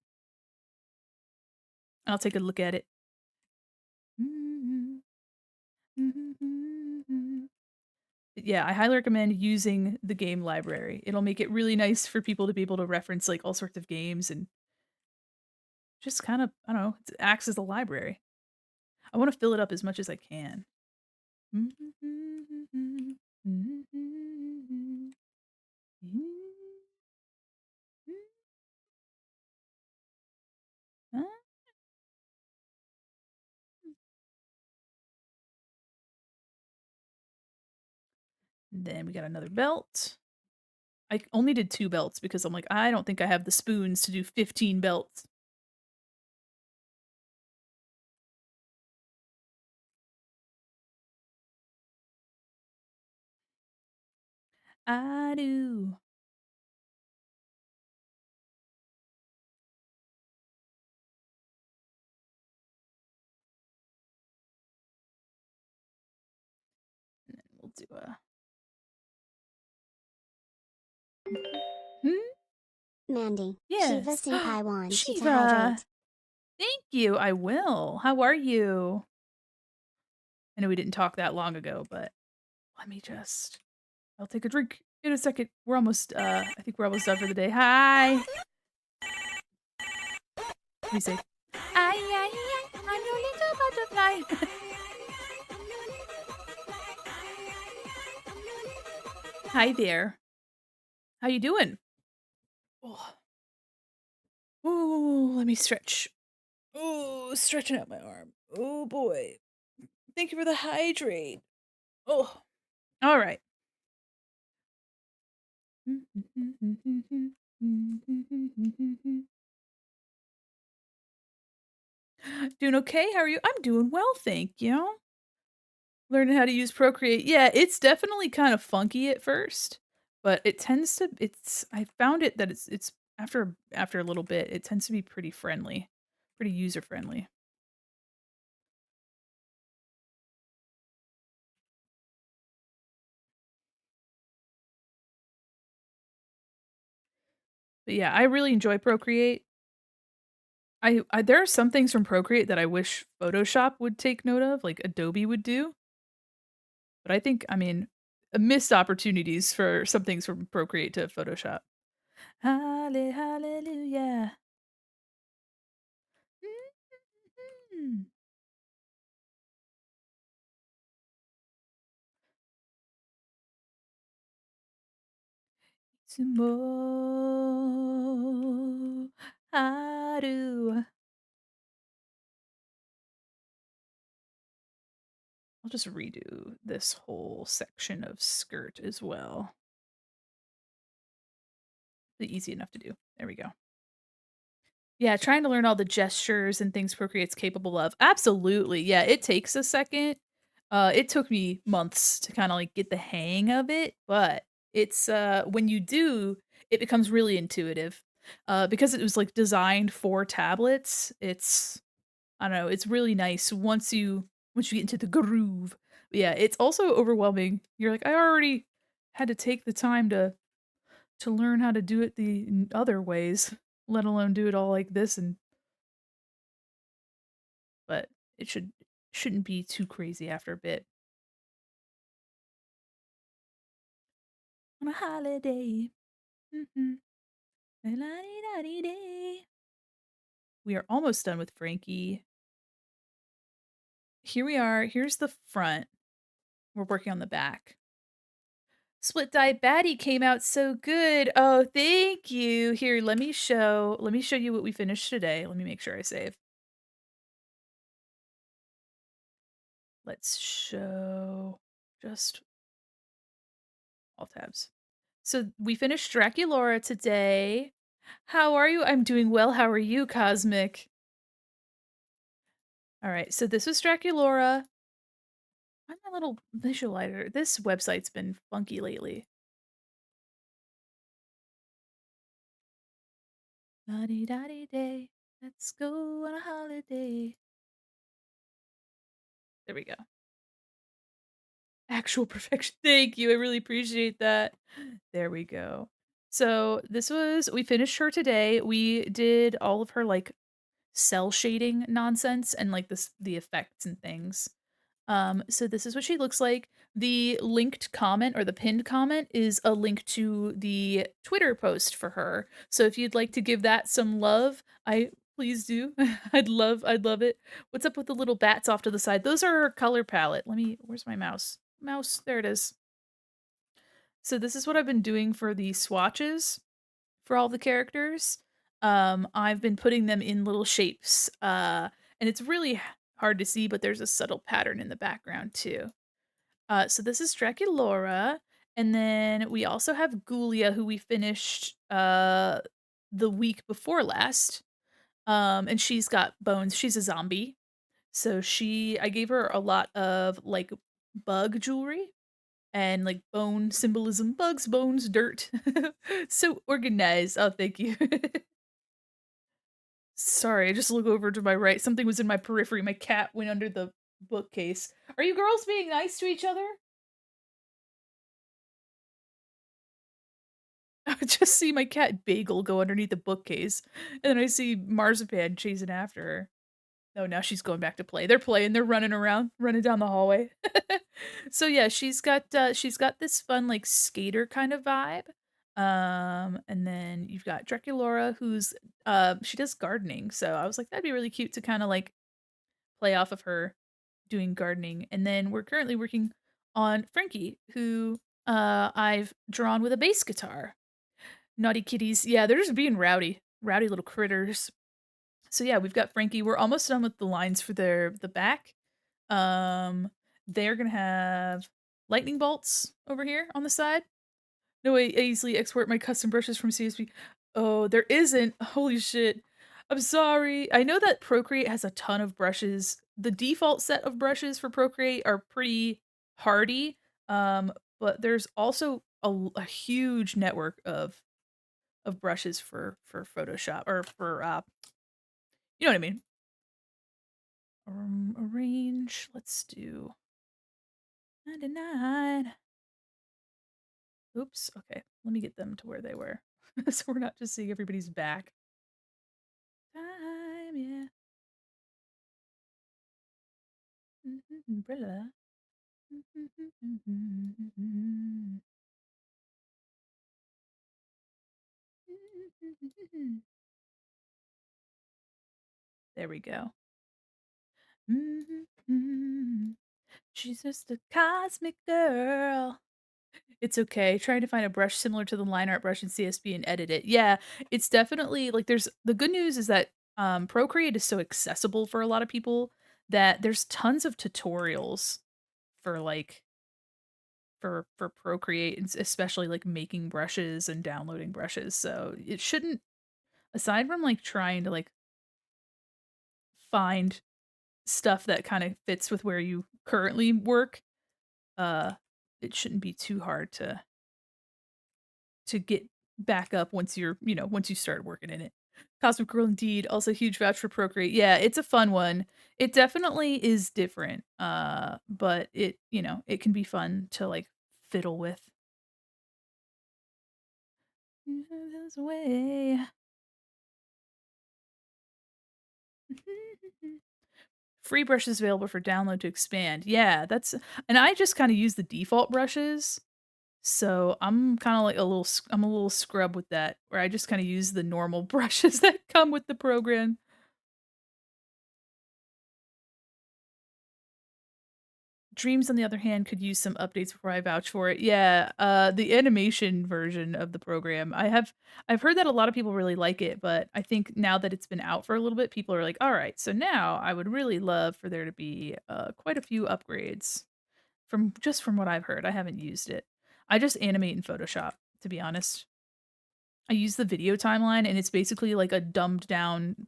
I'll take a look at it. Yeah, I highly recommend using the game library. It'll make it really nice for people to be able to reference like all sorts of games and just kind of, I don't know, it acts as a library. I want to fill it up as much as I can. And then we got another belt. I only did 2 belts because I'm like, I don't think I have the spoons to do 15 belts. I do. And then we'll do a Hmm? Mandy, Shiva Yes. Senpai wants you to Shiva! hydrate. Thank you, I will. How are you? I know we didn't talk that long ago, but let me just I'll take a drink in a second. We're almost, I think we're almost done for the day. Hi! Let me see. Ay, I'm your little butterfly. Hi there. How you doing? Oh. Ooh, let me stretch. Ooh, stretching out my arm. Oh boy. Thank you for the hydrate. Oh. All right. Doing okay? How are you? I'm doing well, thank you. Learning how to use Procreate. Yeah, it's definitely kind of funky at first, but it tends to it's I found it that it's after a little bit, it tends to be pretty friendly, pretty user friendly. But yeah, I really enjoy Procreate. I there are some things from Procreate that I wish Photoshop would take note of, like Adobe would do, but I think, I mean, missed opportunities for some things from Procreate to Photoshop. Hallelujah. Mm. Sumo haru. I'll just redo this whole section of skirt as well. Easy enough to do. There we go. Yeah, trying to learn all the gestures and things Procreate's capable of. Absolutely. Yeah, it takes a second. It took me months to kind of like get the hang of it, but it's when you do, it becomes really intuitive. Because it was like designed for tablets, it's I don't know, it's really nice once you get into the groove. But yeah, it's also overwhelming. You're like, I already had to take the time to learn how to do it the other ways, let alone do it all like this and but it shouldn't be too crazy after a bit. On a holiday. Mhm. La-di-da-di-day. We are almost done with Frankie. Here we are. Here's the front. We're working on the back. Split Dye Baddie came out so good. Oh, thank you. Here, let me show you what we finished today. Let me make sure I save. Let's show just all tabs. So we finished Draculaura today. How are you? I'm doing well. How are you, Cosmic? All right. So this was Draculaura. I'm a little visualizer. This website's been funky lately. La-di-da-di-day. Let's go on a holiday. There we go. Actual perfection. Thank you. I really appreciate that. There we go. So we finished her today. We did all of her like cell shading nonsense and like the effects and things. So this is what she looks like. The linked comment or the pinned comment is a link to the Twitter post for her. So if you'd like to give that some love, I please do. I'd love it. What's up with the little bats off to the side? Those are her color palette. Where's my mouse? Mouse, there it is. So this is what I've been doing for the swatches for all the characters. I've been putting them in little shapes. And it's really hard to see, but there's a subtle pattern in the background too. So this is Draculaura, And then we also have Ghoulia, who we finished the week before last. And she's got bones. She's a zombie. So I gave her a lot of like bug jewelry and like bone symbolism, bugs, bones, dirt. So organized. Oh, thank you. Sorry, I just look over to my right. Something was in my periphery. My cat went under the bookcase. Are you girls being nice to each other? I just see my cat Bagel go underneath the bookcase, and then I see Marzipan chasing after her. Oh, now she's going back to play. They're playing, they're running around, running down the hallway. So yeah, she's got this fun like skater kind of vibe. And then you've got Draculaura who's she does gardening. So I was like that'd be really cute to kind of like play off of her doing gardening. And then we're currently working on Frankie who I've drawn with a bass guitar. Naughty kitties. Yeah, they're just being rowdy. Rowdy little critters. So yeah, we've got Frankie. We're almost done with the lines for the back. Um, they're gonna have lightning bolts over here on the side. No way, I easily export my custom brushes from CSV. Oh, there isn't. Holy shit. I'm sorry. I know that Procreate has a ton of brushes. The default set of brushes for Procreate are pretty hardy. But there's also a huge network of brushes for Photoshop or for you know what I mean. Arrange. Let's do 99. Oops. Okay. Let me get them to where they were. So we're not just seeing everybody's back. Time, yeah. Umbrella. There we go. She's just a cosmic girl. It's okay. Trying to find a brush similar to the line art brush in CSV and edit it. Yeah, it's definitely like there's the good news is that Procreate is so accessible for a lot of people that there's tons of tutorials for like for Procreate, and especially like making brushes and downloading brushes. So it shouldn't aside from like trying to like find stuff that kind of fits with where you currently work, uh it shouldn't be too hard to get back up once you're, once you start working in it. Cosmic Girl indeed, also huge vouch for Procreate. Yeah, it's a fun one. It definitely is different. But it can be fun to like fiddle with. There's a way. Free brushes available for download to expand. Yeah, and I just kind of use the default brushes. So I'm kind of like I'm a little scrub with that, where I just kind of use the normal brushes that come with the program. Dreams, on the other hand, could use some updates before I vouch for it. Yeah, the animation version of the program, I've heard that a lot of people really like it, but I think now that it's been out for a little bit, people are like, "All right, so now I would really love for there to be quite a few upgrades." From what I've heard, I haven't used it. I just animate in Photoshop, to be honest. I use the video timeline, and it's basically like a dumbed down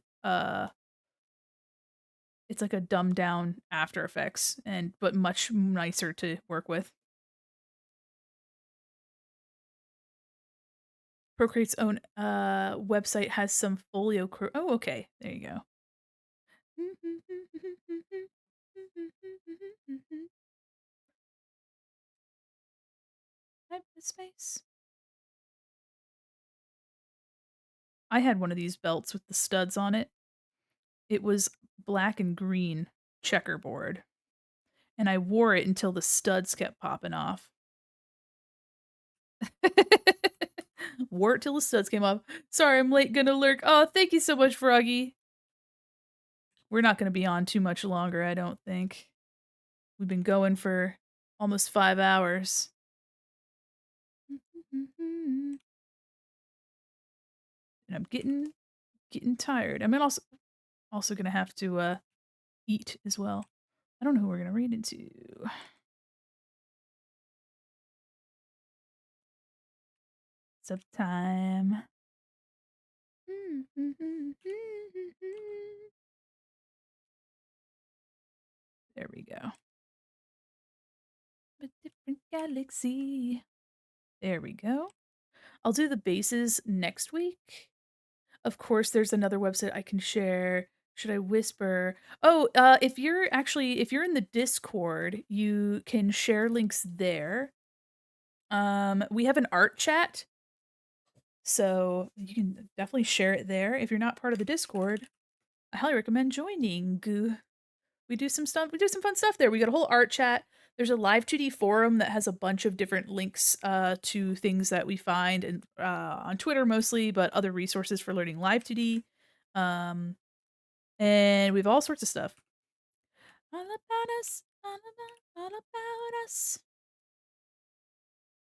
it's like a dumbed down After Effects but much nicer to work with. Procreate's own website has some folio oh, okay. There you go. Hyperspace. I had one of these belts with the studs on it. It was black and green checkerboard, and I wore it until the studs kept popping off. Wore it till the studs came off. Sorry, I'm late, gonna lurk. Oh, thank you so much, Froggy. We're not gonna be on too much longer, I don't think. We've been going for almost 5 hours. And I'm getting tired. I'm also gonna have to eat as well. I don't know who we're gonna read into. lots of time. There we go. A different galaxy. There we go. I'll do the bases next week. Of course, there's another website I can share. Should I whisper? Oh, if you're in the Discord, you can share links there. We have an art chat, so you can definitely share it there. If you're not part of the Discord, I highly recommend joining. We do some stuff. We do some fun stuff there. We got a whole art chat. There's a live 2D forum that has a bunch of different links to things that we find and on Twitter mostly, but other resources for learning live 2D. And we have all sorts of stuff. All about us, all about us.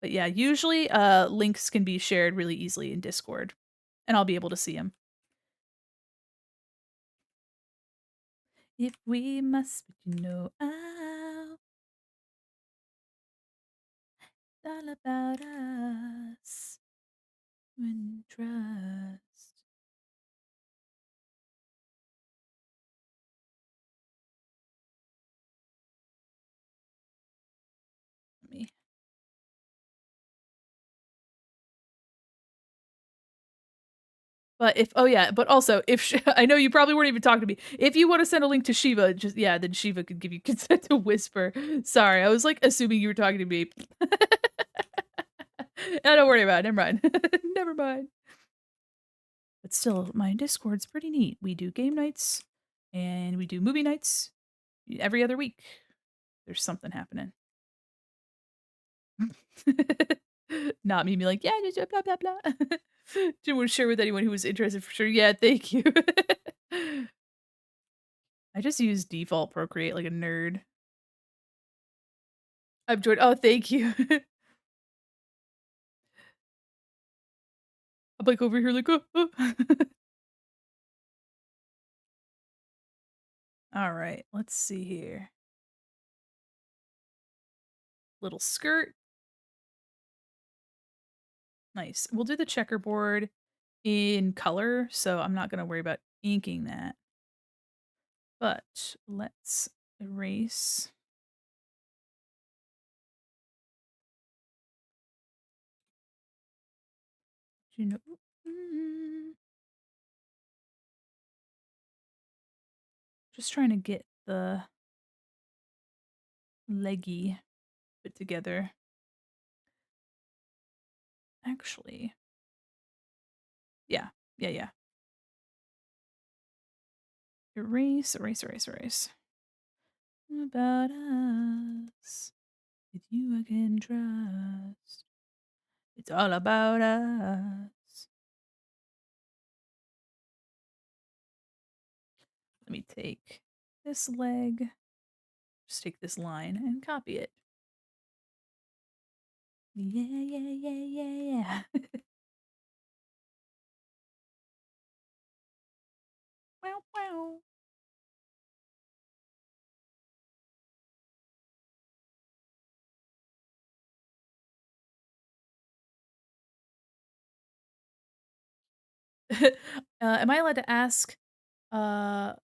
But yeah, usually links can be shared really easily in Discord, and I'll be able to see them. If we must, but you know how. It's all about us. When trust. Let me. But if but also if I know you probably weren't even talking to me. If you want to send a link to Shiva, then Shiva could give you consent to whisper. Sorry, I was like assuming you were talking to me. Don't worry about it. Never mind. Never mind. But still, my Discord's pretty neat. We do game nights and we do movie nights every other week. There's something happening. Not me being like, yeah, just blah blah blah. Didn't want to share with anyone who was interested for sure. Yeah, thank you. I just use default Procreate like a nerd. I've joined. Oh, thank you. I'm like over here, like, oh, oh. All right, let's see here. Little skirt. Nice. We'll do the checkerboard in color, so I'm not going to worry about inking that. But let's erase. You know, just trying to get the leggy put together. Actually, yeah. Erase, erase, erase, erase. About us. With you I can trust. It's all about us. Let me take this leg, just take this line and copy it. Yeah. Wow, wow. Am I allowed to ask,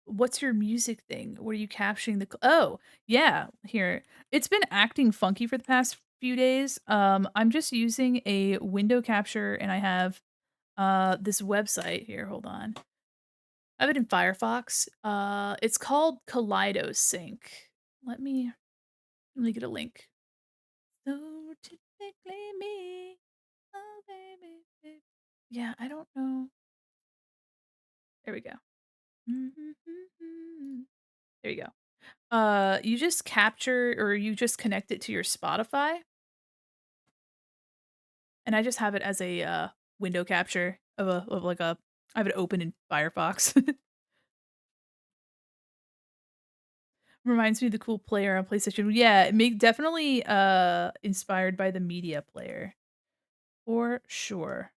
what's your music thing? What are you capturing oh, yeah, here. It's been acting funky for the past few days. I'm just using a window capture and I have this website here. Hold on. I have it in Firefox. It's called Kaleidosync. Let me get a link. So typically me, oh baby, baby. Yeah, I don't know. There we go. There you go. You just capture or you just connect it to your Spotify, and I just have it as a window capture of like a. I have it open in Firefox. Reminds me of the cool player on PlayStation. Yeah, definitely inspired by the media player. For sure.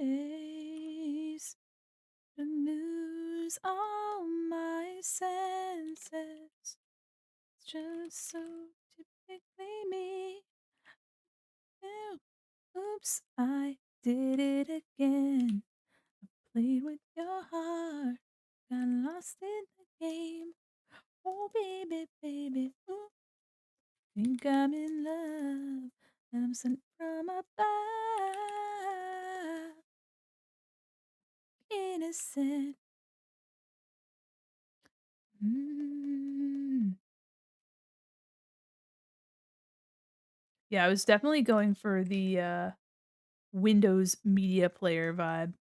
Ways to lose all my senses. just so typically me. Ew. Oops, I did it again. Played with your heart, got lost in the game. Oh, baby, baby, ooh, think I'm in love, and I'm sent from above. Innocent. Mm. Yeah, I was definitely going for the Windows Media Player vibe.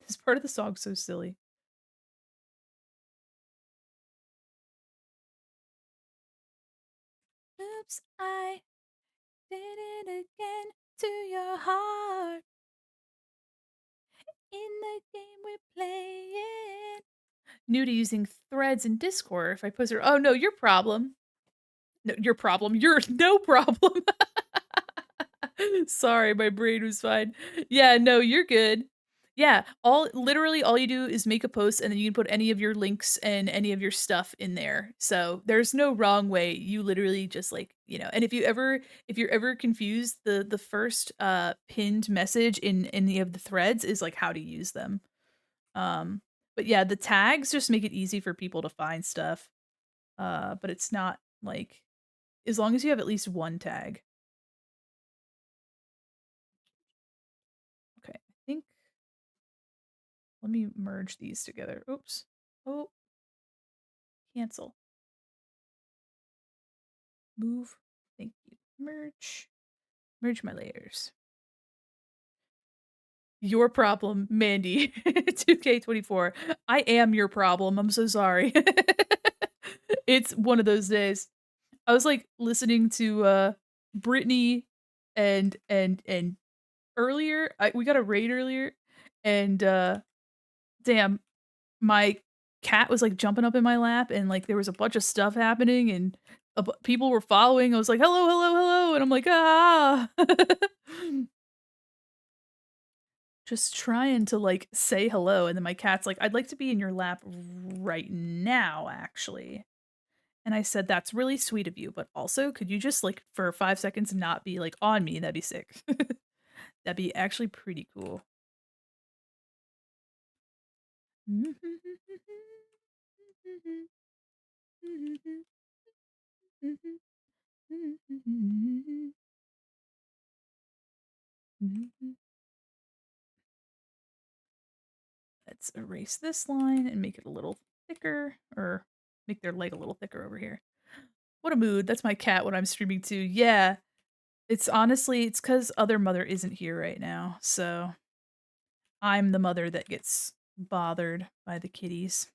This part of the song's so silly. Oops, I did it again to your heart. In the game we're playing. New to using threads in Discord. If I post her, oh no, your problem. No, your problem. Your no problem. Sorry, my brain was fine. Yeah, no, you're good. Yeah, literally all you do is make a post and then you can put any of your links and any of your stuff in there. So there's no wrong way. You literally just like, and if you're ever confused, the first pinned message in any of the threads is like how to use them. Um but yeah, the tags just make it easy for people to find stuff. But it's not like as long as you have at least one tag. Okay, I think let me merge these together. Oops. Oh, cancel. Move. Thank you. Merge. Merge my layers. Your problem, Mandy. 2K24. I am your problem. I'm so sorry. It's one of those days. I was like listening to Brittany and earlier. We got a raid earlier and damn, my cat was like jumping up in my lap and like there was a bunch of stuff happening and people were following. I was like, hello, hello, hello. And I'm like, ah, just trying to like say hello. And then my cat's like, I'd like to be in your lap right now, actually. And I said, that's really sweet of you. But also, could you just like for 5 seconds not be like on me? That'd be sick. That'd be actually pretty cool. Let's erase this line and make it a little thicker, or make their leg a little thicker over here. What a mood. That's my cat when I'm streaming too. Yeah. It's because other mother isn't here right now. So I'm the mother that gets bothered by the kitties.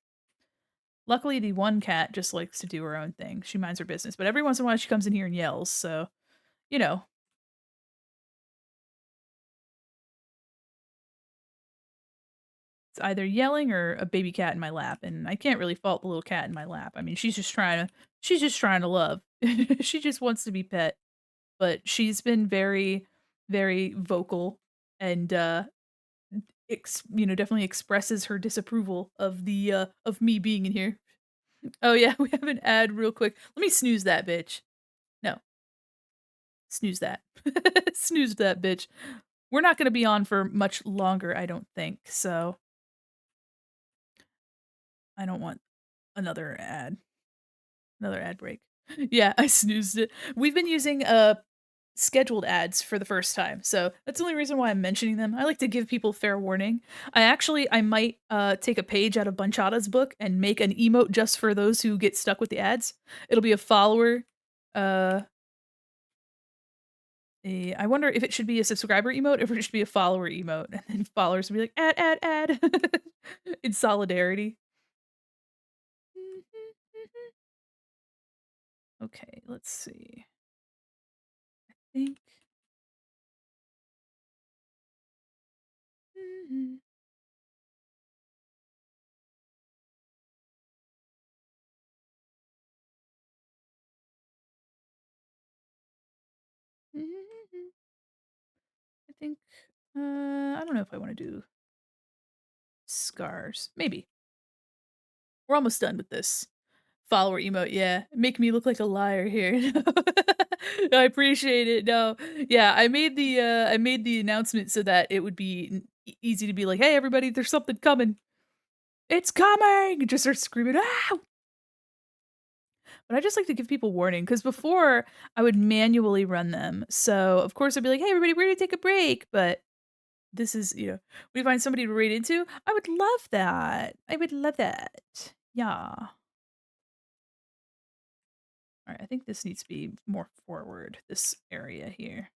Luckily, the one cat just likes to do her own thing. She minds her business. But every once in a while, she comes in here and yells. So, you know, it's either yelling or a baby cat in my lap. And I can't really fault the little cat in my lap. I mean, she's just trying to love. She just wants to be pet. But she's been very, very vocal and definitely expresses her disapproval of the of me being in here. Oh yeah, we have an ad real quick. Let me snooze that bitch. No, snooze that. Snooze that bitch. We're not going to be on for much longer, I don't think. So I don't want another ad. Another ad break. Yeah, I snoozed it. We've been using scheduled ads for the first time. So that's the only reason why I'm mentioning them. I like to give people fair warning. I might take a page out of Bunchada's book and make an emote just for those who get stuck with the ads. It'll be a follower uh I wonder if it should be a subscriber emote or if it should be a follower emote. And then followers will be like ad in solidarity. Okay, let's see. I think I think I don't know if I want to do scars. Maybe. We're almost done with this follower emote. Yeah, make me look like a liar here. No, I appreciate it. No, yeah, I made the announcement so that it would be easy to be like, "Hey, everybody, there's something coming. It's coming!" And just start screaming, "Ah!" But I just like to give people warning because before I would manually run them. So of course I'd be like, "Hey, everybody, we're gonna take a break," but this is, we find somebody to read into. I would love that. I would love that. Yeah. All right, I think this needs to be more forward, this area here.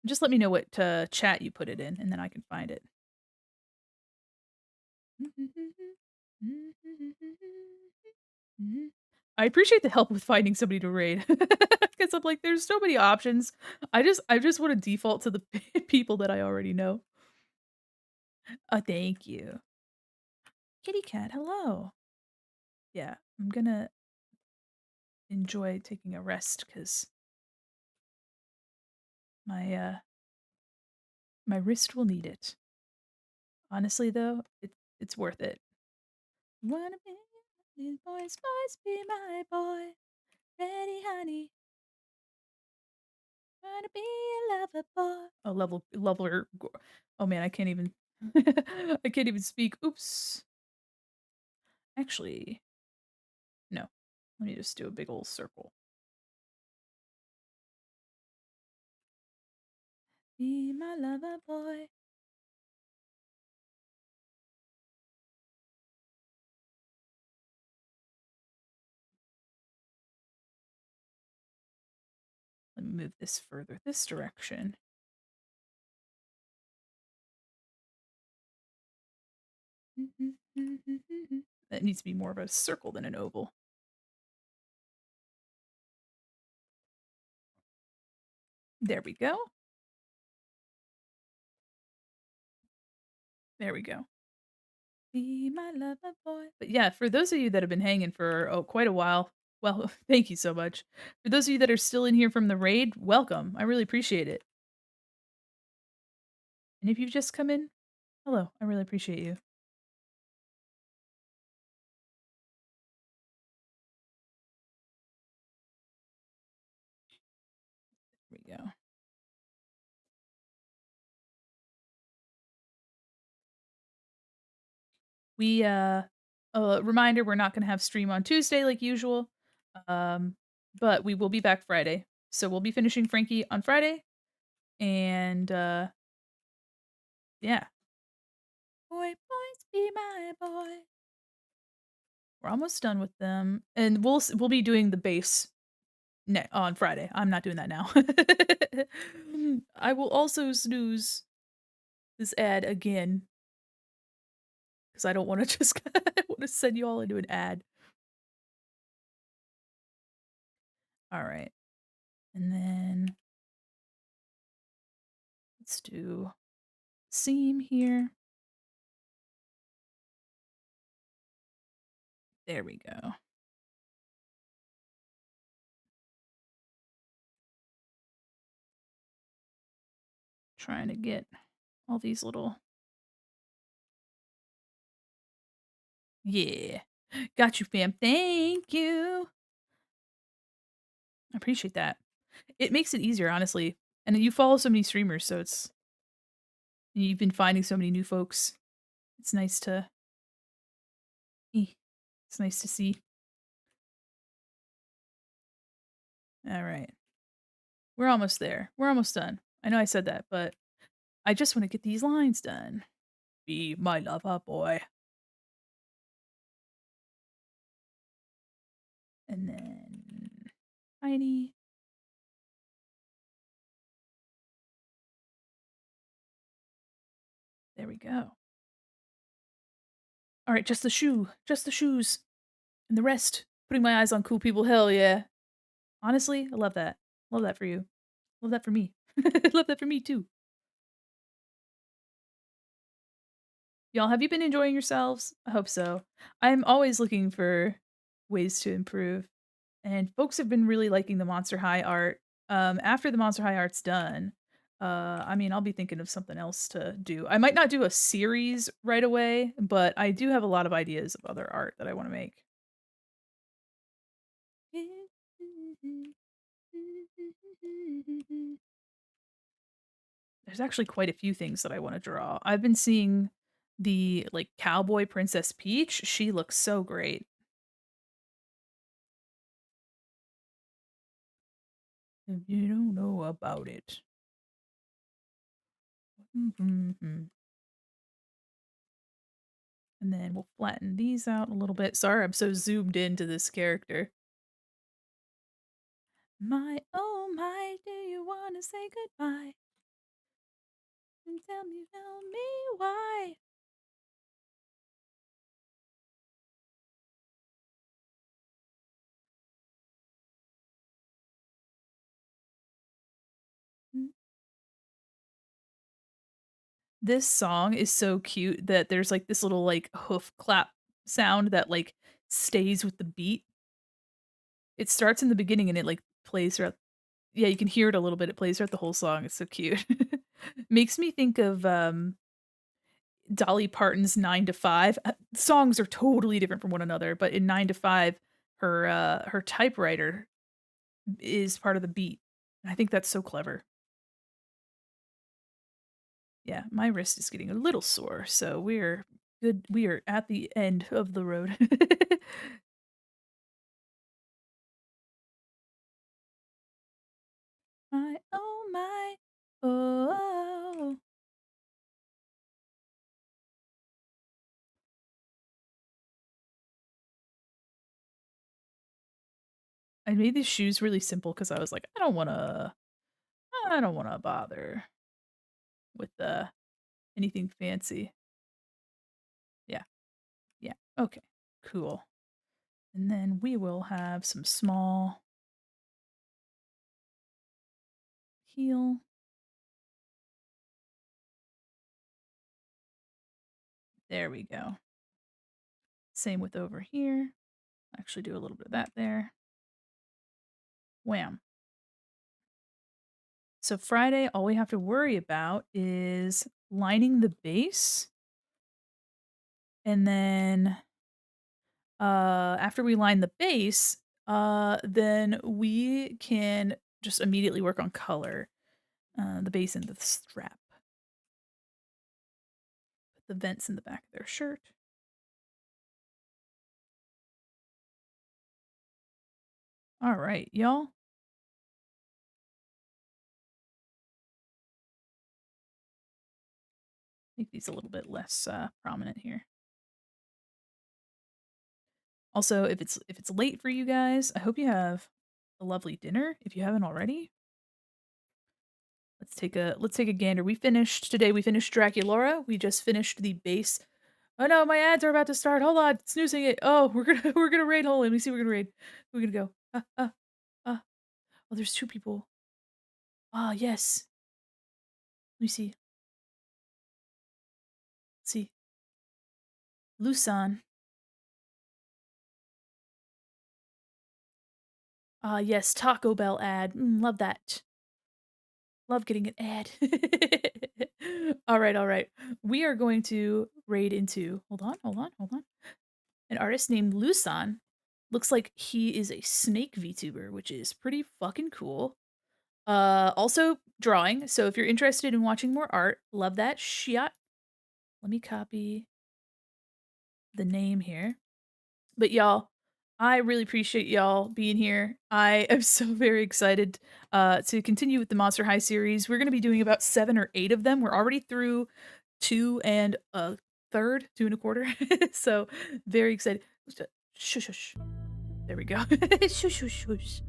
Just let me know what chat you put it in, and then I can find it. I appreciate the help with finding somebody to raid because I'm like, there's so many options. I just want to default to the people that I already know. Thank you, kitty cat. Hello. Yeah, I'm gonna enjoy taking a rest because my my wrist will need it. Honestly, though, it's worth it. Wanna be these boys, boys, be my boy, ready, honey. Wanna be a lover boy. Oh, leveler. Oh man, I can't even. I can't even speak. Oops. Actually, no. Let me just do a big old circle. Be my lover boy. Let me move this further this direction. That needs to be more of a circle than an oval. There we go. There we go. Be my lover boy. But yeah, for those of you that have been hanging for quite a while, well, thank you so much. For those of you that are still in here from the raid, welcome. I really appreciate it. And if you've just come in, hello. I really appreciate you. Here we go. We reminder, we're not gonna have stream on Tuesday like usual. Um, but we will be back Friday. So we'll be finishing Frankie on Friday. And yeah. Boy, boys, be my boy. We're almost done with them. And we'll be doing the base on Friday. I'm not doing that now. I will also snooze this ad again because I don't want to just I want to send you all into an ad. All right, and then let's do seam here. There we go. Trying to get all these little. Yeah. Got you, fam. Thank you. I appreciate that. It makes it easier, honestly. And you follow so many streamers, so you've been finding so many new folks. It's nice to it's nice to see. All right. We're almost there. We're almost done. I know I said that, but I just want to get these lines done. Be my lover boy. And then tiny. There we go. All right, just the shoe. Just the shoes. And the rest, putting my eyes on cool people. Hell yeah. Honestly, I love that. Love that for you. Love that for me. Love that for me too. Y'all, have you been enjoying yourselves? I hope so. I'm always looking for ways to improve. And folks have been really liking the Monster High art. After the Monster High art's done, I mean, I'll be thinking of something else to do. I might not do a series right away, but I do have a lot of ideas of other art that I want to make. There's actually quite a few things that I want to draw. I've been seeing the like cowboy Princess Peach. She looks so great. If you don't know about it. And then we'll flatten these out a little bit. Sorry, I'm so zoomed into this character. My, oh my, do you want to say goodbye? And tell me why. Mm. This song is so cute that there's like this little like hoof clap sound that like stays with the beat. It starts in the beginning and it like plays throughout. Yeah, you can hear it a little bit. It plays throughout the whole song. It's so cute. Makes me think of Dolly Parton's 9 to 5. Songs are totally different from one another, but in 9 to 5, her typewriter is part of the beat. I think that's so clever. Yeah, my wrist is getting a little sore, so we're good. We are at the end of the road. My, oh my, oh. I made these shoes really simple because I was like, I don't wanna bother with anything fancy. Yeah, yeah, okay, cool. And then we will have some small heel. There we go. Same with over here. Actually do a little bit of that there. Wham. So Friday, all we have to worry about is lining the base. And then after we line the base, then we can just immediately work on color. The base and the strap. Put the vents in the back of their shirt. All right, y'all. Make these a little bit less prominent here. Also, if it's late for you guys, I hope you have a lovely dinner if you haven't already. Let's take a gander. We finished Draculaura. We just finished the base. Oh no, my ads are about to start. Hold on, snoozing it. Oh, we're gonna we're gonna raid. Hold on, let me see. We're gonna raid. We're gonna go. Ah. Oh, there's two people. Ah, yes. Let me see. Let's see. Lusan. Ah, yes. Taco Bell ad. Love that. Love getting an ad. All right, all right. We are going to raid into. Hold on. An artist named Lusan. Looks like he is a snake VTuber, which is pretty fucking cool. Also drawing. So if you're interested in watching more art, love that shit. Let me copy the name here. But y'all, I really appreciate y'all being here. I am so very excited to continue with the Monster High series. We're going to be doing about 7 or 8 of them. We're already through 2 and a third, 2 and a quarter. So very excited. Shush, shush. There we go. Shush, shush, shush.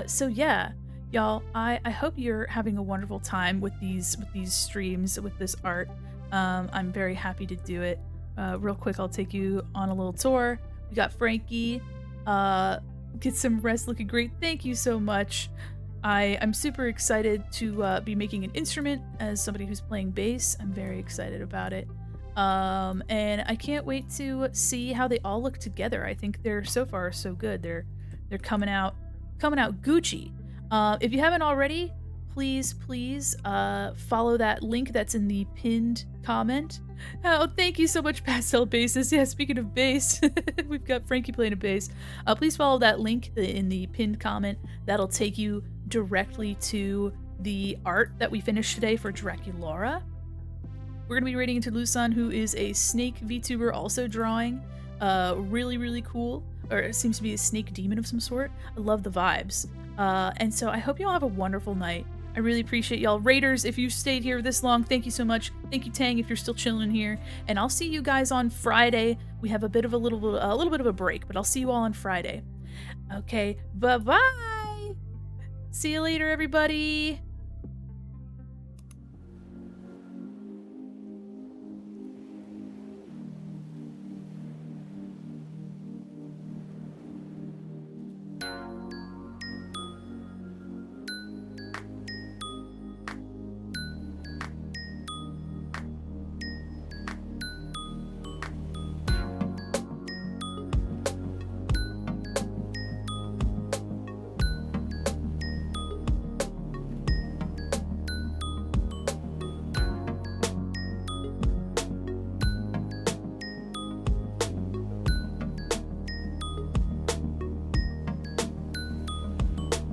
So yeah, y'all, I hope you're having a wonderful time with these streams, with this art. I'm very happy to do it. Real quick, I'll take you on a little tour. We got Frankie. Get some rest, looking great. Thank you so much. I'm super excited to be making an instrument as somebody who's playing bass. I'm very excited about it. And I can't wait to see how they all look together. I think they're so far so good. They're coming out Gucci. If you haven't already, please follow that link that's in the pinned comment. Oh, thank you so much, Pastel Bases. Yeah, speaking of bass, we've got Frankie playing a bass. Please follow that link in the pinned comment. That'll take you directly to the art that we finished today for Draculaura. We're going to be reading into Lusan, who is a snake VTuber also drawing. Really cool. Or it seems to be a snake demon of some sort. I love the vibes. And so I hope you all have a wonderful night. I really appreciate y'all. Raiders, if you stayed here this long, thank you so much. Thank you, Tang, if you're still chilling here. And I'll see you guys on Friday. We have a little bit of a break, but I'll see you all on Friday. Okay, bye-bye. See you later, everybody.